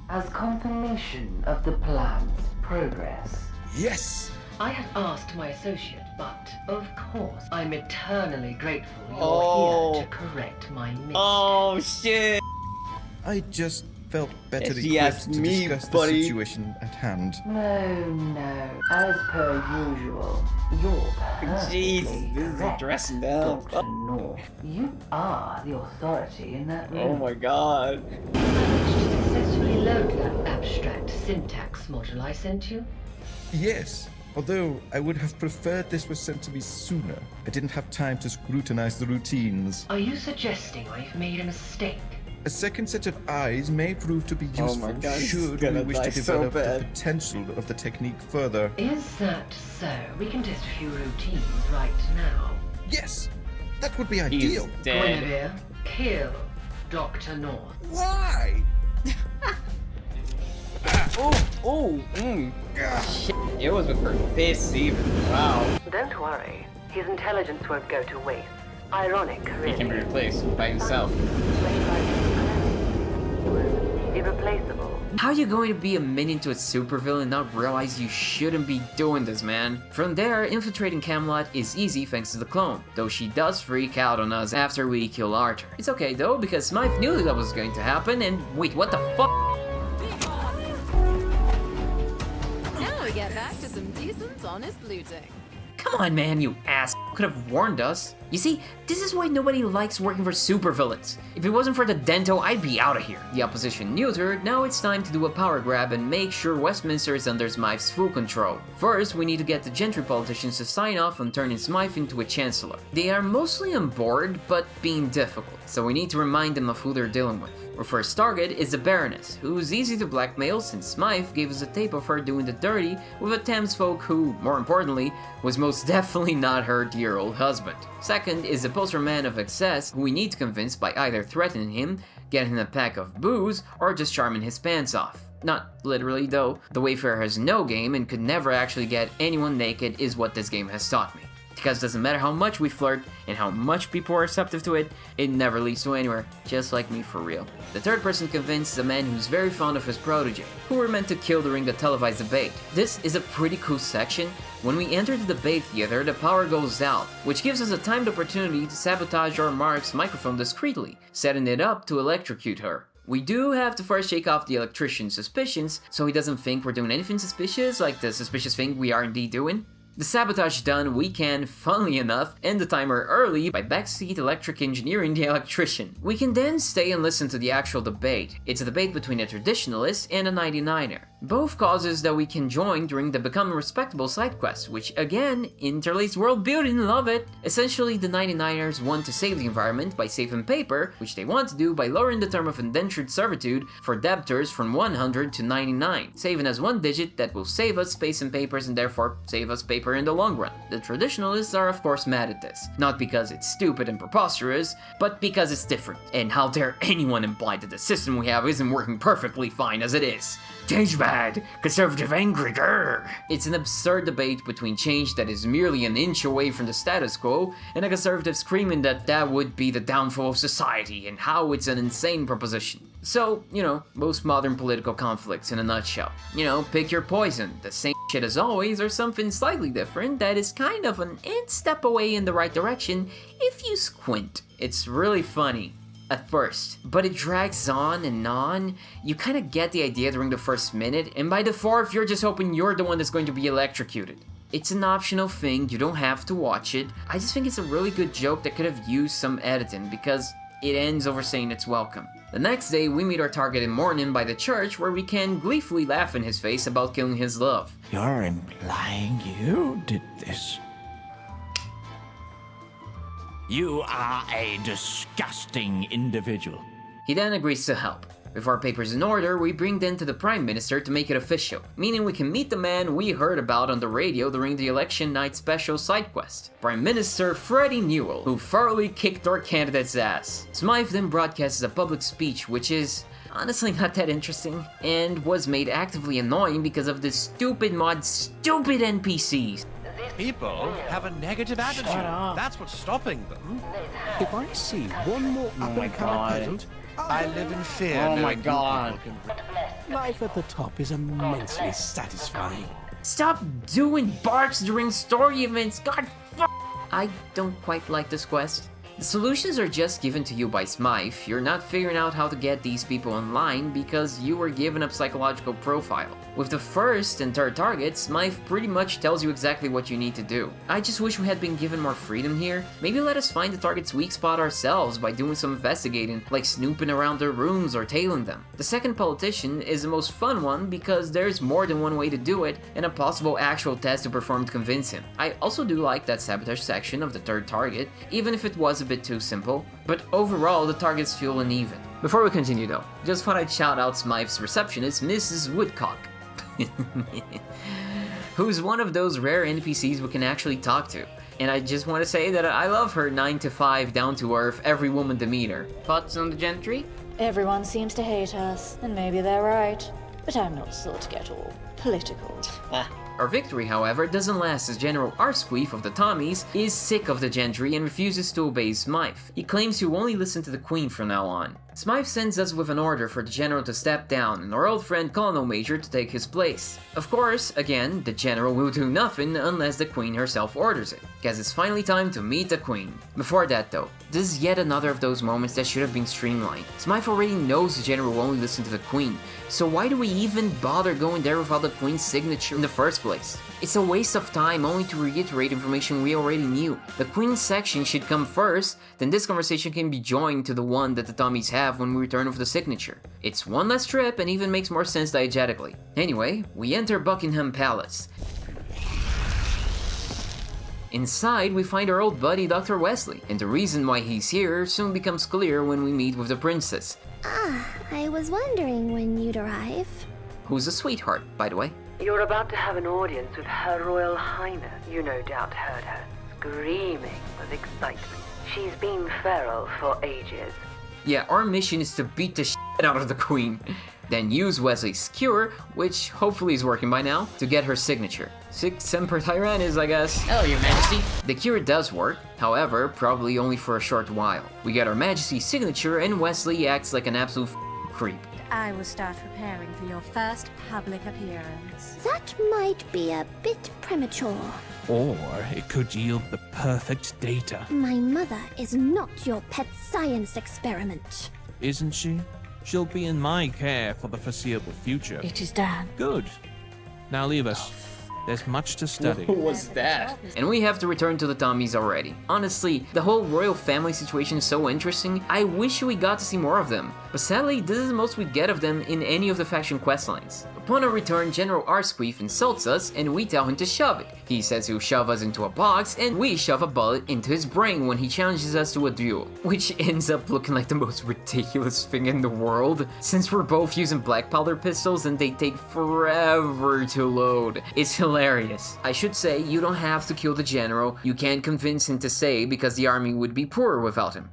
as confirmation of the plan's progress. Yes! I had asked my associate, but of course, I'm eternally grateful you're here to correct my mistake. Oh shit! I just felt better Yes, he equipped asked to me, discuss buddy. the situation at hand. No, as per usual, you're Jeez, perfectly this is correct, dressing down. Dr. North. You are the authority in that room. Oh my god. Successfully load that abstract syntax module I sent you? Yes, although I would have preferred this was sent to me sooner. I didn't have time to scrutinize the routines. Are you suggesting I've made a mistake? A second set of eyes may prove to be useful Oh my God, this is should we gonna wish die to so develop the bad. potential of the technique further. Is that so? We can test a few routines right now. Yes, that would be ideal. Guinevere, kill Dr. North. Why? Shit. It was with her fists even. Wow. Don't worry. His intelligence won't go to waste. Ironic, really. He can be replaced by himself. Irreplaceable. How are you going to be a minion to a supervillain and not realize you shouldn't be doing this, man? From there, infiltrating Camelot is easy thanks to the clone, though she does freak out on us after we kill Archer. It's okay though, because Smythe knew that was going to happen, and wait, what the fuck? Now we get back to some decent, honest looting. Come on, man, you ass. Could have warned us. You see, this is why nobody likes working for supervillains. If it wasn't for the Dento, I'd be out of here. The opposition neutered, now it's time to do a power grab and make sure Westminster is under Smythe's full control. First, we need to get the gentry politicians to sign off on turning Smythe into a chancellor. They are mostly on board, but being difficult, so we need to remind them of who they're dealing with. Our first target is the Baroness, who's easy to blackmail since Smythe gave us a tape of her doing the dirty with a townsfolk who, more importantly, was most definitely not her dear old husband. Second is the posterman of excess, who we need to convince by either threatening him, getting him a pack of booze, or just charming his pants off. Not literally though, the Wayfarer has no game and could never actually get anyone naked is what this game has taught me. Because it doesn't matter how much we flirt and how much people are receptive to it, it never leads to anywhere, just like me for real. The third person convinced is a man who's very fond of his protege, who were meant to kill during the televised debate. This is a pretty cool section. When we enter the debate theater, the power goes out, which gives us a timed opportunity to sabotage our Mark's microphone discreetly, setting it up to electrocute her. We do have to first shake off the electrician's suspicions, so he doesn't think we're doing anything suspicious, like the suspicious thing we are indeed doing. The sabotage done, we can, funnily enough, end the timer early by backseat electric engineering the electrician. We can then stay and listen to the actual debate. It's a debate between a traditionalist and a 99er. Both causes that we can join during the Become Respectable side quest, which again, interlace world building, love it! Essentially, the 99ers want to save the environment by saving paper, which they want to do by lowering the term of indentured servitude for debtors from 100 to 99, saving us one digit that will save us space and papers and therefore save us paper in the long run. The traditionalists are of course mad at this, not because it's stupid and preposterous, but because it's different, and how dare anyone imply that the system we have isn't working perfectly fine as it is. Change bad, conservative angry, grrr. It's an absurd debate between change that is merely an inch away from the status quo, and a conservative screaming that that would be the downfall of society, and how it's an insane proposition. So, you know, most modern political conflicts in a nutshell. You know, pick your poison, the same shit as always, or something slightly different that is kind of an nth step away in the right direction if you squint. It's really funny at first, but it drags on and on. You kind of get the idea during the first minute, and by the fourth you're just hoping you're the one that's going to be electrocuted. It's an optional thing, you don't have to watch it. I just think it's a really good joke that could have used some editing, because it ends over saying it's welcome. The next day, we meet our target in Morning by the church, where we can gleefully laugh in his face about killing his love. You're implying you did this? You are a disgusting individual. He then agrees to help. With our papers in order, we bring them to the Prime Minister to make it official, meaning we can meet the man we heard about on the radio during the election night special side quest, Prime Minister Freddie Newell, who thoroughly kicked our candidate's ass. Smythe then broadcasts a public speech, which is honestly not that interesting, and was made actively annoying because of the stupid mod's stupid NPCs. People have a negative attitude. That's what's stopping them. If I see one more up-and-coming peasant, I live in fear. Oh my god. Life at the top is immensely satisfying. Stop doing barks during story events, god f***. I don't quite like this quest. The solutions are just given to you by Smythe. You're not figuring out how to get these people online because you were given a psychological profile. With the first and third targets, Smythe pretty much tells you exactly what you need to do. I just wish we had been given more freedom here. Maybe let us find the target's weak spot ourselves by doing some investigating, like snooping around their rooms or tailing them. The second politician is the most fun one because there's more than one way to do it and a possible actual test to perform to convince him. I also do like that sabotage section of the third target, even if it was a bit too simple, but overall the targets feel uneven. Before we continue though, just thought I'd shout out Smythe's receptionist, Mrs. Woodcock, who's one of those rare NPCs we can actually talk to. And I just want to say that I love her 9-to-5, down-to-earth, every woman demeanor. Thoughts on the gentry? Everyone seems to hate us, and maybe they're right. But I'm not sure to get all political. Our victory, however, doesn't last as General Arsqueef of the Tommies is sick of the gentry and refuses to obey Smythe. He claims he will only listen to the Queen from now on. Smythe sends us with an order for the general to step down and our old friend Colonel Major to take his place. Of course, again, the general will do nothing unless the queen herself orders it, because it's finally time to meet the queen. Before that though, this is yet another of those moments that should have been streamlined. Smythe already knows the general will only listen to the queen, so why do we even bother going there without the queen's signature in the first place? It's a waste of time only to reiterate information we already knew. The queen's section should come first, then this conversation can be joined to the one that the Tommies have when we return with the signature. It's one less trip and even makes more sense diegetically. Anyway, we enter Buckingham Palace. Inside, we find our old buddy Dr. Wesley, and the reason why he's here soon becomes clear when we meet with the princess. Ah, I was wondering when you'd arrive. Who's a sweetheart, by the way. You're about to have an audience with Her Royal Highness. You no doubt heard her screaming with excitement. She's been feral for ages. Yeah, our mission is to beat the shit out of the queen. Then use Wesley's cure, which hopefully is working by now, to get her signature. Sic Semper Tyrannis, I guess. Hello, Your Majesty. The cure does work, however, probably only for a short while. We get Her Majesty's signature and Wesley acts like an absolute creep. I will start preparing for your first public appearance. That might be a bit premature. Or it could yield the perfect data. My mother is not your pet science experiment. Isn't she? She'll be in my care for the foreseeable future. It is done. Good. Now leave us. There's much to study. What was that? And we have to return to the Tommies already. Honestly, the whole royal family situation is so interesting, I wish we got to see more of them. But sadly, this is the most we get of them in any of the faction questlines. Upon our return, General Arsqueef insults us and we tell him to shove it. He says he'll shove us into a box and we shove a bullet into his brain when he challenges us to a duel. Which ends up looking like the most ridiculous thing in the world, since we're both using black powder pistols and they take forever to load. It's hilarious. I should say, you don't have to kill the general, you can't convince him to stay because the army would be poorer without him.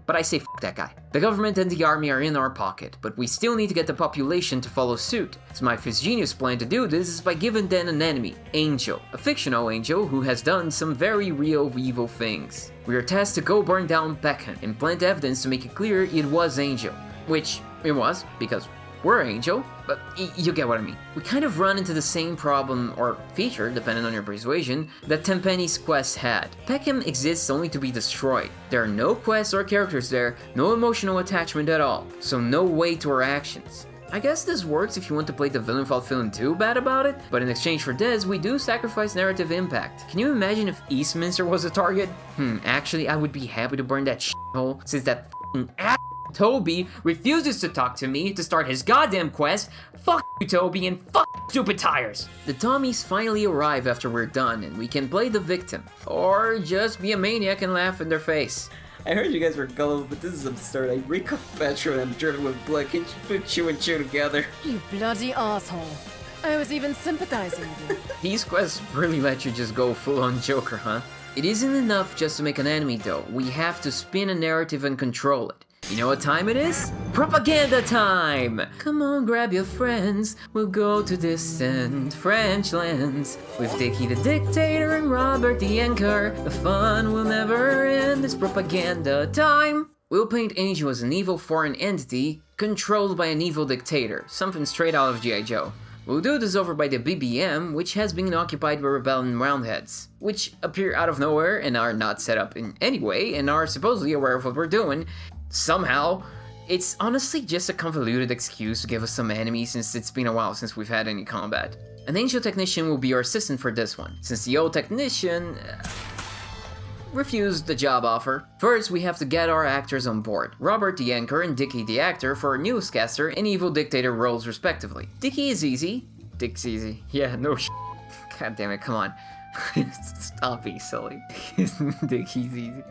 But I say f that guy. The government and the army are in our pocket, but we still need to get the population to follow suit. Smythe's genius plan to do this is by giving them an enemy, Angel, a fictional angel who has done some very real evil things. We are tasked to go burn down Peckham and plant evidence to make it clear it was Angel. Which it was, because we're Angel, but you get what I mean. We kind of run into the same problem, or feature, depending on your persuasion, that Tenpenny's quest had. Peckham exists only to be destroyed. There are no quests or characters there, no emotional attachment at all, so no weight to our actions. I guess this works if you want to play the villain without feeling too bad about it, but in exchange for this, we do sacrifice narrative impact. Can you imagine if Eastminster was a target? Actually, I would be happy to burn that shithole, since that f***ing Toby refuses to talk to me to start his goddamn quest. Fuck you, Toby, and fuck stupid tires. The Tommies finally arrive after we're done, and we can play the victim, or just be a maniac and laugh in their face. I heard you guys were gullible, but this is absurd. I reek of petrol and I'm driven with blood. Can you put you and two together? You bloody asshole. I was even sympathizing with you. These quests really let you just go full-on Joker, huh? It isn't enough just to make an enemy though. We have to spin a narrative and control it. You know what time it is? Propaganda time! Come on, grab your friends. We'll go to distant French lands. With Dickie the Dictator and Robert the Anchor. The fun will never end. It's propaganda time! We'll paint Angel as an evil foreign entity controlled by an evil dictator. Something straight out of G.I. Joe. We'll do this over by the BBM, which has been occupied by rebellion roundheads, which appear out of nowhere and are not set up in any way and are supposedly aware of what we're doing. Somehow, it's honestly just a convoluted excuse to give us some enemies since it's been a while since we've had any combat. An Angel Technician will be our assistant for this one, since the old technician refused the job offer. First, we have to get our actors on board. Robert the Anchor and Dickie the Actor for our newscaster and Evil Dictator roles respectively. Dickie is easy. Dick's easy. Yeah, no sh**. God damn it, come on. Stop being silly. Dickie's easy.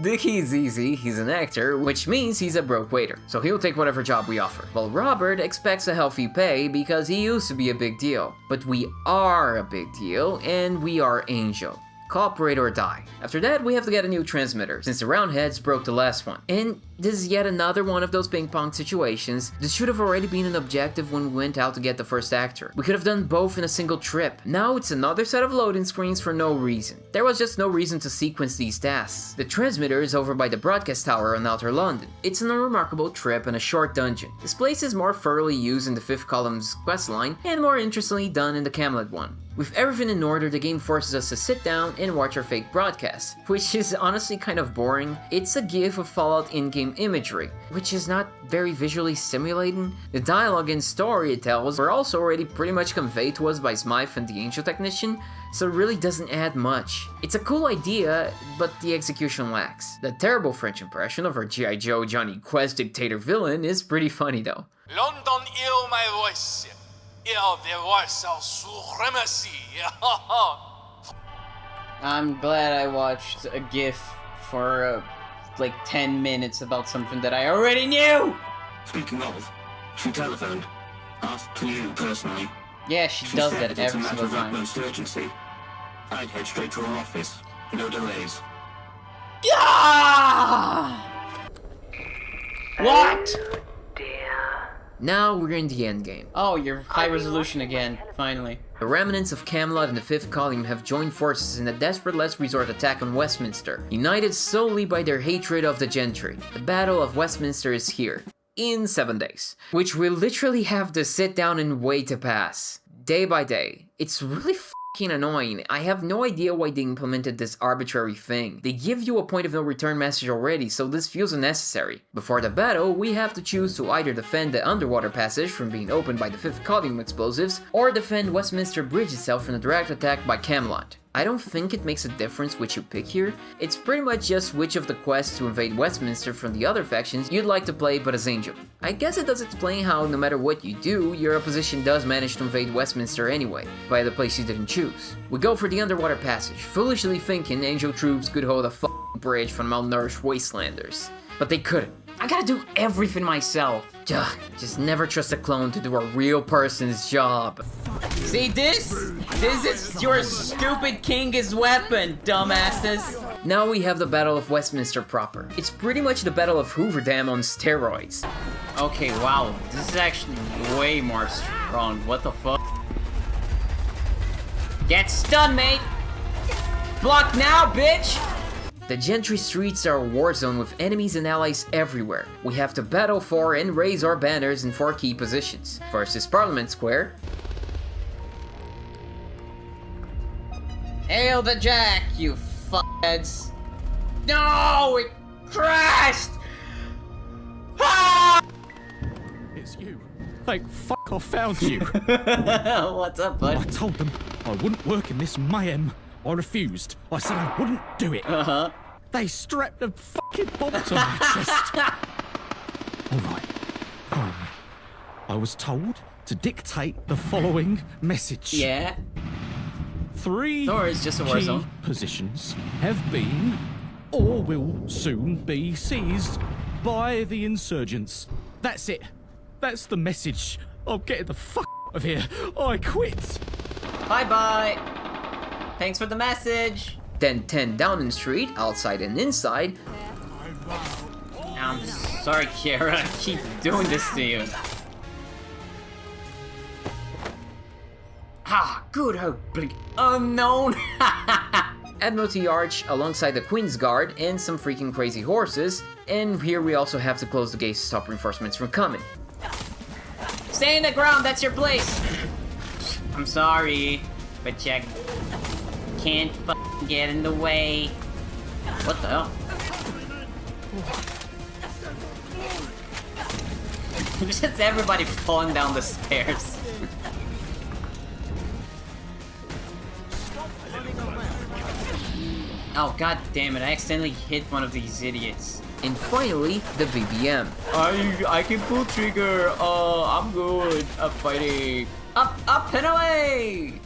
Dickie's easy, he's an actor, which means he's a broke waiter, so he'll take whatever job we offer. While Robert expects a healthy pay because he used to be a big deal. But we are a big deal, and we are Angel. Cooperate or die. After that, we have to get a new transmitter, since the Roundheads broke the last one. And this is yet another one of those ping pong situations. This should have already been an objective when we went out to get the first actor. We could have done both in a single trip. Now it's another set of loading screens for no reason. There was just no reason to sequence these tasks. The transmitter is over by the broadcast tower in outer London. It's an unremarkable trip and a short dungeon. This place is more thoroughly used in the 5th column's questline, and more interestingly done in the Camelot one. With everything in order, the game forces us to sit down and watch our fake broadcast, which is honestly kind of boring. It's a gif of Fallout in-game imagery, which is not very visually stimulating. The dialogue and story it tells were also already pretty much conveyed to us by Smythe and the Angel Technician, so it really doesn't add much. It's a cool idea, but the execution lacks. The terrible French impression of our G.I. Joe Johnny Quest dictator villain is pretty funny though. London hear my voice. Hear the voice of supremacy. I'm glad I watched a GIF for like 10 minutes about something that I already knew! Speaking of, she telephoned. Asked to you personally. Yeah, she does that every single time. Most urgency. I'd head straight to her office. No delays. Ah! What? Now we're in the endgame. Oh, you're high resolution again, finally. The remnants of Camelot and the 5th column have joined forces in a desperate last resort attack on Westminster, united solely by their hatred of the gentry. The Battle of Westminster is here, in 7 days, which we'll literally have to sit down and wait to pass, day by day. It's really fucking annoying. I have no idea why they implemented this arbitrary thing. They give you a point of no return message already, so this feels unnecessary. Before the battle, we have to choose to either defend the underwater passage from being opened by the 5th column explosives, or defend Westminster Bridge itself from a direct attack by Camelot. I don't think it makes a difference which you pick here. It's pretty much just which of the quests to invade Westminster from the other factions you'd like to play but as Angel. I guess it does explain how no matter what you do, your opposition does manage to invade Westminster anyway, via the place you didn't choose. We go for the underwater passage, foolishly thinking Angel troops could hold a f***ing bridge from malnourished wastelanders. But they couldn't. I gotta do everything myself. Just never trust a clone to do a real person's job. See this? This is your stupid king's weapon, dumbasses. Now we have the Battle of Westminster proper. It's pretty much the Battle of Hooverdam on steroids. Okay, wow, this is actually way more strong. What the fuck? Get stunned, mate! Block now, bitch! The Gentry streets are a war zone with enemies and allies everywhere. We have to battle for and raise our banners in 4 key positions. First is Parliament Square. Hail the Jack, you fuckheads! No, it crashed! Ah! It's you. Thank fuck I found you. What's up, bud? I told them I wouldn't work in this mayhem. I refused. I said I wouldn't do it. Uh-huh. They strapped a fucking bomb to my chest. Alright. I was told to dictate the following message. Yeah. 3 is just a war key zone. positions have been or will soon be seized by the insurgents. That's it. That's the message. I'm getting the fuck out of here. I quit. Bye-bye. Thanks for the message. Then 10 Downing Street, outside and inside. I'm sorry, Kiera. I keep doing this to you. Ah, good hope, unknown. Admiralty Arch alongside the Queen's Guard and some freaking crazy horses. And here we also have to close the gates to stop reinforcements from coming. Stay in the ground, that's your place. I'm sorry, but you can't f***ing get in the way. What the hell? Just everybody falling down the stairs. Oh god damn it, I accidentally hit one of these idiots. And finally, the VBM. I can pull trigger. I'm good. I'm fighting. Up and away!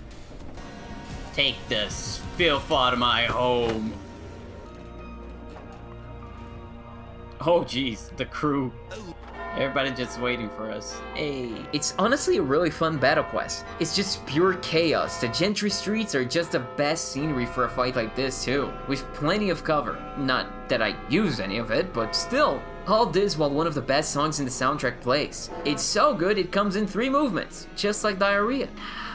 Take this filth out of my home. Oh jeez, the crew. Everybody just waiting for us. Hey. It's honestly a really fun battle quest. It's just pure chaos. The Gentry streets are just the best scenery for a fight like this too, with plenty of cover. Not that I use any of it, but still. All this while one of the best songs in the soundtrack plays. It's so good it comes in 3 movements, just like diarrhea.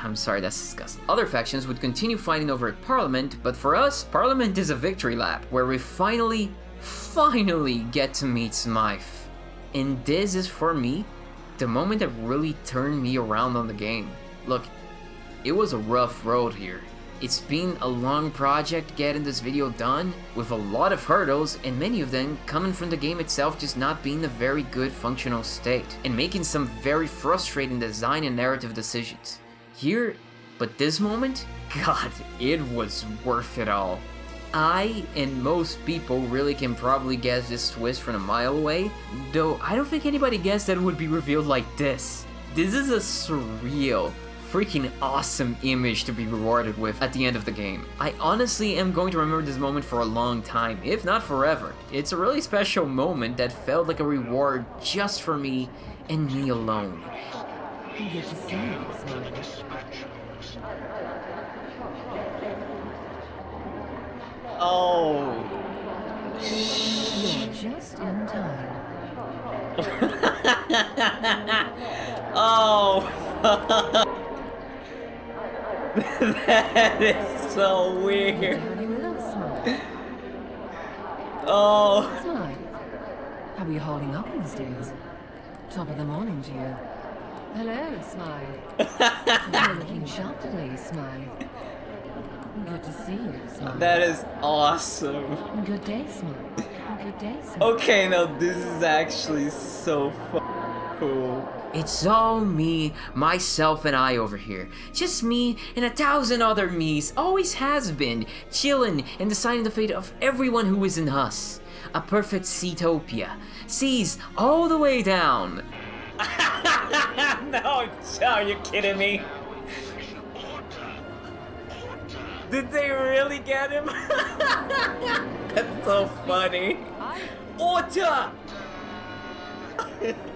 I'm sorry, that's disgusting. Other factions would continue fighting over at Parliament, but for us, Parliament is a victory lap, where we finally get to meet Smythe. And this is, for me, the moment that really turned me around on the game. Look, it was a rough road here. It's been a long project getting this video done, with a lot of hurdles, and many of them coming from the game itself just not being a very good functional state, and making some very frustrating design and narrative decisions. Here, but this moment, God, it was worth it all. I and most people really can probably guess this twist from a mile away, though I don't think anybody guessed that it would be revealed like this. This is a surreal, freaking awesome image to be rewarded with at the end of the game. I honestly am going to remember this moment for a long time, if not forever. It's a really special moment that felt like a reward just for me and me alone. Good to see you, Smiley. Oh. You're just in time. Oh. That is so weird. Oh. Smile. How are you holding up these days? Top of the morning to you. Hello, Smile. You're looking sharp today, Smile. Good to see you, Smile. That is awesome. Good day, Smile. Good day, Smile. Okay, now this is actually so cool. It's all me, myself, and I over here. Just me and 1,000 other me's, always has been, chillin' and deciding the fate of everyone who is in us. A perfect Seatopia. Seas all the way down. No, are you kidding me? Did they really get him? That's so funny. Order!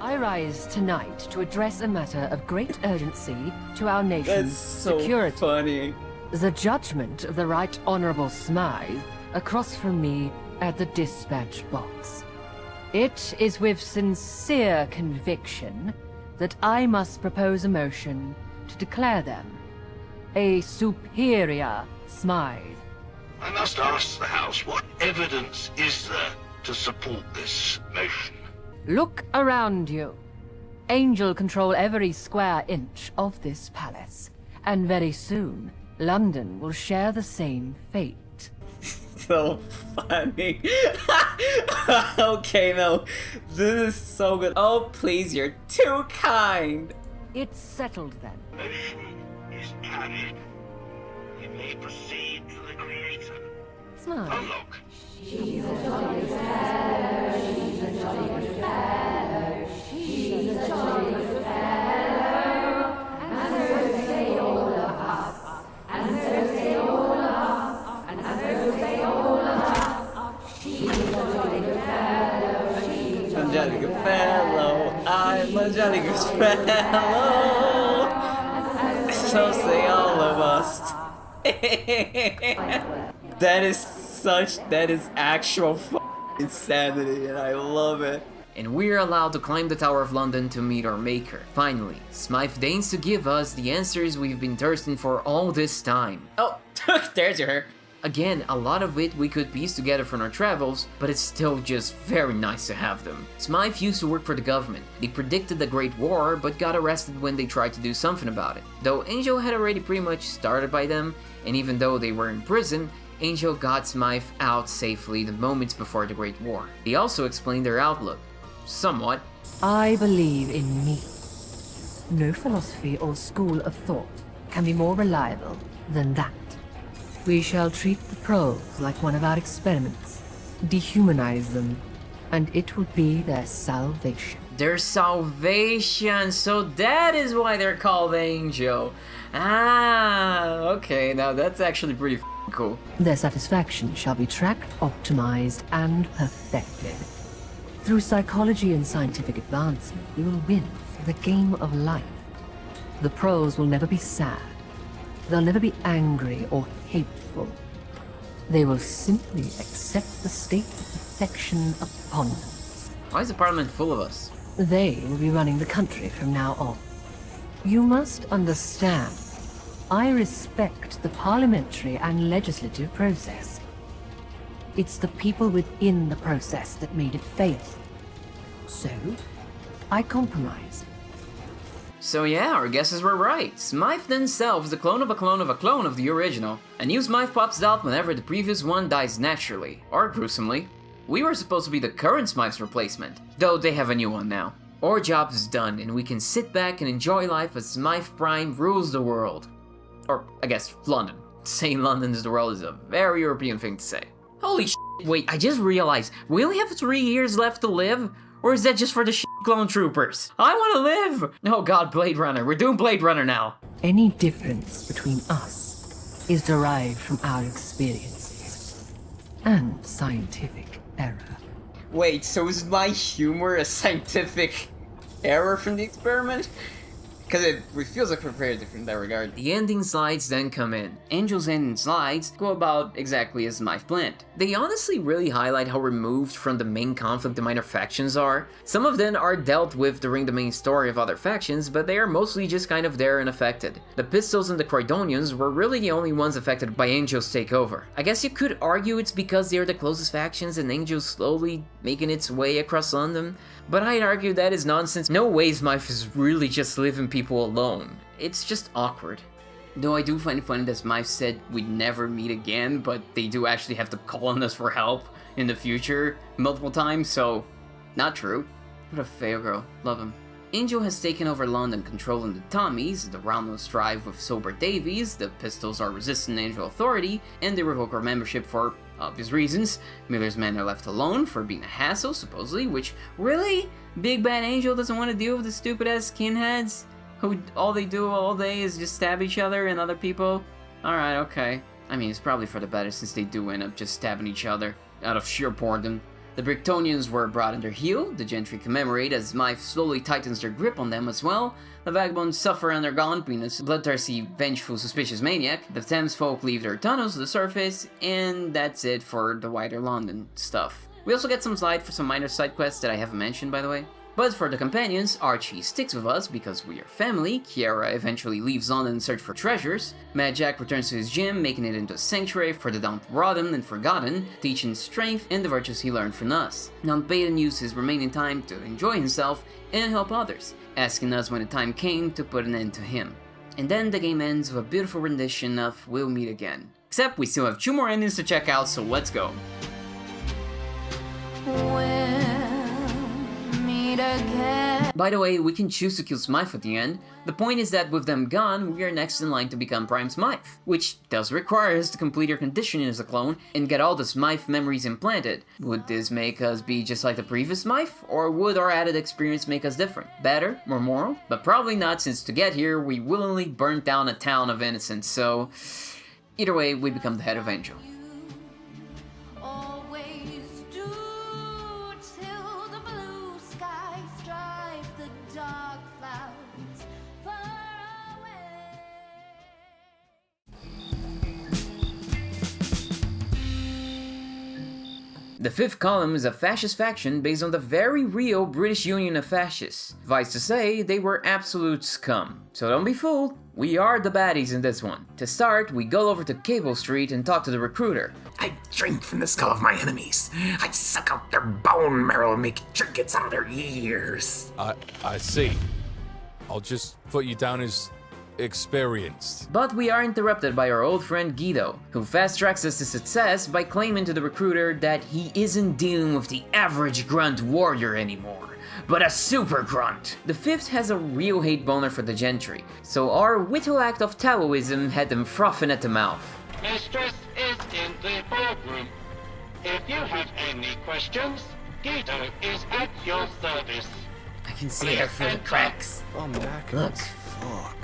I rise tonight to address a matter of great urgency to our nation's That's so security. Funny. The judgment of the Right Honourable Smythe across from me at the dispatch box. It is with sincere conviction that I must propose a motion to declare them a superior Smythe. I must ask the House, what evidence is there to support this motion? Look around you. Angel control every square inch of this palace, and very soon, London will share the same fate. So funny. Okay, no, this is so good. Oh, please, you're too kind. It's settled then. Motion is carried. You may proceed to the Creator. Smile. Unlock. She's a jolly good fellow. She's a jolly good fellow. She's a jolly good fellow. And so say all of us. And so say all of us. And so say all of us. She's a jolly good fellow. She's a jolly good fellow. I'm a jolly good fellow. So say all of us. That is actual insanity, and I love it. And we're allowed to climb the Tower of London to meet our maker. Finally, Smythe deigns to give us the answers we've been thirsting for all this time. Oh, there's your hair. Again, a lot of it we could piece together from our travels, but it's still just very nice to have them. Smythe used to work for the government. They predicted the Great War, but got arrested when they tried to do something about it. Though Angel had already pretty much started by them, and even though they were in prison, Angel got Smythe out safely the moments before the Great War. They also explained their outlook. Somewhat. I believe in me. No philosophy or school of thought can be more reliable than that. We shall treat the proles like one of our experiments, dehumanize them, and it will be their salvation. Their salvation, so that is why they're called Angel. Ah, okay, now that's actually pretty cool. Their satisfaction shall be tracked, optimized, and perfected. Through psychology and scientific advancement, we will win the game of life. The pros will never be sad. They'll never be angry or hateful. They will simply accept the state of perfection upon them. Why is the Parliament full of us? They will be running the country from now on. You must understand, I respect the parliamentary and legislative process. It's the people within the process that made it fail. So, I compromise. So yeah, our guesses were right. Smythe themselves is a clone of a clone of a clone of the original. A new Smythe pops out whenever the previous one dies naturally, or gruesomely. We were supposed to be the current Smythe's replacement, though they have a new one now. Our job is done, and we can sit back and enjoy life as Smythe Prime rules the world. Or, I guess, London. Saying London is the world is a very European thing to say. Holy shit, wait, I just realized, we only have 3 years left to live? Or is that just for the clone troopers? I want to live! Oh god, Blade Runner, we're doing Blade Runner now. Any difference between us is derived from our experiences and scientific error. Wait, so is my humor a scientific error from the experiment? Because it feels like we're very different in that regard. The ending slides then come in. Angel's ending slides go about exactly as Smythe planned. They honestly really highlight how removed from the main conflict the minor factions are. Some of them are dealt with during the main story of other factions, but they are mostly just kind of there and affected. The Pistols and the Croydonians were really the only ones affected by Angel's takeover. I guess you could argue it's because they're the closest factions and Angel's slowly making its way across London, but I'd argue that is nonsense. No way Smythe is really just leaving people alone. It's just awkward. Though I do find it funny that Smythe said we'd never meet again, but they do actually have to call on us for help in the future multiple times, so not true. What a fair girl. Love him. Angel has taken over London, controlling the Tommies, the Roundels strive with Sober Davies, the Pistols are resisting Angel authority, and they revoke our membership for obvious reasons. Miller's men are left alone for being a hassle, supposedly, which, really? Big Bad Angel doesn't want to deal with the stupid-ass skinheads? Who all they do all day is just stab each other and other people? Alright, okay. I mean, it's probably for the better since they do end up just stabbing each other out of sheer boredom. The Bricktonians were brought under heel, the gentry commemorate as Smythe slowly tightens their grip on them as well, the Vagabonds suffer under gaunt being a bloodthirsty, vengeful, suspicious maniac, the Thames folk leave their tunnels to the surface, and that's it for the wider London stuff. We also get some slide for some minor side quests that I haven't mentioned, by the way. But for the companions, Archie sticks with us because we are family, Kiera eventually leaves London in search for treasures, Mad Jack returns to his gym, making it into a sanctuary for the downtrodden and forgotten, teaching strength and the virtues he learned from us. Mountbatten used his remaining time to enjoy himself and help others, asking us when the time came to put an end to him. And then the game ends with a beautiful rendition of We'll Meet Again. Except we still have 2 more endings to check out, so let's go. By the way, we can choose to kill Smythe at the end. The point is that with them gone, we are next in line to become Prime Smythe, which does require us to complete our conditioning as a clone and get all the Smythe memories implanted. Would this make us be just like the previous Smythe, or would our added experience make us different? Better? More moral? But probably not, since to get here, we willingly burnt down a town of innocents, so either way, we become the head of Angel. The fifth column is a fascist faction based on the very real British Union of Fascists. Vice to say, they were absolute scum. So don't be fooled, we are the baddies in this one. To start, we go over to Cable Street and talk to the recruiter. I drink from the skull of my enemies. I suck out their bone marrow and make trinkets out of their ears. I see. I'll just put you down as experienced. But we are interrupted by our old friend Guido, who fast-tracks us to success by claiming to the recruiter that he isn't dealing with the average grunt warrior anymore, but a super grunt. The fifth has a real hate boner for the gentry, so our whittle act of Taoism had them frothing at the mouth. Mistress is in the boardroom. If you have any questions, Guido is at your service. I can see her through the cracks. Look. Fuck.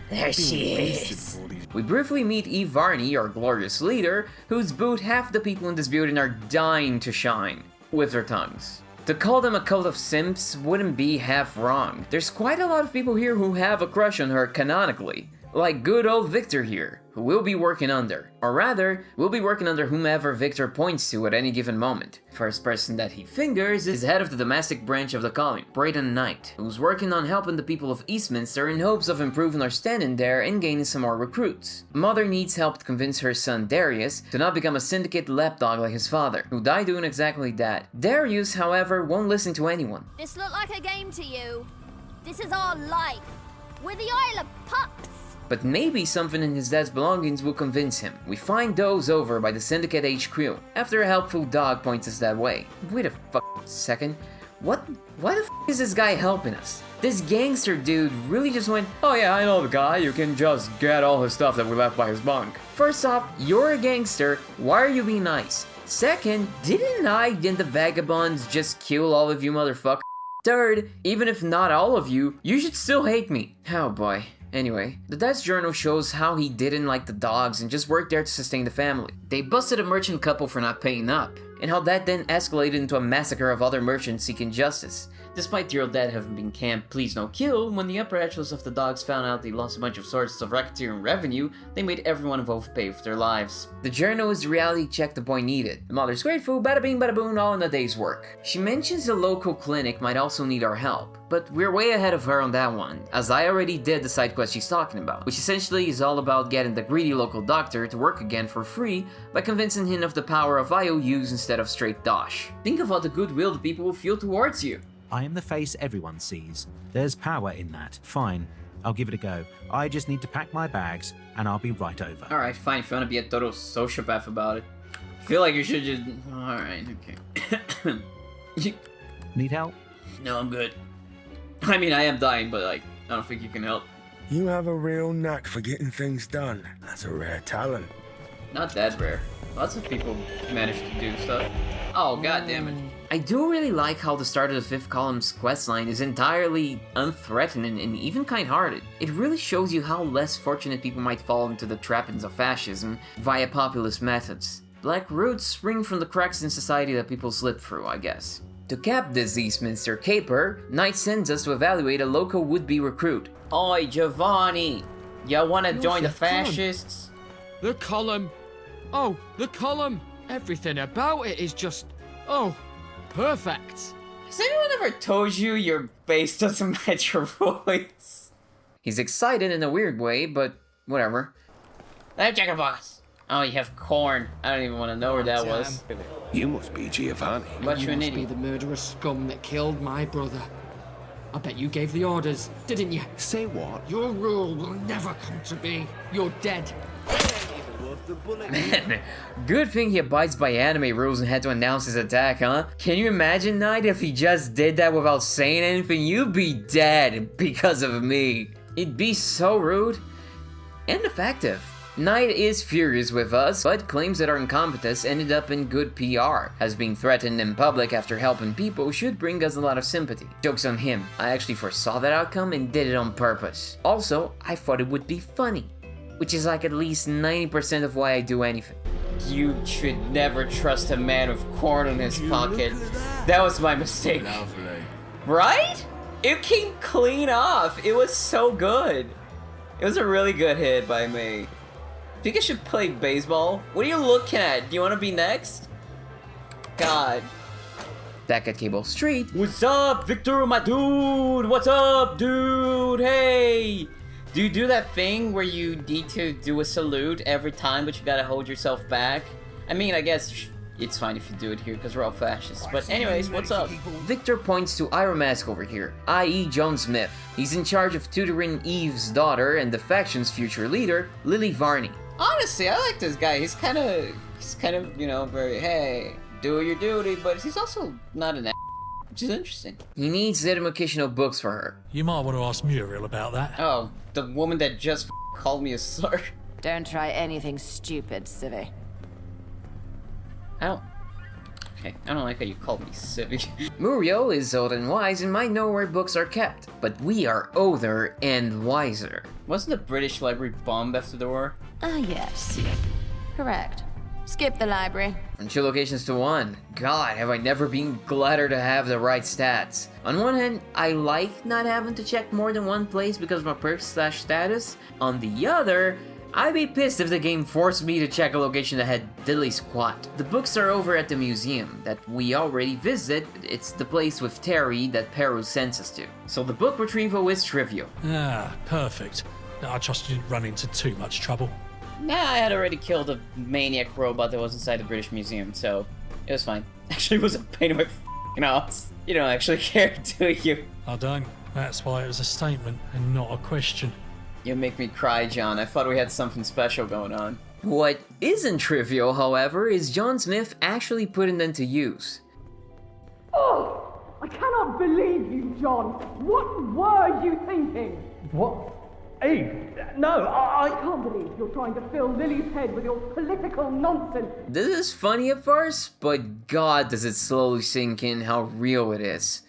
There she is. We briefly meet Eve Varney, our glorious leader, whose boot half the people in this building are dying to shine with their tongues. To call them a cult of simps wouldn't be half wrong. There's quite a lot of people here who have a crush on her canonically. Like good old Victor here, who we'll be working under. Or rather, we'll be working under whomever Victor points to at any given moment. First person that he fingers is head of the domestic branch of the colony, Brayden Knight, who's working on helping the people of Eastminster in hopes of improving our standing there and gaining some more recruits. Mother needs help to convince her son Darius to not become a syndicate lapdog like his father, who died doing exactly that. Darius, however, won't listen to anyone. This look like a game to you. This is our life. We're the Isle of Pups. But maybe something in his dad's belongings will convince him. We find those over by the Syndicate HQ, after a helpful dog points us that way. Wait a second. Why the is this guy helping us? This gangster dude really just went, oh yeah, I know the guy, you can just get all his stuff that we left by his bunk. First off, you're a gangster, why are you being nice? Second, didn't Knight and the Vagabonds just kill all of you motherfuckers? Third, even if not all of you, you should still hate me. Oh boy. Anyway, the dad's journal shows how he didn't like the dogs and just worked there to sustain the family. They busted a merchant couple for not paying up, and how that then escalated into a massacre of other merchants seeking justice. Despite the old dad having been camped please no kill, when the upper echelons of the dogs found out they lost a bunch of sources of racketeering revenue, they made everyone involved pay for their lives. The journal is the reality check the boy needed. The mother's grateful, bada bing bada boom, all in a day's work. She mentions the local clinic might also need our help, but we're way ahead of her on that one, as I already did the side quest she's talking about, which essentially is all about getting the greedy local doctor to work again for free by convincing him of the power of IOUs instead of straight dosh. Think of all the goodwill the people will feel towards you. I am the face everyone sees. There's power in that. Fine. I'll give it a go. I just need to pack my bags, and I'll be right over. Alright, fine. If you want to be a total sociopath about it. I feel like you should just... Alright, okay. Need help? No, I'm good. I mean, I am dying, but like, I don't think you can help. You have a real knack for getting things done. That's a rare talent. Not that rare. Lots of people manage to do stuff. Oh, god damn it. I do really like how the start of the 5th column's questline is entirely unthreatening and even kind-hearted. It really shows you how less fortunate people might fall into the trappings of fascism via populist methods. Black roots spring from the cracks in society that people slip through, I guess. To cap this Eastminster caper, Knight sends us to evaluate a local would-be recruit. Oi, Giovanni! You wanna join the fascists? The column! Oh, the column! Everything about it is just... oh, perfect! Has anyone ever told you your bass doesn't match your voice? He's excited in a weird way, but whatever. Hey, Jiggler boss! Oh, you have corn. I don't even want to know where that was. You must be Giovanni. But you you're an must be idiot. the murderous scum that killed my brother. I bet you gave the orders, didn't you? Say what? Your rule will never come to be. You're dead. Man, good thing he abides by anime rules and had to announce his attack, huh? Can you imagine, Knight, if he just did that without saying anything? You'd be dead because of me. It'd be so rude and effective. Knight is furious with us, but claims that our incompetence ended up in good PR, as being threatened in public after helping people should bring us a lot of sympathy. Joke's on him, I actually foresaw that outcome and did it on purpose. Also, I thought it would be funny, which is like at least 90% of why I do anything. You should never trust a man with corn in his pocket. That was my mistake. Lovely. Right? It came clean off. It was so good. It was a really good hit by me. Think I should play baseball? What are you looking at? Do you want to be next? God. Back at Cable Street. What's up, Victor, my dude? What's up, dude? Hey! Do you do that thing where you need to do a salute every time, but you gotta hold yourself back? I mean, I guess it's fine if you do it here, because we're all fascists. But anyways, what's up? Victor points to Iron Mask over here, i.e. John Smith. He's in charge of tutoring Eve's daughter and the faction's future leader, Lily Varney. Honestly, I like this guy. He's kind of, you know, very, hey, do your duty, but he's also not an which is interesting. He needs educational books for her. You might want to ask Muriel about that. Oh, the woman that just called me a slur. Don't try anything stupid, Civvy. I don't like how you called me Civvy. Muriel is old and wise and might know where books are kept, but we are older and wiser. Wasn't the British library bombed after the war? Ah, yes. Correct. Skip the library. And 2 locations to 1. God, have I never been gladder to have the right stats. On one hand, I like not having to check more than one place because of my perks/status. On the other, I'd be pissed if the game forced me to check a location that had diddly squat. The books are over at the museum that we already visited. It's the place with Terry that Peru sends us to. So the book retrieval is trivial. Ah, perfect. I trust you didn't run into too much trouble. Nah, I had already killed a maniac robot that was inside the British Museum, so it was fine. Actually, it was a pain in my f***ing ass. You don't actually care, do you? I don't. That's why it was a statement and not a question. You make me cry, John. I thought we had something special going on. What isn't trivial, however, is John Smith actually putting them to use. Oh! I cannot believe you, John! What were you thinking? What? Eve? No, I can't believe you're trying to fill Lily's head with your political nonsense. This is funny at first, but God does it slowly sink in how real it is.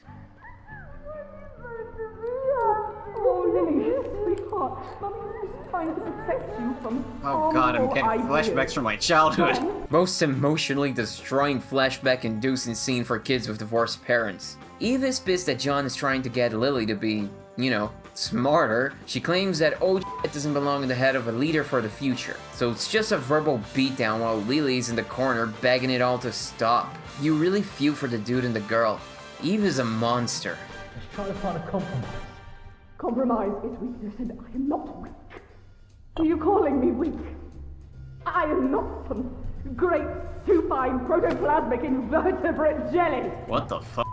Oh, Lily, sweetheart, Mummy's just trying to protect you from Oh God, I'm getting harmful flashbacks ideas. from my childhood. Most emotionally destroying flashback-inducing scene for kids with divorced parents. Eve is pissed that John is trying to get Lily to be, you know, smarter. She claims that old shit doesn't belong in the head of a leader for the future. So it's just a verbal beatdown while Lily's in the corner begging it all to stop. You really feel for the dude and the girl. Eve is a monster. Let's try to find a compromise. Compromise is weakness, and I am not weak. Are you calling me weak? I am not some great supine protoplasmic invertebrate jelly. What the fuck?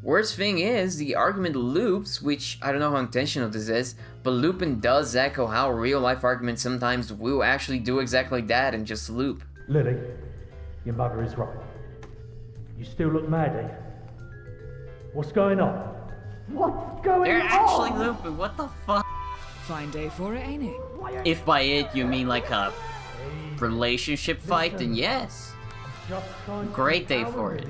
Worst thing is, the argument loops, which I don't know how intentional this is, but looping does echo how real-life arguments sometimes will actually do exactly that and just loop. Lily, your mother is right. You still look mad, eh? What's going on? What's going They're on? actually looping, what the fuck? Fine day for it, ain't it? If by it you mean like a relationship fight, then yes. Great day for it.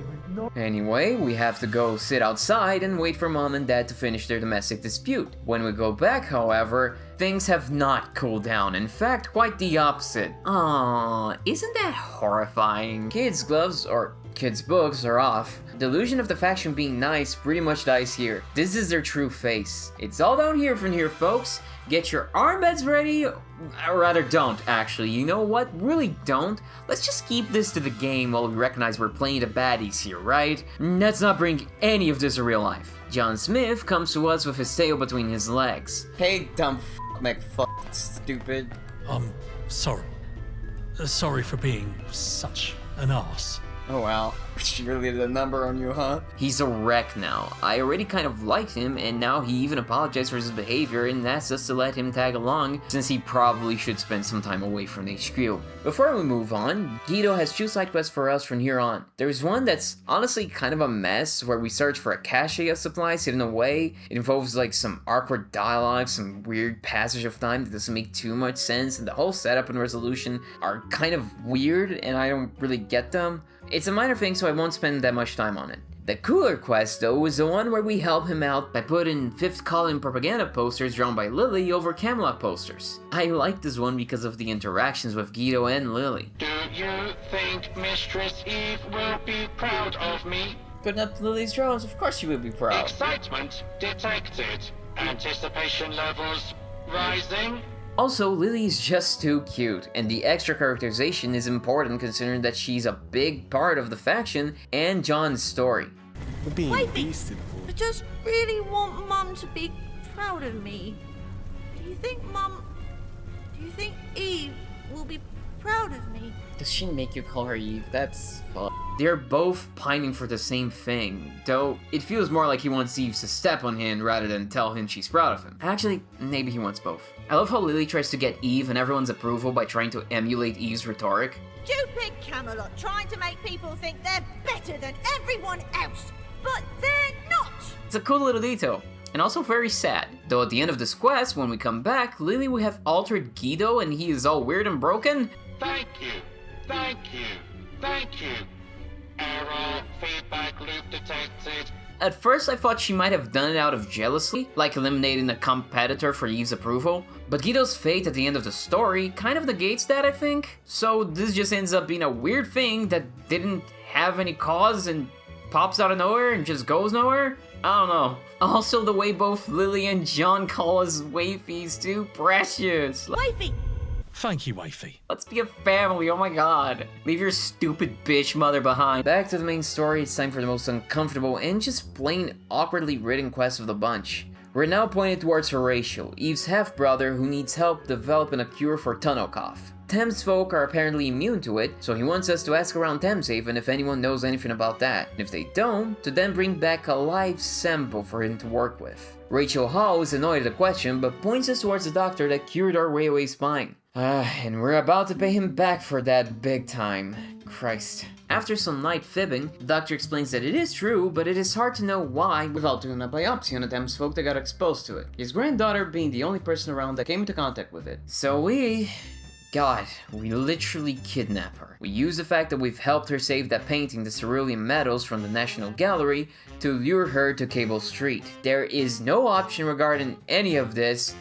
Anyway, we have to go sit outside and wait for Mom and Dad to finish their domestic dispute. When we go back, however, things have not cooled down. In fact, quite the opposite. Aww, isn't that horrifying? Kids' gloves, or kids' books, are off. The illusion of the faction being nice pretty much dies here. This is their true face. It's all down here from here, folks. Get your armbands ready, or rather don't, actually. You know what? Really don't. Let's just keep this to the game while we recognize we're playing the baddies here, right? Let's not bring any of this to real life. John Smith comes to us with his tail between his legs. Hey, dumb stupid. I'm sorry. Sorry for being such an arse. Oh wow, she really did a number on you, huh? He's a wreck now. I already kind of liked him, and now he even apologized for his behavior and asked us to let him tag along, since he probably should spend some time away from the HQ. Before we move on, Guido has 2 side quests for us from here on. There's one that's honestly kind of a mess, where we search for a cache of supplies hidden away. It involves like some awkward dialogue, some weird passage of time that doesn't make too much sense, and the whole setup and resolution are kind of weird, and I don't really get them. It's a minor thing, so I won't spend that much time on it. The cooler quest, though, is the one where we help him out by putting 5th column propaganda posters drawn by Lily over Camelot posters. I like this one because of the interactions with Guido and Lily. Do you think Mistress Eve will be proud of me? Putting up Lily's drawings, of course she will be proud. Excitement detected. Anticipation levels rising. Also, Lily is just too cute, and the extra characterization is important considering that she's a big part of the faction and John's story. I just really want Mum to be proud of me. Do you think Eve will be proud of me? Does she make you call her Eve? That's fun. They're both pining for the same thing, though it feels more like he wants Eve to step on him rather than tell him she's proud of him. Actually, maybe he wants both. I love how Lily tries to get Eve and everyone's approval by trying to emulate Eve's rhetoric. Stupid Camelot trying to make people think they're better than everyone else, but they're not. It's a cool little detail, and also very sad. Though at the end of this quest, when we come back, Lily will have altered Guido and he is all weird and broken. Thank you. Thank you. Thank you. Error. Feedback loop detected. At first I thought she might have done it out of jealousy, like eliminating a competitor for Eve's approval, but Guido's fate at the end of the story kind of negates that, I think. So this just ends up being a weird thing that didn't have any cause and pops out of nowhere and just goes nowhere? I don't know. Also, the way both Lily and John call us wafis too precious. Wifey! Thank you, Wafey. Let's be a family, oh my god. Leave your stupid bitch mother behind. Back to the main story, it's time for the most uncomfortable and just plain awkwardly written quest of the bunch. We're now pointed towards Horatio, Eve's half-brother who needs help developing a cure for tunnel cough. Thames folk are apparently immune to it, so he wants us to ask around Thameshaven if anyone knows anything about that. And if they don't, to then bring back a live sample for him to work with. Rachel Hall is annoyed at the question, but points us towards the doctor that cured our railway spine. And we're about to pay him back for that big time. Christ. After some light fibbing, the doctor explains that it is true, but it is hard to know why without doing a biopsy on the Thames folk that got exposed to it. His granddaughter being the only person around that came into contact with it. So we literally kidnap her. We use the fact that we've helped her save that painting, the cerulean medals from the National Gallery, to lure her to Cable Street. There is no option regarding any of this.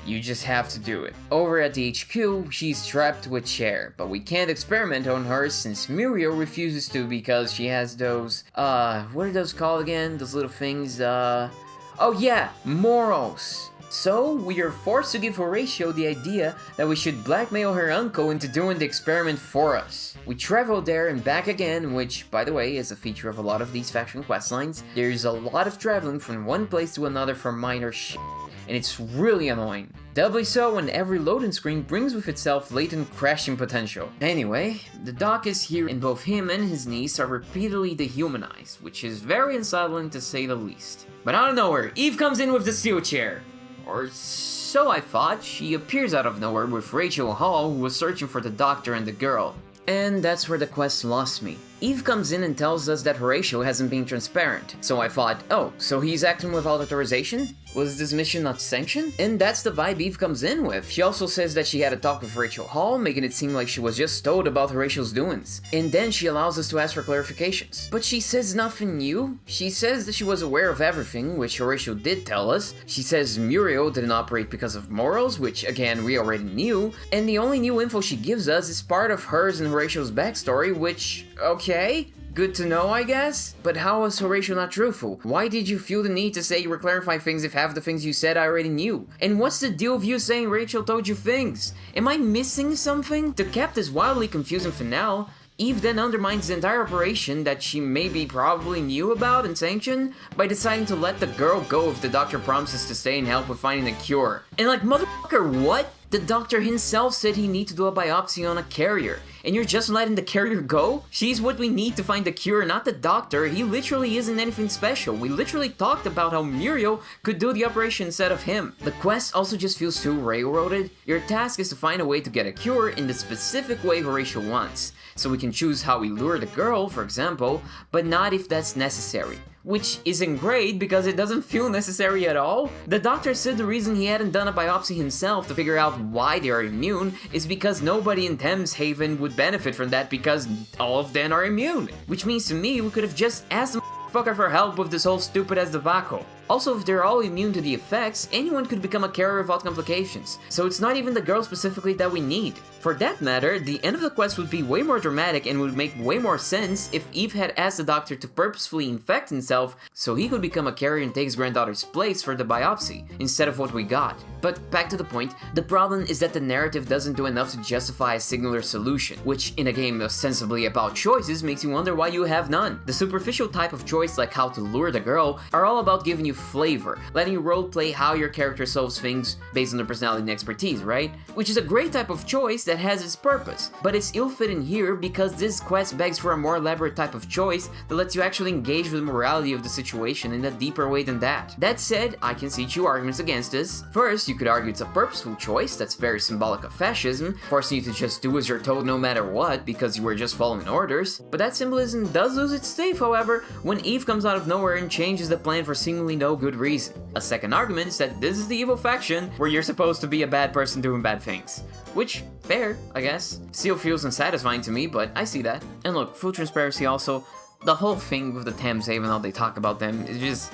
You just have to do it. Over at the HQ, she's strapped to a chair, but we can't experiment on her since Muriel refuses to because she has those, what are those called again? Those little things, oh yeah, morals. So, we are forced to give Horatio the idea that we should blackmail her uncle into doing the experiment for us. We travel there and back again, which, by the way, is a feature of a lot of these faction questlines. There's a lot of traveling from one place to another for minor shit, and it's really annoying. Doubly so when every loading screen brings with itself latent crashing potential. Anyway, the doc is here and both him and his niece are repeatedly dehumanized, which is very unsettling to say the least. But out of nowhere, Eve comes in with the steel chair. Or so I thought. She appears out of nowhere with Rachel Hall, who was searching for the doctor and the girl. And that's where the quest lost me. Eve comes in and tells us that Horatio hasn't been transparent. So I thought, oh, so he's acting without authorization? Was this mission not sanctioned? And that's the vibe Eve comes in with. She also says that she had a talk with Rachel Hall, making it seem like she was just told about Horatio's doings. And then she allows us to ask for clarifications. But she says nothing new. She says that she was aware of everything, which Horatio did tell us. She says Muriel didn't operate because of morals, which again we already knew. And the only new info she gives us is part of hers and Horatio's backstory, which, okay, good to know, I guess? But how was Horatio not truthful? Why did you feel the need to say you were clarifying things if half the things you said I already knew? And what's the deal with you saying Rachel told you things? Am I missing something? To cap this wildly confusing finale, Eve then undermines the entire operation that she maybe probably knew about and sanctioned by deciding to let the girl go if the doctor promises to stay and help with finding a cure. And like, motherfucker, what? The doctor himself said he needs to do a biopsy on a carrier, and you're just letting the carrier go? She's what we need to find the cure, not the doctor. He literally isn't anything special. We literally talked about how Muriel could do the operation instead of him. The quest also just feels too railroaded. Your task is to find a way to get a cure in the specific way Horatio wants. So we can choose how we lure the girl, for example, but not if that's necessary. Which isn't great because it doesn't feel necessary at all. The doctor said the reason he hadn't done a biopsy himself to figure out why they are immune is because nobody in Thameshaven would benefit from that because all of them are immune. Which means to me we could have just asked the motherfucker for help with this whole stupid ass debacle. Also, if they're all immune to the effects, anyone could become a carrier without complications. So it's not even the girl specifically that we need. For that matter, the end of the quest would be way more dramatic and would make way more sense if Eve had asked the doctor to purposefully infect himself so he could become a carrier and take his granddaughter's place for the biopsy, instead of what we got. But back to the point, the problem is that the narrative doesn't do enough to justify a singular solution, which in a game ostensibly about choices makes you wonder why you have none. The superficial type of choice like how to lure the girl are all about giving you flavor, letting you roleplay how your character solves things based on their personality and expertise, right? Which is a great type of choice that has its purpose, but it's ill-fitting here because this quest begs for a more elaborate type of choice that lets you actually engage with the morality of the situation in a deeper way than that. That said, I can see two arguments against this. First, you could argue it's a purposeful choice that's very symbolic of fascism, forcing you to just do as you're told no matter what because you were just following orders. But that symbolism does lose its stave, however, when Eve comes out of nowhere and changes the plan for seemingly no good reason. A second argument is that this is the evil faction where you're supposed to be a bad person doing bad things. Which, fair, I guess. Still feels unsatisfying to me, but I see that. And look, full transparency also, The whole thing with the Thameshaven, how they talk about them, is just...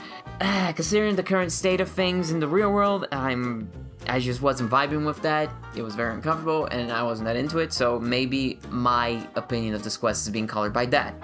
considering the current state of things in the real world, I just wasn't vibing with that. It was very uncomfortable, and I wasn't that into it, so maybe my opinion of this quest is being colored by that.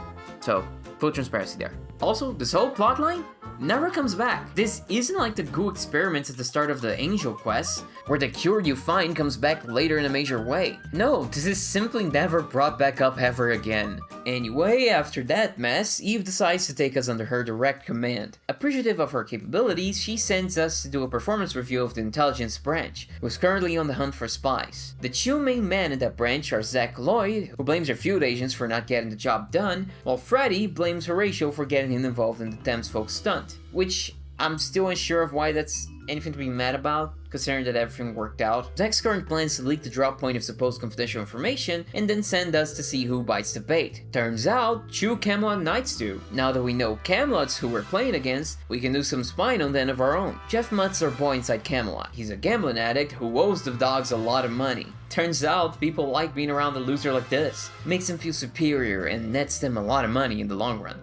So, full transparency there. Also, this whole plotline never comes back. This isn't like the goo experiments at the start of the Angel quest, where the cure you find comes back later in a major way. No, this is simply never brought back up ever again. Anyway, after that mess, Eve decides to take us under her direct command. Appreciative of her capabilities, she sends us to do a performance review of the intelligence branch, who's currently on the hunt for spies. The two main men in that branch are Zach Lloyd, who blames her field agents for not getting the job done, while Freddy blames Horatio for getting him involved in the Thamesfolk stunt, which I'm still unsure of why that's anything to be mad about, considering that everything worked out. Zach's current plan is to leak the drop point of supposed confidential information and then send us to see who bites the bait. Turns out, two Camelot Knights do. Now that we know Camelot's who we're playing against, we can do some spying on them of our own. Jeff Mutt's our boy inside Camelot. He's a gambling addict who owes the dogs a lot of money. Turns out, people like being around a loser like this. Makes them feel superior and nets them a lot of money in the long run.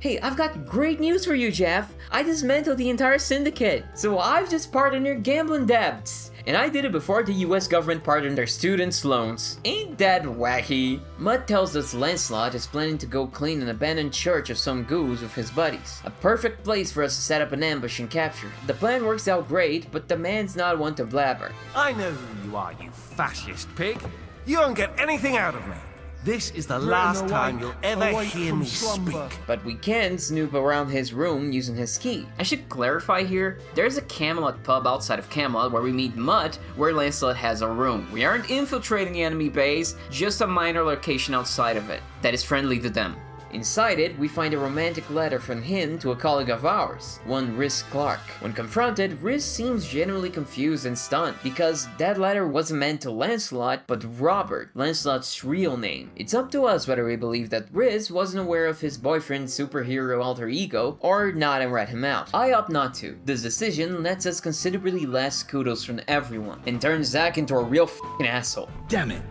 Hey, I've got great news for you, Jeff. I dismantled the entire syndicate, so I've just pardoned your gambling debts. And I did it before the US government pardoned their students' loans. Ain't that wacky? Mutt tells us Lancelot is planning to go clean an abandoned church of some goose with his buddies. A perfect place for us to set up an ambush and capture. The plan works out great, but the man's not one to blabber. I know who you are, you fascist pig. You won't get anything out of me. This is the last time you'll ever hear me speak. But we can snoop around his room using his key. I should clarify here, there's a Camelot pub outside of Camelot where we meet Mutt, where Lancelot has a room. We aren't infiltrating the enemy base, just a minor location outside of it that is friendly to them. Inside it, we find a romantic letter from him to a colleague of ours, one Riz Clark. When confronted, Riz seems genuinely confused and stunned, because that letter wasn't meant to Lancelot, but Robert, Lancelot's real name. It's up to us whether we believe that Riz wasn't aware of his boyfriend's superhero alter ego, or not and rat him out. I opt not to. This decision lets us considerably less kudos from everyone, and turns Zach into a real f***ing asshole. Damn it,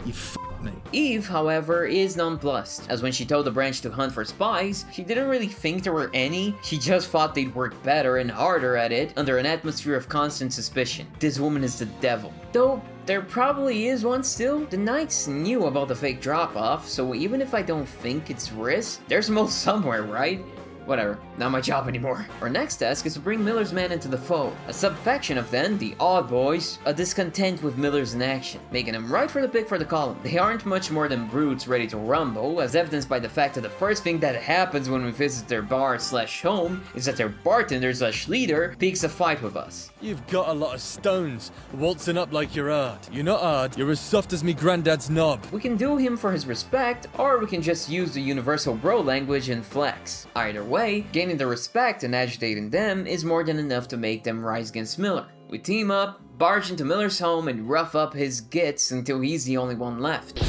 you f***ed me. Eve, however, is nonplussed, as when she told the branch to hunt for spies, she didn't really think there were any, she just thought they'd work better and harder at it under an atmosphere of constant suspicion. This woman is the devil. Though, there probably is one still. The Knights knew about the fake drop-off, so even if I don't think it's Riz, there's Mo somewhere, right? Whatever, not my job anymore. Our next task is to bring Miller's men into the fold. A subfaction of them, the Odd Boys, are discontent with Miller's inaction, making them right for the pick for the column. They aren't much more than brutes ready to rumble, as evidenced by the fact that the first thing that happens when we visit their bar/home is that their bartender/leader picks a fight with us. You've got a lot of stones, waltzing up like you're hard. You're not hard, you're as soft as me granddad's knob. We can do him for his respect, or we can just use the universal bro language and flex. Either way, gaining the respect and agitating them is more than enough to make them rise against Miller. We team up, barge into Miller's home, and rough up his gits until he's the only one left.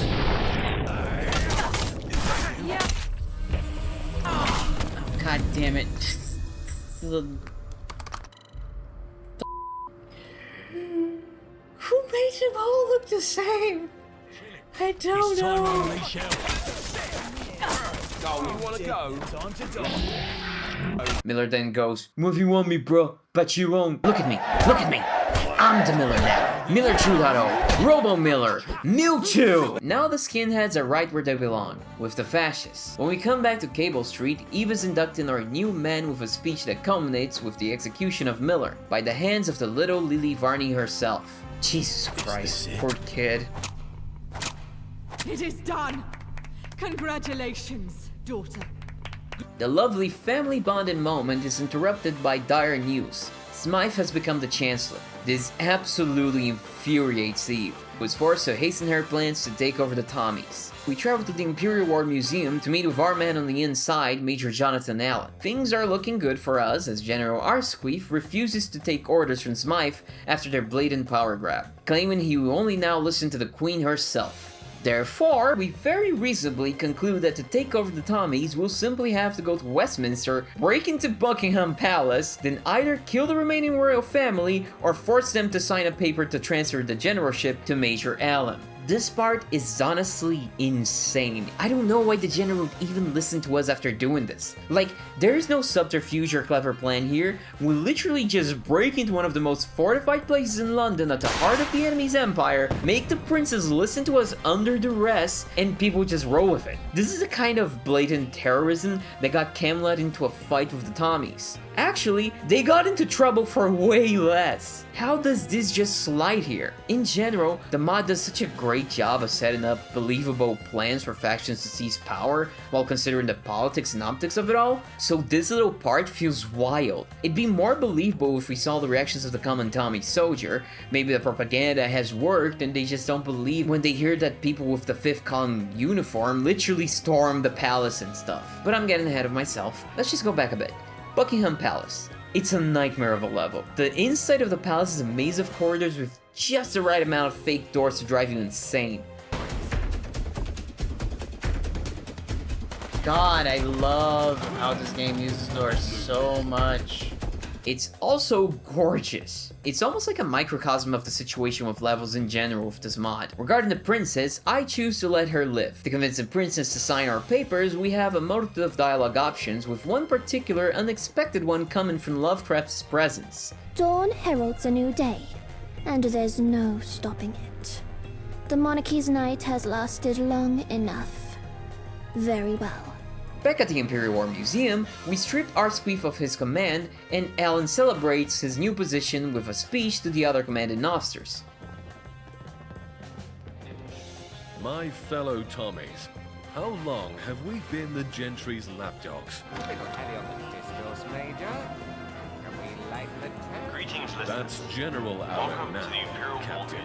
Oh, God damn it. Who made them all look the same? I don't know. Go, you wanna go? Time to go. Miller then goes, "What if you want me, bro? But you won't." Look at me, look at me. I'm the Miller now. Miller 2.0, Robo Miller, Mewtwo. Now the skinheads are right where they belong, with the fascists. When we come back to Cable Street, Eve is inducting our new men with a speech that culminates with the execution of Miller by the hands of the little Lily Varney herself. Jesus Christ, poor kid. It is done. Congratulations, daughter. The lovely family bonding moment is interrupted by dire news. Smythe has become the Chancellor. This absolutely infuriates Eve, who is forced to hasten her plans to take over the Tommies. We travel to the Imperial War Museum to meet with our man on the inside, Major Jonathan Allen. Things are looking good for us as General Arsqueef refuses to take orders from Smythe after their blatant power grab, claiming he will only now listen to the Queen herself. Therefore, we very reasonably conclude that to take over the Tommies, we'll simply have to go to Westminster, break into Buckingham Palace, then either kill the remaining royal family or force them to sign a paper to transfer the generalship to Major Allen. This part is honestly insane. I don't know why the general would even listen to us after doing this. Like, there's no subterfuge or clever plan here. We literally just break into one of the most fortified places in London at the heart of the enemy's empire, make the princes listen to us under duress, and people just roll with it. This is a kind of blatant terrorism that got Camelot into a fight with the Tommies. Actually, they got into trouble for way less. How does this just slide here? In general, the mod does such a great job of setting up believable plans for factions to seize power while considering the politics and optics of it all, so this little part feels wild. It'd be more believable if we saw the reactions of the common Tommy soldier. Maybe the propaganda has worked and they just don't believe when they hear that people with the 5th column uniform literally storm the palace and stuff. But I'm getting ahead of myself. Let's just go back a bit. Buckingham Palace. It's a nightmare of a level. The inside of the palace is a maze of corridors with just the right amount of fake doors to drive you insane. God, I love how this game uses doors so much. It's also gorgeous. It's almost like a microcosm of the situation with levels in general with this mod. Regarding the princess, I choose to let her live. To convince the princess to sign our papers, we have a multitude of dialogue options, with one particular unexpected one coming from Lovecraft's presence. Dawn heralds a new day, and there's no stopping it. The monarchy's night has lasted long enough. Very well. Back at the Imperial War Museum, we stripped Archie of his command, and Alan celebrates his new position with a speech to the other commanding officers. My fellow Tommies, how long have we been the gentry's lapdogs? Greetings, listeners. That's General Alan now, Captain.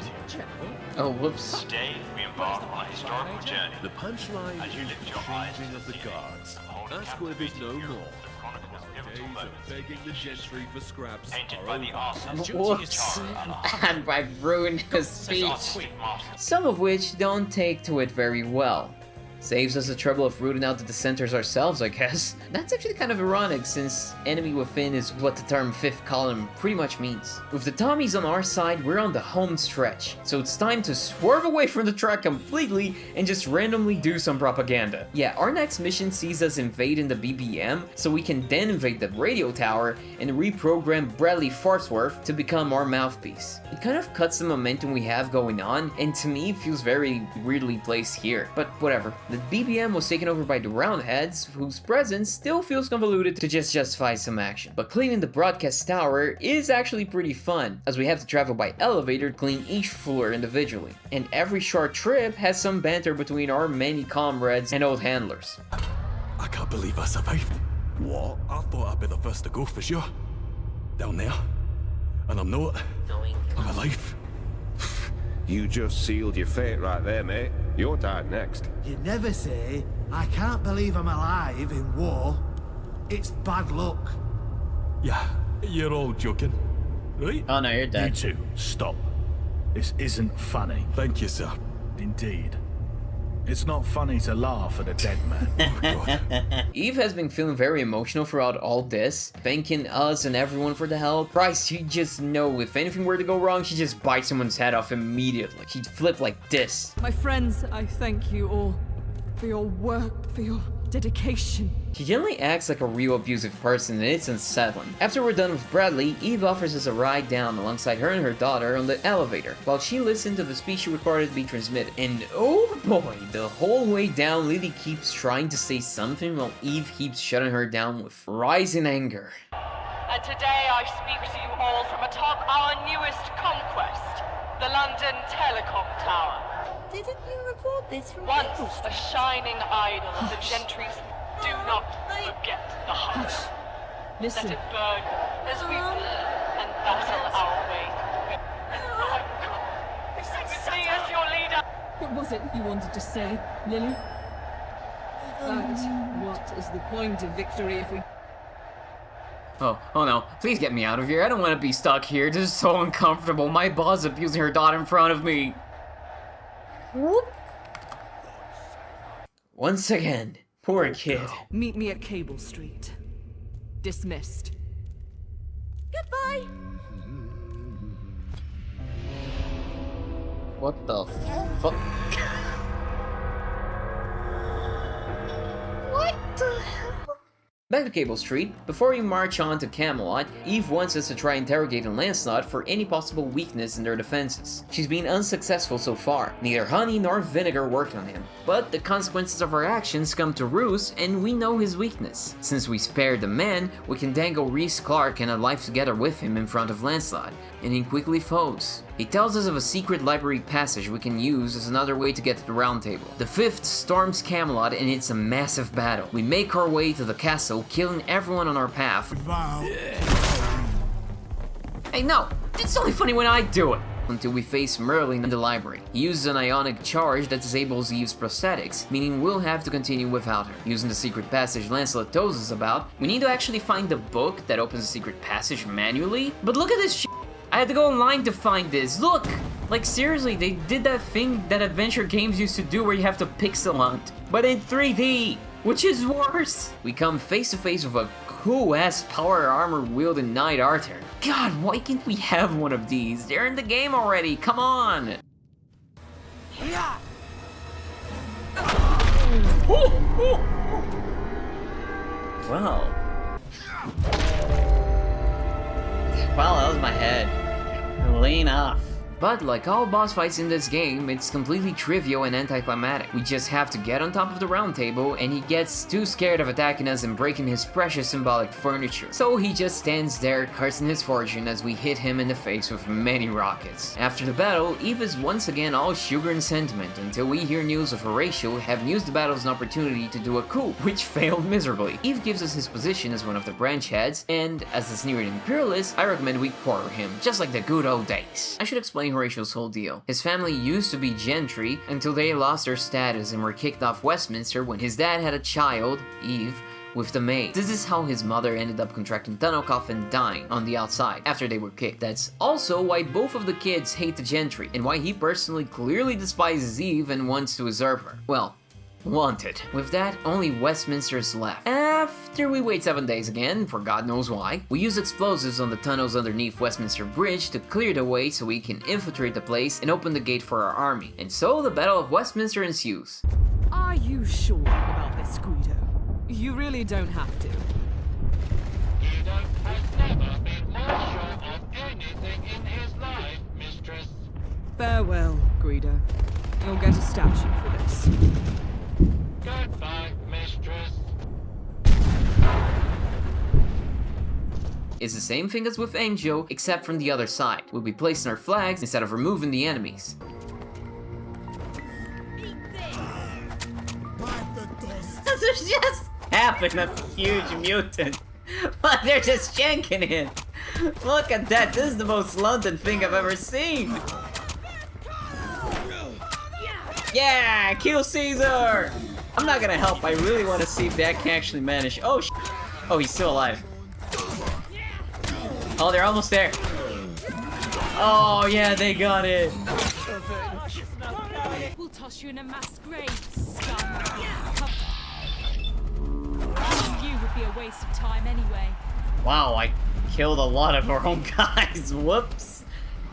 Oh, whoops. Today, we embark on a historical journey. The punchline As you is lift the your eyes changing to of the the guards. holding Ask where there's no captivity more. the chronicles Days pivotal of moments begging the gentry for scraps painted are by the over. artists. Whoops. And I've ruined his speech. Some of which don't take to it very well. Saves us the trouble of rooting out the dissenters ourselves, I guess. That's actually kind of ironic, since enemy within is what the term 5th column pretty much means. With the Tommies on our side, we're on the home stretch, so it's time to swerve away from the track completely and just randomly do some propaganda. Yeah, our next mission sees us invading the BBM, so we can then invade the radio tower and reprogram Bradley Farnsworth to become our mouthpiece. It kind of cuts the momentum we have going on, and to me feels very weirdly placed here, but whatever. The BBM was taken over by the Roundheads, whose presence still feels convoluted to just justify some action. But cleaning the broadcast tower is actually pretty fun, as we have to travel by elevator to clean each floor individually. And every short trip has some banter between our many comrades and old handlers. I can't believe I survived. What? I thought I'd be the first to go for sure. Down there. And I'm not. I'm alive. You just sealed your fate right there, mate. You're dying next. You never say, I can't believe I'm alive in war. It's bad luck. Yeah, you're all joking, right? Oh no, you're dead. You two, stop. This isn't funny. Thank you, sir. Indeed. It's not funny to laugh at a dead man. Oh, God. Eve has been feeling very emotional throughout all this, thanking us and everyone for the help. Bryce, you just know if anything were to go wrong, she'd just bite someone's head off immediately. She'd flip like this. My friends, I thank you all for your work, for your dedication. She generally acts like a real abusive person, and it's unsettling. After we're done with Bradley, Eve offers us a ride down alongside her and her daughter on the elevator, while she listened to the speech she recorded to be transmitted. And oh boy, the whole way down, Lily keeps trying to say something while Eve keeps shutting her down with rising anger. And today I speak to you all from atop our newest conquest, the London Telecom Tower. Didn't you record this from Once Brickston? a shining idol of the gentry's, do not forget the heart. Listen. Let it burn as we and battle our way through it. With me as your leader. What was it you wanted to say, Lily? What is the point of victory if we... Oh no, please get me out of here. I don't want to be stuck here. This is so uncomfortable. My boss is abusing her daughter in front of me. Whoop. Once again, poor kid. Meet me at Cable Street. Dismissed. Goodbye. What the fuck? What the hell? Back to Cable Street, before we march on to Camelot, Eve wants us to try interrogating Lancelot for any possible weakness in their defenses. She's been unsuccessful so far. Neither honey nor vinegar worked on him. But the consequences of our actions come to roost, and we know his weakness. Since we spared the man, we can dangle Rhys Clark and a life together with him in front of Lancelot, and he quickly folds. He tells us of a secret library passage we can use as another way to get to the Round Table. The Fifth storms Camelot and it's a massive battle. We make our way to the castle, killing everyone on our path. Hey, no! It's only funny when I do it! Until we face Merlin in the library. He uses an ionic charge that disables Eve's prosthetics, meaning we'll have to continue without her. Using the secret passage Lancelot tells us about, we need to actually find the book that opens the secret passage manually. But look at this shit! I had to go online to find this. Look! Like seriously, they did that thing that adventure games used to do where you have to pixel hunt, but in 3D, which is worse. We come face to face with a cool-ass power armor wielding Knight Arthur. God, why can't we have one of these? They're in the game already, come on! Wow. Wow, that was my head. Lean off. But like all boss fights in this game, it's completely trivial and anticlimactic. We just have to get on top of the Round Table, and he gets too scared of attacking us and breaking his precious symbolic furniture. So he just stands there cursing his fortune as we hit him in the face with many rockets. After the battle, Eve is once again all sugar and sentiment until we hear news of Horatio having used the battle as an opportunity to do a coup, which failed miserably. Eve gives us his position as one of the branch heads, and as the sneering imperialist, I recommend we quarter him, just like the good old days. I should explain Horatio's whole deal. His family used to be gentry until they lost their status and were kicked off Westminster when his dad had a child, Eve, with the maid. This is how his mother ended up contracting tunnel cough and dying on the outside after they were kicked. That's also why both of the kids hate the gentry, and why he personally clearly despises Eve and wants to usurp her. Well, wanted. With that, only Westminster's left. After we wait 7 days again, for God knows why, we use explosives on the tunnels underneath Westminster Bridge to clear the way so we can infiltrate the place and open the gate for our army. And so the Battle of Westminster ensues. Are you sure about this, Guido? You really don't have to. Guido has never been more sure of anything in his life, mistress. Farewell, Guido. You'll get a statue for this. Goodbye, mistress. It's the same thing as with Angel, except from the other side. We'll be placing our flags instead of removing the enemies. There's just happened a huge mutant, but they're just shanking it. Look at that, this is the most London thing I've ever seen. Yeah, kill Caesar! I'm not gonna help, I really want to see if that can actually manage. Oh, oh, he's still alive. Oh, they're almost there. Oh, yeah, they got it. We'll toss you in a mass grave, scum. You would be a waste of time anyway. Wow, I killed a lot of our own guys. Whoops.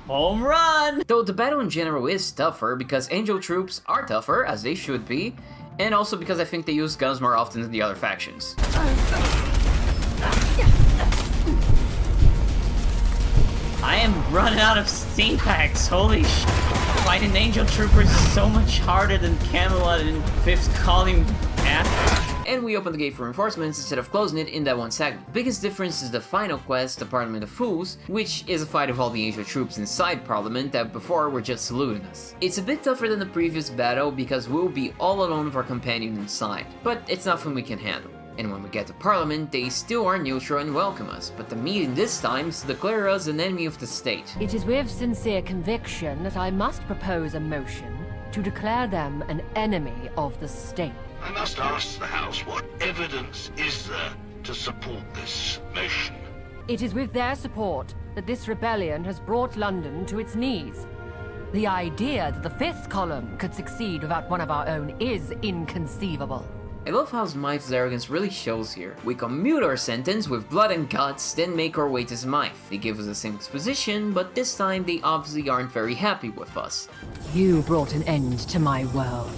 Home run! Though the battle in general is tougher because Angel troops are tougher, as they should be, and also because I think they use guns more often than the other factions. I am running out of steam packs, holy sh**. Fighting Angel Troopers is so much harder than Camelot and 5th Column after. And we open the gate for reinforcements instead of closing it in that one segment. The biggest difference is the final quest, the Parliament of Fools, which is a fight of all the Angel troops inside Parliament that before were just saluting us. It's a bit tougher than the previous battle because we'll be all alone with our companion inside, but it's nothing we can handle. And when we get to Parliament, they still are neutral and welcome us, but the meeting this time is to declare us an enemy of the state. It is with sincere conviction that I must propose a motion to declare them an enemy of the state. I must ask the House, what evidence is there to support this motion? It is with their support that this rebellion has brought London to its knees. The idea that the 5th column could succeed without one of our own is inconceivable. I love how Smythe's arrogance really shows here. We commute our sentence with blood and guts, then make our way to Smythe. They give us the same exposition, but this time they obviously aren't very happy with us. You brought an end to my world.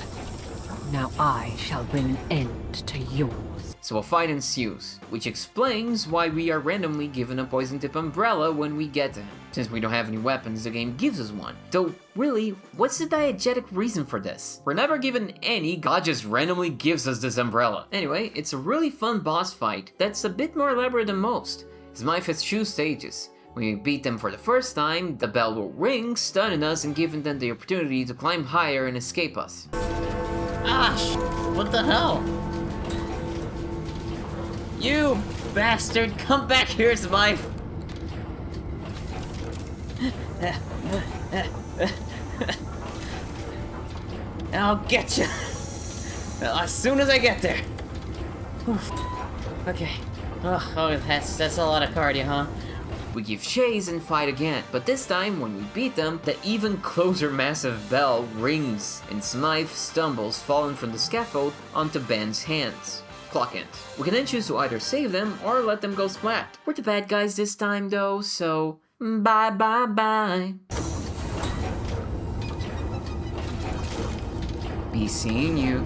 Now I shall bring an end to yours. So a fight ensues, which explains why we are randomly given a poison tip umbrella when we get to him. Since we don't have any weapons, the game gives us one. Though, really, what's the diegetic reason for this? We're never given any, God just randomly gives us this umbrella. Anyway, it's a really fun boss fight that's a bit more elaborate than most. Smythe has 2 stages. When we beat them for the first time, the bell will ring, stunning us and giving them the opportunity to climb higher and escape us. What the hell? You bastard, come back here, Smythe! I'll get you! As soon as I get there! Oof. Okay. Oh, that's a lot of cardio, huh? We give chase and fight again, but this time, when we beat them, the even closer massive bell rings, and Smythe stumbles, falling from the scaffold onto Ben's hands. Clock ends. We can then choose to either save them or let them go splat. We're the bad guys this time though, so bye bye bye. Be seeing you.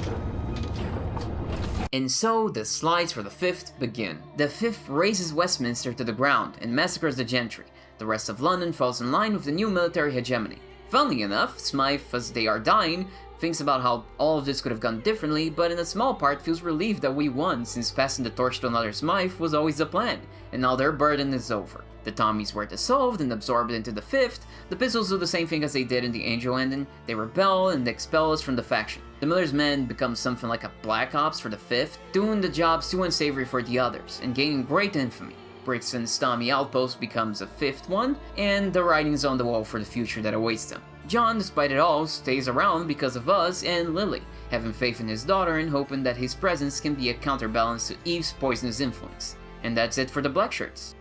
And so the slides for the 5th begin. The 5th razes Westminster to the ground and massacres the gentry. The rest of London falls in line with the new military hegemony. Funnily enough, Smythe, as they are dying, thinks about how all of this could have gone differently, but in a small part feels relieved that we won, since passing the torch to another Smythe was always the plan, and now their burden is over. The Tommies were dissolved and absorbed into the 5th, the Pistols do the same thing as they did in the Angel ending, they rebel and expel us from the faction. The Miller's Men become something like a Black Ops for the 5th, doing the jobs too unsavory for the others, and gaining great infamy. Brickston's Tommy Outpost becomes a 5th one, and the writing's on the wall for the future that awaits them. John, despite it all, stays around because of us and Lily, having faith in his daughter and hoping that his presence can be a counterbalance to Eve's poisonous influence. And that's it for the Black Shirts.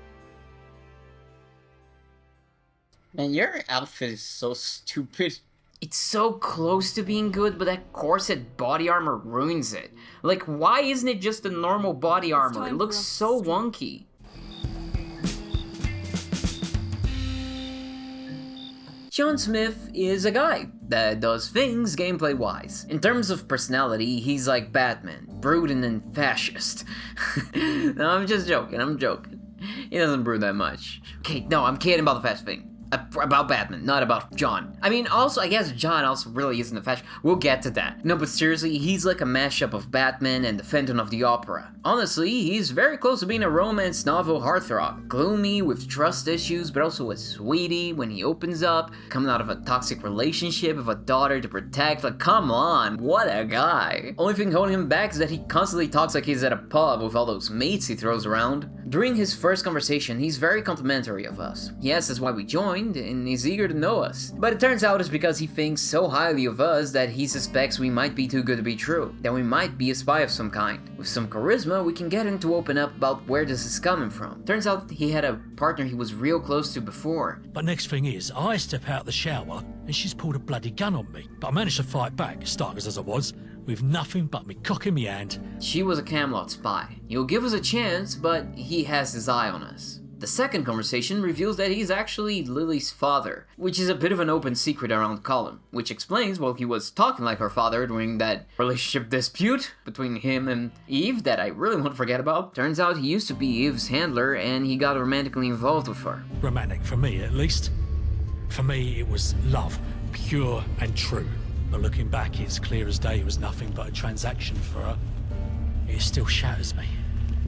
Man, your outfit is so stupid. It's so close to being good, but that corset body armor ruins it. Like, why isn't it just a normal body armor? It looks so wonky. John Smith is a guy that does things gameplay-wise. In terms of personality, he's like Batman, brooding and fascist. No, I'm just joking, I'm joking. He doesn't brood that much. Okay, no, I'm kidding about the fascist thing. About Batman, not about John. I mean, also, I guess John also really isn't a fascist. We'll get to that. No, but seriously, he's like a mashup of Batman and the Phantom of the Opera. Honestly, he's very close to being a romance novel heartthrob. Gloomy, with trust issues, but also a sweetie when he opens up, coming out of a toxic relationship with a daughter to protect. Like, come on, what a guy. Only thing holding him back is that he constantly talks like he's at a pub with all those mates he throws around. During his first conversation, he's very complimentary of us. He asks us why we joined, and is eager to know us. But it turns out it's because he thinks so highly of us that he suspects we might be too good to be true, that we might be a spy of some kind. With some charisma, we can get him to open up about where this is coming from. Turns out he had a partner he was real close to before. But next thing is, I step out the shower and she's pulled a bloody gun on me. But I managed to fight back, starkers as I was, with nothing but me cock in me hand. She was a Camelot spy. He'll give us a chance, but he has his eye on us. The second conversation reveals that he's actually Lily's father, which is a bit of an open secret around Colin, which explains why he was talking like her father during that relationship dispute between him and Eve that I really won't forget about. Turns out he used to be Eve's handler and he got romantically involved with her. Romantic for me, at least. For me, it was love, pure and true. But looking back, it's clear as day it was nothing but a transaction for her. It still shatters me.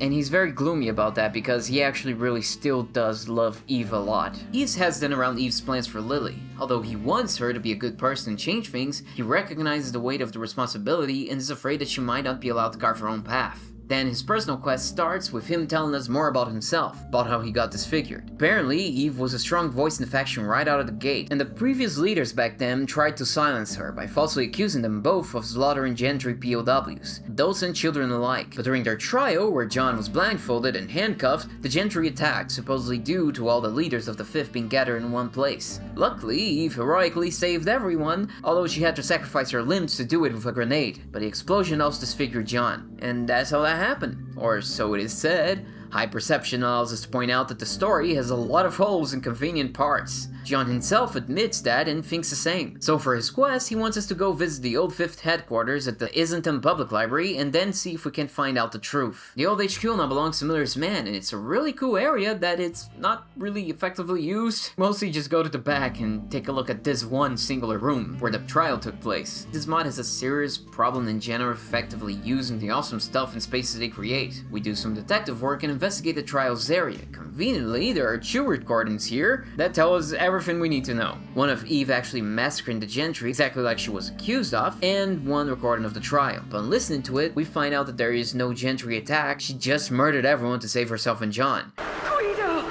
And he's very gloomy about that because he actually really still does love Eve a lot. He's hesitant around Eve's plans for Lily. Although he wants her to be a good person and change things, he recognizes the weight of the responsibility and is afraid that she might not be allowed to carve her own path. Then his personal quest starts with him telling us more about himself, about how he got disfigured. Apparently, Eve was a strong voice in the faction right out of the gate, and the previous leaders back then tried to silence her by falsely accusing them both of slaughtering gentry POWs, adults and children alike. But during their trial, where John was blindfolded and handcuffed, the gentry attacked, supposedly due to all the leaders of the Fifth being gathered in one place. Luckily, Eve heroically saved everyone, although she had to sacrifice her limbs to do it with a grenade, but the explosion also disfigured John, and that's how that happened, or so it is said. High Perception allows us to point out that the story has a lot of holes and convenient parts. John himself admits that and thinks the same. So for his quest, he wants us to go visit the old 5th headquarters at the Islington Public Library and then see if we can find out the truth. The old HQ now belongs to Miller's Man, and it's a really cool area that it's not really effectively used. Mostly just go to the back and take a look at this one singular room where the trial took place. This mod has a serious problem in general effectively using the awesome stuff and spaces they create. We do some detective work and investigate the trial's area. Conveniently, there are 2 recordings here that tell us everything we need to know. One of Eve actually massacring the gentry exactly like she was accused of, and one recording of the trial. But listening to it, we find out that there is no gentry attack, she just murdered everyone to save herself and John. Guido!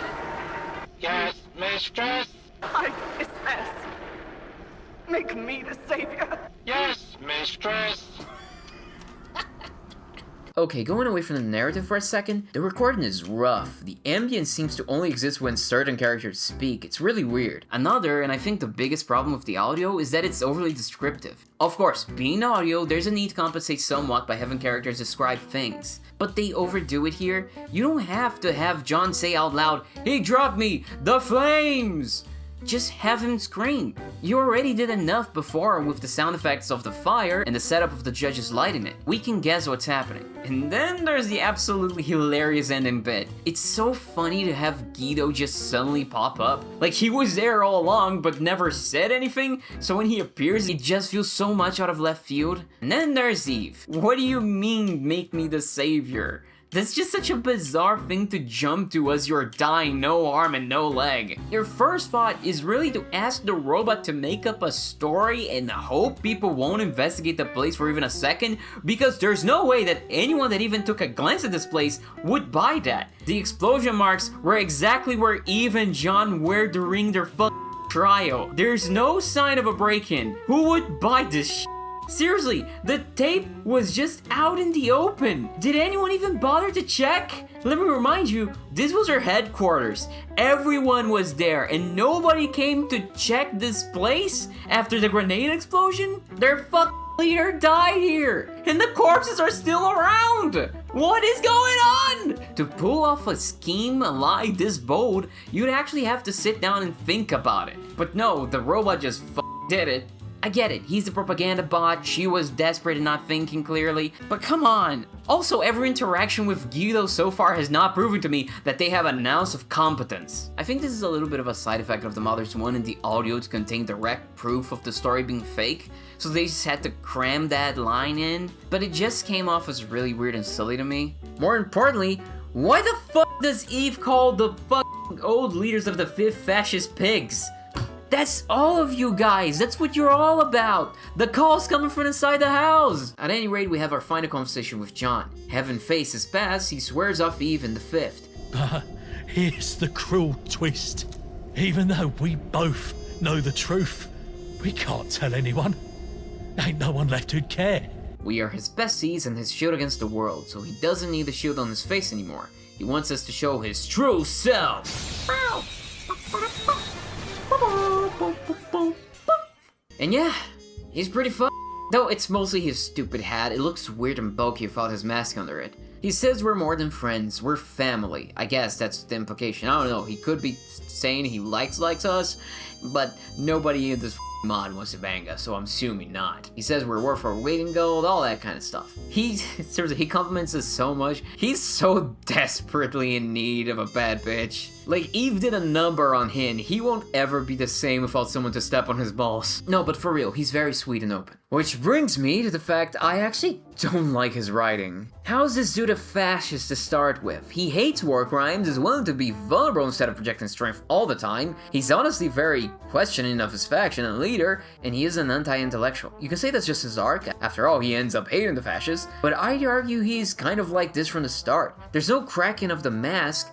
Yes, mistress? I confess. Make me the savior. Yes, mistress. Okay, going away from the narrative for a second, the recording is rough. The ambience seems to only exist when certain characters speak. It's really weird. Another, and I think the biggest problem with the audio, is that it's overly descriptive. Of course, being audio, there's a need to compensate somewhat by having characters describe things. But they overdo it here. You don't have to have John say out loud, "He dropped me! The flames!" Just have him scream. You already did enough before with the sound effects of the fire and the setup of the judges lighting it. We can guess what's happening. And then there's the absolutely hilarious ending bit. It's so funny to have Guido just suddenly pop up. Like he was there all along but never said anything, so when he appears it just feels so much out of left field. And then there's Eve. What do you mean, make me the savior? That's just such a bizarre thing to jump to as you're dying, no arm and no leg. Your first thought is really to ask the robot to make up a story and hope people won't investigate the place for even a second, because there's no way that anyone that even took a glance at this place would buy that. The explosion marks were exactly where Eve and John were during their trial. There's no sign of a break-in. Who would buy this shit? Seriously, the tape was just out in the open. Did anyone even bother to check? Let me remind you, this was her headquarters. Everyone was there and nobody came to check this place after the grenade explosion? Their leader died here and the corpses are still around. What is going on? To pull off a scheme like this bold, you'd actually have to sit down and think about it. But no, the robot just did it. I get it, he's a propaganda bot, she was desperate and not thinking clearly, but come on! Also, every interaction with Guido so far has not proven to me that they have an ounce of competence. I think this is a little bit of a side effect of the mothers wanting the audio to contain direct proof of the story being fake, so they just had to cram that line in, but it just came off as really weird and silly to me. More importantly, why the fuck does Eve call the fucking old leaders of the 5th fascist pigs? That's all of you guys, that's what you're all about. The call's coming from inside the house. At any rate, we have our final conversation with John. Having faced his past, he swears off Eve in the 5th. But here's the cruel twist. Even though we both know the truth, we can't tell anyone. Ain't no one left who'd care. We are his besties and his shield against the world, so he doesn't need the shield on his face anymore. He wants us to show his true self. And yeah, he's pretty though it's mostly his stupid hat. It looks weird and bulky without his mask under it. He says we're more than friends, we're family. I guess that's the implication. I don't know, he could be saying he likes us, but nobody in this mod wants to bang us, so I'm assuming not. He says we're worth our weight in gold, all that kind of stuff. Seriously, he compliments us so much. He's so desperately in need of a bad bitch. Like, Eve did a number on him. He won't ever be the same without someone to step on his balls. No, but for real, he's very sweet and open. Which brings me to the fact I actually don't like his writing. How's this dude a fascist to start with? He hates war crimes, is willing to be vulnerable instead of projecting strength all the time. He's honestly very questioning of his faction and leader, and he is an anti-intellectual. You can say that's just his arc. After all, he ends up hating the fascists, but I'd argue he's kind of like this from the start. There's no cracking of the mask.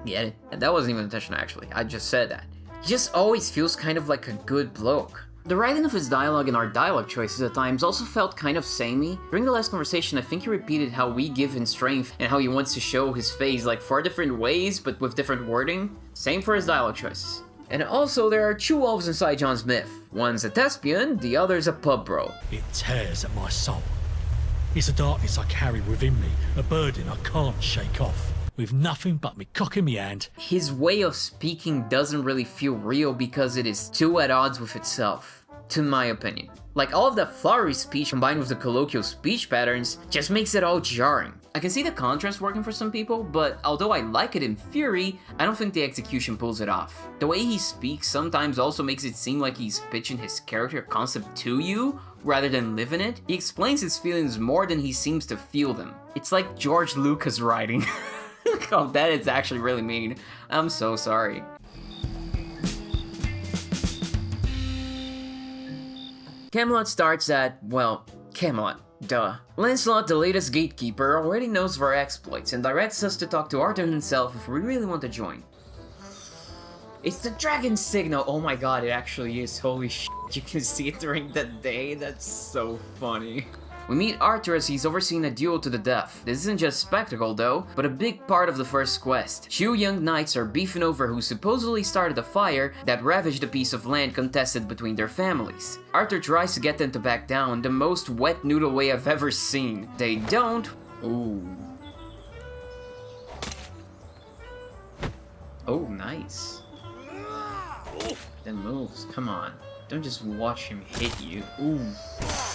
Yeah, that wasn't even intentional actually, I just said that. He just always feels kind of like a good bloke. The writing of his dialogue and our dialogue choices at times also felt kind of samey. During the last conversation, I think he repeated how we give him strength and how he wants to show his face like 4 different ways but with different wording. Same for his dialogue choices. And also there are 2 wolves inside John's myth. One's a thespian, the other's a pub bro. It tears at my soul. It's a darkness I carry within me, a burden I can't shake off. With nothing but me cock in me hand. His way of speaking doesn't really feel real because it is too at odds with itself, to my opinion. Like, all of that flowery speech combined with the colloquial speech patterns just makes it all jarring. I can see the contrast working for some people, but although I like it in theory, I don't think the execution pulls it off. The way he speaks sometimes also makes it seem like he's pitching his character concept to you, rather than live in it. He explains his feelings more than he seems to feel them. It's like George Lucas writing. Oh, that is actually really mean. I'm so sorry. Camelot starts at, well, Camelot. Duh. Lancelot, the latest gatekeeper, already knows of our exploits and directs us to talk to Arthur himself if we really want to join. It's the dragon signal! Oh my god, it actually is. Holy shit, you can see it during the day? That's so funny. We meet Arthur as he's overseeing a duel to the death. This isn't just spectacle though, but a big part of the first quest. 2 young knights are beefing over who supposedly started a fire that ravaged a piece of land contested between their families. Arthur tries to get them to back down, the most wet noodle way I've ever seen. They don't. Ooh. Oh, nice. Then moves, come on. Don't just watch him hit you. Ooh.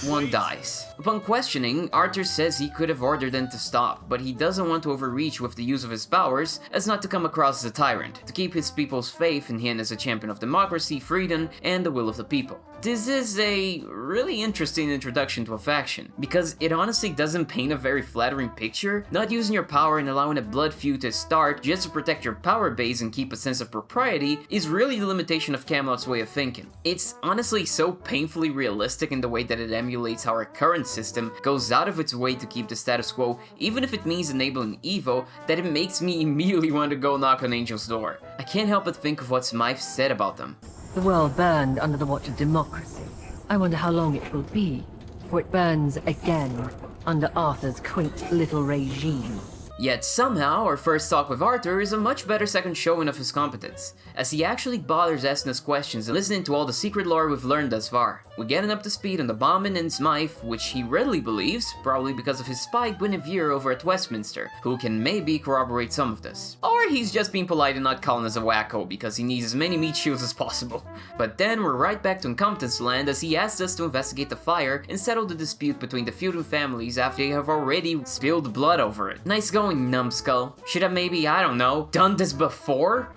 1 dies. Upon questioning, Arthur says he could have ordered them to stop, but he doesn't want to overreach with the use of his powers as not to come across as a tyrant, to keep his people's faith in him as a champion of democracy, freedom, and the will of the people. This is a really interesting introduction to a faction, because it honestly doesn't paint a very flattering picture. Not using your power and allowing a blood feud to start just to protect your power base and keep a sense of propriety is really the limitation of Camelot's way of thinking. It's honestly so painfully realistic in the way that it emulates how our current system goes out of its way to keep the status quo, even if it means enabling evil, that it makes me immediately want to go knock on Angel's door. I can't help but think of what Smythe said about them. The world burned under the watch of democracy. I wonder how long it will be, for it burns again under Arthur's quaint little regime. Yet somehow, our first talk with Arthur is a much better second showing of his competence, as he actually bothers asking us questions and listening to all the secret lore we've learned thus far. We're getting up to speed on the bombing and Smythe, which he readily believes, probably because of his spy Guinevere over at Westminster, who can maybe corroborate some of this. Or he's just being polite and not calling us a wacko because he needs as many meat shields as possible. But then we're right back to incompetence land as he asks us to investigate the fire and settle the dispute between the feuding families after they have already spilled blood over it. Nice going, numbskull. Should have maybe, I don't know, done this before?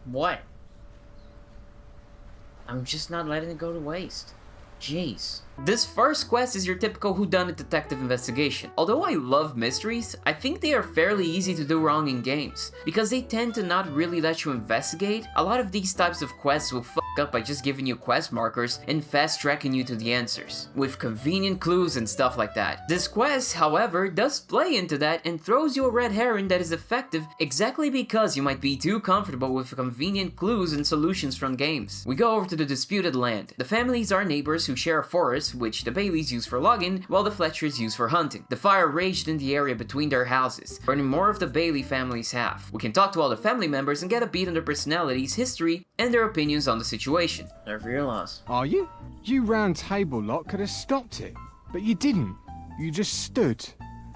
What? I'm just not letting it go to waste. Jeez. This first quest is your typical whodunit detective investigation. Although I love mysteries, I think they are fairly easy to do wrong in games, because they tend to not really let you investigate. A lot of these types of quests will fuck up by just giving you quest markers and fast tracking you to the answers, with convenient clues and stuff like that. This quest, however, does play into that and throws you a red herring that is effective exactly because you might be too comfortable with convenient clues and solutions from games. We go over to the disputed land. The families are neighbors who share a forest, which the Baileys use for logging, while the Fletchers use for hunting. The fire raged in the area between their houses, burning more of the Bailey family's half. We can talk to all the family members and get a beat on their personalities, history, and their opinions on the situation. They're for your loss. Are you? You round table lot could have stopped it, but you didn't. You just stood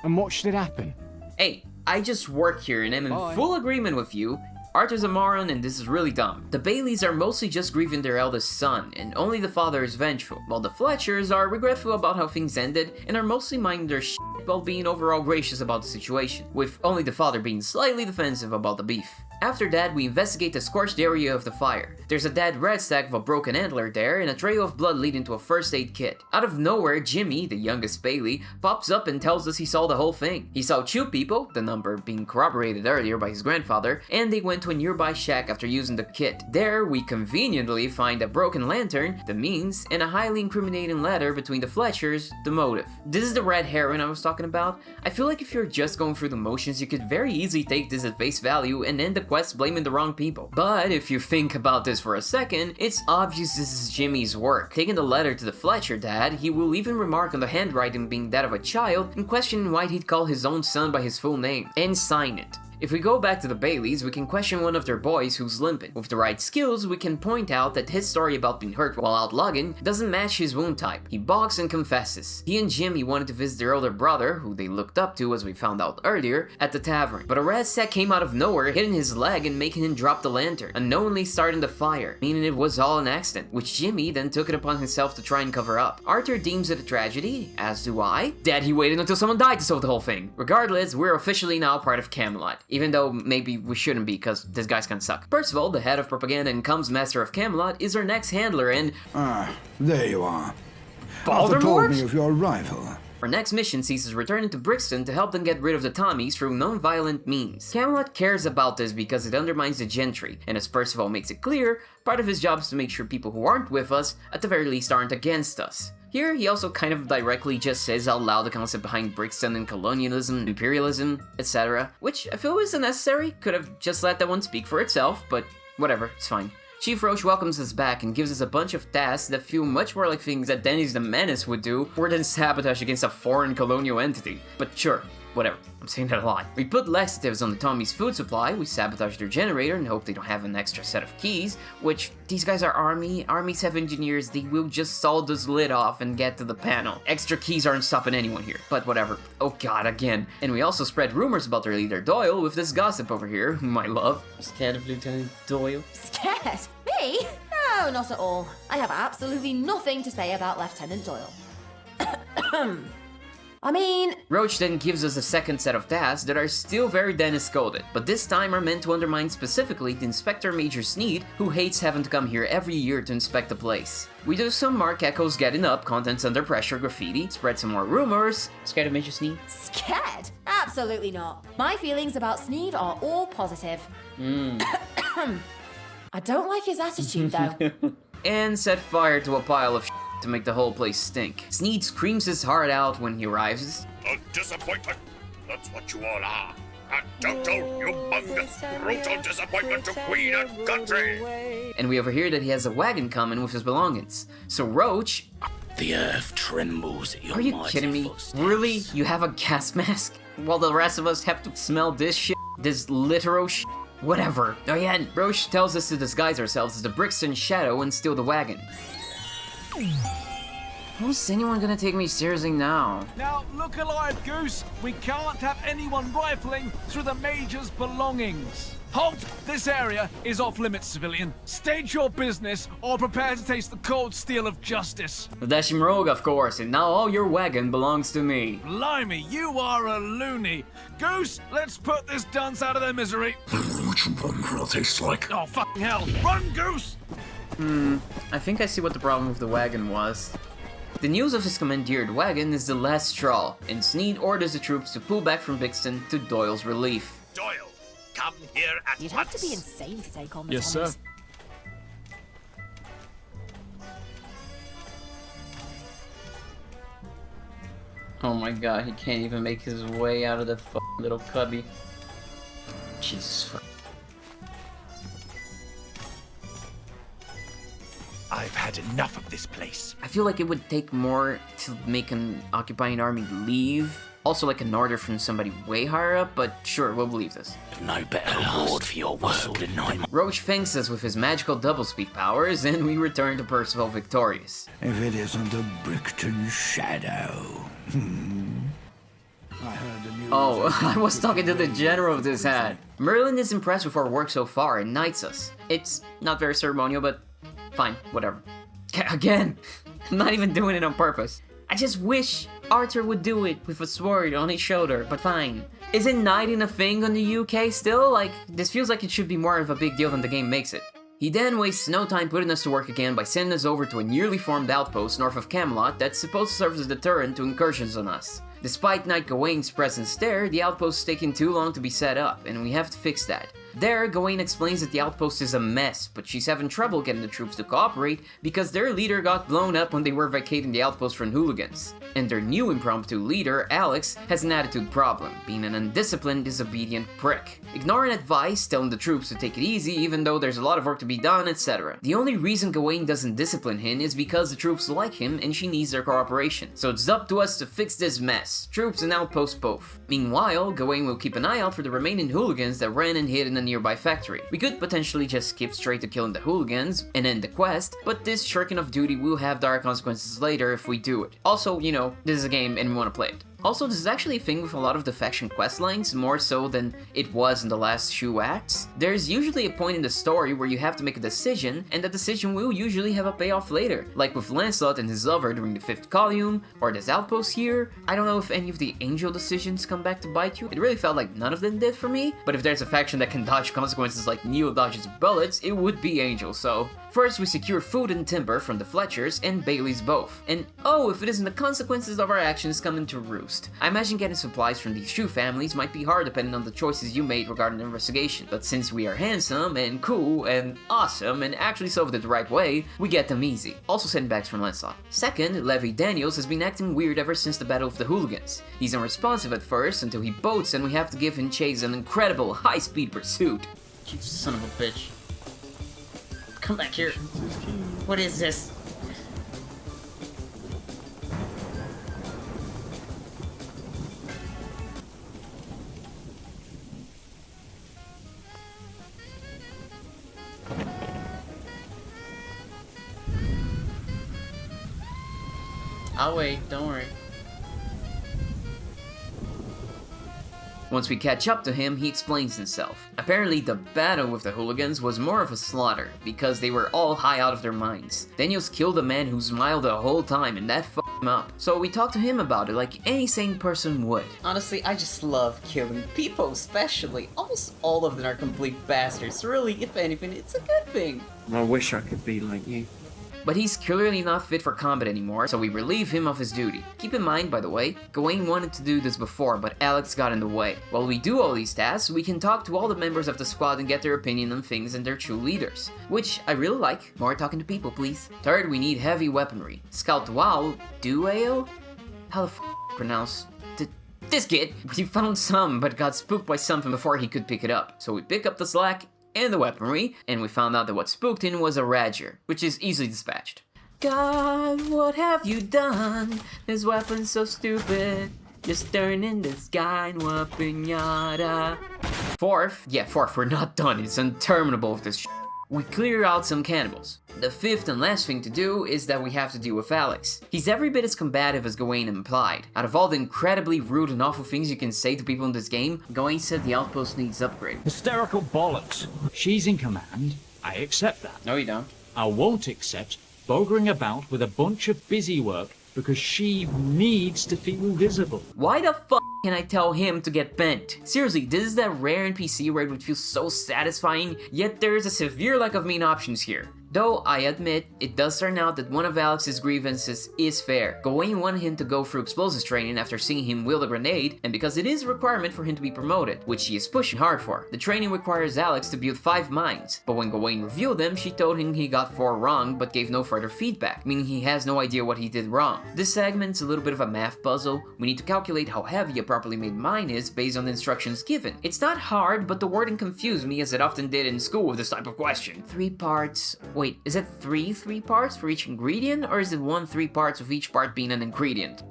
and watched it happen. Hey, I just work here and I'm in full agreement with you. Arthur's a moron, and this is really dumb. The Baileys are mostly just grieving their eldest son, and only the father is vengeful, while the Fletchers are regretful about how things ended and are mostly minding their shit while being overall gracious about the situation, with only the father being slightly defensive about the beef. After that, we investigate the scorched area of the fire. There's a dead red stag of a broken antler there, and a trail of blood leading to a first aid kit. Out of nowhere, Jimmy, the youngest Bailey, pops up and tells us he saw the whole thing. He saw 2 people, the number being corroborated earlier by his grandfather, and they went to a nearby shack after using the kit. There, we conveniently find a broken lantern, the means, and a highly incriminating letter between the Fletchers, the motive. This is the red herring I was talking about. I feel like if you're just going through the motions, you could very easily take this at face value and end the quest blaming the wrong people. But if you think about this for a second, it's obvious this is Jimmy's work. Taking the letter to the Fletcher dad, he will even remark on the handwriting being that of a child and question why he'd call his own son by his full name, and sign it. If we go back to the Baileys, we can question one of their boys who's limping. With the right skills, we can point out that his story about being hurt while out logging doesn't match his wound type. He balks and confesses. He and Jimmy wanted to visit their older brother, who they looked up to as we found out earlier, at the tavern. But a red sack came out of nowhere, hitting his leg and making him drop the lantern, unknowingly starting the fire, meaning it was all an accident, which Jimmy then took it upon himself to try and cover up. Arthur deems it a tragedy, as do I. That he waited until someone died to solve the whole thing. Regardless, we're officially now part of Camelot. Even though maybe we shouldn't be, because this guy's kinda suck. Percival, the head of propaganda and comms master of Camelot, is our next handler, and... there you are. Baldur Arthur told me of your arrival. Our next mission sees us returning to Brickston to help them get rid of the Tommies through non-violent means. Camelot cares about this because it undermines the gentry, and as Percival makes it clear, part of his job is to make sure people who aren't with us, at the very least, aren't against us. Here, he also kind of directly just says out loud the concept behind Brickston and colonialism, imperialism, etc. Which I feel isn't necessary, could have just let that one speak for itself, but whatever, it's fine. Chief Roche welcomes us back and gives us a bunch of tasks that feel much more like things that Dennis the Menace would do, more than sabotage against a foreign colonial entity. But sure, whatever, I'm saying that a lot. We put laxatives on the Tommy's food supply, we sabotage their generator and hope they don't have an extra set of keys, which, these guys are armies have engineers, they will just saw this lid off and get to the panel. Extra keys aren't stopping anyone here, but whatever. Oh god, again. And we also spread rumors about their leader Doyle with this gossip over here, whom I love. Scared of Lieutenant Doyle? Scared? Me? No, not at all. I have absolutely nothing to say about Lieutenant Doyle. I mean... Roach then gives us a second set of tasks that are still very Dennis-coded, but this time are meant to undermine specifically the Inspector Major Sneed, who hates having to come here every year to inspect the place. We do some Mark Echoes getting up, contents under pressure graffiti, spread some more rumors. Scared of Major Sneed? Scared? Absolutely not. My feelings about Sneed are all positive. I don't like his attitude, though. And set fire to a pile of shit to make the whole place stink. Sneed screams his heart out when he arrives. A disappointment. That's what you all are. A total, humongous, brutal disappointment to Queen and country. And we overhear that he has a wagon coming with his belongings. So Roach... The earth trembles at your Are you kidding me? Really? You have a gas mask? While the rest of us have to smell this shit? This literal shit? Whatever. Oh yeah, and Roche tells us to disguise ourselves as the Brickston Shadow and steal the wagon. How's anyone gonna take me seriously now? Now, look alive, Goose. We can't have anyone rifling through the Major's belongings. Halt! This area is off limits, civilian. State your business or prepare to taste the cold steel of justice. The dashing rogue, of course, and now all your wagon belongs to me. Blimey, you are a loony. Goose, let's put this dunce out of their misery. Which one will taste like? Oh, fucking hell. Run, Goose! I think I see what the problem with the wagon was. The news of his commandeered wagon is the last straw, and Sneed orders the troops to pull back from Brickston to Doyle's relief. Doyle, come here at You'd once. have to be insane to take on the Yes, Tommies. sir. Oh my god, he can't even make his way out of the little cubby. Jesus fuck. I've had enough of this place. I feel like it would take more to make an occupying army leave. Also like an order from somebody way higher up, but sure, we'll believe this. No better reward for your work than I. Roach thanks us with his magical doublespeak powers, and we return to Percival victorious. If it isn't the Brickston Shadow. I heard the news. Oh, I was talking to the general of this hat. Merlin is impressed with our work so far and knights us. It's not very ceremonial, but fine, whatever. Again, I'm not even doing it on purpose. I just wish Arthur would do it with a sword on his shoulder, but fine. Isn't knighting a thing on the UK still? Like, this feels like it should be more of a big deal than the game makes it. He then wastes no time putting us to work again by sending us over to a newly formed outpost north of Camelot that's supposed to serve as a deterrent to incursions on us. Despite Knight Gawain's presence there, the outpost is taking too long to be set up, and we have to fix that. There, Gawain explains that the outpost is a mess, but she's having trouble getting the troops to cooperate because their leader got blown up when they were vacating the outpost from hooligans. And their new impromptu leader, Alex, has an attitude problem, being an undisciplined, disobedient prick. Ignoring advice, telling the troops to take it easy even though there's a lot of work to be done, etc. The only reason Gawain doesn't discipline him is because the troops like him and she needs their cooperation. So it's up to us to fix this mess, troops and outposts both. Meanwhile, Gawain will keep an eye out for the remaining hooligans that ran and hid in a nearby factory. We could potentially just skip straight to killing the hooligans and end the quest, but this shirking of duty will have dire consequences later if we do it. Also, you know, this is a game and we want to play it. Also, this is actually a thing with a lot of the faction questlines, more so than it was in the last few acts. There's usually a point in the story where you have to make a decision, and the decision will usually have a payoff later. Like with Lancelot and his lover during the 5th column, or this outpost here. I don't know if any of the angel decisions come back to bite you. It really felt like none of them did for me, but if there's a faction that can dodge consequences like Neo dodges bullets, it would be Angel, so... First, we secure food and timber from the Fletchers and Bailey's both. And oh, if it isn't the consequences of our actions coming to roost. I imagine getting supplies from these shoe families might be hard depending on the choices you made regarding the investigation. But since we are handsome and cool and awesome and actually solved it the right way, we get them easy. Also sendbacks from Lancelot. Second, Levi Daniels has been acting weird ever since the Battle of the Hooligans. He's unresponsive at first until he boats and we have to give him chase an incredible high-speed pursuit. You son of a bitch. Come back here. What is this? I'll wait, don't worry. Once we catch up to him, he explains himself. Apparently, the battle with the hooligans was more of a slaughter, because they were all high out of their minds. Daniels killed a man who smiled the whole time, and that f***ed him up. So we talked to him about it like any sane person would. Honestly, I just love killing people, especially. Almost all of them are complete bastards. Really, if anything, it's a good thing. I wish I could be like you. But he's clearly not fit for combat anymore, so we relieve him of his duty. Keep in mind, by the way, Gawain wanted to do this before, but Alex got in the way. While we do all these tasks, we can talk to all the members of the squad and get their opinion on things and their true leaders. Which I really like. More talking to people, please. Third, we need heavy weaponry. Scout Duale? How the f*** pronounce this kid? We found some, but got spooked by something before he could pick it up. So we pick up the slack and the weaponry, and we found out that what spooked him was a Radger, which is easily dispatched. God, what have you done? This weapon's so stupid. Just turning the sky into a pinata. Fourth, we're not done. It's interminable with this shit. We clear out some cannibals. The fifth and last thing to do is that we have to deal with Alex. He's every bit as combative as Gawain implied. Out of all the incredibly rude and awful things you can say to people in this game, Gawain said the outpost needs upgrade. Hysterical bollocks. She's in command. I accept that. No, you don't. I won't accept bogering about with a bunch of busy work because she needs to feel visible. Why the f*** can I tell him to get bent? Seriously, this is that rare NPC where it would feel so satisfying, yet there is a severe lack of main options here. Though, I admit, it does turn out that one of Alex's grievances is fair. Gawain wanted him to go through explosives training after seeing him wield a grenade, and because it is a requirement for him to be promoted, which he is pushing hard for. The training requires Alex to build 5 mines, but when Gawain reviewed them, she told him he got 4 wrong, but gave no further feedback, meaning he has no idea what he did wrong. This segment's a little bit of a math puzzle. We need to calculate how heavy a properly made mine is based on the instructions given. It's not hard, but the wording confused me as it often did in school with this type of question. 3 parts, Wait, is it three parts for each ingredient, or is it 1 3 parts with each part being an ingredient?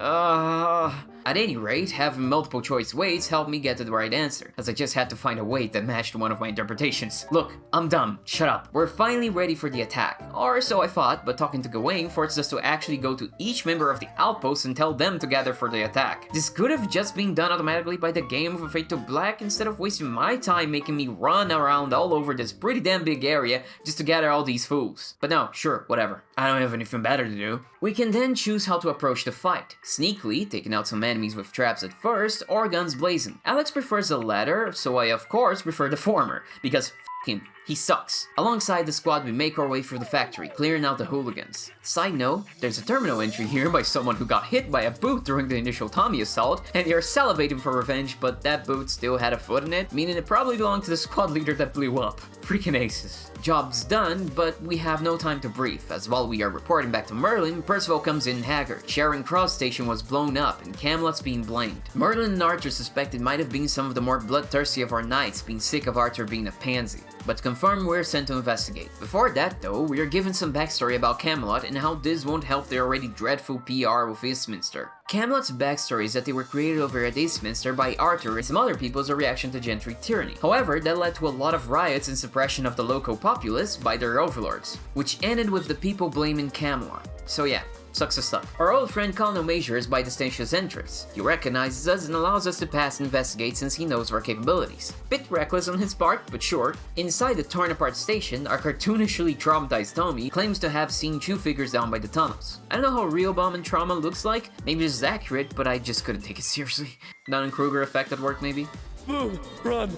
At any rate, having multiple choice weights helped me get to the right answer, as I just had to find a weight that matched one of my interpretations. Look, I'm dumb. Shut up. We're finally ready for the attack. Or so I thought, but talking to Gawain forced us to actually go to each member of the outpost and tell them to gather for the attack. This could have just been done automatically by the game of a Fade to Black instead of wasting my time making me run around all over this pretty damn big area just to gather all these fools. But no, sure, whatever. I don't have anything better to do. We can then choose how to approach the fight. Sneakily, taking out some enemies with traps at first, or guns blazing. Alex prefers the latter, so I of course prefer the former, because f*** him, he sucks. Alongside the squad, we make our way through the factory, clearing out the hooligans. Side note, there's a terminal entry here by someone who got hit by a boot during the initial Tommy assault, and they are salivating for revenge, but that boot still had a foot in it, meaning it probably belonged to the squad leader that blew up. Freaking aces. Job's done, but we have no time to breathe, as while we are reporting back to Merlin, Percival comes in haggard. Charing Cross Station was blown up, and Camelot's being blamed. Merlin and Archer suspect it might have been some of the more bloodthirsty of our knights being sick of Archer being a pansy. But to confirm, we're sent to investigate. Before that though, we are given some backstory about Camelot and how this won't help their already dreadful PR with Westminster. Camelot's backstory is that they were created over at Eastminster by Arthur and some other people as a reaction to gentry tyranny. However, that led to a lot of riots and suppression of the local populace by their overlords, which ended with the people blaming Camelot. So yeah, sucks to suck. Our old friend Sanaan Mazhar is by the station's entrance. He recognizes us and allows us to pass and investigate since he knows our capabilities. Bit reckless on his part, but sure. Inside the torn apart station, our cartoonishly traumatized Tommy claims to have seen 2 figures down by the tunnels. I don't know how real bomb and trauma looks like, maybe this is accurate, but I just couldn't take it seriously. Dunning-Kruger effect at work maybe? Boom! Run!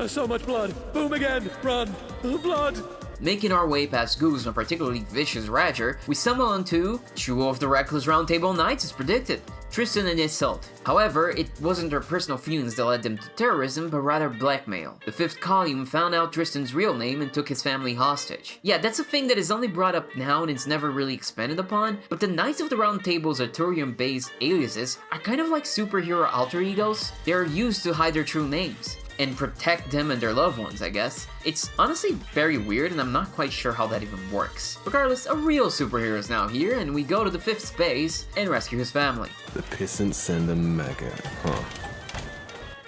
So much blood! Boom again! Run! Blood! Making our way past Goose and a particularly vicious Roger, we stumble onto two of the reckless Round Table Knights as predicted, Tristan and Isolde. However, it wasn't their personal feelings that led them to terrorism, but rather blackmail. The 5th column found out Tristan's real name and took his family hostage. Yeah, that's a thing that is only brought up now and it's never really expanded upon, but the Knights of the Round Table's Arturian-based aliases are kind of like superhero alter egos. They are used to hide their true names and protect them and their loved ones, I guess. It's honestly very weird and I'm not quite sure how that even works. Regardless, a real superhero is now here and we go to the 5th space and rescue his family. The peasants send a maggot, huh?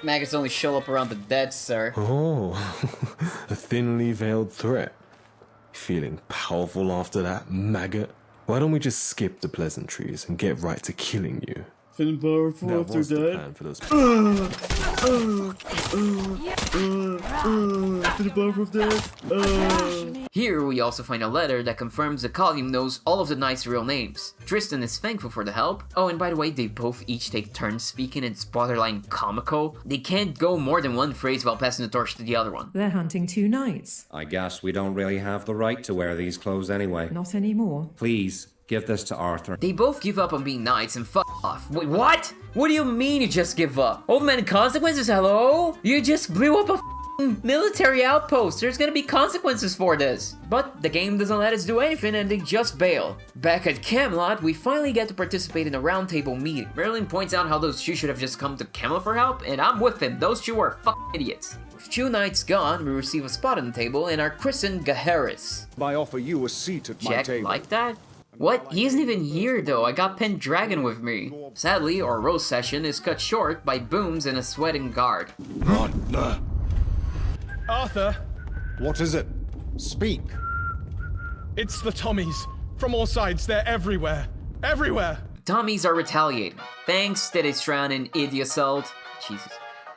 Maggots only show up around the dead, sir. Oh, a thinly veiled threat. Feeling powerful after that, maggot? Why don't we just skip the pleasantries and get right to killing you? Feeling powerful after that? For those Here we also find a letter that confirms the column knows all of the knights' real names. Tristan is thankful for the help. Oh, and by the way, they both each take turns speaking and it's borderline comical. They can't go more than one phrase while passing the torch to the other one. They're hunting 2 knights. I guess we don't really have the right to wear these clothes anyway. Not anymore. Please, give this to Arthur. They both give up on being knights and fuck off. Wait, what? What do you mean you just give up? Old man consequences, hello? You just blew up a military outpost. There's gonna be consequences for this. But the game doesn't let us do anything and they just bail. Back at Camelot, we finally get to participate in a round table meeting. Merlin points out how those 2 should have just come to Camelot for help, and I'm with him. Those 2 are idiots. With 2 knights gone, we receive a spot on the table and are christened Gaheris. I offer you a seat at my table. Like that? What? He isn't even here though, I got Pendragon with me. Sadly, our roast session is cut short by booms and a sweating guard. Arthur! What is it? Speak. It's the Tommies. From all sides, they're everywhere. Everywhere! Tommies are retaliating. Thanks, Tedestran and Idiosold. Jesus.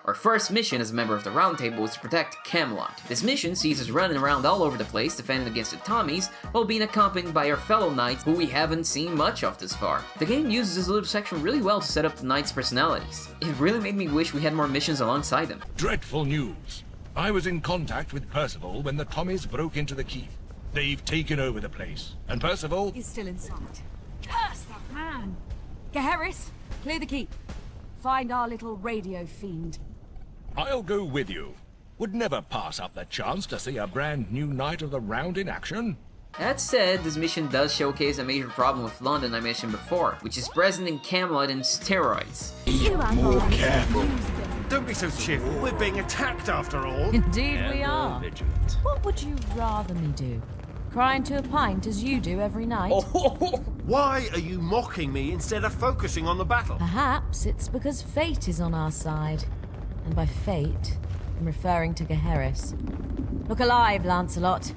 Our first mission as a member of the Round Table is to protect Camelot. This mission sees us running around all over the place defending against the Tommies while being accompanied by our fellow knights who we haven't seen much of this far. The game uses this little section really well to set up the knights' personalities. It really made me wish we had more missions alongside them. Dreadful news. I was in contact with Percival when the Tommies broke into the keep. They've taken over the place. And Percival... He's still inside. Curse that man! Gaheris, clear the keep. Find our little radio fiend. I'll go with you. Would never pass up the chance to see a brand new Knight of the Round in action. That said, this mission does showcase a major problem with London I mentioned before, which is present in Camelot and steroids. Be more careful. Don't be so cheerful. We're being attacked after all. Indeed we are. What would you rather me do? Crying to a pint as you do every night? Why are you mocking me instead of focusing on the battle? Perhaps it's because fate is on our side. And by fate, I'm referring to Gaheris. Look alive, Lancelot.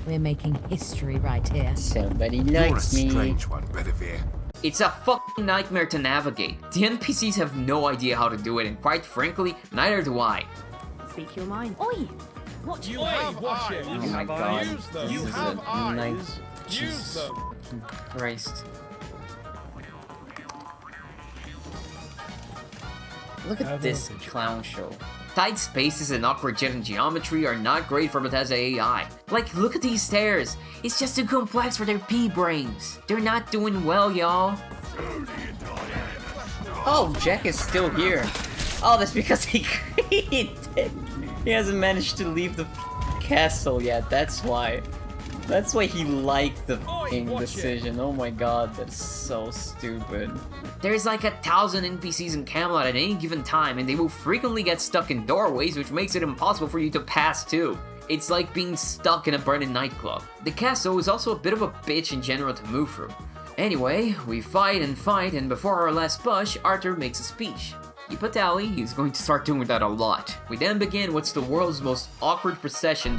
We're making history right here. Somebody You're a likes me. strange one, Bedivere. It's a fucking nightmare to navigate. The NPCs have no idea how to do it, and quite frankly, neither do I. Speak your mind. Oi! Watch You have eyes. Oh my god. Use them. This You is have a eyes. nice... Use Jesus them. fucking Christ. Look at this clown show. Tight spaces and awkward jet and geometry are not great for Bethesda AI. Like, look at these stairs. It's just too complex for their pea-brains. They're not doing well, y'all. Oh, Jack is still here. Oh, that's because he created. He hasn't managed to leave the castle yet. That's why. That's why he liked the decision. Oh my god, that's so stupid. There's like 1,000 NPCs in Camelot at any given time, and they will frequently get stuck in doorways, which makes it impossible for you to pass too. It's like being stuck in a burning nightclub. The castle is also a bit of a bitch in general to move through. Anyway, we fight, and before our last push, Arthur makes a speech. Ipatali, he's going to start doing that a lot. We then begin what's the world's most awkward procession.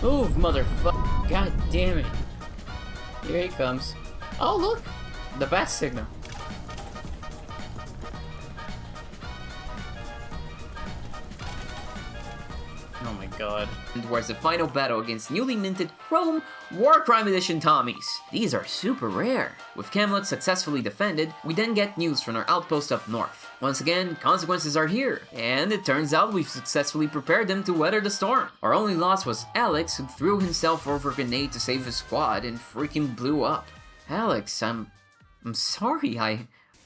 Move, motherfucker. God damn it. Here he comes. Oh, look. The bat signal. Oh my god. And where's the final battle against newly minted Chrome Warcrime Edition Tommies. These are super rare. With Camelot successfully defended, we then get news from our outpost up north. Once again, consequences are here, and it turns out we've successfully prepared them to weather the storm. Our only loss was Alex, who threw himself over a grenade to save his squad and freaking blew up. Alex, I'm sorry,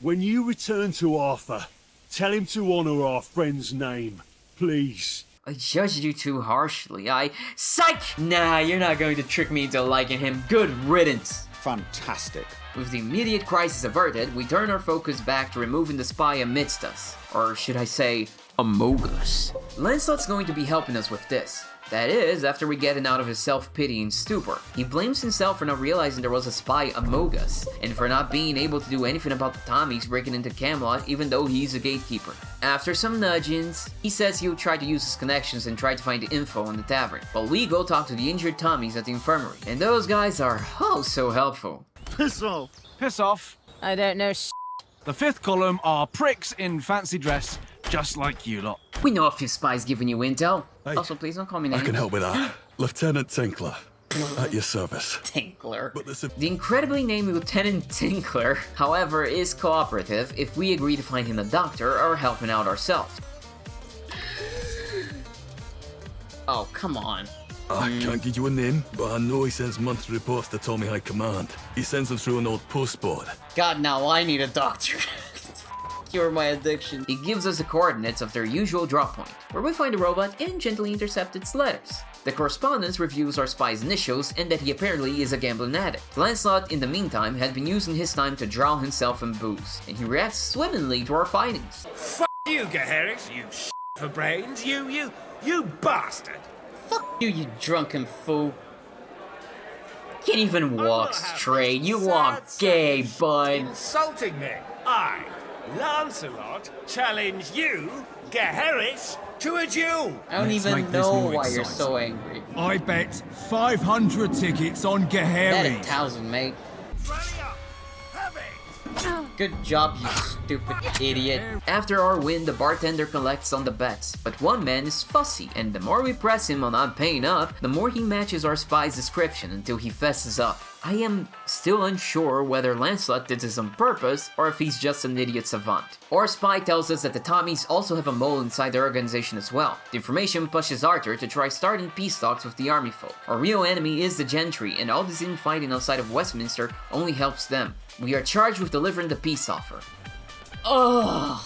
When you return to Arthur, tell him to honor our friend's name, please. I judged you too harshly. Psych! Nah, you're not going to trick me into liking him. Good riddance. Fantastic. With the immediate crisis averted, we turn our focus back to removing the spy amidst us. Or should I say, among us. Lancelot's going to be helping us with this. That is, after we get him out of his self-pitying stupor. He blames himself for not realizing there was a spy among us, and for not being able to do anything about the Tommies breaking into Camelot even though he's a gatekeeper. After some nudgings, he says he'll try to use his connections and try to find the info on the tavern, while we go talk to the injured Tommies at the infirmary, and those guys are oh so helpful. Piss off. Piss off. I don't know The fifth column are pricks in fancy dress, just like you lot. We know a few spies giving you intel. Hey, Also, please don't call me names. I can help with that. Lieutenant Tinkler, at your service. Tinkler. But there's a... The incredibly named Lieutenant Tinkler, however, is cooperative if we agree to find him a doctor or helping out ourselves. Oh, come on. I can't give you a name, but I know he sends monthly reports to Tommy High Command. He sends them through an old postboard. God, now I need a doctor. Cure my addiction. He gives us the coordinates of their usual drop point, where we find a robot and gently intercept its letters. The correspondence reviews our spy's initials and that he apparently is a gambling addict. Lancelot, in the meantime, had been using his time to drown himself in booze, and he reacts swimmingly to our findings. Fuck you, Gaheris, you for brains, you bastard! Fuck you, you drunken fool. Can't even walk straight. You walk gay, bud. Insulting me. I, Lancelot, challenge you, Gaheris, to a duel. I don't even know why you're so angry. I bet 500 tickets on Bet Gaheris. 1,000, mate. Good job, you stupid idiot. After our win, the bartender collects on the bets, but one man is fussy, and the more we press him on not paying up, the more he matches our spy's description until he fesses up. I am still unsure whether Lancelot did this on purpose, or if he's just an idiot savant. Our spy tells us that the Tommies also have a mole inside their organization as well. The information pushes Arthur to try starting peace talks with the army folk. Our real enemy is the gentry, and all this infighting outside of Westminster only helps them. We are charged with delivering the peace offer. Ugh.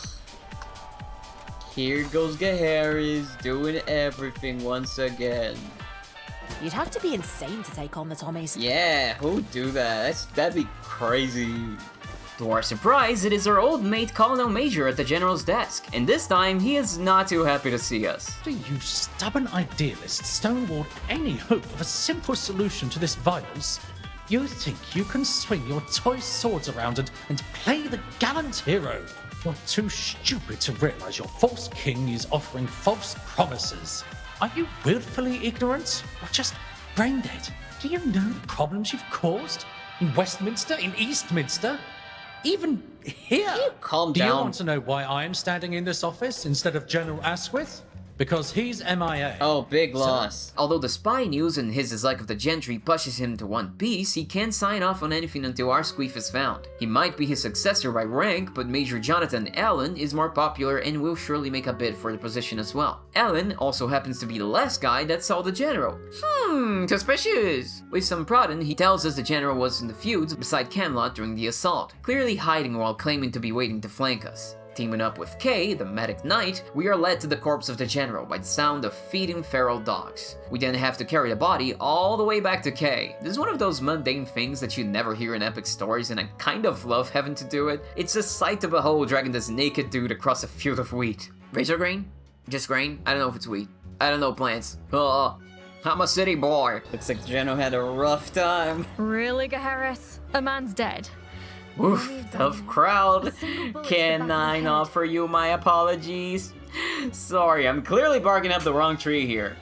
Here goes Gaheris doing everything once again. You'd have to be insane to take on the Tommies. Yeah, who'd do that? That'd be crazy. To our surprise, it is our old mate Colonel Major at the General's desk, and this time he is not too happy to see us. Do you stubborn idealists stonewall any hope of a simple solution to this violence? You think you can swing your toy swords around and play the gallant hero? You're too stupid to realize your false king is offering false promises. Are you willfully ignorant or just brain dead? Do you know the problems you've caused? In Westminster? In Eastminster? Even here? Calm Do you down. want to know why I am standing in this office instead of General Asquith? Because he's MIA. Oh, big loss. Although the spy news and his dislike of the gentry pushes him to one piece, he can't sign off on anything until our squeef is found. He might be his successor by rank, but Major Jonathan Allen is more popular and will surely make a bid for the position as well. Allen also happens to be the last guy that saw the general. Suspicious! With some prodding, he tells us the general was in the feuds beside Camelot during the assault, clearly hiding while claiming to be waiting to flank us. Teaming up with Kay, the medic knight, we are led to the corpse of the general by the sound of feeding feral dogs. We then have to carry the body all the way back to Kay. This is one of those mundane things that you never hear in epic stories, and I kind of love having to do it. It's a sight to behold dragging this naked dude across a field of wheat. Razor grain? Just grain? I don't know if it's wheat. I don't know plants. I'm a city boy. Looks like the general had a rough time. Really, Gaheris? A man's dead. Oof, tough crowd. Can I offer you my apologies? Sorry, I'm clearly barking up the wrong tree here.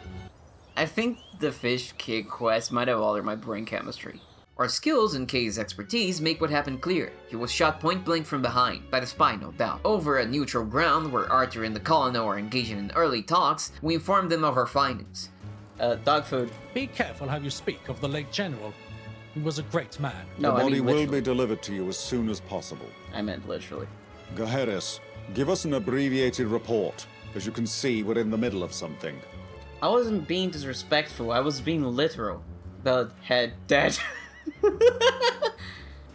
I think the fish kick quest might have altered my brain chemistry. Our skills and Kay's expertise make what happened clear. He was shot point blank from behind, by the spy no doubt. Over at neutral ground, where Arthur and the colonel are engaging in early talks, we informed them of our findings. Dog food. Be careful how you speak of the late general. He was a great man. The body will be delivered to you as soon as possible. I meant literally. Gaheris, give us an abbreviated report. As you can see, we're in the middle of something. I wasn't being disrespectful, I was being literal. The head dead.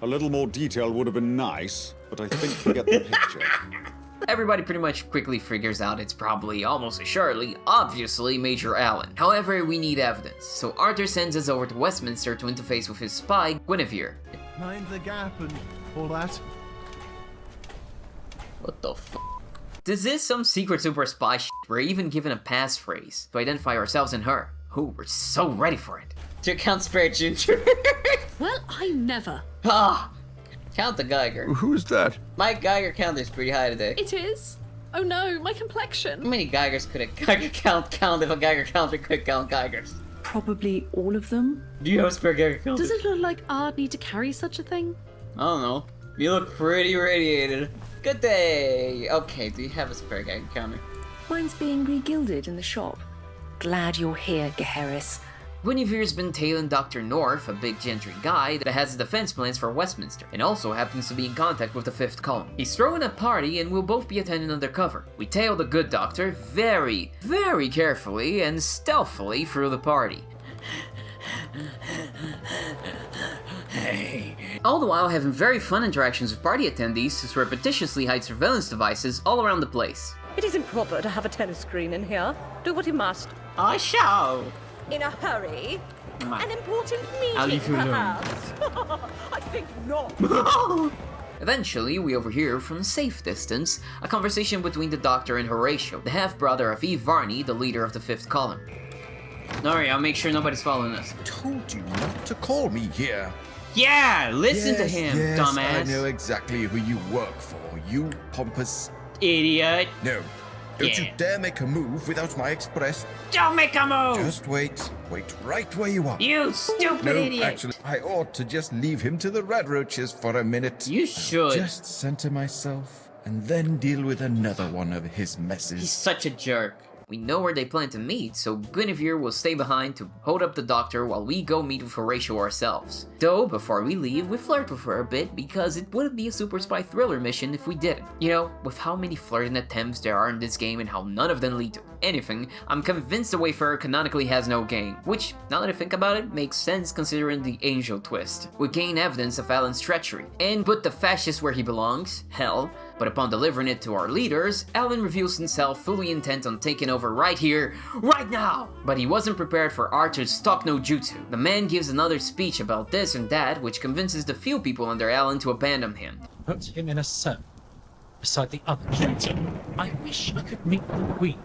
A little more detail would have been nice, but I think we get the picture. Everybody pretty much quickly figures out it's probably, almost assuredly, obviously Major Allen. However, we need evidence, so Arthur sends us over to Westminster to interface with his spy, Guinevere. Mind the gap and all that. What the f***? This is some secret super spy shit. We're even given a passphrase to identify ourselves and her. Ooh, we're so ready for it. To count spare ginger. Well, I never. Count the Geiger. Who's that? My Geiger count is pretty high today. It is? Oh no, my complexion. How many Geigers could a Geiger count if a Geiger counter could count Geigers? Probably all of them. Do you have a spare Geiger counter? Does it look like I'd need to carry such a thing? I don't know. You look pretty radiated. Good day. Okay, do you have a spare Geiger counter? Mine's being regilded in the shop. Glad you're here, Gaheris. Guinevere's been tailing Dr. North, a big gentry guy that has defense plans for Westminster, and also happens to be in contact with the 5th column. He's throwing a party and we'll both be attending undercover. We tail the good doctor very, very carefully and stealthily through the party. All the while having very fun interactions with party attendees who surreptitiously hide surveillance devices all around the place. It isn't proper to have a tennis screen in here. Do what you must. I shall. In a hurry? An important I'll meeting, leave you alone. perhaps? I think not. Eventually, we overhear from a safe distance a conversation between the doctor and Horatio, the half-brother of Eve Varney, the leader of the 5th column. Alright, I'll make sure nobody's following us. Told you not to call me here. Yeah, listen to him, yes, dumbass. I know exactly who you work for, you pompous... Idiot. No. Don't Yeah. you dare make a move without my express... Don't make a move! Just wait. Wait right where you are. You stupid no, idiot! actually, I ought to just leave him to the red roaches for a minute. You should. Just center myself, and then deal with another one of his messes. He's such a jerk. We know where they plan to meet, so Guinevere will stay behind to hold up the doctor while we go meet with Horatio ourselves. Though, before we leave, we flirt with her a bit because it wouldn't be a super spy thriller mission if we didn't. You know, with how many flirting attempts there are in this game and how none of them lead to anything, I'm convinced the Wayfarer canonically has no game, which, now that I think about it, makes sense considering the angel twist. We gain evidence of Alan's treachery, and put the fascist where he belongs, hell, But upon delivering it to our leaders, Alan reveals himself fully intent on taking over right here, right now! But he wasn't prepared for Archer's stock no jutsu. The man gives another speech about this and that, which convinces the few people under Alan to abandon him. Put him in a cell beside the other traitor. I wish I could meet the Queen.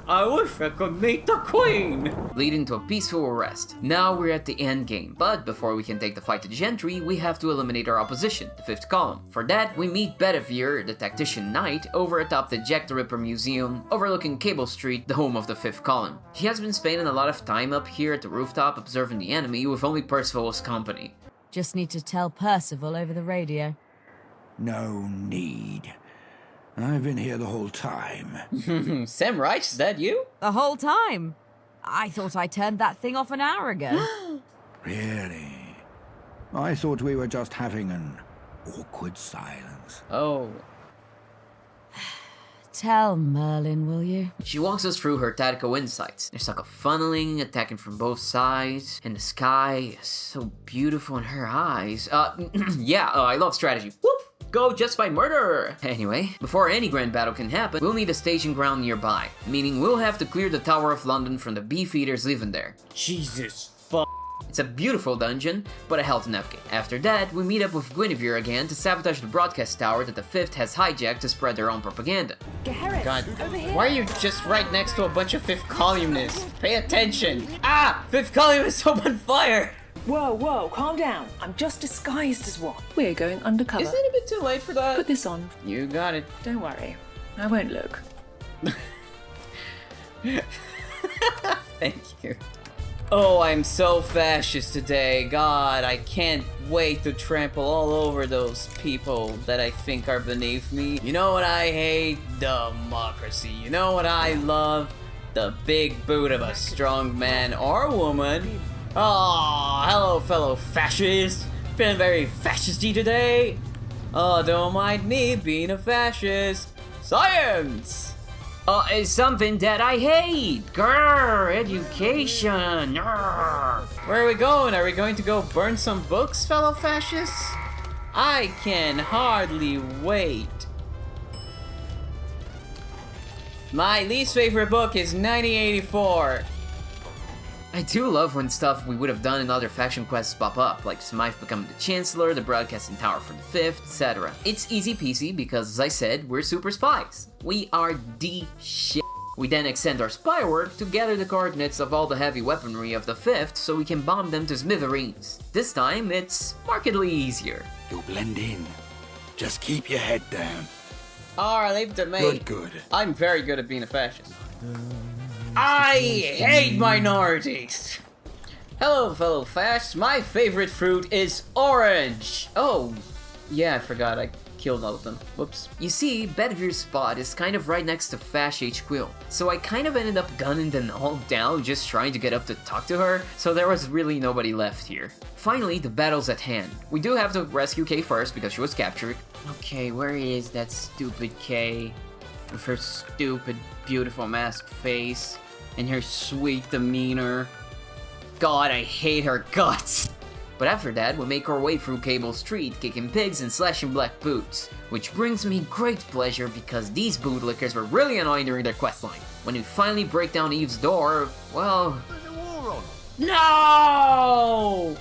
I wish I could meet the Queen! Leading to a peaceful arrest. Now we're at the end game, but before we can take the fight to the Gentry, we have to eliminate our opposition, the 5th column. For that, we meet Bedivere, the tactician knight, over atop the Jack the Ripper Museum, overlooking Cable Street, the home of the 5th column. She has been spending a lot of time up here at the rooftop observing the enemy with only Percival as company. Just need to tell Percival over the radio. No need. I've been here the whole time. Sam Reich, is that you? The whole time? I thought I turned that thing off an hour ago. Really? I thought we were just having an awkward silence. Oh. Tell Merlin, will you? She walks us through her tactical insights. There's like a funneling, attacking from both sides, and the sky is so beautiful in her eyes. I love strategy. Whoop! Go justify murder! Anyway, before any grand battle can happen, we'll need a staging ground nearby, meaning we'll have to clear the Tower of London from the beefeaters living there. Jesus fuck. It's a beautiful dungeon, but a hell to navigate. After that, we meet up with Guinevere again to sabotage the broadcast tower that the 5th has hijacked to spread their own propaganda. God, why are you just right next to a bunch of 5th columnists? Pay attention! Ah! 5th columnists open fire! Whoa, calm down. I'm just disguised as one. We're going undercover. Isn't it a bit too late for that? Put this on. You got it. Don't worry. I won't look. Thank you. Oh, I'm so fascist today. God, I can't wait to trample all over those people that I think are beneath me. You know what I hate? Democracy. You know what I love? The big boot of a strong man or woman. Oh, hello fellow fascists. Feeling very fascisty today. Oh, don't mind me being a fascist. Science! It's something that I hate! Grrr! Education! Grrr. Where are we going? Are we going to go burn some books, fellow fascists? I can hardly wait. My least favorite book is 1984. I do love when stuff we would have done in other faction quests pop up, like Smythe becoming the Chancellor, the Broadcasting Tower for the 5th, etc. It's easy peasy because, as I said, we're super spies. We are the shit. We then extend our spy work to gather the coordinates of all the heavy weaponry of the 5th so we can bomb them to smithereens. This time, it's markedly easier. You'll blend in. Just keep your head down. Alright, leave it to me. Good. I'm very good at being a fascist. I hate minorities! Hello, fellow fascists. My favorite fruit is orange! Oh, yeah, I forgot. I killed all of them. Whoops. You see, Bedivere's spot is kind of right next to Fash HQ, so I kind of ended up gunning them all down just trying to get up to talk to her, so there was really nobody left here. Finally, the battle's at hand. We do have to rescue Kay first because she was captured. Okay, where is that stupid Kay? With her stupid, beautiful masked face and her sweet demeanor. God, I hate her guts! But after that, we make our way through Cable Street, kicking pigs and slashing black boots. Which brings me great pleasure because these bootlickers were really annoying during their questline. When we finally break down Eve's door, well... There's a war on. No!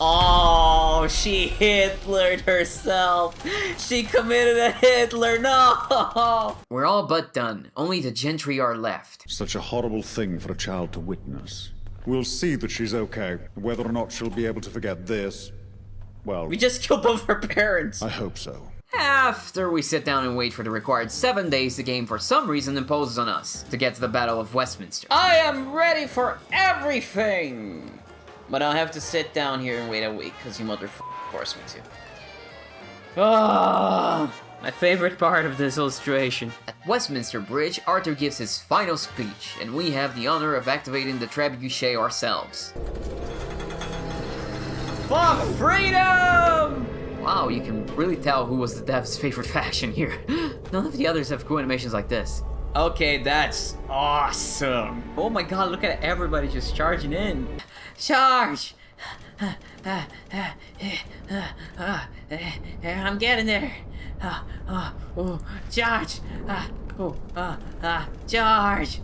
Oh, she Hitlered herself. She committed a Hitler, no! We're all but done. Only the Gentry are left. Such a horrible thing for a child to witness. We'll see that she's okay. Whether or not she'll be able to forget this, well... We just killed both her parents. I hope so. After we sit down and wait for the required 7 days the game for some reason imposes on us to get to the Battle of Westminster. I am ready for everything! But I'll have to sit down here and wait a week, because you motherfucker forced me to. Ah, my favorite part of this illustration. At Westminster Bridge, Arthur gives his final speech, and we have the honor of activating the trebuchet ourselves. For freedom! Wow, you can really tell who was the dev's favorite faction here. None of the others have cool animations like this. Okay, that's awesome. Oh my god, look at everybody just charging in. Charge! I'm getting there. Charge! Charge!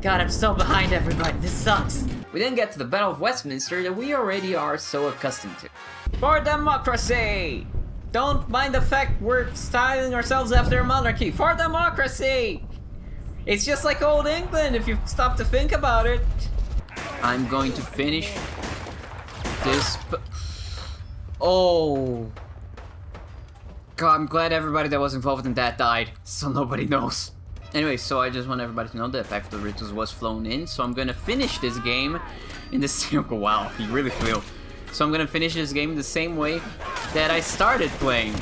God, I'm so behind everybody. This sucks. We then get to the Battle of Westminster that we already are so accustomed to. For democracy! Don't mind the fact we're styling ourselves after a monarchy. For democracy! It's just like old England if you stop to think about it. I'm going to finish this. Oh. God, I'm glad everybody that was involved in that died, so nobody knows. Anyway, so I just want everybody to know that Pact of the Rituals was flown in, so I'm gonna finish this game in the same... Wow, you really feel. So I'm gonna finish this game the same way that I started playing.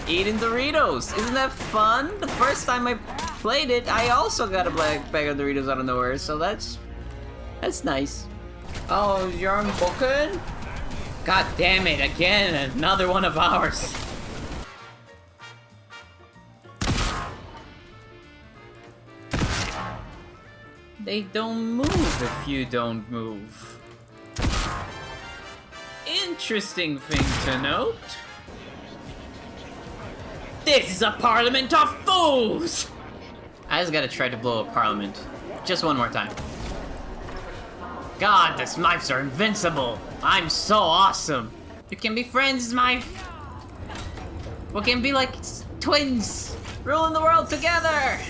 Eating Doritos! Isn't that fun? The first time I played it, I also got a bag of Doritos out of nowhere, so that's nice. Oh, you're booking? God damn it, again, another one of ours. They don't move if you don't move. Interesting thing to note. This is a parliament of fools! I just gotta try to blow up parliament. Just one more time. God, the Smythes are invincible. I'm so awesome. You can be friends, Smythe. We can be like twins, ruling the world together.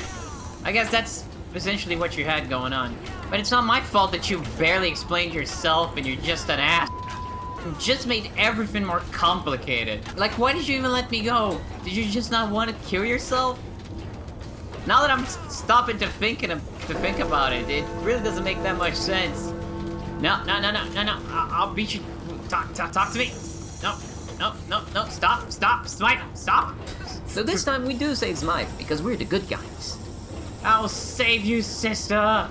I guess that's essentially what you had going on. But it's not my fault that you barely explained yourself and you're just an ass. You just made everything more complicated. Like, why did you even let me go? Did you just not want to kill yourself? Now that I'm stopping to think about it, it really doesn't make that much sense. No. I'll beat you. Talk to me. No. Stop. Smythe, stop. So this time we do save Smythe because we're the good guys. I'll save you, sister.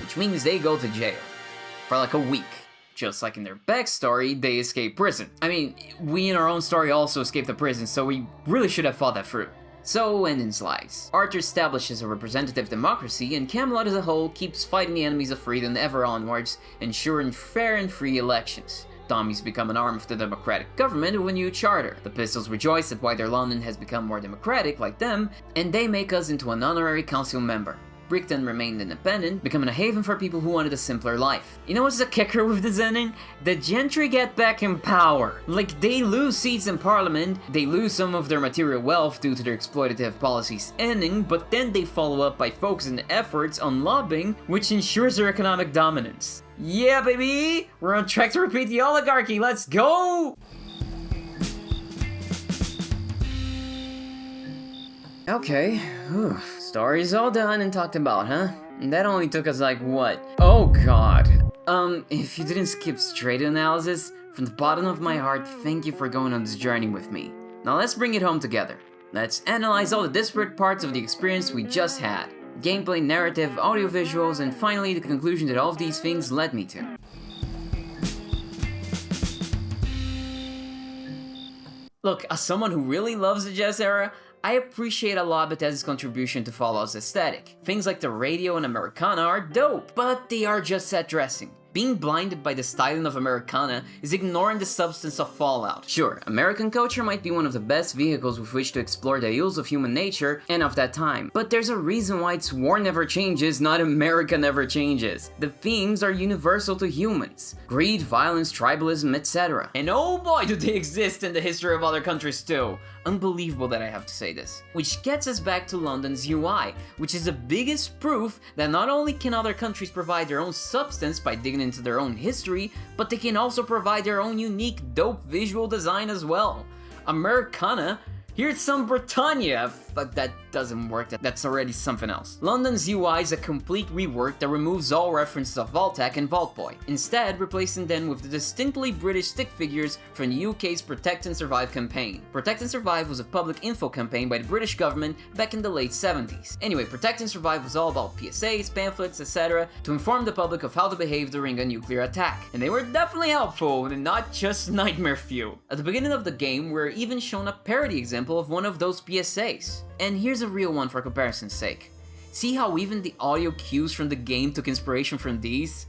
Which means they go to jail for like a week. Just like in their backstory, they escape prison. I mean, we in our own story also escaped the prison, so we really should have fought that through. So, endings lies. Arthur establishes a representative democracy, and Camelot as a whole keeps fighting the enemies of freedom ever onwards, ensuring fair and free elections. Tommies become an arm of the democratic government with a new charter. The Pistols rejoice at why their London has become more democratic like them, and they make us into an honorary council member. Brickston remained independent, becoming a haven for people who wanted a simpler life. You know what's the kicker with this ending? The gentry get back in power. Like, they lose seats in parliament, they lose some of their material wealth due to their exploitative policies ending, but then they follow up by focusing efforts on lobbying, which ensures their economic dominance. Yeah, baby! We're on track to repeat the oligarchy, let's go! Okay, whew. Story's all done and talked about, huh? And that only took us like, what? Oh god. If you didn't skip straight to analysis, from the bottom of my heart, thank you for going on this journey with me. Now let's bring it home together. Let's analyze all the disparate parts of the experience we just had. Gameplay, narrative, audio visuals, and finally the conclusion that all of these things led me to. Look, as someone who really loves the jazz era, I appreciate a lot Bethesda's contribution to Fallout's aesthetic. Things like the radio and Americana are dope, but they are just set dressing. Being blinded by the styling of Americana is ignoring the substance of Fallout. Sure, American culture might be one of the best vehicles with which to explore the ills of human nature and of that time, but there's a reason why it's war never changes, not America never changes. The themes are universal to humans. Greed, violence, tribalism, etc. And oh boy do they exist in the history of other countries too. Unbelievable that I have to say this. Which gets us back to London's UI, which is the biggest proof that not only can other countries provide their own substance by digging into their own history, but they can also provide their own unique, dope visual design as well. Americana, here's some Britannia, but that doesn't work, that's already something else. London's UI is a complete rework that removes all references of Vault-Tec and Vault Boy, instead replacing them with the distinctly British stick figures from the UK's Protect and Survive campaign. Protect and Survive was a public info campaign by the British government back in the late 70s. Anyway, Protect and Survive was all about PSAs, pamphlets, etc. to inform the public of how to behave during a nuclear attack. And they were definitely helpful and not just nightmare fuel. At the beginning of the game, we're even shown a parody example example of one of those PSAs. And here's a real one for comparison's sake. See how even the audio cues from the game took inspiration from these?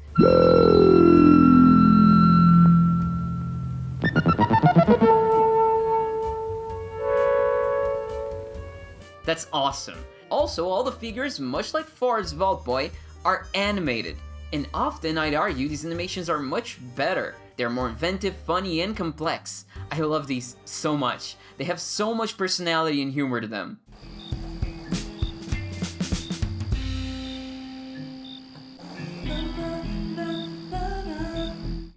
That's awesome. Also, all the figures, much like Forrest's Vault Boy, are animated. And often, I'd argue, these animations are much better. They're more inventive, funny, and complex. I love these so much. They have so much personality and humor to them.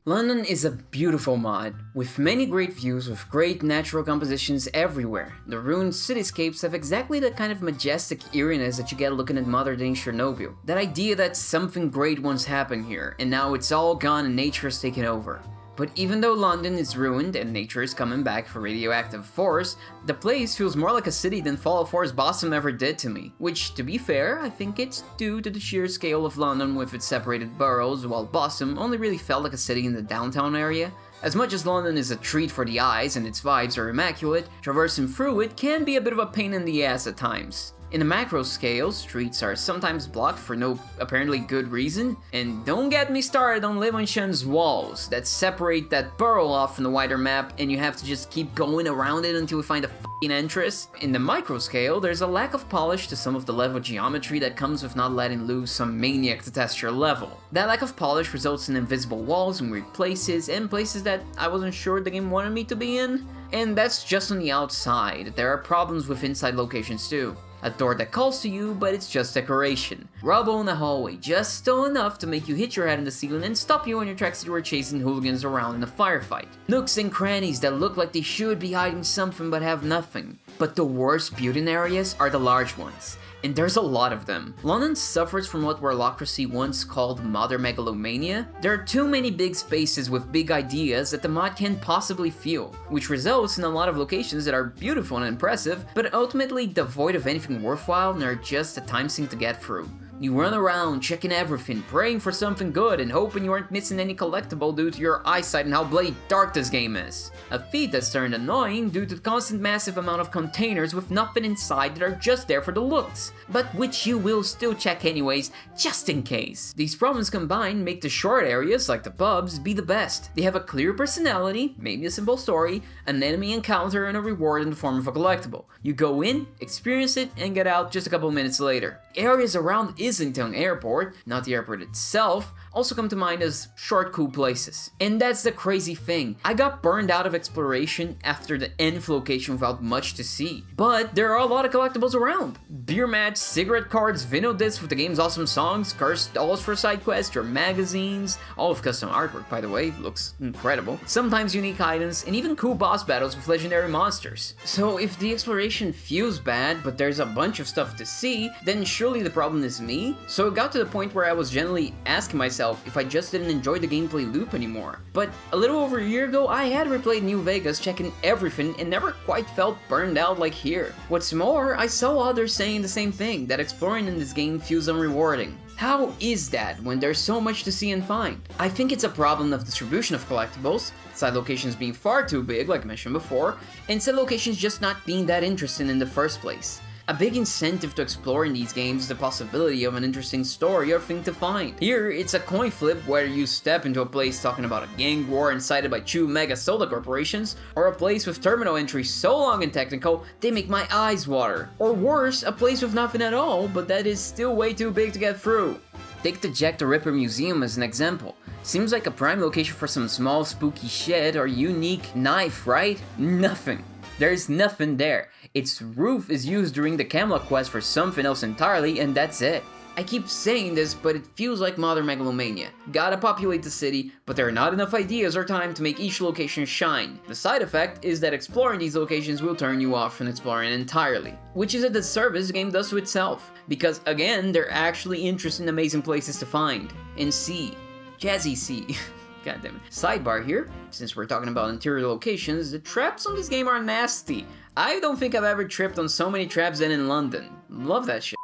London is a beautiful mod, with many great views with great natural compositions everywhere. The ruined cityscapes have exactly the kind of majestic eeriness that you get looking at modern-day Chernobyl. That idea that something great once happened here, and now it's all gone and nature has taken over. But even though London is ruined and nature is coming back for radioactive force, the place feels more like a city than Fallout 4's Bossum ever did to me. Which, to be fair, I think it's due to the sheer scale of London with its separated boroughs, while Bossum only really felt like a city in the downtown area. As much as London is a treat for the eyes and its vibes are immaculate, traversing through it can be a bit of a pain in the ass at times. In a macro scale, streets are sometimes blocked for no apparently good reason, and don't get me started on Livingston's walls that separate that borough off from the wider map, and you have to just keep going around it until you find a f***ing entrance. In the micro scale, there's a lack of polish to some of the level geometry that comes with not letting loose some maniac to test your level. That lack of polish results in invisible walls in weird places, and places that I wasn't sure the game wanted me to be in. And that's just on the outside. There are problems with inside locations too. A door that calls to you, but it's just decoration. Rubble in the hallway, just still enough to make you hit your head in the ceiling and stop you on your tracks as you were chasing hooligans around in a firefight. Nooks and crannies that look like they should be hiding something but have nothing. But the worst building areas are the large ones. And there's a lot of them. London suffers from what Warlocracy once called modern megalomania. There are too many big spaces with big ideas that the mod can't possibly feel, which results in a lot of locations that are beautiful and impressive, but ultimately devoid of anything worthwhile and are just a time sink to get through. You run around checking everything, praying for something good and hoping you aren't missing any collectible due to your eyesight and how bloody dark this game is. A feat that's turned annoying due to the constant massive amount of containers with nothing inside that are just there for the looks, but which you will still check anyways, just in case. These problems combined make the short areas, like the pubs, be the best. They have a clear personality, maybe a simple story, an enemy encounter, and a reward in the form of a collectible. You go in, experience it, and get out just a couple minutes later. Areas around Islington Airport, not the airport itself, also come to mind as short, cool places. And that's the crazy thing. I got burned out of exploration after the Nth location without much to see. But there are a lot of collectibles around. Beer mats, cigarette cards, vinyl discs with the game's awesome songs, cursed dolls for side quests, your magazines, all with custom artwork by the way, looks incredible. Sometimes unique items, and even cool boss battles with legendary monsters. So if the exploration feels bad, but there's a bunch of stuff to see, then surely the problem is me? So it got to the point where I was generally asking myself if I just didn't enjoy the gameplay loop anymore. But a little over a year ago, I had replayed New Vegas, checking everything, and never quite felt burned out like here. What's more, I saw others saying the same thing, that exploring in this game feels unrewarding. How is that when there's so much to see and find? I think it's a problem of distribution of collectibles, side locations being far too big, like mentioned before, and said locations just not being that interesting in the first place. A big incentive to explore in these games is the possibility of an interesting story or thing to find. Here, it's a coin flip whether you step into a place talking about a gang war incited by two mega soda corporations, or a place with terminal entries so long and technical they make my eyes water. Or worse, a place with nothing at all, but that is still way too big to get through. Take the Jack the Ripper Museum as an example. Seems like a prime location for some small spooky shit or unique knife, right? Nothing. There's nothing there. Its roof is used during the Camelot quest for something else entirely, and that's it. I keep saying this, but it feels like modern megalomania. Gotta populate the city, but there are not enough ideas or time to make each location shine. The side effect is that exploring these locations will turn you off from exploring entirely, which is a disservice the game does to itself, because again, they're actually interesting, amazing places to find and see. Jazzy see. God damn it. Sidebar here, since we're talking about interior locations, the traps on this game are nasty. I don't think I've ever tripped on so many traps than in London. Love that shit.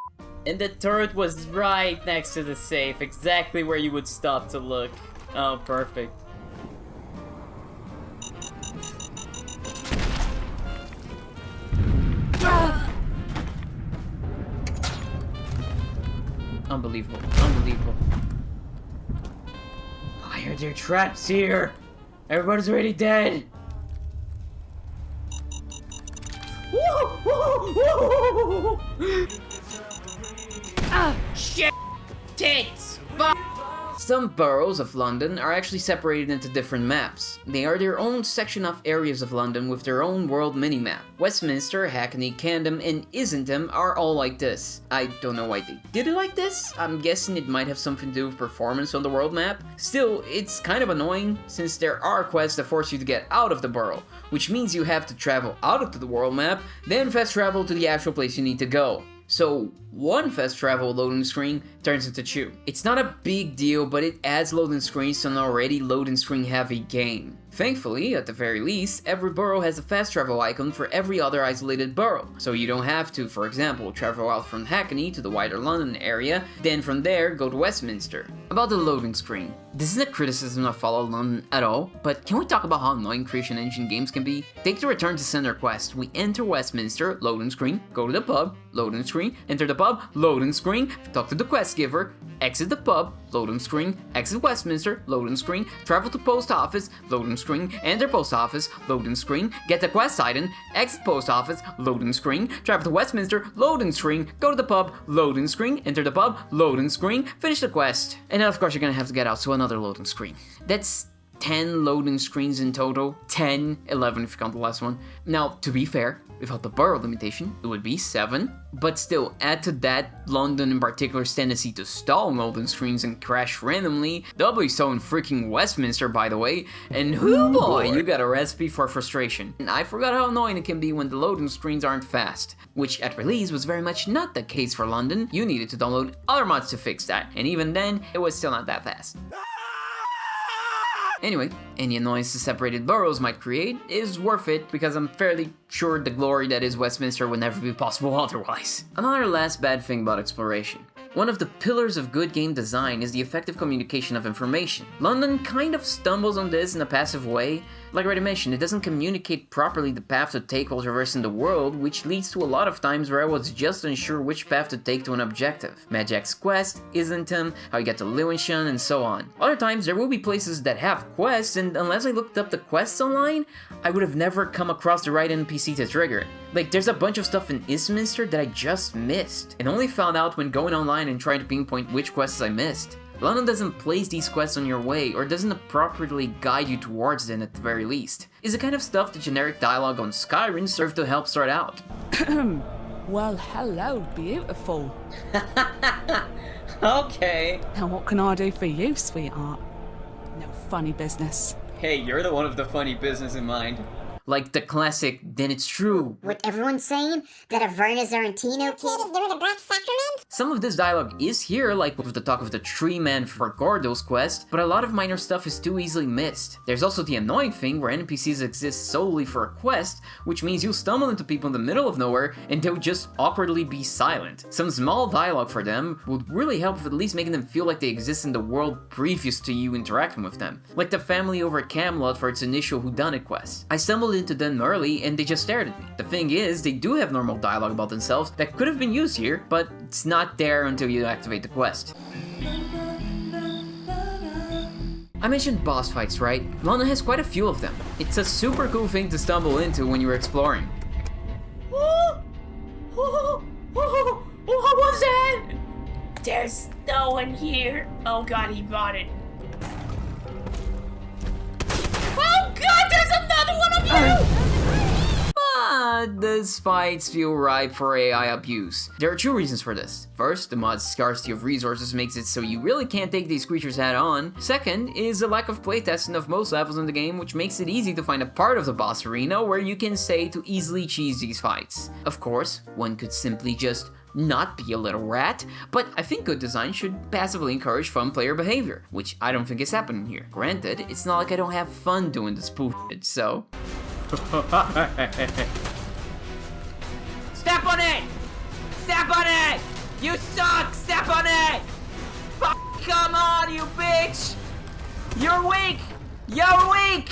And the turret was right next to the safe, exactly where you would stop to look. Oh, perfect. Unbelievable. Unbelievable. Why are there traps here? Everybody's already dead. Ah, shit! Tits! Fuck! Some boroughs of London are actually separated into different maps. They are their own section of areas of London with their own world minimap. Westminster, Hackney, Camden, and Islington are all like this. I don't know why they did it like this. I'm guessing it might have something to do with performance on the world map. Still, it's kind of annoying since there are quests that force you to get out of the borough, which means you have to travel out of the world map, then fast travel to the actual place you need to go. So, one fast travel loading screen turns into 2. It's not a big deal, but it adds loading screens to an already loading screen heavy game. Thankfully, at the very least, every borough has a fast travel icon for every other isolated borough, so you don't have to, for example, travel out from Hackney to the wider London area, then from there go to Westminster. About the loading screen. This isn't a criticism of Follow London at all, but can we talk about how annoying creation engine games can be? Take the Return to Sender quest. We enter Westminster, loading screen, go to the pub, loading screen, enter the pub, loading screen, talk to the quest giver, exit the pub, loading screen, exit Westminster, loading screen, travel to post office, loading screen, enter post office, loading screen, get the quest item, exit post office, loading screen, travel to Westminster, loading screen, go to the pub, loading screen, enter the pub, loading screen, finish the quest. And then of course you're gonna have to get out to another loading screen. That's 10 loading screens in total. 10, 11 if you count the last one. Now, to be fair, without the borough limitation, it would be 7. But still, add to that London in particular's tendency to stall loading screens and crash randomly, doubly so in freaking Westminster, by the way, and hoo boy, you got a recipe for frustration. And I forgot how annoying it can be when the loading screens aren't fast, which at release was very much not the case for London. You needed to download other mods to fix that, and even then, it was still not that fast. Anyway, any annoyance the separated boroughs might create is worth it because I'm fairly sure the glory that is Westminster would never be possible otherwise. Another last bad thing about exploration. One of the pillars of good game design is the effective communication of information. London kind of stumbles on this in a passive way. Like I already mentioned, it doesn't communicate properly the path to take while traversing the world, which leads to a lot of times where I was just unsure which path to take to an objective. Magic's quest, Islington, how you get to Lewisham, and so on. Other times there will be places that have quests, and unless I looked up the quests online, I would have never come across the right NPC to trigger it. Like, there's a bunch of stuff in Westminster that I just missed, and only found out when going online and trying to pinpoint which quests I missed. London doesn't place these quests on your way, or doesn't properly guide you towards them at the very least. It's the kind of stuff the generic dialogue on Skyrim served to help sort out. Well, hello, beautiful. Okay. Now what can I do for you, sweetheart? No funny business. Hey, you're the one with the funny business in mind. Like the classic, then it's true. What everyone's saying? That a Verna Zarantino kid is doing the Black Sacrament? Some of this dialogue is here, like with the talk of the tree-man for Gordo's quest, but a lot of minor stuff is too easily missed. There's also the annoying thing where NPCs exist solely for a quest, which means you stumble into people in the middle of nowhere and they'll just awkwardly be silent. Some small dialogue for them would really help with at least making them feel like they exist in the world previous to you interacting with them. Like the family over at Camelot for its initial whodunit quest. I stumbled into them early and they just stared at me. The thing is, they do have normal dialogue about themselves that could have been used here, but it's not there until you activate the quest. I mentioned boss fights, right? London has quite a few of them. It's a super cool thing to stumble into when you're exploring. What was that? There's no one here. Oh god, he bought it. Oh god, there's another one of you! But these fights feel ripe for AI abuse. There are 2 reasons for this. First, the mod's scarcity of resources makes it so you really can't take these creatures head on. Second is the lack of playtesting of most levels in the game, which makes it easy to find a part of the boss arena where you can say to easily cheese these fights. Of course, one could simply just not be a little rat, but I think good design should passively encourage fun player behavior, which I don't think is happening here. Granted, it's not like I don't have fun doing this bullshit, so... Step on it! Step on it! You suck! Step on it! Come on, you bitch! You're weak! You're weak!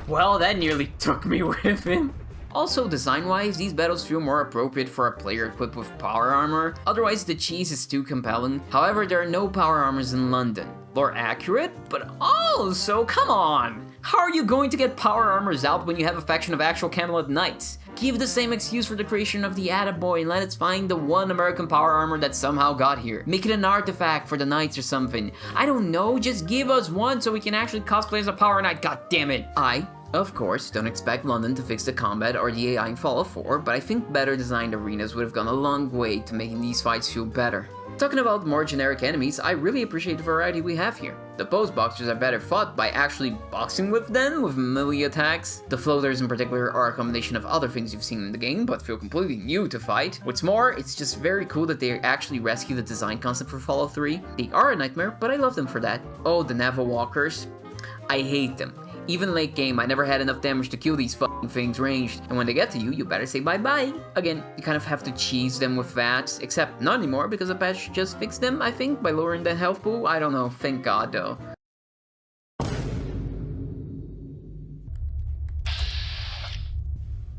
Well, that nearly took me with him. Also, design-wise, these battles feel more appropriate for a player equipped with power armor, otherwise the cheese is too compelling. However, there are no power armors in London. Lore accurate, but also, come on! How are you going to get power armors out when you have a faction of actual Camelot knights? Give the same excuse for the creation of the Attaboy and let us find the one American power armor that somehow got here. Make it an artifact for the knights or something. I don't know, just give us one so we can actually cosplay as a power knight, god damn it! Of course, don't expect London to fix the combat or the AI in Fallout 4, but I think better designed arenas would have gone a long way to making these fights feel better. Talking about more generic enemies, I really appreciate the variety we have here. The post boxers are better fought by actually boxing with them with melee attacks. The floaters in particular are a combination of other things you've seen in the game, but feel completely new to fight. What's more, it's just very cool that they actually rescue the design concept for Fallout 3. They are a nightmare, but I love them for that. Oh, the Naval Walkers. I hate them. Even late game, I never had enough damage to kill these fucking things ranged, and when they get to you, you better say bye-bye. Again, you kind of have to cheese them with that, except not anymore because the patch just fixed them, I think, by lowering the health pool. I don't know, thank god though.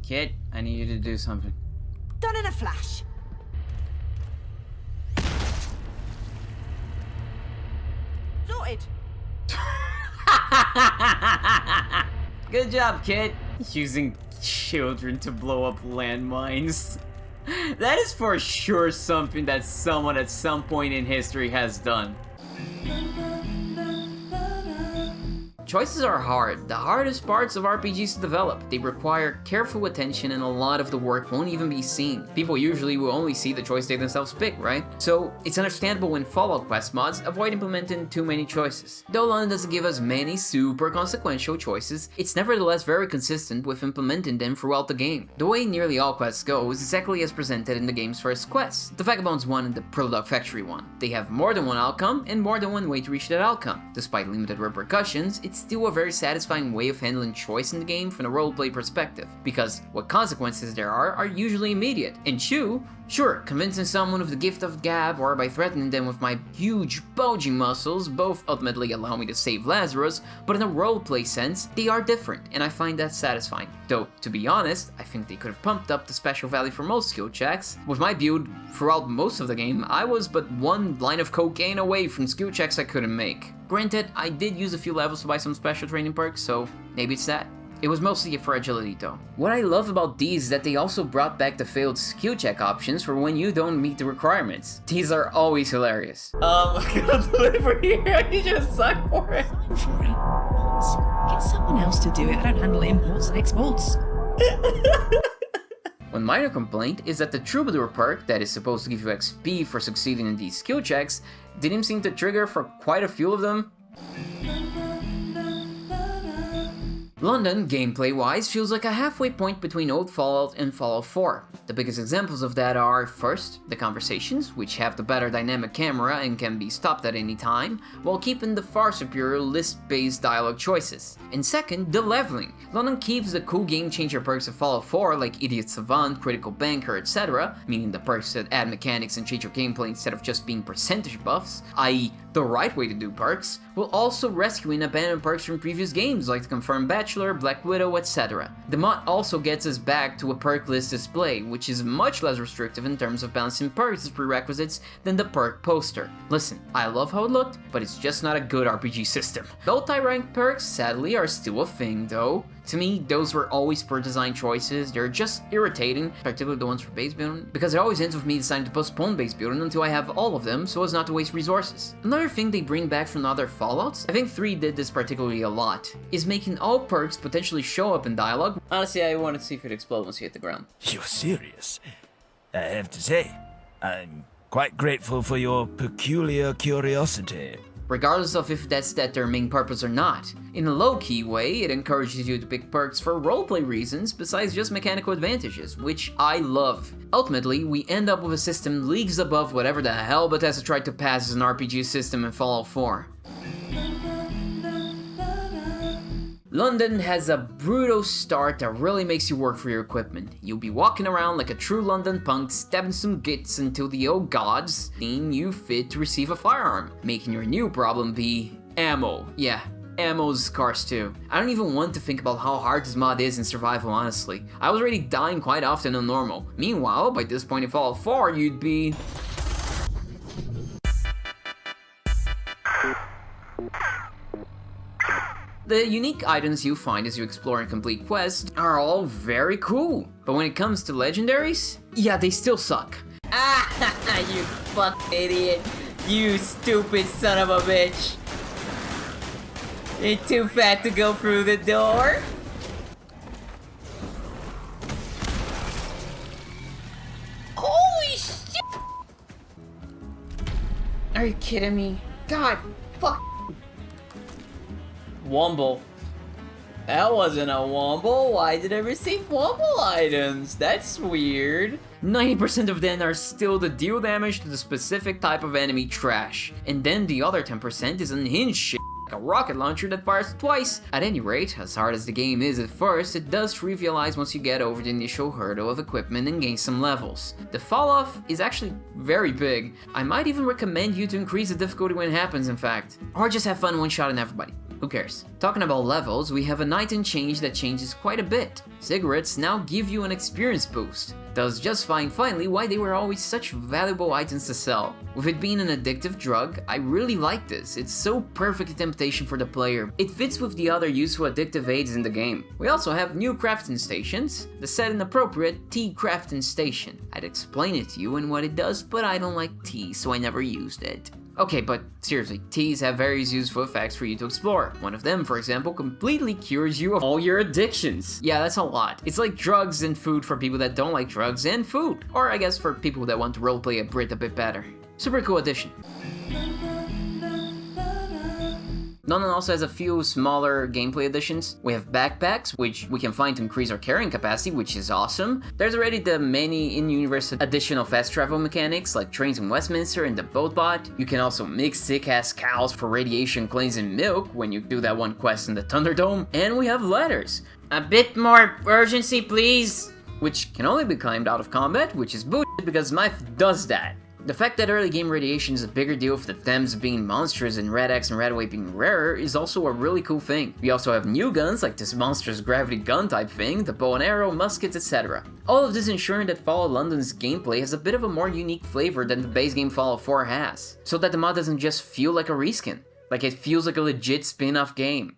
Kit, I need you to do something. Done in a flash. Sorted. Good job, Kit. Using children to blow up landmines. That is for sure something that someone at some point in history has done. Choices are hard, the hardest parts of RPGs to develop. They require careful attention and a lot of the work won't even be seen. People usually will only see the choice they themselves pick, right? So it's understandable when Fallout Quest mods avoid implementing too many choices. Though London doesn't give us many super consequential choices, it's nevertheless very consistent with implementing them throughout the game. The way nearly all quests go is exactly as presented in the game's first quests, the Vagabonds one and the Prilladog Factory one. They have more than one outcome and more than one way to reach that outcome. Despite limited repercussions, it's still a very satisfying way of handling choice in the game from a roleplay perspective, because what consequences there are usually immediate. And sure, convincing someone with the gift of gab or by threatening them with my huge bulging muscles both ultimately allow me to save Lazarus, but in a roleplay sense, they are different, and I find that satisfying. Though, to be honest, I think they could have pumped up the special value for most skill checks. With my build, throughout most of the game, I was but one line of cocaine away from skill checks I couldn't make. Granted, I did use a few levels to buy some special training perks, so maybe it's that. It was mostly for agility though. What I love about these is that they also brought back the failed skill check options for when you don't meet the requirements. These are always hilarious. Deliver here, you just suck for it. Get someone else to do it. I don't handle imports and exports. One minor complaint is that the Troubadour perk that is supposed to give you XP for succeeding in these skill checks didn't seem to trigger for quite a few of them. London, gameplay-wise, feels like a halfway point between old Fallout and Fallout 4. The biggest examples of that are, first, the conversations, which have the better dynamic camera and can be stopped at any time, while keeping the far superior list-based dialogue choices. And second, the leveling. London keeps the cool game-changer perks of Fallout 4, like Idiot Savant, Critical Banker, etc., meaning the perks that add mechanics and change your gameplay instead of just being percentage buffs, i.e. the right way to do perks, while also rescuing abandoned perks from previous games like the Confirmed Bachelor, Black Widow, etc. The mod also gets us back to a perk list display, which is much less restrictive in terms of balancing perks as prerequisites than the perk poster. Listen, I love how it looked, but it's just not a good RPG system. Multi-ranked perks, sadly, are still a thing though. To me, those were always poor design choices. They're just irritating, particularly the ones for base building, because it always ends with me deciding to postpone base building until I have all of them so as not to waste resources. Another thing they bring back from other Fallouts, I think 3 did this particularly a lot, is making all perks potentially show up in dialogue. Honestly, I wanted to see if it explode once you hit the ground. You're serious? I have to say, I'm quite grateful for your peculiar curiosity. Regardless of if that's their main purpose or not. In a low-key way, it encourages you to pick perks for roleplay reasons besides just mechanical advantages, which I love. Ultimately, we end up with a system leagues above whatever the hell Bethesda tried to pass as an RPG system in Fallout 4. London has a brutal start that really makes you work for your equipment. You'll be walking around like a true London punk, stabbing some gits until the old gods deem you fit to receive a firearm, making your new problem be ammo. Yeah, ammo is scarce too. I don't even want to think about how hard this mod is in survival, honestly. I was already dying quite often on normal. Meanwhile, by this point in Fallout 4, you'd be... The unique items you find as you explore and complete quests are all very cool. But when it comes to legendaries, yeah, they still suck. Ah, you fuck idiot. You stupid son of a bitch. You're too fat to go through the door. Holy shit! Are you kidding me? God, fuck. Womble. That wasn't a Womble. Why did I receive Womble items? That's weird. 90% of them are still the deal damage to the specific type of enemy trash. And then the other 10% is unhinged shit, like a rocket launcher that fires twice. At any rate, as hard as the game is at first, it does trivialize once you get over the initial hurdle of equipment and gain some levels. The fall off is actually very big. I might even recommend you to increase the difficulty when it happens, in fact. Or just have fun one-shotting everybody. Who cares? Talking about levels, we have an item change that changes quite a bit. Cigarettes now give you an experience boost. Thus justifying finally why they were always such valuable items to sell. With it being an addictive drug, I really like this. It's so perfect a temptation for the player. It fits with the other useful addictive aids in the game. We also have new crafting stations. The set and appropriate tea crafting station. I'd explain it to you and what it does, but I don't like tea, so I never used it. Okay, but seriously, teas have various useful effects for you to explore. One of them, for example, completely cures you of all your addictions. Yeah, that's a lot. It's like drugs and food for people that don't like drugs and food. Or I guess for people that want to roleplay a Brit a bit better. Super cool addition. Nuh Na Nuh also has a few smaller gameplay additions. We have backpacks, which we can find to increase our carrying capacity, which is awesome. There's already the many in-universe additional fast travel mechanics, like trains in Westminster and the boat bot. You can also mix sick-ass cows for radiation cleansing milk when you do that one quest in the Thunderdome. And we have letters. A bit more urgency, please! Which can only be climbed out of combat, which is bullshit because Smythe does that. The fact that early game radiation is a bigger deal for the Thames being monsters and Red X and Red White being rarer is also a really cool thing. We also have new guns like this monstrous gravity gun type thing, the bow and arrow, muskets, etc. All of this ensuring that Fallout London's gameplay has a bit of a more unique flavor than the base game Fallout 4 has, so that the mod doesn't just feel like a reskin, like it feels like a legit spin-off game.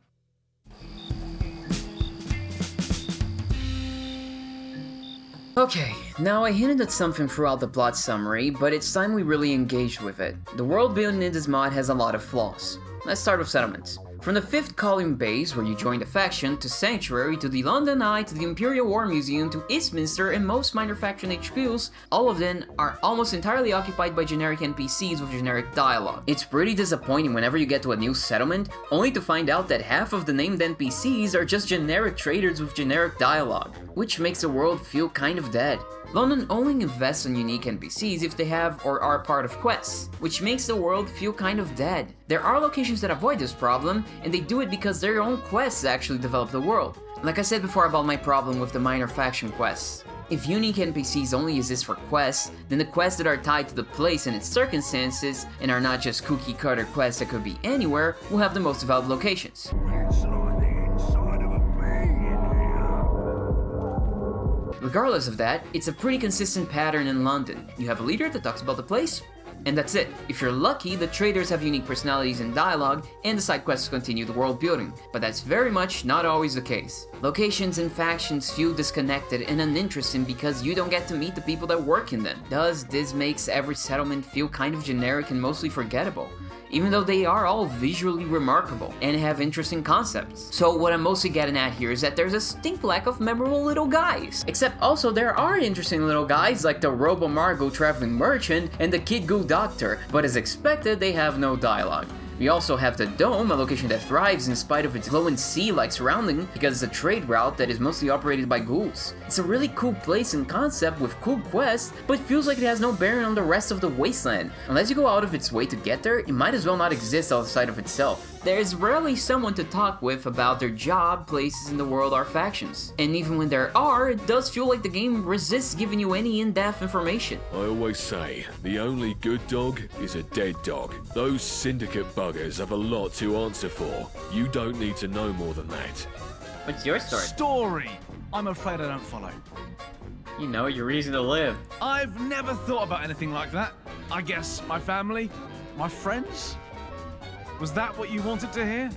Okay, now I hinted at something throughout the plot summary, but it's time we really engaged with it. The world building in this mod has a lot of flaws. Let's start with settlements. From the 5th Column base, where you join the faction, to Sanctuary, to the London Eye, to the Imperial War Museum, to Eastminster, and most minor faction HQs, all of them are almost entirely occupied by generic NPCs with generic dialogue. It's pretty disappointing whenever you get to a new settlement, only to find out that half of the named NPCs are just generic traders with generic dialogue, which makes the world feel kind of dead. London only invests in unique NPCs if they have or are part of quests, which makes the world feel kind of dead. There are locations that avoid this problem, and they do it because their own quests actually develop the world. Like I said before about my problem with the minor faction quests. If unique NPCs only exist for quests, then the quests that are tied to the place and its circumstances, and are not just cookie cutter quests that could be anywhere, will have the most developed locations. Regardless of that, it's a pretty consistent pattern in London. You have a leader that talks about the place, and that's it. If you're lucky, the traders have unique personalities and dialogue, and the side quests continue the world building, but that's very much not always the case. Locations and factions feel disconnected and uninteresting because you don't get to meet the people that work in them. Thus, this makes every settlement feel kind of generic and mostly forgettable, even though they are all visually remarkable and have interesting concepts. So what I'm mostly getting at here is that there's a stink lack of memorable little guys. Except also there are interesting little guys like the Robo-Margo traveling merchant and the Kid Goo doctor, but as expected they have no dialogue. We also have the Dome, a location that thrives in spite of its glowing sea-like surrounding because it's a trade route that is mostly operated by ghouls. It's a really cool place and concept with cool quests, but it feels like it has no bearing on the rest of the wasteland. Unless you go out of its way to get there, it might as well not exist outside of itself. there's rarely someone to talk with about their job, places in the world, or factions. And even when there are, it does feel like the game resists giving you any in-depth information. I always say, the only good dog is a dead dog. Those syndicate buggers have a lot to answer for. You don't need to know more than that. What's your story? Story! I'm afraid I don't follow. You know your reason to live. I've never thought about anything like that. I guess my family, my friends? Was that what you wanted to hear?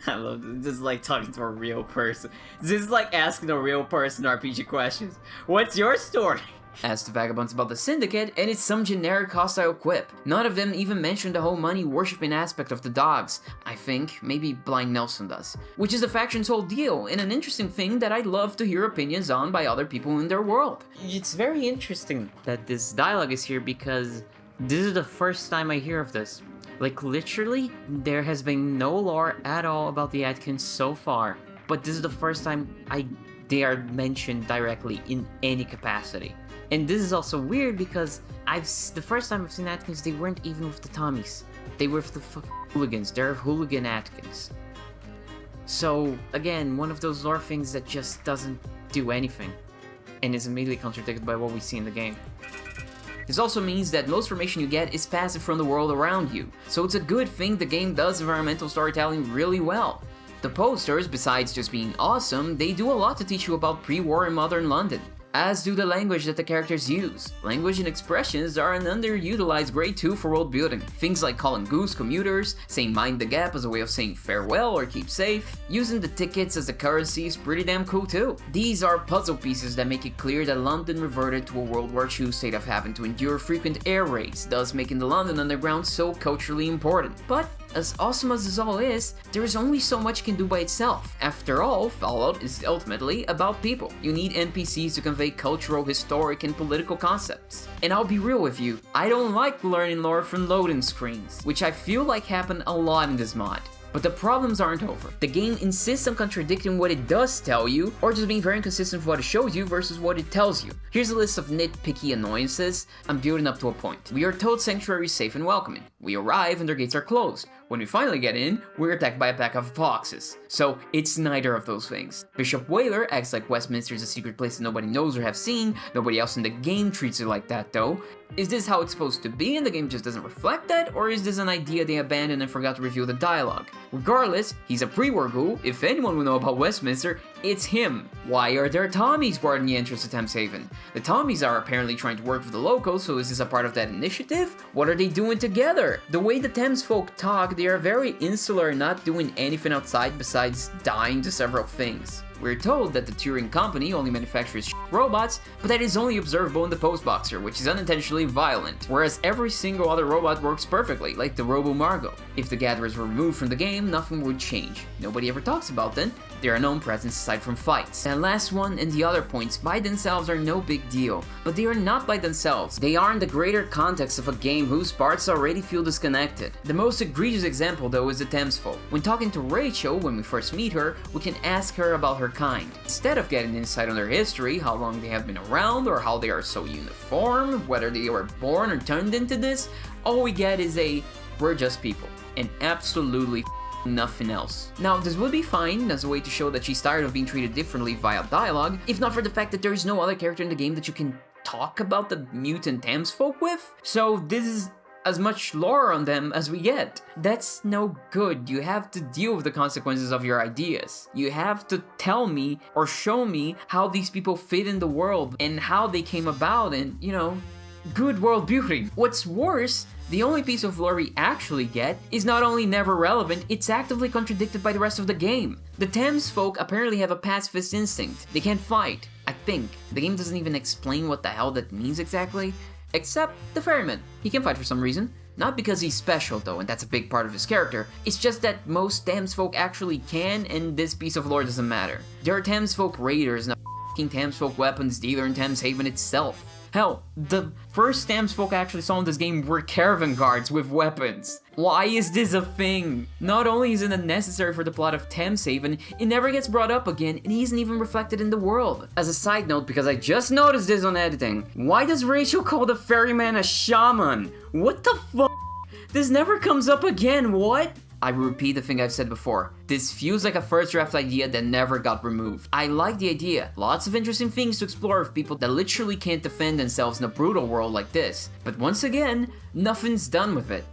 I love this. This is like talking to a real person. This is like asking a real person RPG questions. What's your story? Ask the Vagabonds about the Syndicate, and it's some generic hostile quip. None of them even mention the whole money-worshipping aspect of the dogs. I think maybe Blind Nelson does. Which is the faction's whole deal, and an interesting thing that I'd love to hear opinions on by other people in their world. It's very interesting that this dialogue is here because this is the first time I hear of this. Like, literally, there has been no lore at all about the Atkins so far, but this is the first time they are mentioned directly in any capacity. And this is also weird because the first time I've seen Atkins, they weren't even with the Tommies. They were with the fucking hooligans. They're hooligan Atkins. So, again, one of those lore things that just doesn't do anything, and is immediately contradicted by what we see in the game. This also means that most information you get is passive from the world around you, so it's a good thing the game does environmental storytelling really well. The posters, besides just being awesome, they do a lot to teach you about pre-war and modern London, as do the language that the characters use. Language and expressions are an underutilized grade 2 for world building. Things like calling goose commuters, saying mind the gap as a way of saying farewell or keep safe, using the tickets as the currency is pretty damn cool too. These are puzzle pieces that make it clear that London reverted to a World War II state of having to endure frequent air raids, thus making the London Underground so culturally important. But as awesome as this all is, there is only so much it can do by itself. After all, Fallout is ultimately about people. You need NPCs to convey cultural, historic, and political concepts. And I'll be real with you, I don't like learning lore from loading screens, which I feel like happened a lot in this mod. But the problems aren't over. The game insists on contradicting what it does tell you, or just being very inconsistent with what it shows you versus what it tells you. Here's a list of nitpicky annoyances I'm building up to a point. We are told Sanctuary is safe and welcoming. We arrive and their gates are closed. When we finally get in, we're attacked by a pack of foxes. So it's neither of those things. Bishop Whaler acts like Westminster is a secret place that nobody knows or have seen. Nobody else in the game treats it like that though. Is this how it's supposed to be and the game just doesn't reflect that? Or is this an idea they abandoned and forgot to reveal the dialogue? Regardless, he's a pre-war ghoul. If anyone will know about Westminster, it's him. Why are there Tommies guarding the entrance to Thameshaven? The Tommies are apparently trying to work with the locals, so is this a part of that initiative? What are they doing together? The way the Thames folk talk, they are very insular and not doing anything outside besides dying to several things. We're told that the Turing Company only manufactures robots, but that is only observable in the Postboxer, which is unintentionally violent, whereas every single other robot works perfectly, like the Robo Margo. If the Gatherers were removed from the game, nothing would change. Nobody ever talks about them. They are a known presence aside from fights. And last one and the other points by themselves are no big deal, but they are not by themselves. They are in the greater context of a game whose parts already feel disconnected. The most egregious example though is the Thamesfolk. When talking to Rachel, when we first meet her, we can ask her about her kind. Instead of getting insight on their history, how long they have been around, or how they are so uniform, whether they were born or turned into this, all we get is a, we're just people, and absolutely nothing else. Now, this would be fine as a way to show that she's tired of being treated differently via dialogue, if not for the fact that there is no other character in the game that you can talk about the mutant Thamesfolk with. So this is as much lore on them as we get. That's no good. You have to deal with the consequences of your ideas. You have to tell me or show me how these people fit in the world and how they came about and, you know, good world building. What's worse, the only piece of lore we actually get is not only never relevant, it's actively contradicted by the rest of the game. The Thamesfolk apparently have a pacifist instinct. They can't fight, I think. The game doesn't even explain what the hell that means exactly. Except the ferryman. He can fight for some reason. Not because he's special though, and that's a big part of his character. It's just that most Thamesfolk actually can, and this piece of lore doesn't matter. There are Thamesfolk raiders and a f***ing Thamesfolk weapons dealer in Thameshaven itself. Hell, the first Thamesfolk I actually saw in this game were caravan guards with weapons. Why is this a thing? Not only is it unnecessary for the plot of Thameshaven, it never gets brought up again and he isn't even reflected in the world. As a side note, because I just noticed this on editing, why does Rachel call the ferryman a shaman? What the fuck? This never comes up again, what? I repeat the thing I've said before. This feels like a first draft idea that never got removed. I like the idea. Lots of interesting things to explore with people that literally can't defend themselves in a brutal world like this. But once again, nothing's done with it.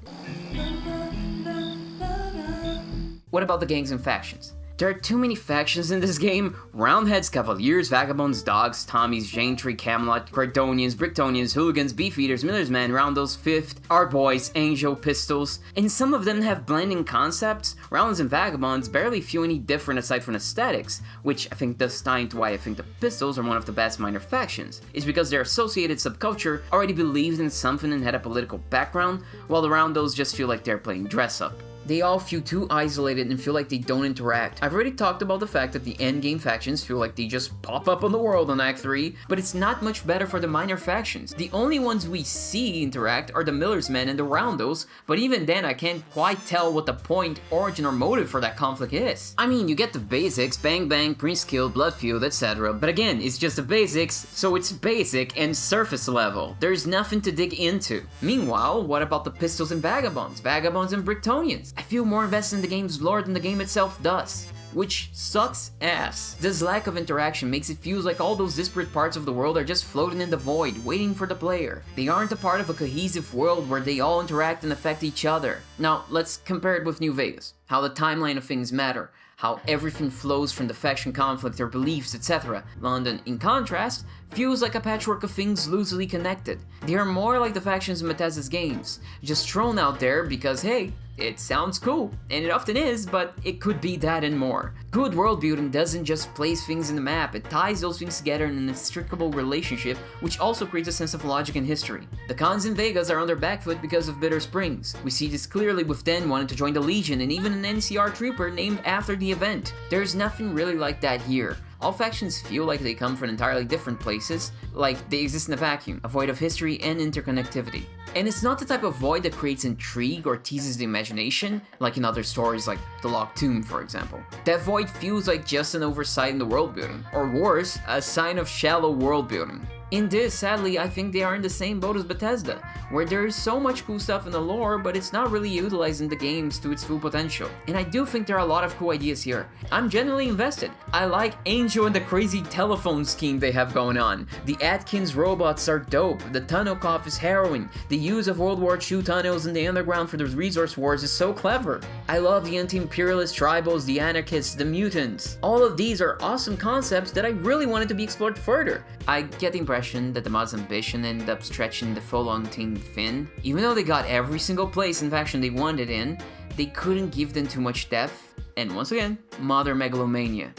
What about the gangs and factions? There are too many factions in this game. Roundheads, Cavaliers, Vagabonds, Dogs, Tommies, Gentry, Camelot, Cardonians, Bricktonians, Hooligans, Beefeaters, Miller's Men, Roundels, Fifth, Art Boys, Angel, Pistols, and some of them have blending concepts. Roundels and Vagabonds barely feel any different aside from aesthetics, which I think does tie into why I think the Pistols are one of the best minor factions. It's because their associated subculture already believed in something and had a political background, while the Roundels just feel like they're playing dress up. They all feel too isolated and feel like they don't interact. I've already talked about the fact that the endgame factions feel like they just pop up on the world on Act 3, but it's not much better for the minor factions. The only ones we see interact are the Miller's Men and the Roundels, but even then I can't quite tell what the point, origin, or motive for that conflict is. I mean, you get the basics, bang bang, Prince Kill, Bloodfield, etc. But again, it's just the basics, so it's basic and surface level. There's nothing to dig into. Meanwhile, what about the Pistols and Vagabonds? Vagabonds and Bricktonians? I feel more invested in the game's lore than the game itself does, which sucks ass. This lack of interaction makes it feel like all those disparate parts of the world are just floating in the void, waiting for the player. They aren't a part of a cohesive world where they all interact and affect each other. Now, let's compare it with New Vegas, how the timeline of things matter, how everything flows from the faction conflict, their beliefs, etc. London, in contrast, feels like a patchwork of things loosely connected. They are more like the factions in Bethesda's games, just thrown out there because, hey, it sounds cool, and it often is, but it could be that and more. Good world building doesn't just place things in the map, it ties those things together in an inextricable relationship, which also creates a sense of logic and history. The cons in Vegas are on their back foot because of Bitter Springs. We see this clearly with Den wanting to join the Legion, and even an NCR trooper named after the event. There's nothing really like that here. All factions feel like they come from entirely different places, like they exist in a vacuum, a void of history and interconnectivity. And it's not the type of void that creates intrigue or teases the imagination, like in other stories like The Locked Tomb, for example. That void feels like just an oversight in the world building, or worse, a sign of shallow world building. In this, sadly, I think they are in the same boat as Bethesda, where there is so much cool stuff in the lore, but it's not really utilizing the games to its full potential. And I do think there are a lot of cool ideas here. I'm genuinely invested. I like Angel and the crazy telephone scheme they have going on. The Atkins robots are dope. The tunnel cough is harrowing. The use of World War II tunnels in the underground for the resource wars is so clever. I love the anti-imperialist tribals, the anarchists, the mutants. All of these are awesome concepts that I really wanted to be explored further. I get the impression that the mod's ambition ended up stretching the full-on team thin. Even though they got every single place and faction they wanted in, they couldn't give them too much depth, and once again, modern megalomania.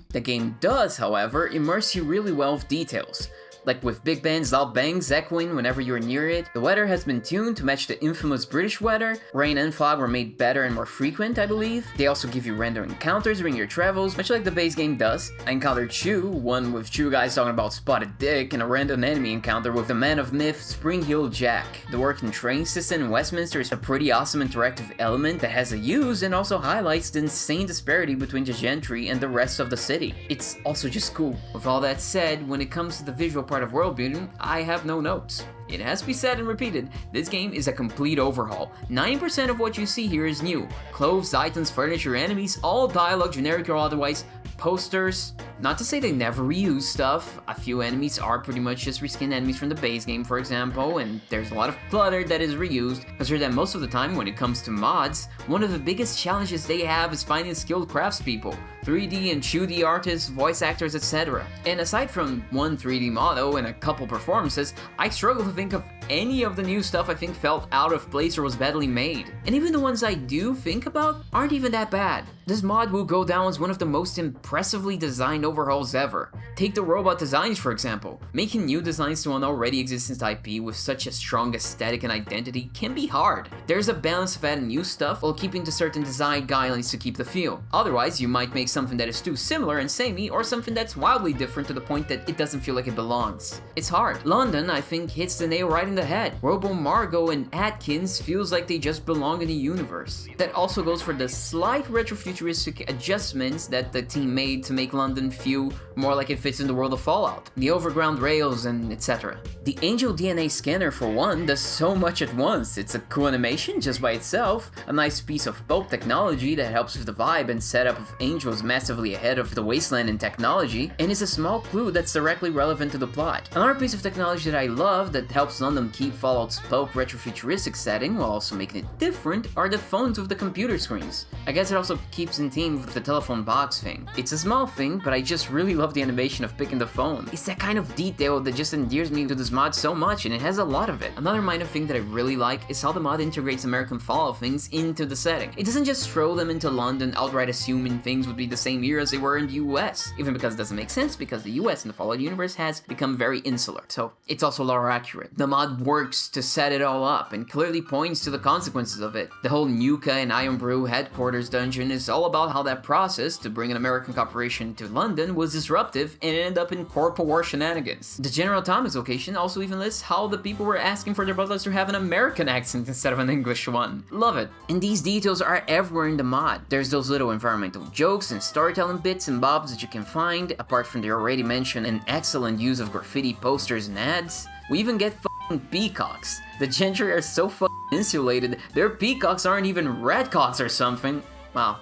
The game does, however, immerse you really well with details. Like with big bands, loud bangs echoing whenever you're near it. The weather has been tuned to match the infamous British weather. Rain and fog were made better and more frequent, I believe. They also give you random encounters during your travels, much like the base game does. I encountered Chew, one with Chew guys talking about Spotted Dick, and a random enemy encounter with the man of myth, Spring Heel Jack. The working train system in Westminster is a pretty awesome interactive element that has a use and also highlights the insane disparity between the gentry and the rest of the city. It's also just cool. With all that said, when it comes to the visual part of world building, I have no notes. It has to be said and repeated, this game is a complete overhaul. 90% of what you see here is new. Clothes, items, furniture, enemies, all dialogue, generic or otherwise, posters. Not to say they never reuse stuff, a few enemies are pretty much just reskinned enemies from the base game, for example, and there's a lot of clutter that is reused. Consider that most of the time when it comes to mods, one of the biggest challenges they have is finding skilled craftspeople, 3D and 2D artists, voice actors, etc. And aside from one 3D model and a couple performances, I struggle to think of any of the new stuff I think felt out of place or was badly made. And even the ones I do think about aren't even that bad. This mod will go down as one of the most impressively designed overhauls ever. Take the robot designs for example. Making new designs to an already existent IP with such a strong aesthetic and identity can be hard. There's a balance of adding new stuff while keeping to certain design guidelines to keep the feel. Otherwise, you might make something that is too similar and samey, or something that's wildly different to the point that it doesn't feel like it belongs. It's hard. London, I think, hits the nail right in the head. Robo Margot and Atkins feels like they just belong in the universe. That also goes for the slight retrofuturistic adjustments that the team made to make London feel more like it fits in the world of Fallout. The overground rails and etc. The Angel DNA scanner for one does so much at once. It's a cool animation just by itself, a nice piece of pulp technology that helps with the vibe and setup of Angels massively ahead of the Wasteland in technology, and is a small clue that's directly relevant to the plot. Another piece of technology that I love that helps London keep Fallout's pulp retrofuturistic setting while also making it different are the phones with the computer screens. I guess it also keeps in theme with the telephone box thing. It's a small thing, but I just really love the animation of picking the phone. It's that kind of detail that just endears me to this mod so much, and it has a lot of it. Another minor thing that I really like is how the mod integrates American Fallout things into the setting. It doesn't just throw them into London, outright assuming things would be the same year as they were in the US, even because it doesn't make sense because the US in the Fallout universe has become very insular, so it's also lore accurate. The mod works to set it all up and clearly points to the consequences of it. The whole Nuka and Iron Brew headquarters dungeon is all about how that process to bring an American corporation to London was disruptive and ended up in corpo war shenanigans. The General Thomas location also even lists how the people were asking for their butlers to have an American accent instead of an English one. Love it. And these details are everywhere in the mod. There's those little environmental jokes and storytelling bits and bobs that you can find, apart from the already mentioned and excellent use of graffiti posters and ads. We even get f***ing peacocks. The gentry are so f***ing insulated, their peacocks aren't even redcocks or something. Wow,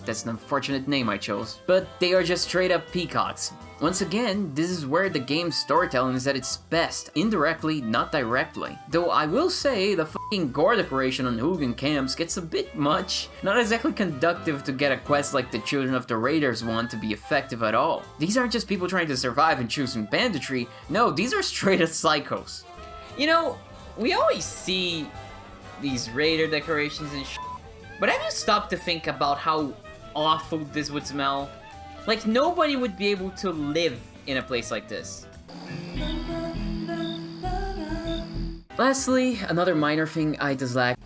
that's an unfortunate name I chose. But they are just straight up peacocks. Once again, this is where the game's storytelling is at its best, indirectly, not directly. Though I will say, the fucking gore decoration on Hooligan camps gets a bit much. Not exactly conductive to get a quest like the Children of the Raiders one to be effective at all. These aren't just people trying to survive and choosing banditry, no, these are straight up psychos. You know, we always see these raider decorations and sh**, but have you stopped to think about how awful this would smell? Like, nobody would be able to live in a place like this. Lastly, another minor thing I dislike.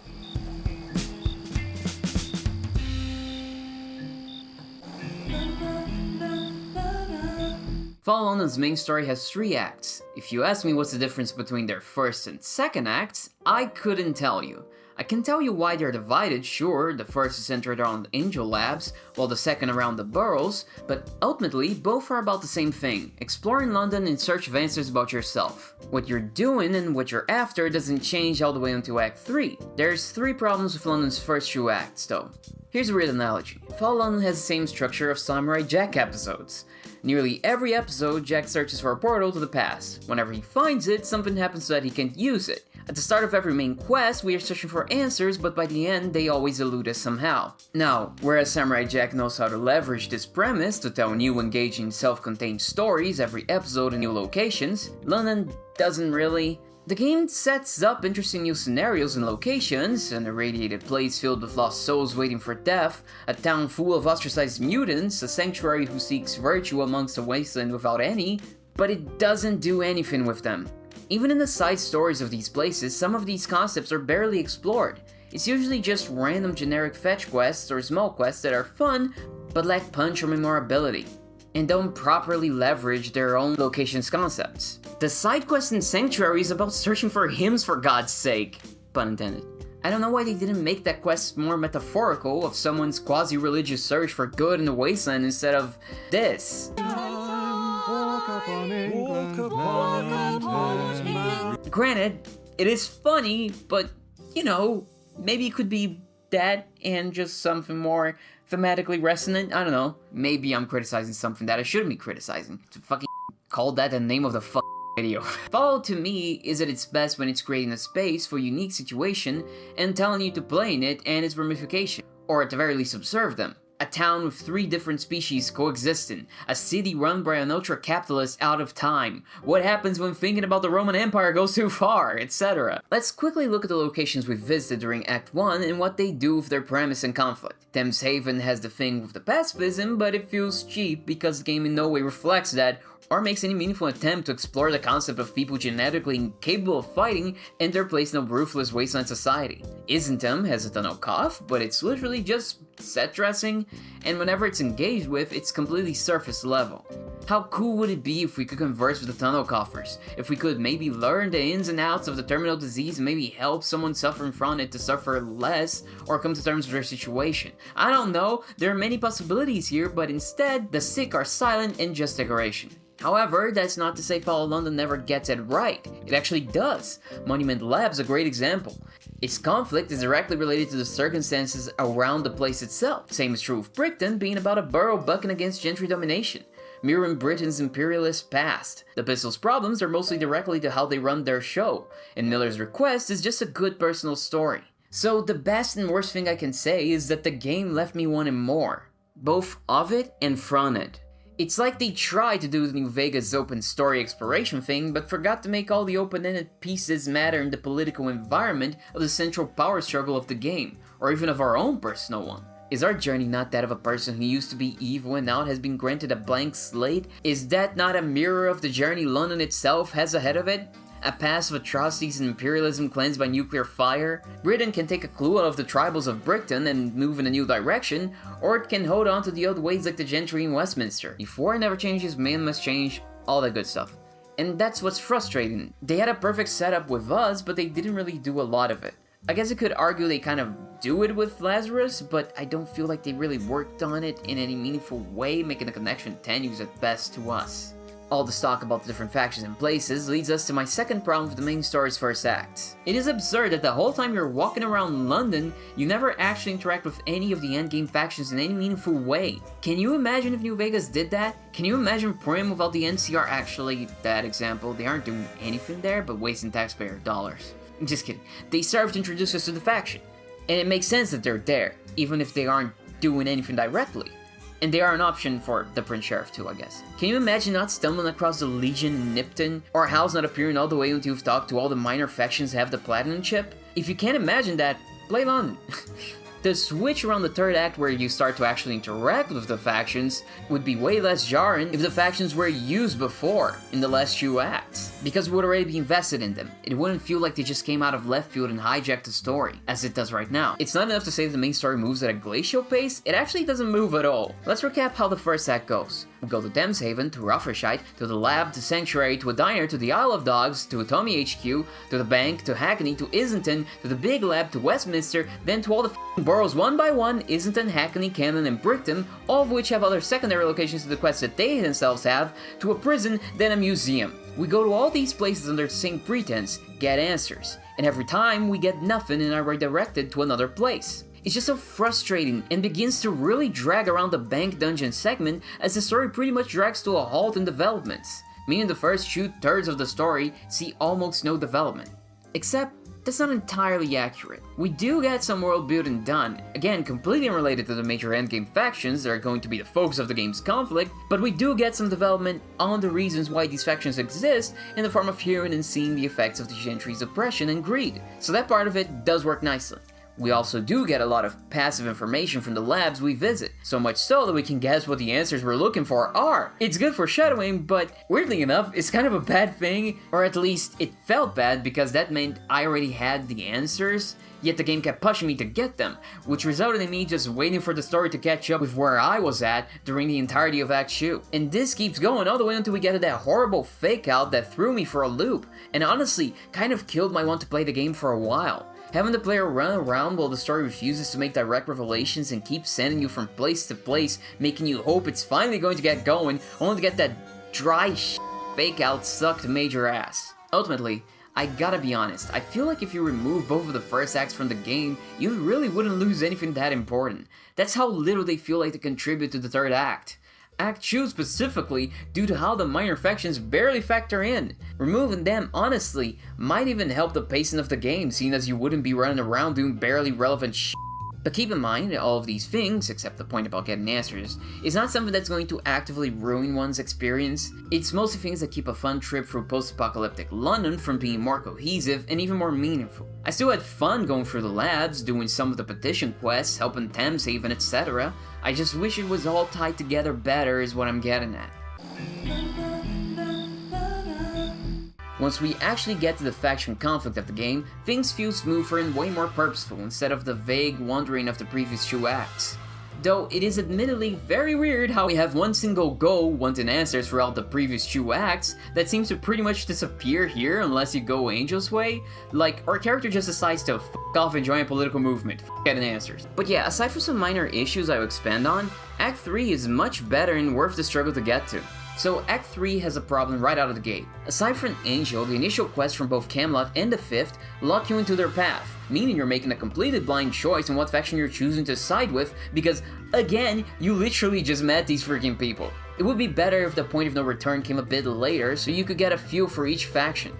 Fall London's main story has 3 acts. If you ask me what's the difference between their first and second acts, I couldn't tell you. I can tell you why they're divided, sure, the first is centered around Angel Labs, while the second around the Burrows, but ultimately, both are about the same thing, exploring London in search of answers about yourself. What you're doing and what you're after doesn't change all the way into Act 3. There's 3 problems with London's first 2 acts, though. Here's a weird analogy. Fall London has the same structure of Samurai Jack episodes. Nearly every episode, Jack searches for a portal to the past. Whenever he finds it, something happens so that he can't use it. At the start of every main quest, we are searching for answers, but by the end, they always elude us somehow. Now, whereas Samurai Jack knows how to leverage this premise to tell new engaging self-contained stories every episode in new locations, London doesn't really. The game sets up interesting new scenarios and locations, an irradiated place filled with lost souls waiting for death, a town full of ostracized mutants, a sanctuary who seeks virtue amongst a wasteland without any, but it doesn't do anything with them. Even in the side stories of these places, some of these concepts are barely explored. It's usually just random generic fetch quests or small quests that are fun, but lack punch or memorability, and don't properly leverage their own location's concepts. The side quest in Sanctuary is about searching for hymns, for God's sake. Pun intended. I don't know why they didn't make that quest more metaphorical of someone's quasi-religious search for good in the wasteland instead of this. Granted, it is funny, but, you know, maybe it could be that and just something more thematically resonant. I don't know. Maybe I'm criticizing something that I shouldn't be criticizing. To fucking call that the name of the fucking video. Fallout to me is at its best when it's creating a space for a unique situation and telling you to play in it and its ramifications, or at the very least observe them. A town with 3 different species coexisting, a city run by an ultra-capitalist out of time, what happens when thinking about the Roman Empire goes too far, etc. Let's quickly look at the locations we visited during Act 1 and what they do with their premise and conflict. Thameshaven has the thing with the pacifism, but it feels cheap because the game in no way reflects that or makes any meaningful attempt to explore the concept of people genetically incapable of fighting and their place in a ruthless wasteland society. Islington has a tunnel cough, but it's literally just set dressing, and whenever it's engaged with, it's completely surface level. How cool would it be if we could converse with the tunnel coffers? If we could maybe learn the ins and outs of the terminal disease and maybe help someone suffering from it to suffer less or come to terms with their situation. I don't know, there are many possibilities here, but instead, the sick are silent and just decoration. However, that's not to say Fallout London never gets it right. It actually does. Monument Lab's a great example. Its conflict is directly related to the circumstances around the place itself. Same is true of Brickston being about a borough bucking against gentry domination, mirroring Britain's imperialist past. The Pexels' problems are mostly directly to how they run their show, and Miller's request is just a good personal story. So the best and worst thing I can say is that the game left me wanting more, both of it and from it. It's like they tried to do the New Vegas open story exploration thing, but forgot to make all the open-ended pieces matter in the political environment of the central power struggle of the game, or even of our own personal one. Is our journey not that of a person who used to be evil and now has been granted a blank slate? Is that not a mirror of the journey London itself has ahead of it? A past of atrocities and imperialism cleansed by nuclear fire? Britain can take a clue out of the tribals of Brickston and move in a new direction, or it can hold on to the old ways like the gentry in Westminster. Before never changes, man must change, all that good stuff. And that's what's frustrating. They had a perfect setup with us, but they didn't really do a lot of it. I guess you could argue they kind of do it with Lazarus, but I don't feel like they really worked on it in any meaningful way, making the connection tenuous at best to us. All this talk about the different factions and places leads us to my second problem with the main story's first act. It is absurd that the whole time you're walking around London, you never actually interact with any of the endgame factions in any meaningful way. Can you imagine if New Vegas did that? Can you imagine Prim without the NCR? Actually, that example, they aren't doing anything there but wasting taxpayer dollars. Just kidding. They serve to introduce us to the faction. And it makes sense that they're there, even if they aren't doing anything directly. And they are an option for the Prince Sheriff too, I guess. Can you imagine not stumbling across the Legion in Nipton? Or House not appearing all the way until you've talked to all the minor factions that have the Platinum chip? If you can't imagine that, play London. The switch around the third act where you start to actually interact with the factions would be way less jarring if the factions were used before in the last two acts, because we would already be invested in them. It wouldn't feel like they just came out of left field and hijacked the story, as it does right now. It's not enough to say that the main story moves at a glacial pace, it actually doesn't move at all. Let's recap how the first act goes. We go to Thameshaven, to Rothershire, to the lab, to Sanctuary, to a diner, to the Isle of Dogs, to a Tommy HQ, to the bank, to Hackney, to Islington, to the big lab, to Westminster, then to all the f***ing boroughs one by one, Islington, Hackney, Camden, and Brickston, all of which have other secondary locations to the quests that they themselves have, to a prison, then a museum. We go to all these places under the same pretense, get answers, and every time we get nothing and are redirected to another place. It's just so frustrating and begins to really drag around the bank dungeon segment as the story pretty much drags to a halt in developments, meaning the first 2/3 of the story see almost no development. Except, that's not entirely accurate. We do get some world building done, again completely unrelated to the major endgame factions that are going to be the focus of the game's conflict, but we do get some development on the reasons why these factions exist in the form of hearing and seeing the effects of the gentry's oppression and greed, so that part of it does work nicely. We also do get a lot of passive information from the labs we visit, so much so that we can guess what the answers we're looking for are. It's good for shadowing, but weirdly enough, it's kind of a bad thing, or at least it felt bad because that meant I already had the answers, yet the game kept pushing me to get them, which resulted in me just waiting for the story to catch up with where I was at during the entirety of Act 2. And this keeps going all the way until we get to that horrible fake out that threw me for a loop, and honestly, kind of killed my want to play the game for a while. Having the player run around while the story refuses to make direct revelations and keeps sending you from place to place, making you hope it's finally going to get going, only to get that dry fake out sucked major ass. Ultimately, I gotta be honest, I feel like if you remove both of the first acts from the game, you really wouldn't lose anything that important. That's how little they feel like to contribute to the third act. Act 2 specifically, due to how the minor factions barely factor in. Removing them, honestly, might even help the pacing of the game, seeing as you wouldn't be running around doing barely relevant shit. But keep in mind, all of these things, except the point about getting answers, is not something that's going to actively ruin one's experience. It's mostly things that keep a fun trip through post-apocalyptic London from being more cohesive and even more meaningful. I still had fun going through the labs, doing some of the petition quests, helping Thameshaven, etc. I just wish it was all tied together better is what I'm getting at. Once we actually get to the faction conflict of the game, things feel smoother and way more purposeful instead of the vague wandering of the previous 2 acts. Though it is admittedly very weird how we have one single goal wanting answers throughout the previous 2 acts that seems to pretty much disappear here unless you go Angel's way. Like, our character just decides to f*** off and join a political movement, getting answers. But yeah, aside from some minor issues I will expand on, Act 3 is much better and worth the struggle to get to. So Act 3 has a problem right out of the gate. Aside from Angel, the initial quests from both Camelot and the 5th lock you into their path, meaning you're making a completely blind choice on what faction you're choosing to side with because, again, you literally just met these freaking people. It would be better if the point of no return came a bit later so you could get a feel for each faction.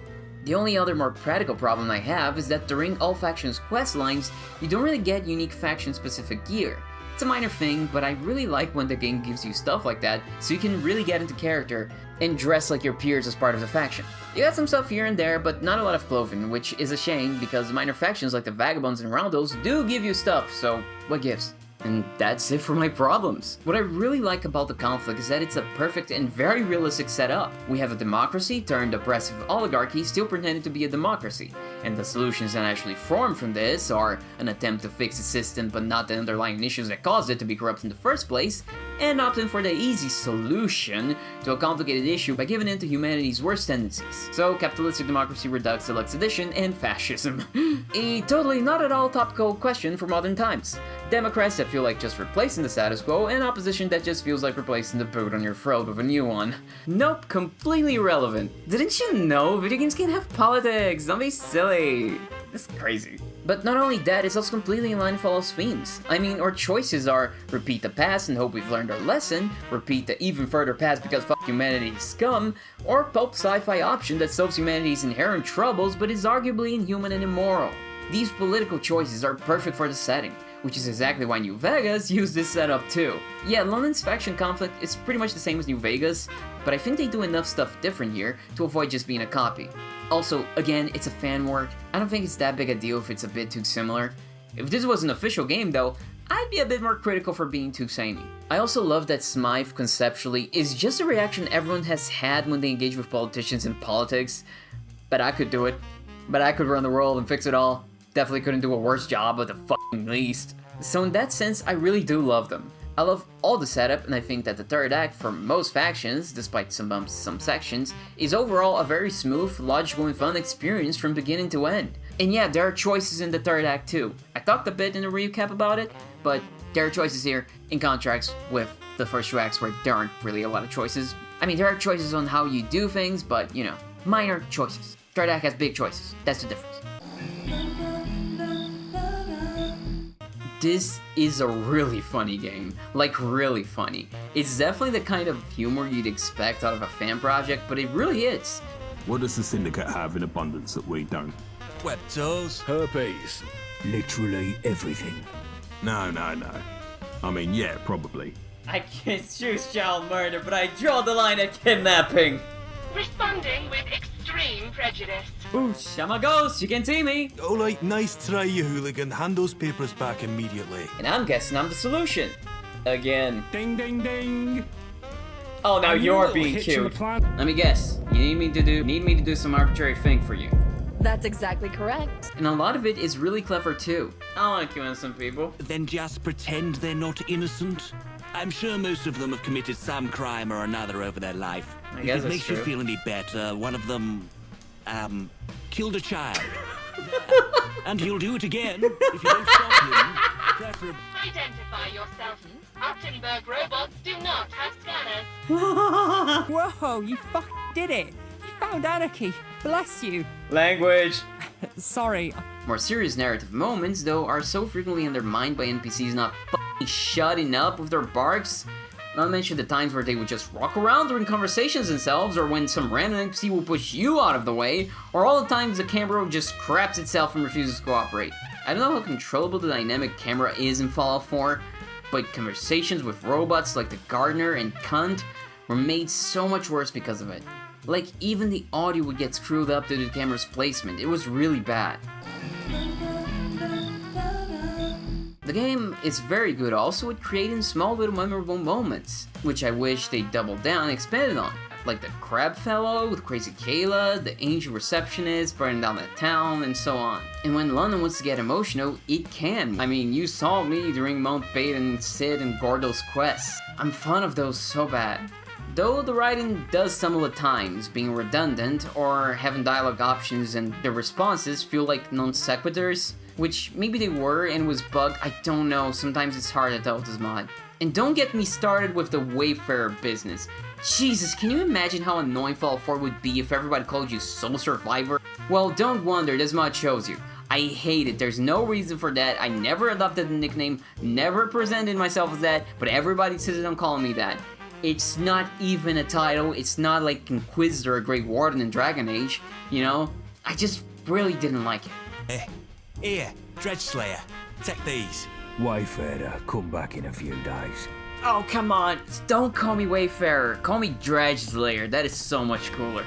The only other more practical problem I have is that during all factions' quest lines, you don't really get unique faction-specific gear. It's a minor thing, but I really like when the game gives you stuff like that, so you can really get into character and dress like your peers as part of the faction. You got some stuff here and there, but not a lot of clothing, which is a shame because minor factions like the Vagabonds and Roundels do give you stuff, so what gives? And that's it for my problems. What I really like about the conflict is that it's a perfect and very realistic setup. We have a democracy turned oppressive oligarchy still pretending to be a democracy, and the solutions that actually form from this are an attempt to fix the system but not the underlying issues that caused it to be corrupt in the first place, and opting for the easy solution to a complicated issue by giving in to humanity's worst tendencies. So capitalistic democracy redux deluxe edition and fascism. A totally not at all topical question for modern times. Democrats that feel like just replacing the status quo, and opposition that just feels like replacing the boot on your throat with a new one. Nope, completely irrelevant. Didn't you know video games can't have politics? Don't be silly. This is crazy. But not only that, it's also completely in line with Fallout's themes. I mean, our choices are repeat the past and hope we've learned our lesson, repeat the even further past because fuck humanity's scum, or pulp sci-fi option that solves humanity's inherent troubles but is arguably inhuman and immoral. These political choices are perfect for the setting, which is exactly why New Vegas used this setup too. Yeah, London's faction conflict is pretty much the same as New Vegas, but I think they do enough stuff different here to avoid just being a copy. Also, again, it's a fan work. I don't think it's that big a deal if it's a bit too similar. If this was an official game though, I'd be a bit more critical for being too samey. I also love that Smythe conceptually is just a reaction everyone has had when they engage with politicians and politics. But I could do it. But I could run the world and fix it all. Definitely couldn't do a worse job at the fucking least. So in that sense, I really do love them. I love all the setup, and I think that the third act for most factions, despite some bumps in some sections, is overall a very smooth, logical, and fun experience from beginning to end. And yeah, there are choices in the third act too. I talked a bit in the recap about it, but there are choices here in contrast with the first 2 acts where there aren't really a lot of choices. I mean, there are choices on how you do things, but you know, minor choices. Third act has big choices. That's the difference. This is a really funny game, like really funny. It's definitely the kind of humor you'd expect out of a fan project, but it really is. What does the Syndicate have in abundance that we don't? Webbed toes. Herpes. Literally everything. No. I mean, yeah, probably. I can't choose child murder, but I draw the line at kidnapping. Responding with extreme prejudice. Boosh, I'm a ghost, you can see me. Alright, nice try, you hooligan. Hand those papers back immediately. And I'm guessing I'm the solution. Again. Ding, ding, ding. Oh, now you're being cute. Let me guess. You need me to do some arbitrary thing for you. That's exactly correct. And a lot of it is really clever too. I like killing some people. Then just pretend they're not innocent. I'm sure most of them have committed some crime or another over their life. I guess if it makes true. you feel any better, one of them, killed a child. And he'll do it again if you don't stop him. Preferably. Identify yourself. Altenburg robots do not have scanners. Whoa, you did it. You found anarchy. Bless you. Language. Sorry. More serious narrative moments, though, are so frequently undermined by NPCs not f***ing shutting up with their barks. Not to mention the times where they would just walk around during conversations themselves, or when some random NPC will push you out of the way, or all the times the camera just craps itself and refuses to cooperate. I don't know how controllable the dynamic camera is in Fallout 4, but conversations with robots like the gardener and cunt were made so much worse because of it. Like, even the audio would get screwed up due to the camera's placement. It was really bad. The game is very good also at creating small little memorable moments, which I wish they doubled down and expanded on. like the crab fellow, the crazy Kayla, the angel receptionist, burning down the town, and so on. And when London wants to get emotional, it can. I mean, you saw me during Mountbatten, Sid, and Gordo's quests. I'm fond of those so bad. Though the writing does stumble at times, being redundant, or having dialogue options and the responses feel like non sequiturs, which maybe they were and was bugged, I don't know, sometimes it's hard to tell with this mod. And don't get me started with the Wayfarer business. Jesus, can you imagine how annoying Fallout 4 would be if everybody called you Soul Survivor? Well, don't wonder, this mod shows you. I hate it, there's no reason for that, I never adopted the nickname, never presented myself as that, but everybody insisted on calling me that. It's not even a title, it's not like Inquisitor or Great Warden in Dragon Age, you know? I just really didn't like it. Here, Dredge Slayer, take these. Wayfarer, come back in a few days. Oh, come on, don't call me Wayfarer, call me Dredge Slayer, that is so much cooler.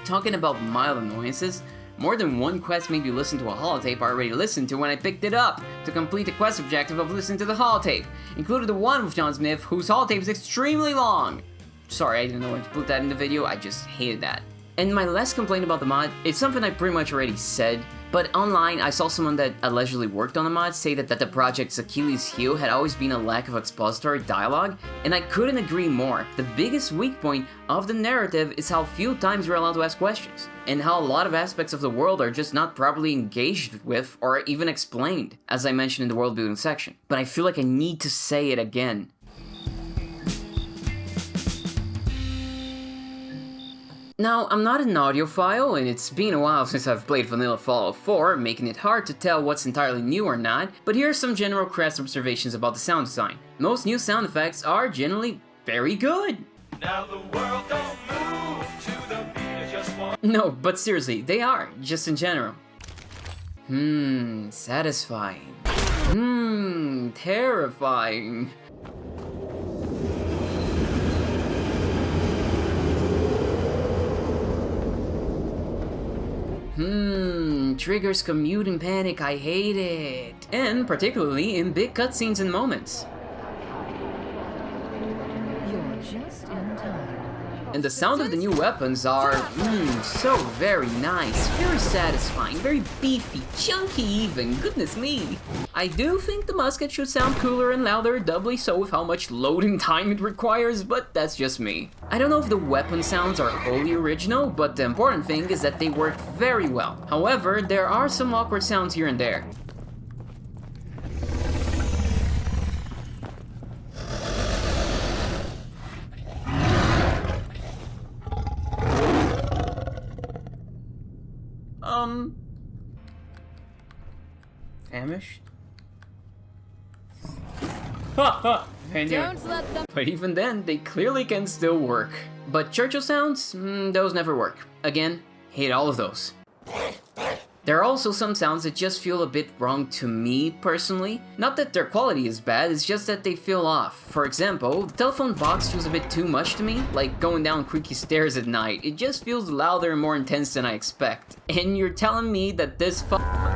Talking about mild annoyances, more than one quest made me listen to a holotape I already listened to when I picked it up to complete the quest objective of listening to the holotape, including the one with John Smith, whose holotape is extremely long. Sorry, I didn't know when to put that in the video, I just hated that. And my last complaint about the mod, it's something I pretty much already said, but online I saw someone that allegedly worked on the mod say that the project's Achilles heel had always been a lack of expository dialogue, and I couldn't agree more. The biggest weak point of the narrative is how few times you're allowed to ask questions, and how a lot of aspects of the world are just not properly engaged with or even explained, as I mentioned in the world building section. But I feel like I need to say it again. Now, I'm not an audiophile, and it's been a while since I've played vanilla Fallout 4, making it hard to tell what's entirely new or not, but here are some general crass observations about the sound design. Most new sound effects are generally very good. Now the world don't move to the beat of just one. No, but seriously, they are, just in general. Satisfying. Terrifying. Triggers commute and panic, I hate it. And particularly in big cutscenes and moments. You're just in time. And the sound of the new weapons are, so very nice, very satisfying, very beefy, chunky even, goodness me. I do think the musket should sound cooler and louder, doubly so with how much loading time it requires, but that's just me. I don't know if the weapon sounds are wholly original, but the important thing is that they work very well. However, there are some awkward sounds here and there. Famished? Don't let them. But even then, they clearly can still work. But Churchill sounds? Those never work. Again, hate all of those. There are also some sounds that just feel a bit wrong to me, personally. Not that their quality is bad, it's just that they feel off. For example, the telephone box feels a bit too much to me, like going down creaky stairs at night. It just feels louder and more intense than I expect. And you're telling me that this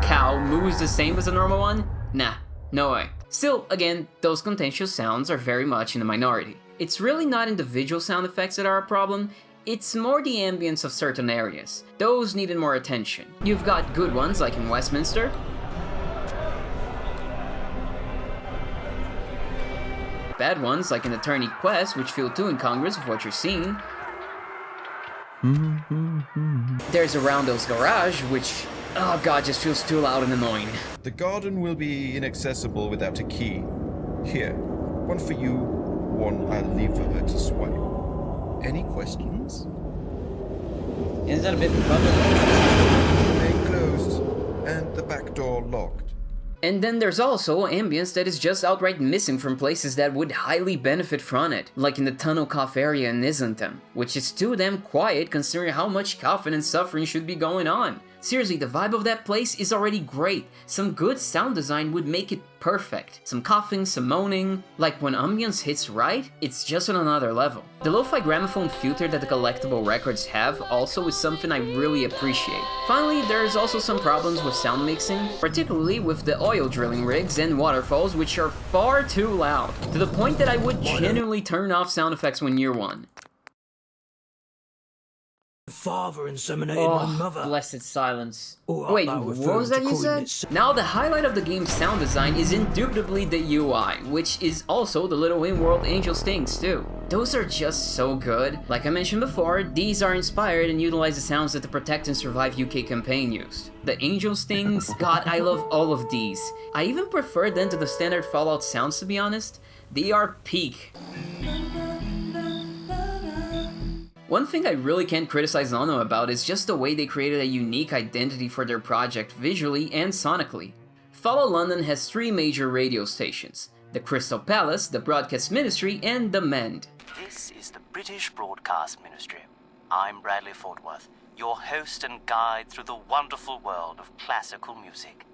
cow moves the same as a normal one? Nah, no way. Still, again, those contentious sounds are very much in the minority. It's really not individual sound effects that are a problem, it's more the ambience of certain areas. Those needed more attention. You've got good ones like in Westminster, bad ones like in Attorney Quest, which feel too incongruous with what you're seeing. There's a Roundels garage, which, oh god, just feels too loud and annoying. The garden will be inaccessible without a key. Here, one for you, one I'll leave for her to swipe. Any questions? Is that a bit public? Remain closed, and the back door locked. And then there's also ambience that is just outright missing from places that would highly benefit from it, like in the Tunnel Cough area in Islington, which is too damn quiet considering how much coughing and suffering should be going on. Seriously, the vibe of that place is already great. Some good sound design would make it perfect. Some coughing, some moaning. Like when ambience hits right, it's just on another level. The lo-fi gramophone filter that the collectible records have also is something I really appreciate. Finally, there's also some problems with sound mixing, particularly with the oil drilling rigs and waterfalls, which are far too loud, to the point that I would genuinely turn off sound effects when near one. father inseminated Oh, my mother. blessed silence. Wait, what was that you said? Now the highlight of the game's sound design is indubitably the UI, which is also the little in-world angel stings too. Those are just so good. Like I mentioned before, these are inspired and utilize the sounds that the Protect and Survive UK campaign used. The angel stings, god, I love all of these. I even prefer them to the standard Fallout sounds, to be honest. They are peak. One thing I really can't criticize Nuh Na about is just the way they created a unique identity for their project visually and sonically. Fallout London has 3 major radio stations: the Crystal Palace, the Broadcast Ministry, and the Mend. This is the British Broadcast Ministry. I'm Bradley Fortworth, your host and guide through the wonderful world of classical music.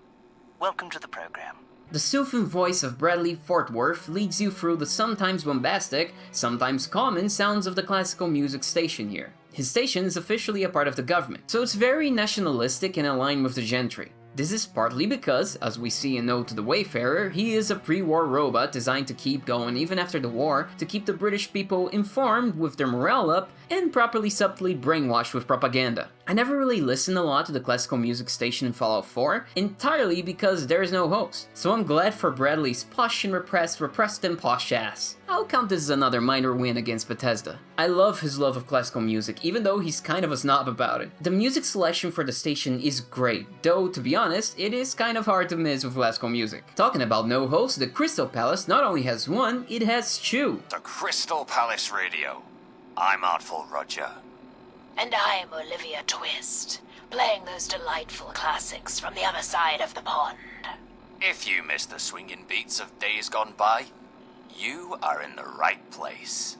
Welcome to the program. The soothing voice of Bradley Fortworth leads you through the sometimes bombastic, sometimes common sounds of the classical music station here. His station is officially a part of the government, so it's very nationalistic and aligned with the gentry. This is partly because, as we see in Ode to the Wayfarer, he is a pre-war robot designed to keep going even after the war, to keep the British people informed with their morale up, and properly subtly brainwashed with propaganda. I never really listened a lot to the classical music station in Fallout 4, entirely because there is no host, so I'm glad for Bradley's posh and repressed and posh ass. I'll count this as another minor win against Bethesda. I love his love of classical music, even though he's kind of a snob about it. The music selection for the station is great, though to be honest, it is kind of hard to miss with classical music. Talking about no host, the Crystal Palace not only has one, it has two. The Crystal Palace Radio. I'm Artful Roger. And I'm Olivia Twist, playing those delightful classics from the other side of the pond. If you miss the swinging beats of days gone by, you are in the right place.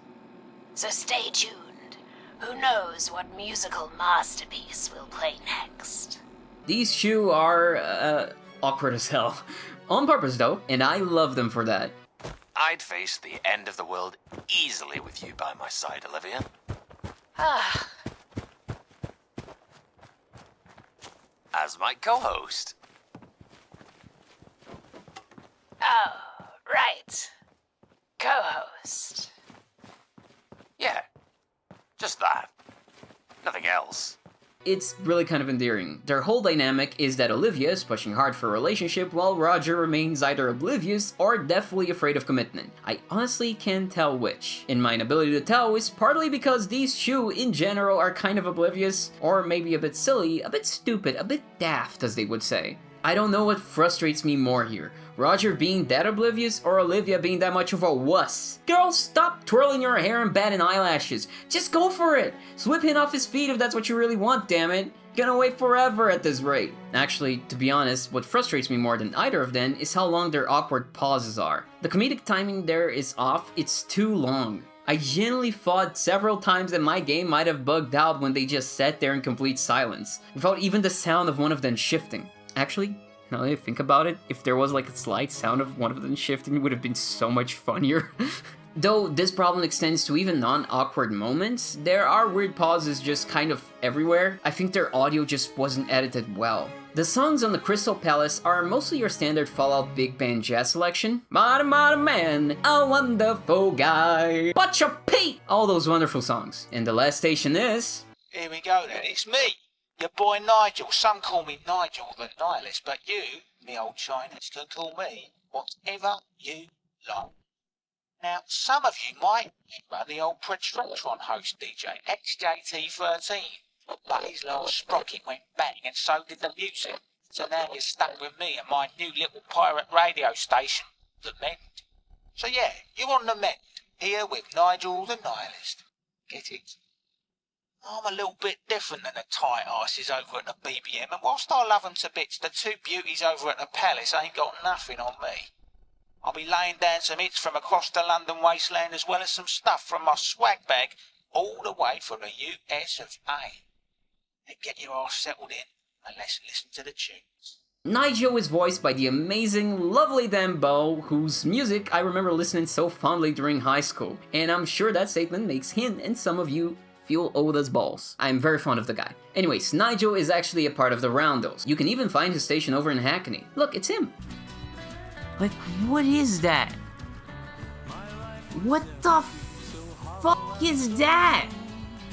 So stay tuned. Who knows what musical masterpiece we'll play next? These two are, awkward as hell. On purpose though, and I love them for that. I'd face the end of the world easily with you by my side, Olivia. Ah. As my co-host. Oh, right. Co-host. Yeah, just that. Nothing else. It's really kind of endearing. Their whole dynamic is that Olivia is pushing hard for a relationship while Roger remains either oblivious or deathly afraid of commitment. I honestly can't tell which. And my inability to tell is partly because these two in general are kind of oblivious, or maybe a bit silly, a bit stupid, a bit daft as they would say. I don't know what frustrates me more here. Roger being that oblivious or Olivia being that much of a wuss. Girl, stop twirling your hair and batting eyelashes. Just go for it. Sweep him off his feet if that's what you really want, damn it. Gonna wait forever at this rate. Actually, to be honest, what frustrates me more than either of them is how long their awkward pauses are. The comedic timing there is off, it's too long. I genuinely thought several times that my game might have bugged out when they just sat there in complete silence, without even the sound of one of them shifting. Actually, now that I think about it, if there was like a slight sound of one of them shifting, it would have been so much funnier. Though this problem extends to even non-awkward moments, there are weird pauses just kind of everywhere. I think their audio just wasn't edited well. The songs on the Crystal Palace are mostly your standard Fallout big band jazz selection. Mighty mighty man, a wonderful guy, but your Pete! All those wonderful songs. And the last station is... Here we go then, it's me! Your boy Nigel. Some call me Nigel the Nihilist, but you, me old Chinese, can call me whatever you like. Now, some of you might remember the old Protron host DJ, XJT13, but his last sprocket went bang and so did the music. So now you're stuck with me and my new little pirate radio station, The Mend. So yeah, you're on The Mend, here with Nigel the Nihilist. Get it? I'm a little bit different than the tight asses over at the BBM, and whilst I love them to bits, the two beauties over at the Palace ain't got nothing on me. I'll be laying down some hits from across the London wasteland as well as some stuff from my swag bag all the way from the US of A. Now get your arse settled in and let's listen to the tunes. Nigel is voiced by the amazing, lovely Dan Bow, whose music I remember listening so fondly during high school, and I'm sure that statement makes him and some of you feel old as balls. I'm very fond of the guy. Anyways, Nigel is actually a part of the Roundels. You can even find his station over in Hackney. Look, it's him. Like, what is that? What the fuck is that?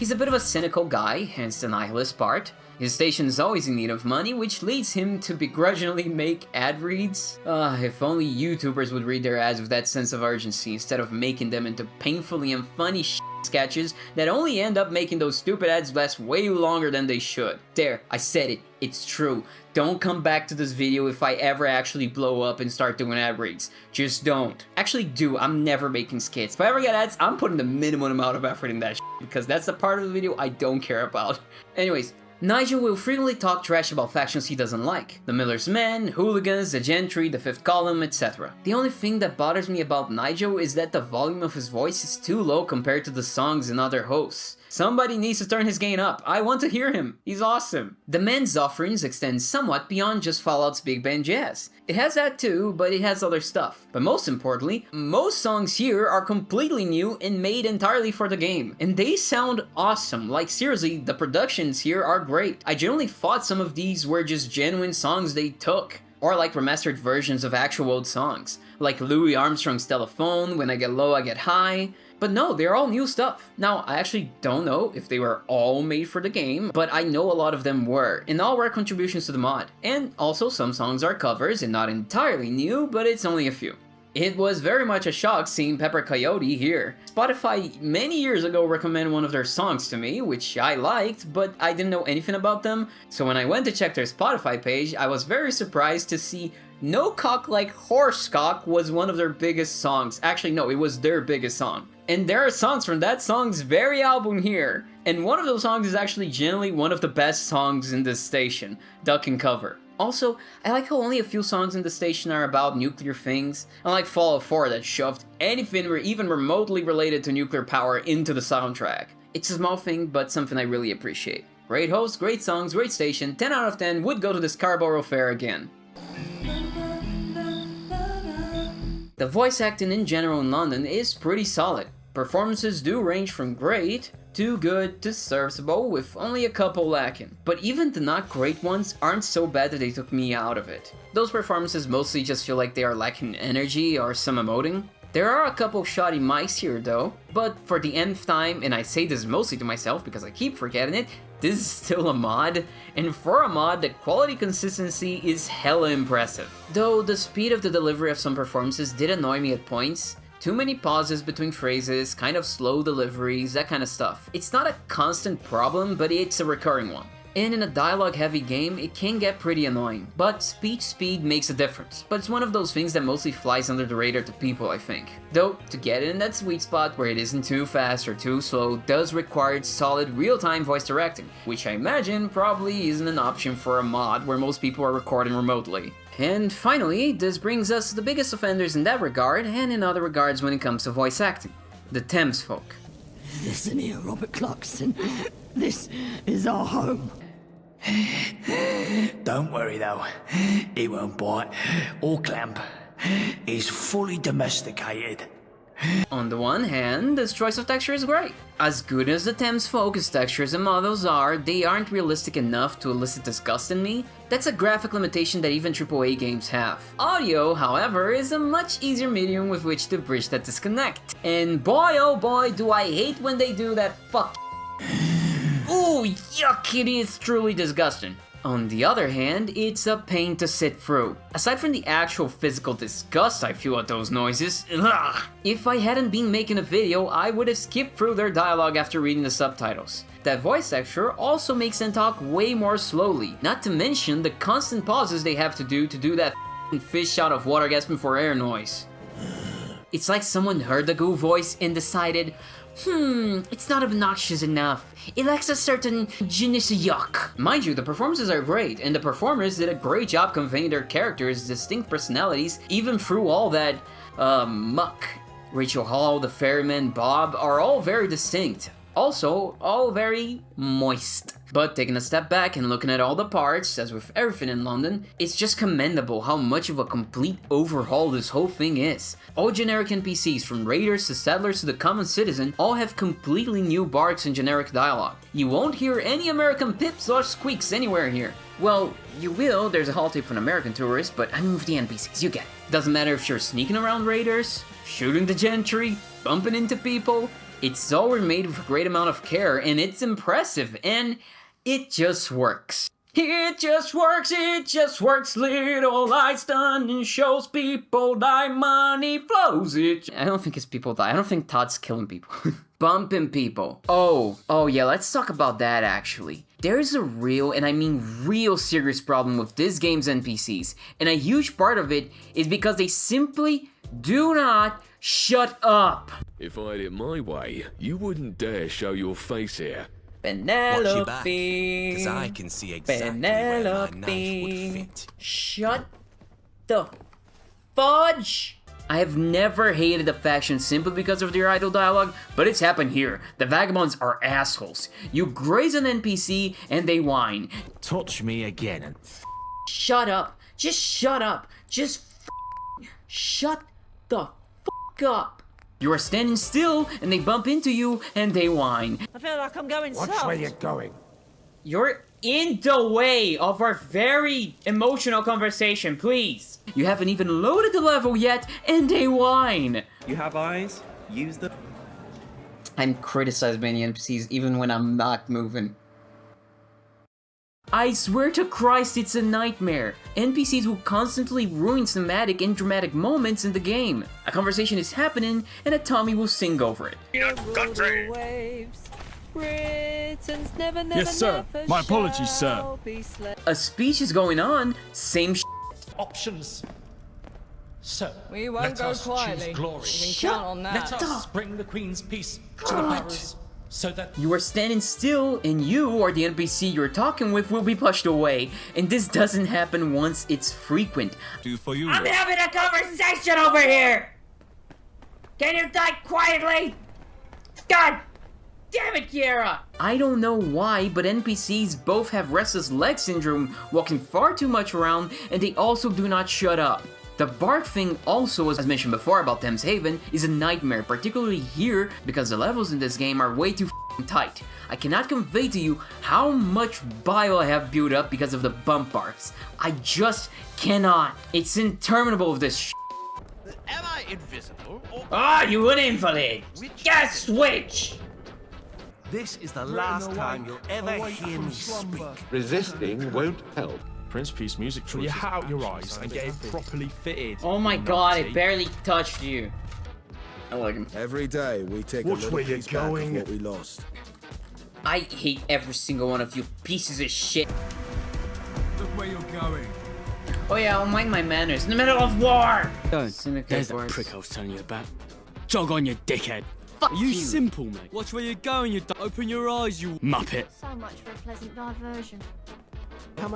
He's a bit of a cynical guy, hence the nihilist part. His station is always in need of money, which leads him to begrudgingly make ad reads. If only YouTubers would read their ads with that sense of urgency instead of making them into painfully and funny sketches that only end up making those stupid ads last way longer than they should. There, I said it. It's true. Don't come back to this video if I ever actually blow up and start doing ad reads. Just don't. Actually do. I'm never making skits. If I ever get ads, I'm putting the minimum amount of effort in that because that's the part of the video I don't care about. Anyways, Nigel will frequently talk trash about factions he doesn't like. The Miller's Men, Hooligans, the Gentry, the Fifth Column, etc. The only thing that bothers me about Nigel is that the volume of his voice is too low compared to the songs and other hosts. Somebody needs to turn his gain up. I want to hear him. He's awesome. The man's offerings extend somewhat beyond just Fallout's big band jazz. It has that too, but it has other stuff. But most importantly, most songs here are completely new and made entirely for the game. And they sound awesome. Like seriously, the productions here are great. I genuinely thought some of these were just genuine songs they took. Or like remastered versions of actual old songs. Like Louis Armstrong's Telephone, When I Get Low I Get High. But no, they're all new stuff. Now, I actually don't know if they were all made for the game, but I know a lot of them were, and all were contributions to the mod. And also some songs are covers and not entirely new, but it's only a few. It was very much a shock seeing Pepper Coyote here. Spotify many years ago recommended one of their songs to me, which I liked, but I didn't know anything about them, so when I went to check their Spotify page, I was very surprised to see No Cock Like Horsecock was one of their biggest songs. Actually, no, it was their biggest song. And there are songs from that song's very album here. And one of those songs is actually generally one of the best songs in this station, Duck and Cover. Also, I like how only a few songs in the station are about nuclear things, unlike Fallout 4 that shoved anything even remotely related to nuclear power into the soundtrack. It's a small thing, but something I really appreciate. Great host, great songs, great station, 10 out of 10, would go to the Scarborough Fair again. The voice acting in general in London is pretty solid. Performances do range from great to good to serviceable, with only a couple lacking. But even the not great ones aren't so bad that they took me out of it. Those performances mostly just feel like they are lacking energy or some emoting. There are a couple shoddy mics here though, but for the nth time, and I say this mostly to myself because I keep forgetting it, this is still a mod, and for a mod, the quality consistency is hella impressive. Though the speed of the delivery of some performances did annoy me at points. Too many pauses between phrases, kind of slow deliveries, that kind of stuff. It's not a constant problem, but it's a recurring one. And in a dialogue-heavy game, it can get pretty annoying, but speech speed makes a difference. But it's one of those things that mostly flies under the radar to people, I think. Though, to get it in that sweet spot where it isn't too fast or too slow does require solid real-time voice directing, which I imagine probably isn't an option for a mod where most people are recording remotely. And finally, this brings us to the biggest offenders in that regard, and in other regards when it comes to voice acting. The Thames folk. Listen here, Robert Clarkson. This is our home. Don't worry though, he won't bite or clamp. He's fully domesticated. On the one hand, this choice of texture is great. As good as the Thames Folk's textures and models are, they aren't realistic enough to elicit disgust in me. That's a graphic limitation that even AAA games have. Audio, however, is a much easier medium with which to bridge that disconnect. And boy oh boy do I hate when they do that fuck. Ooh, yuck, it is truly disgusting. On the other hand, it's a pain to sit through. Aside from the actual physical disgust I feel at those noises, ugh, if I hadn't been making a video, I would have skipped through their dialogue after reading the subtitles. That voice texture also makes them talk way more slowly, not to mention the constant pauses they have to do that fish out of water gasping for air noise. It's like someone heard the Goo voice and decided, it's not obnoxious enough. It lacks a certain je ne sais yuck. Mind you, the performances are great, and the performers did a great job conveying their characters' distinct personalities, even through all that, muck. Rachel Hall, the ferryman, Bob are all very distinct. Also, all very moist. But taking a step back and looking at all the parts, as with everything in London, it's just commendable how much of a complete overhaul this whole thing is. All generic NPCs, from raiders to settlers to the common citizen, all have completely new barks and generic dialogue. You won't hear any American pips or squeaks anywhere here. Well, you will, there's a holotape for an American tourist, but I mean with the NPCs, you get it. Doesn't matter if you're sneaking around raiders, shooting the gentry, bumping into people, It's all remade with a great amount of care, and it's impressive, and it just works. It just works, little lights done and shows people die, money flows. I don't think it's people die, I don't think Todd's killing people. Bumping people. Oh yeah, let's talk about that actually. There's a real, and I mean real serious problem with this game's NPCs, and a huge part of it is because they simply do not shut up. If I had it my way, you wouldn't dare show your face here. Penelope. Watch your back, 'cause I can see exactly where my knife would fit. Shut the fudge! I have never hated a faction simply because of their idle dialogue, but it's happened here. The Vagabonds are assholes. You graze an NPC and they whine. Touch me again and Shut up. Just shut up. Just shut the up. You are standing still and they bump into you and they whine. I feel like I'm going soft. Watch where you're going. You're in the way of our very emotional conversation, please. You haven't even loaded the level yet and they whine. You have eyes, use them. I'm criticized by the NPCs even when I'm not moving. I swear to Christ, it's a nightmare. NPCs will constantly ruin cinematic and dramatic moments in the game. A conversation is happening and a Tommy will sing over it. Yes, sir. My apologies, sir. A speech is going on, same Options. So, We won't let go us quietly. choose glory. You can count on that. Let us bring the Queen's peace to the Barrows, so that You are standing still and you or the NPC you're talking with will be pushed away. And this doesn't happen once, it's frequent. do for you. I'm having a conversation over here. Can you die quietly? God damn it, Kiera. I don't know why, but NPCs both have restless leg syndrome, walking far too much around, and they also do not shut up. The bark thing also, as mentioned before about Thameshaven, is a nightmare, particularly here because the levels in this game are way too tight. I cannot convey to you how much bile I have built up because of the bump barks. I just cannot. It's interminable with this Am I invisible? Or Ah, you an invalid. Just switch. this is the last time you'll ever hear me speak. Resisting won't help. Prince Peace music choices. You hat out your eyes and get it properly fitted. Oh my god, it barely touched you. I like him. Every day we take Watch a little where you're piece back of going. what we lost. I hate every single one of you pieces of shit. Look where you're going. Oh yeah, I'll mind my manners. In the middle of war! There's that prick I was telling you about. Jog on, you dickhead. Fuck you you. simple, mate. Watch where you're going, you open your eyes, you muppet. So much for a pleasant diversion. Am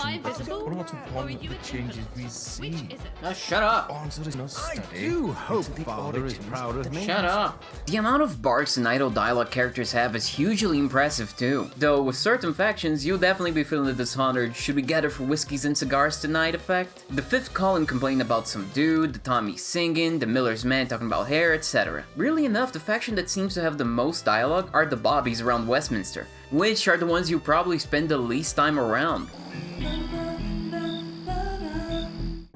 I invisible? What Or one are of you the an changes invalid? we see? Which is it? Oh, shut up. Answer is no study. do hope Father is proud of me. Shut up. The amount of barks and idle dialogue characters have is hugely impressive too. Though with certain factions, you'll definitely be feeling the dishonored should we gather for whiskeys and cigars tonight effect. The fifth Colin complained about some dude, the Tommy singing, the Miller's man talking about hair, etc. Really enough, the faction that seems to have the most dialogue are the Bobbies around Westminster, which are the ones you probably spend the least time around.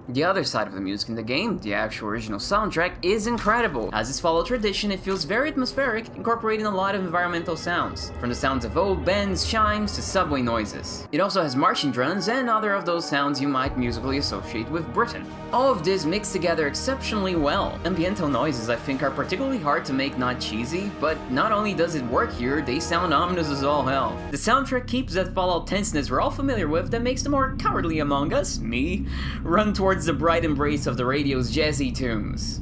The other side of the music in the game, the actual original soundtrack, is incredible. As is follow tradition, it feels very atmospheric, incorporating a lot of environmental sounds, from the sounds of old bends, chimes, to subway noises. It also has marching drums and other of those sounds you might musically associate with Britain. All of this mixed together exceptionally well. Ambiental noises I think are particularly hard to make not cheesy, but not only does it work here, they sound ominous as all hell. The soundtrack keeps that Fallout tenseness we're all familiar with that makes the more cowardly among us, me, run towards the bright embrace of the radio's jazzy tunes.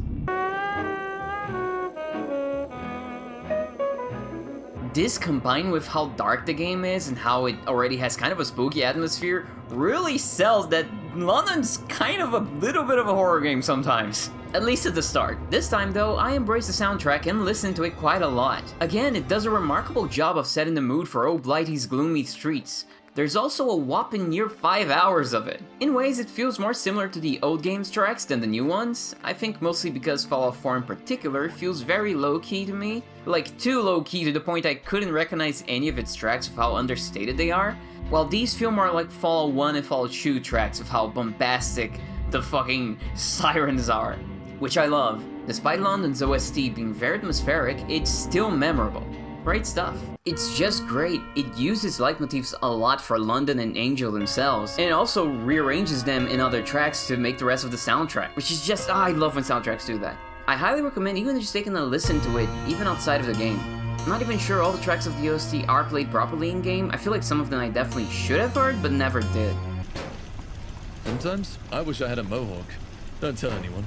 This combined with how dark the game is and how it already has kind of a spooky atmosphere really sells that London's kind of a little bit of a horror game sometimes. At least at the start. This time though, I embrace the soundtrack and listen to it quite a lot. Again, it does a remarkable job of setting the mood for old Blighty's gloomy streets. There's also a whopping near 5 hours of it. In ways, it feels more similar to the old game's tracks than the new ones. I think mostly because Fallout 4 in particular feels very low-key to me. Like, too low-key to the point I couldn't recognize any of its tracks with how understated they are. While these feel more like Fallout 1 and Fallout 2 tracks of how bombastic the fucking sirens are. Which I love. Despite London's OST being very atmospheric, it's still memorable. Great stuff. It's just great. It uses leitmotifs a lot for London and Angel themselves, and it also rearranges them in other tracks to make the rest of the soundtrack, which is just, I love when soundtracks do that. I highly recommend even just taking a listen to it, even outside of the game. I'm not even sure all the tracks of the OST are played properly in-game. I feel like some of them I definitely should have heard, but never did. Sometimes I wish I had a mohawk. Don't tell anyone.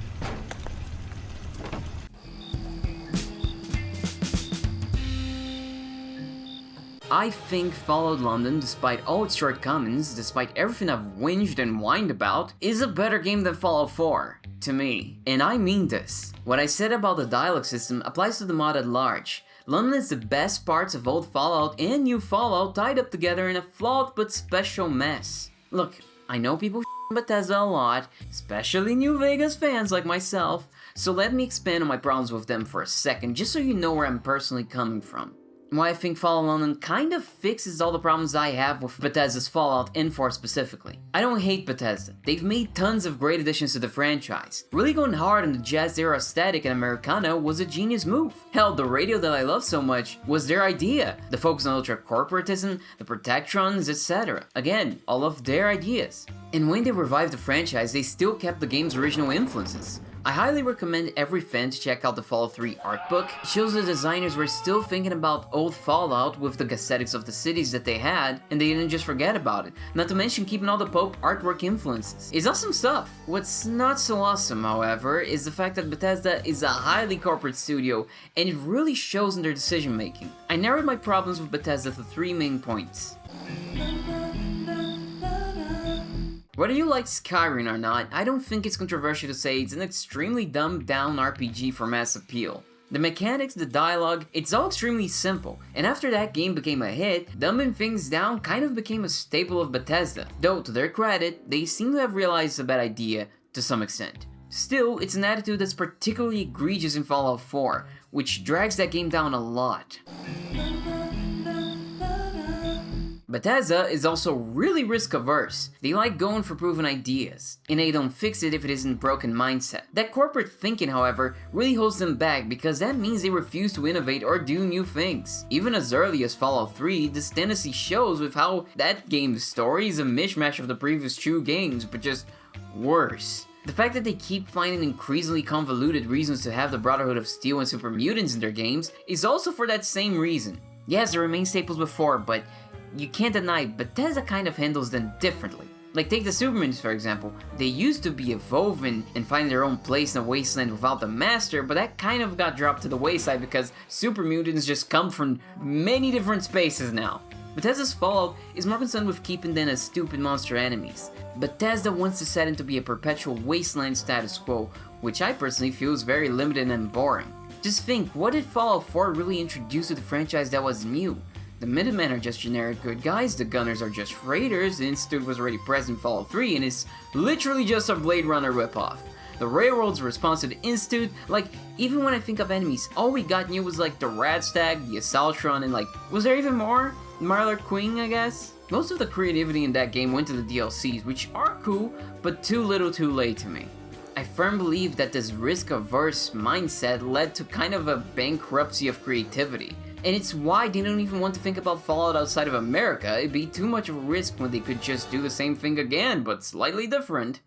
I think Fallout London, despite all its shortcomings, despite everything I've whinged and whined about, is a better game than Fallout 4, to me. And I mean this. What I said about the dialogue system applies to the mod at large. London is the best parts of old Fallout and new Fallout tied up together in a flawed but special mess. Look, I know people Bethesda a lot, especially New Vegas fans like myself, so let me expand on my problems with them for a second, just so you know where I'm personally coming from. Why I think Fallout London kind of fixes all the problems I have with Bethesda's Fallout and 4 specifically. I don't hate Bethesda. They've made tons of great additions to the franchise. Really going hard on the jazz era aesthetic and Americana was a genius move. Hell, the radio that I love so much was their idea. The focus on ultra-corporatism, the protectrons, etc. Again, all of their ideas. And when they revived the franchise, they still kept the game's original influences. I highly recommend every fan to check out the Fallout 3 art book. It shows the designers were still thinking about old Fallout with the aesthetics of the cities that they had, and they didn't just forget about it. Not to mention keeping all the Pope artwork influences. It's awesome stuff. What's not so awesome, however, is the fact that Bethesda is a highly corporate studio, and it really shows in their decision making. I narrowed my problems with Bethesda to 3 main points. Whether you like Skyrim or not, I don't think it's controversial to say it's an extremely dumbed down RPG for mass appeal. The mechanics, the dialogue, it's all extremely simple, and after that game became a hit, dumbing things down kind of became a staple of Bethesda, though to their credit, they seem to have realized a bad idea to some extent. Still, it's an attitude that's particularly egregious in Fallout 4, which drags that game down a lot. Bethesda is also really risk-averse. They like going for proven ideas, and they don't fix it if it isn't broken mindset. That corporate thinking, however, really holds them back because that means they refuse to innovate or do new things. Even as early as Fallout 3, this tendency shows with how that game's story is a mishmash of the previous 2 games, but just worse. The fact that they keep finding increasingly convoluted reasons to have the Brotherhood of Steel and Super Mutants in their games is also for that same reason. Yes, there remain staples before, but you can't deny Bethesda kind of handles them differently. Like take the Supermans for example, they used to be evolving and finding their own place in a wasteland without the Master, but that kind of got dropped to the wayside because Super Mutants just come from many different spaces now. Bethesda's Fallout is more concerned with keeping them as stupid monster enemies. Bethesda wants to set into be a perpetual wasteland status quo, which I personally feel is very limited and boring. Just think, what did Fallout 4 really introduce to the franchise that was new? The Minutemen are just generic good guys, the Gunners are just raiders, the Institute was already present in Fallout 3 and is literally just a Blade Runner ripoff. The Railroad's response to the Institute, like, even when I think of enemies, all we got new was like the Radstag, the Assaultron, and like, was there even more? Marlar Queen, I guess? Most of the creativity in that game went to the DLCs, which are cool, but too little too late to me. I firmly believe that this risk-averse mindset led to kind of a bankruptcy of creativity. And it's why they don't even want to think about Fallout outside of America. It'd be too much of a risk when they could just do the same thing again, but slightly different.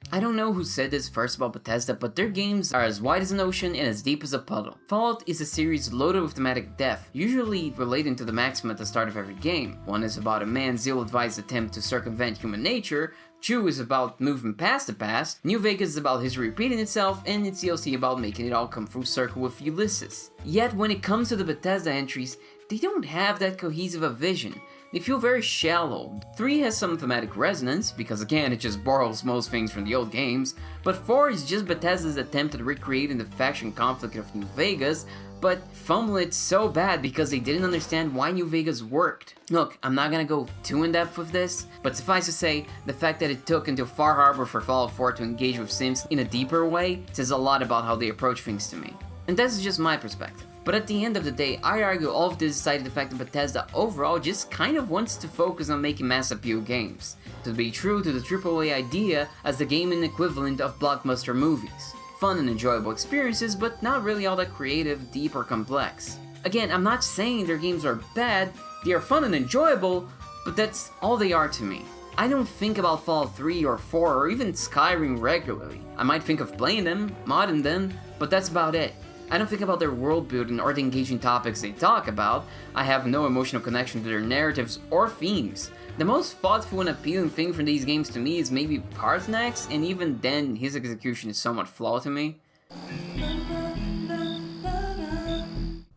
I don't know who said this first about Bethesda, but their games are as wide as an ocean and as deep as a puddle. Fallout is a series loaded with thematic depth, usually relating to the maxim at the start of every game. One is about a man's ill-advised attempt to circumvent human nature, 2 is about moving past the past, New Vegas is about history repeating itself, and it's DLC about making it all come full circle with Ulysses. Yet when it comes to the Bethesda entries, they don't have that cohesive a vision. They feel very shallow. 3 has some thematic resonance, because again it just borrows most things from the old games, but 4 is just Bethesda's attempt at recreating the faction conflict of New Vegas, but fumble it so bad because they didn't understand why New Vegas worked. Look, I'm not gonna go too in depth with this, but suffice to say, the fact that it took until Far Harbor for Fallout 4 to engage with Sims in a deeper way says a lot about how they approach things to me. And that's just my perspective. But at the end of the day, I argue all of this aside the fact that Bethesda overall just kind of wants to focus on making mass appeal games. to be true to the AAA idea as the gaming equivalent of blockbuster movies. Fun and enjoyable experiences, but not really all that creative, deep, or complex. Again, I'm not saying their games are bad, they are fun and enjoyable, but that's all they are to me. I don't think about Fallout 3 or 4 or even Skyrim regularly. I might think of playing them, modding them, but that's about it. I don't think about their world building or the engaging topics they talk about. I have no emotional connection to their narratives or themes. The most thoughtful and appealing thing from these games to me is maybe Parsnax, and even then his execution is somewhat flawed to me.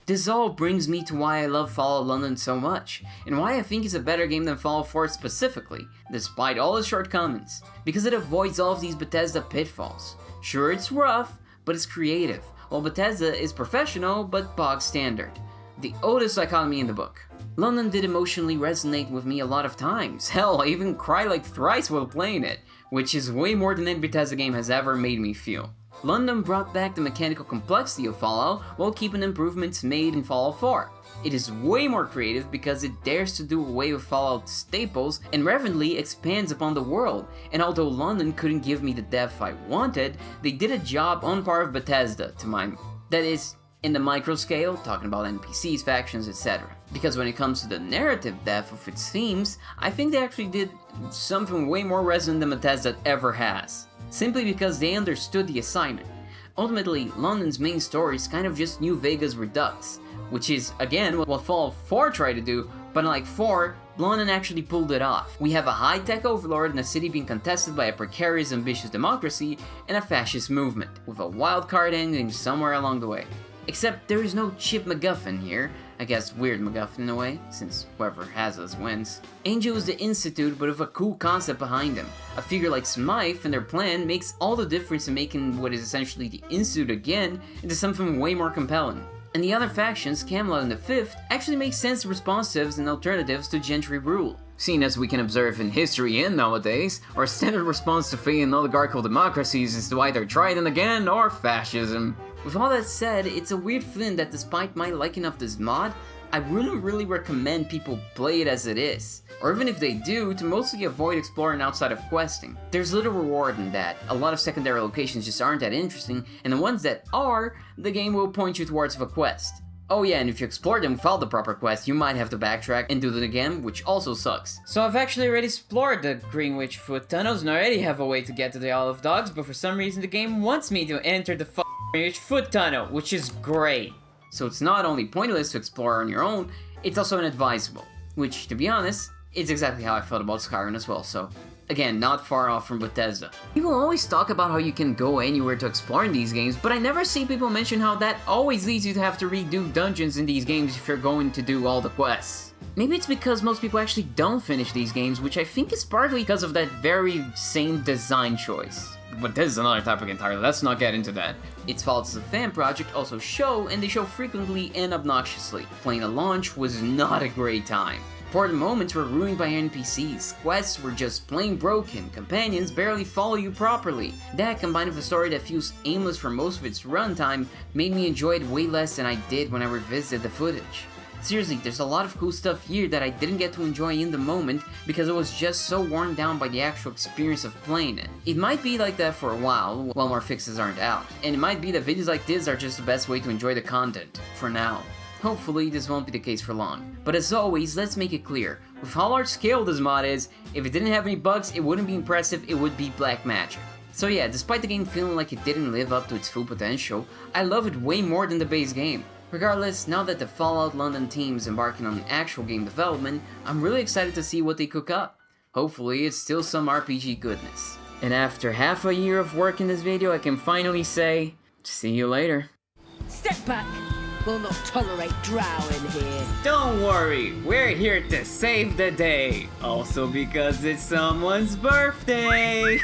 This all brings me to why I love Fallout London so much, and why I think it's a better game than Fallout 4 specifically, despite all its shortcomings, because it avoids all of these Bethesda pitfalls. Sure, it's rough, but it's creative, while Bethesda is professional but bog standard. The oldest dichotomy in the book. London did emotionally resonate with me a lot of times. Hell, I even cried like thrice while playing it, which is way more than any Bethesda game has ever made me feel. London brought back the mechanical complexity of Fallout while keeping improvements made in Fallout 4. It is way more creative because it dares to do away with Fallout staples and reverently expands upon the world, and although London couldn't give me the depth I wanted, they did a job on par with Bethesda, to my... that is, in the micro scale, talking about NPCs, factions, etc. Because when it comes to the narrative depth of its themes, I think they actually did something way more resonant than Bethesda ever has. Simply because they understood the assignment. Ultimately, London's main story is kind of just New Vegas Redux, which is, again, what Fallout 4 tried to do, but unlike 4, London actually pulled it off. We have a high-tech overlord in a city being contested by a precarious, ambitious democracy and a fascist movement, with a wild-card ending somewhere along the way. Except there is no Chip MacGuffin here. I guess weird MacGuffin in a way, since whoever has us wins. Angel is the institute, but with a cool concept behind him. A figure like Smythe and their plan makes all the difference in making what is essentially the institute again into something way more compelling. And the other factions, Camelot and the Fifth, actually make sense responsives and alternatives to Gentry rule. Seeing as we can observe in history and nowadays, our standard response to failing oligarchical democracies is to either Trident again or fascism. With all that said, it's a weird feeling that despite my liking of this mod, I wouldn't really recommend people play it as it is. Or even if they do, to mostly avoid exploring outside of questing. There's little reward in that, a lot of secondary locations just aren't that interesting, and the ones that are, the game will point you towards a quest. Oh yeah, and if you explore them without the proper quest, you might have to backtrack and do it again, which also sucks. So I've actually already explored the Greenwich Foot Tunnels and already have a way to get to the Isle of Dogs, but for some reason the game wants me to enter the Greenwich Foot Tunnel, which is great. So it's not only pointless to explore on your own, it's also inadvisable. Which, to be honest, it's exactly how I felt about Skyrim as well, so... Again, not far off from Bethesda. People always talk about how you can go anywhere to explore in these games, but I never see people mention how that always leads you to have to redo dungeons in these games if you're going to do all the quests. Maybe it's because most people actually don't finish these games, which I think is partly because of that very same design choice. But this is another topic entirely, let's not get into that. Its faults as a fan project also show, and they show frequently and obnoxiously. Playing a launch was not a great time. Important moments were ruined by NPCs, quests were just plain broken, companions barely follow you properly. That, combined with a story that feels aimless for most of its runtime, made me enjoy it way less than I did when I revisited the footage. Seriously, there's a lot of cool stuff here that I didn't get to enjoy in the moment because it was just so worn down by the actual experience of playing it. It might be like that for a while more fixes aren't out, and it might be that videos like this are just the best way to enjoy the content, for now. Hopefully this won't be the case for long. But as always, let's make it clear, with how large scale this mod is, if it didn't have any bugs, it wouldn't be impressive, it would be black magic. So yeah, despite the game feeling like it didn't live up to its full potential, I love it way more than the base game. Regardless, now that the Fallout London team is embarking on actual game development, I'm really excited to see what they cook up. Hopefully it's still some RPG goodness. And after half a year of work in this video, I can finally say, see you later. Step back! We'll not tolerate drow in here. Don't worry, we're here to save the day. Also because it's someone's birthday.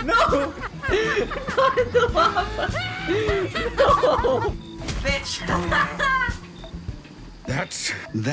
No! Not in the lava! No! Bitch! That's that.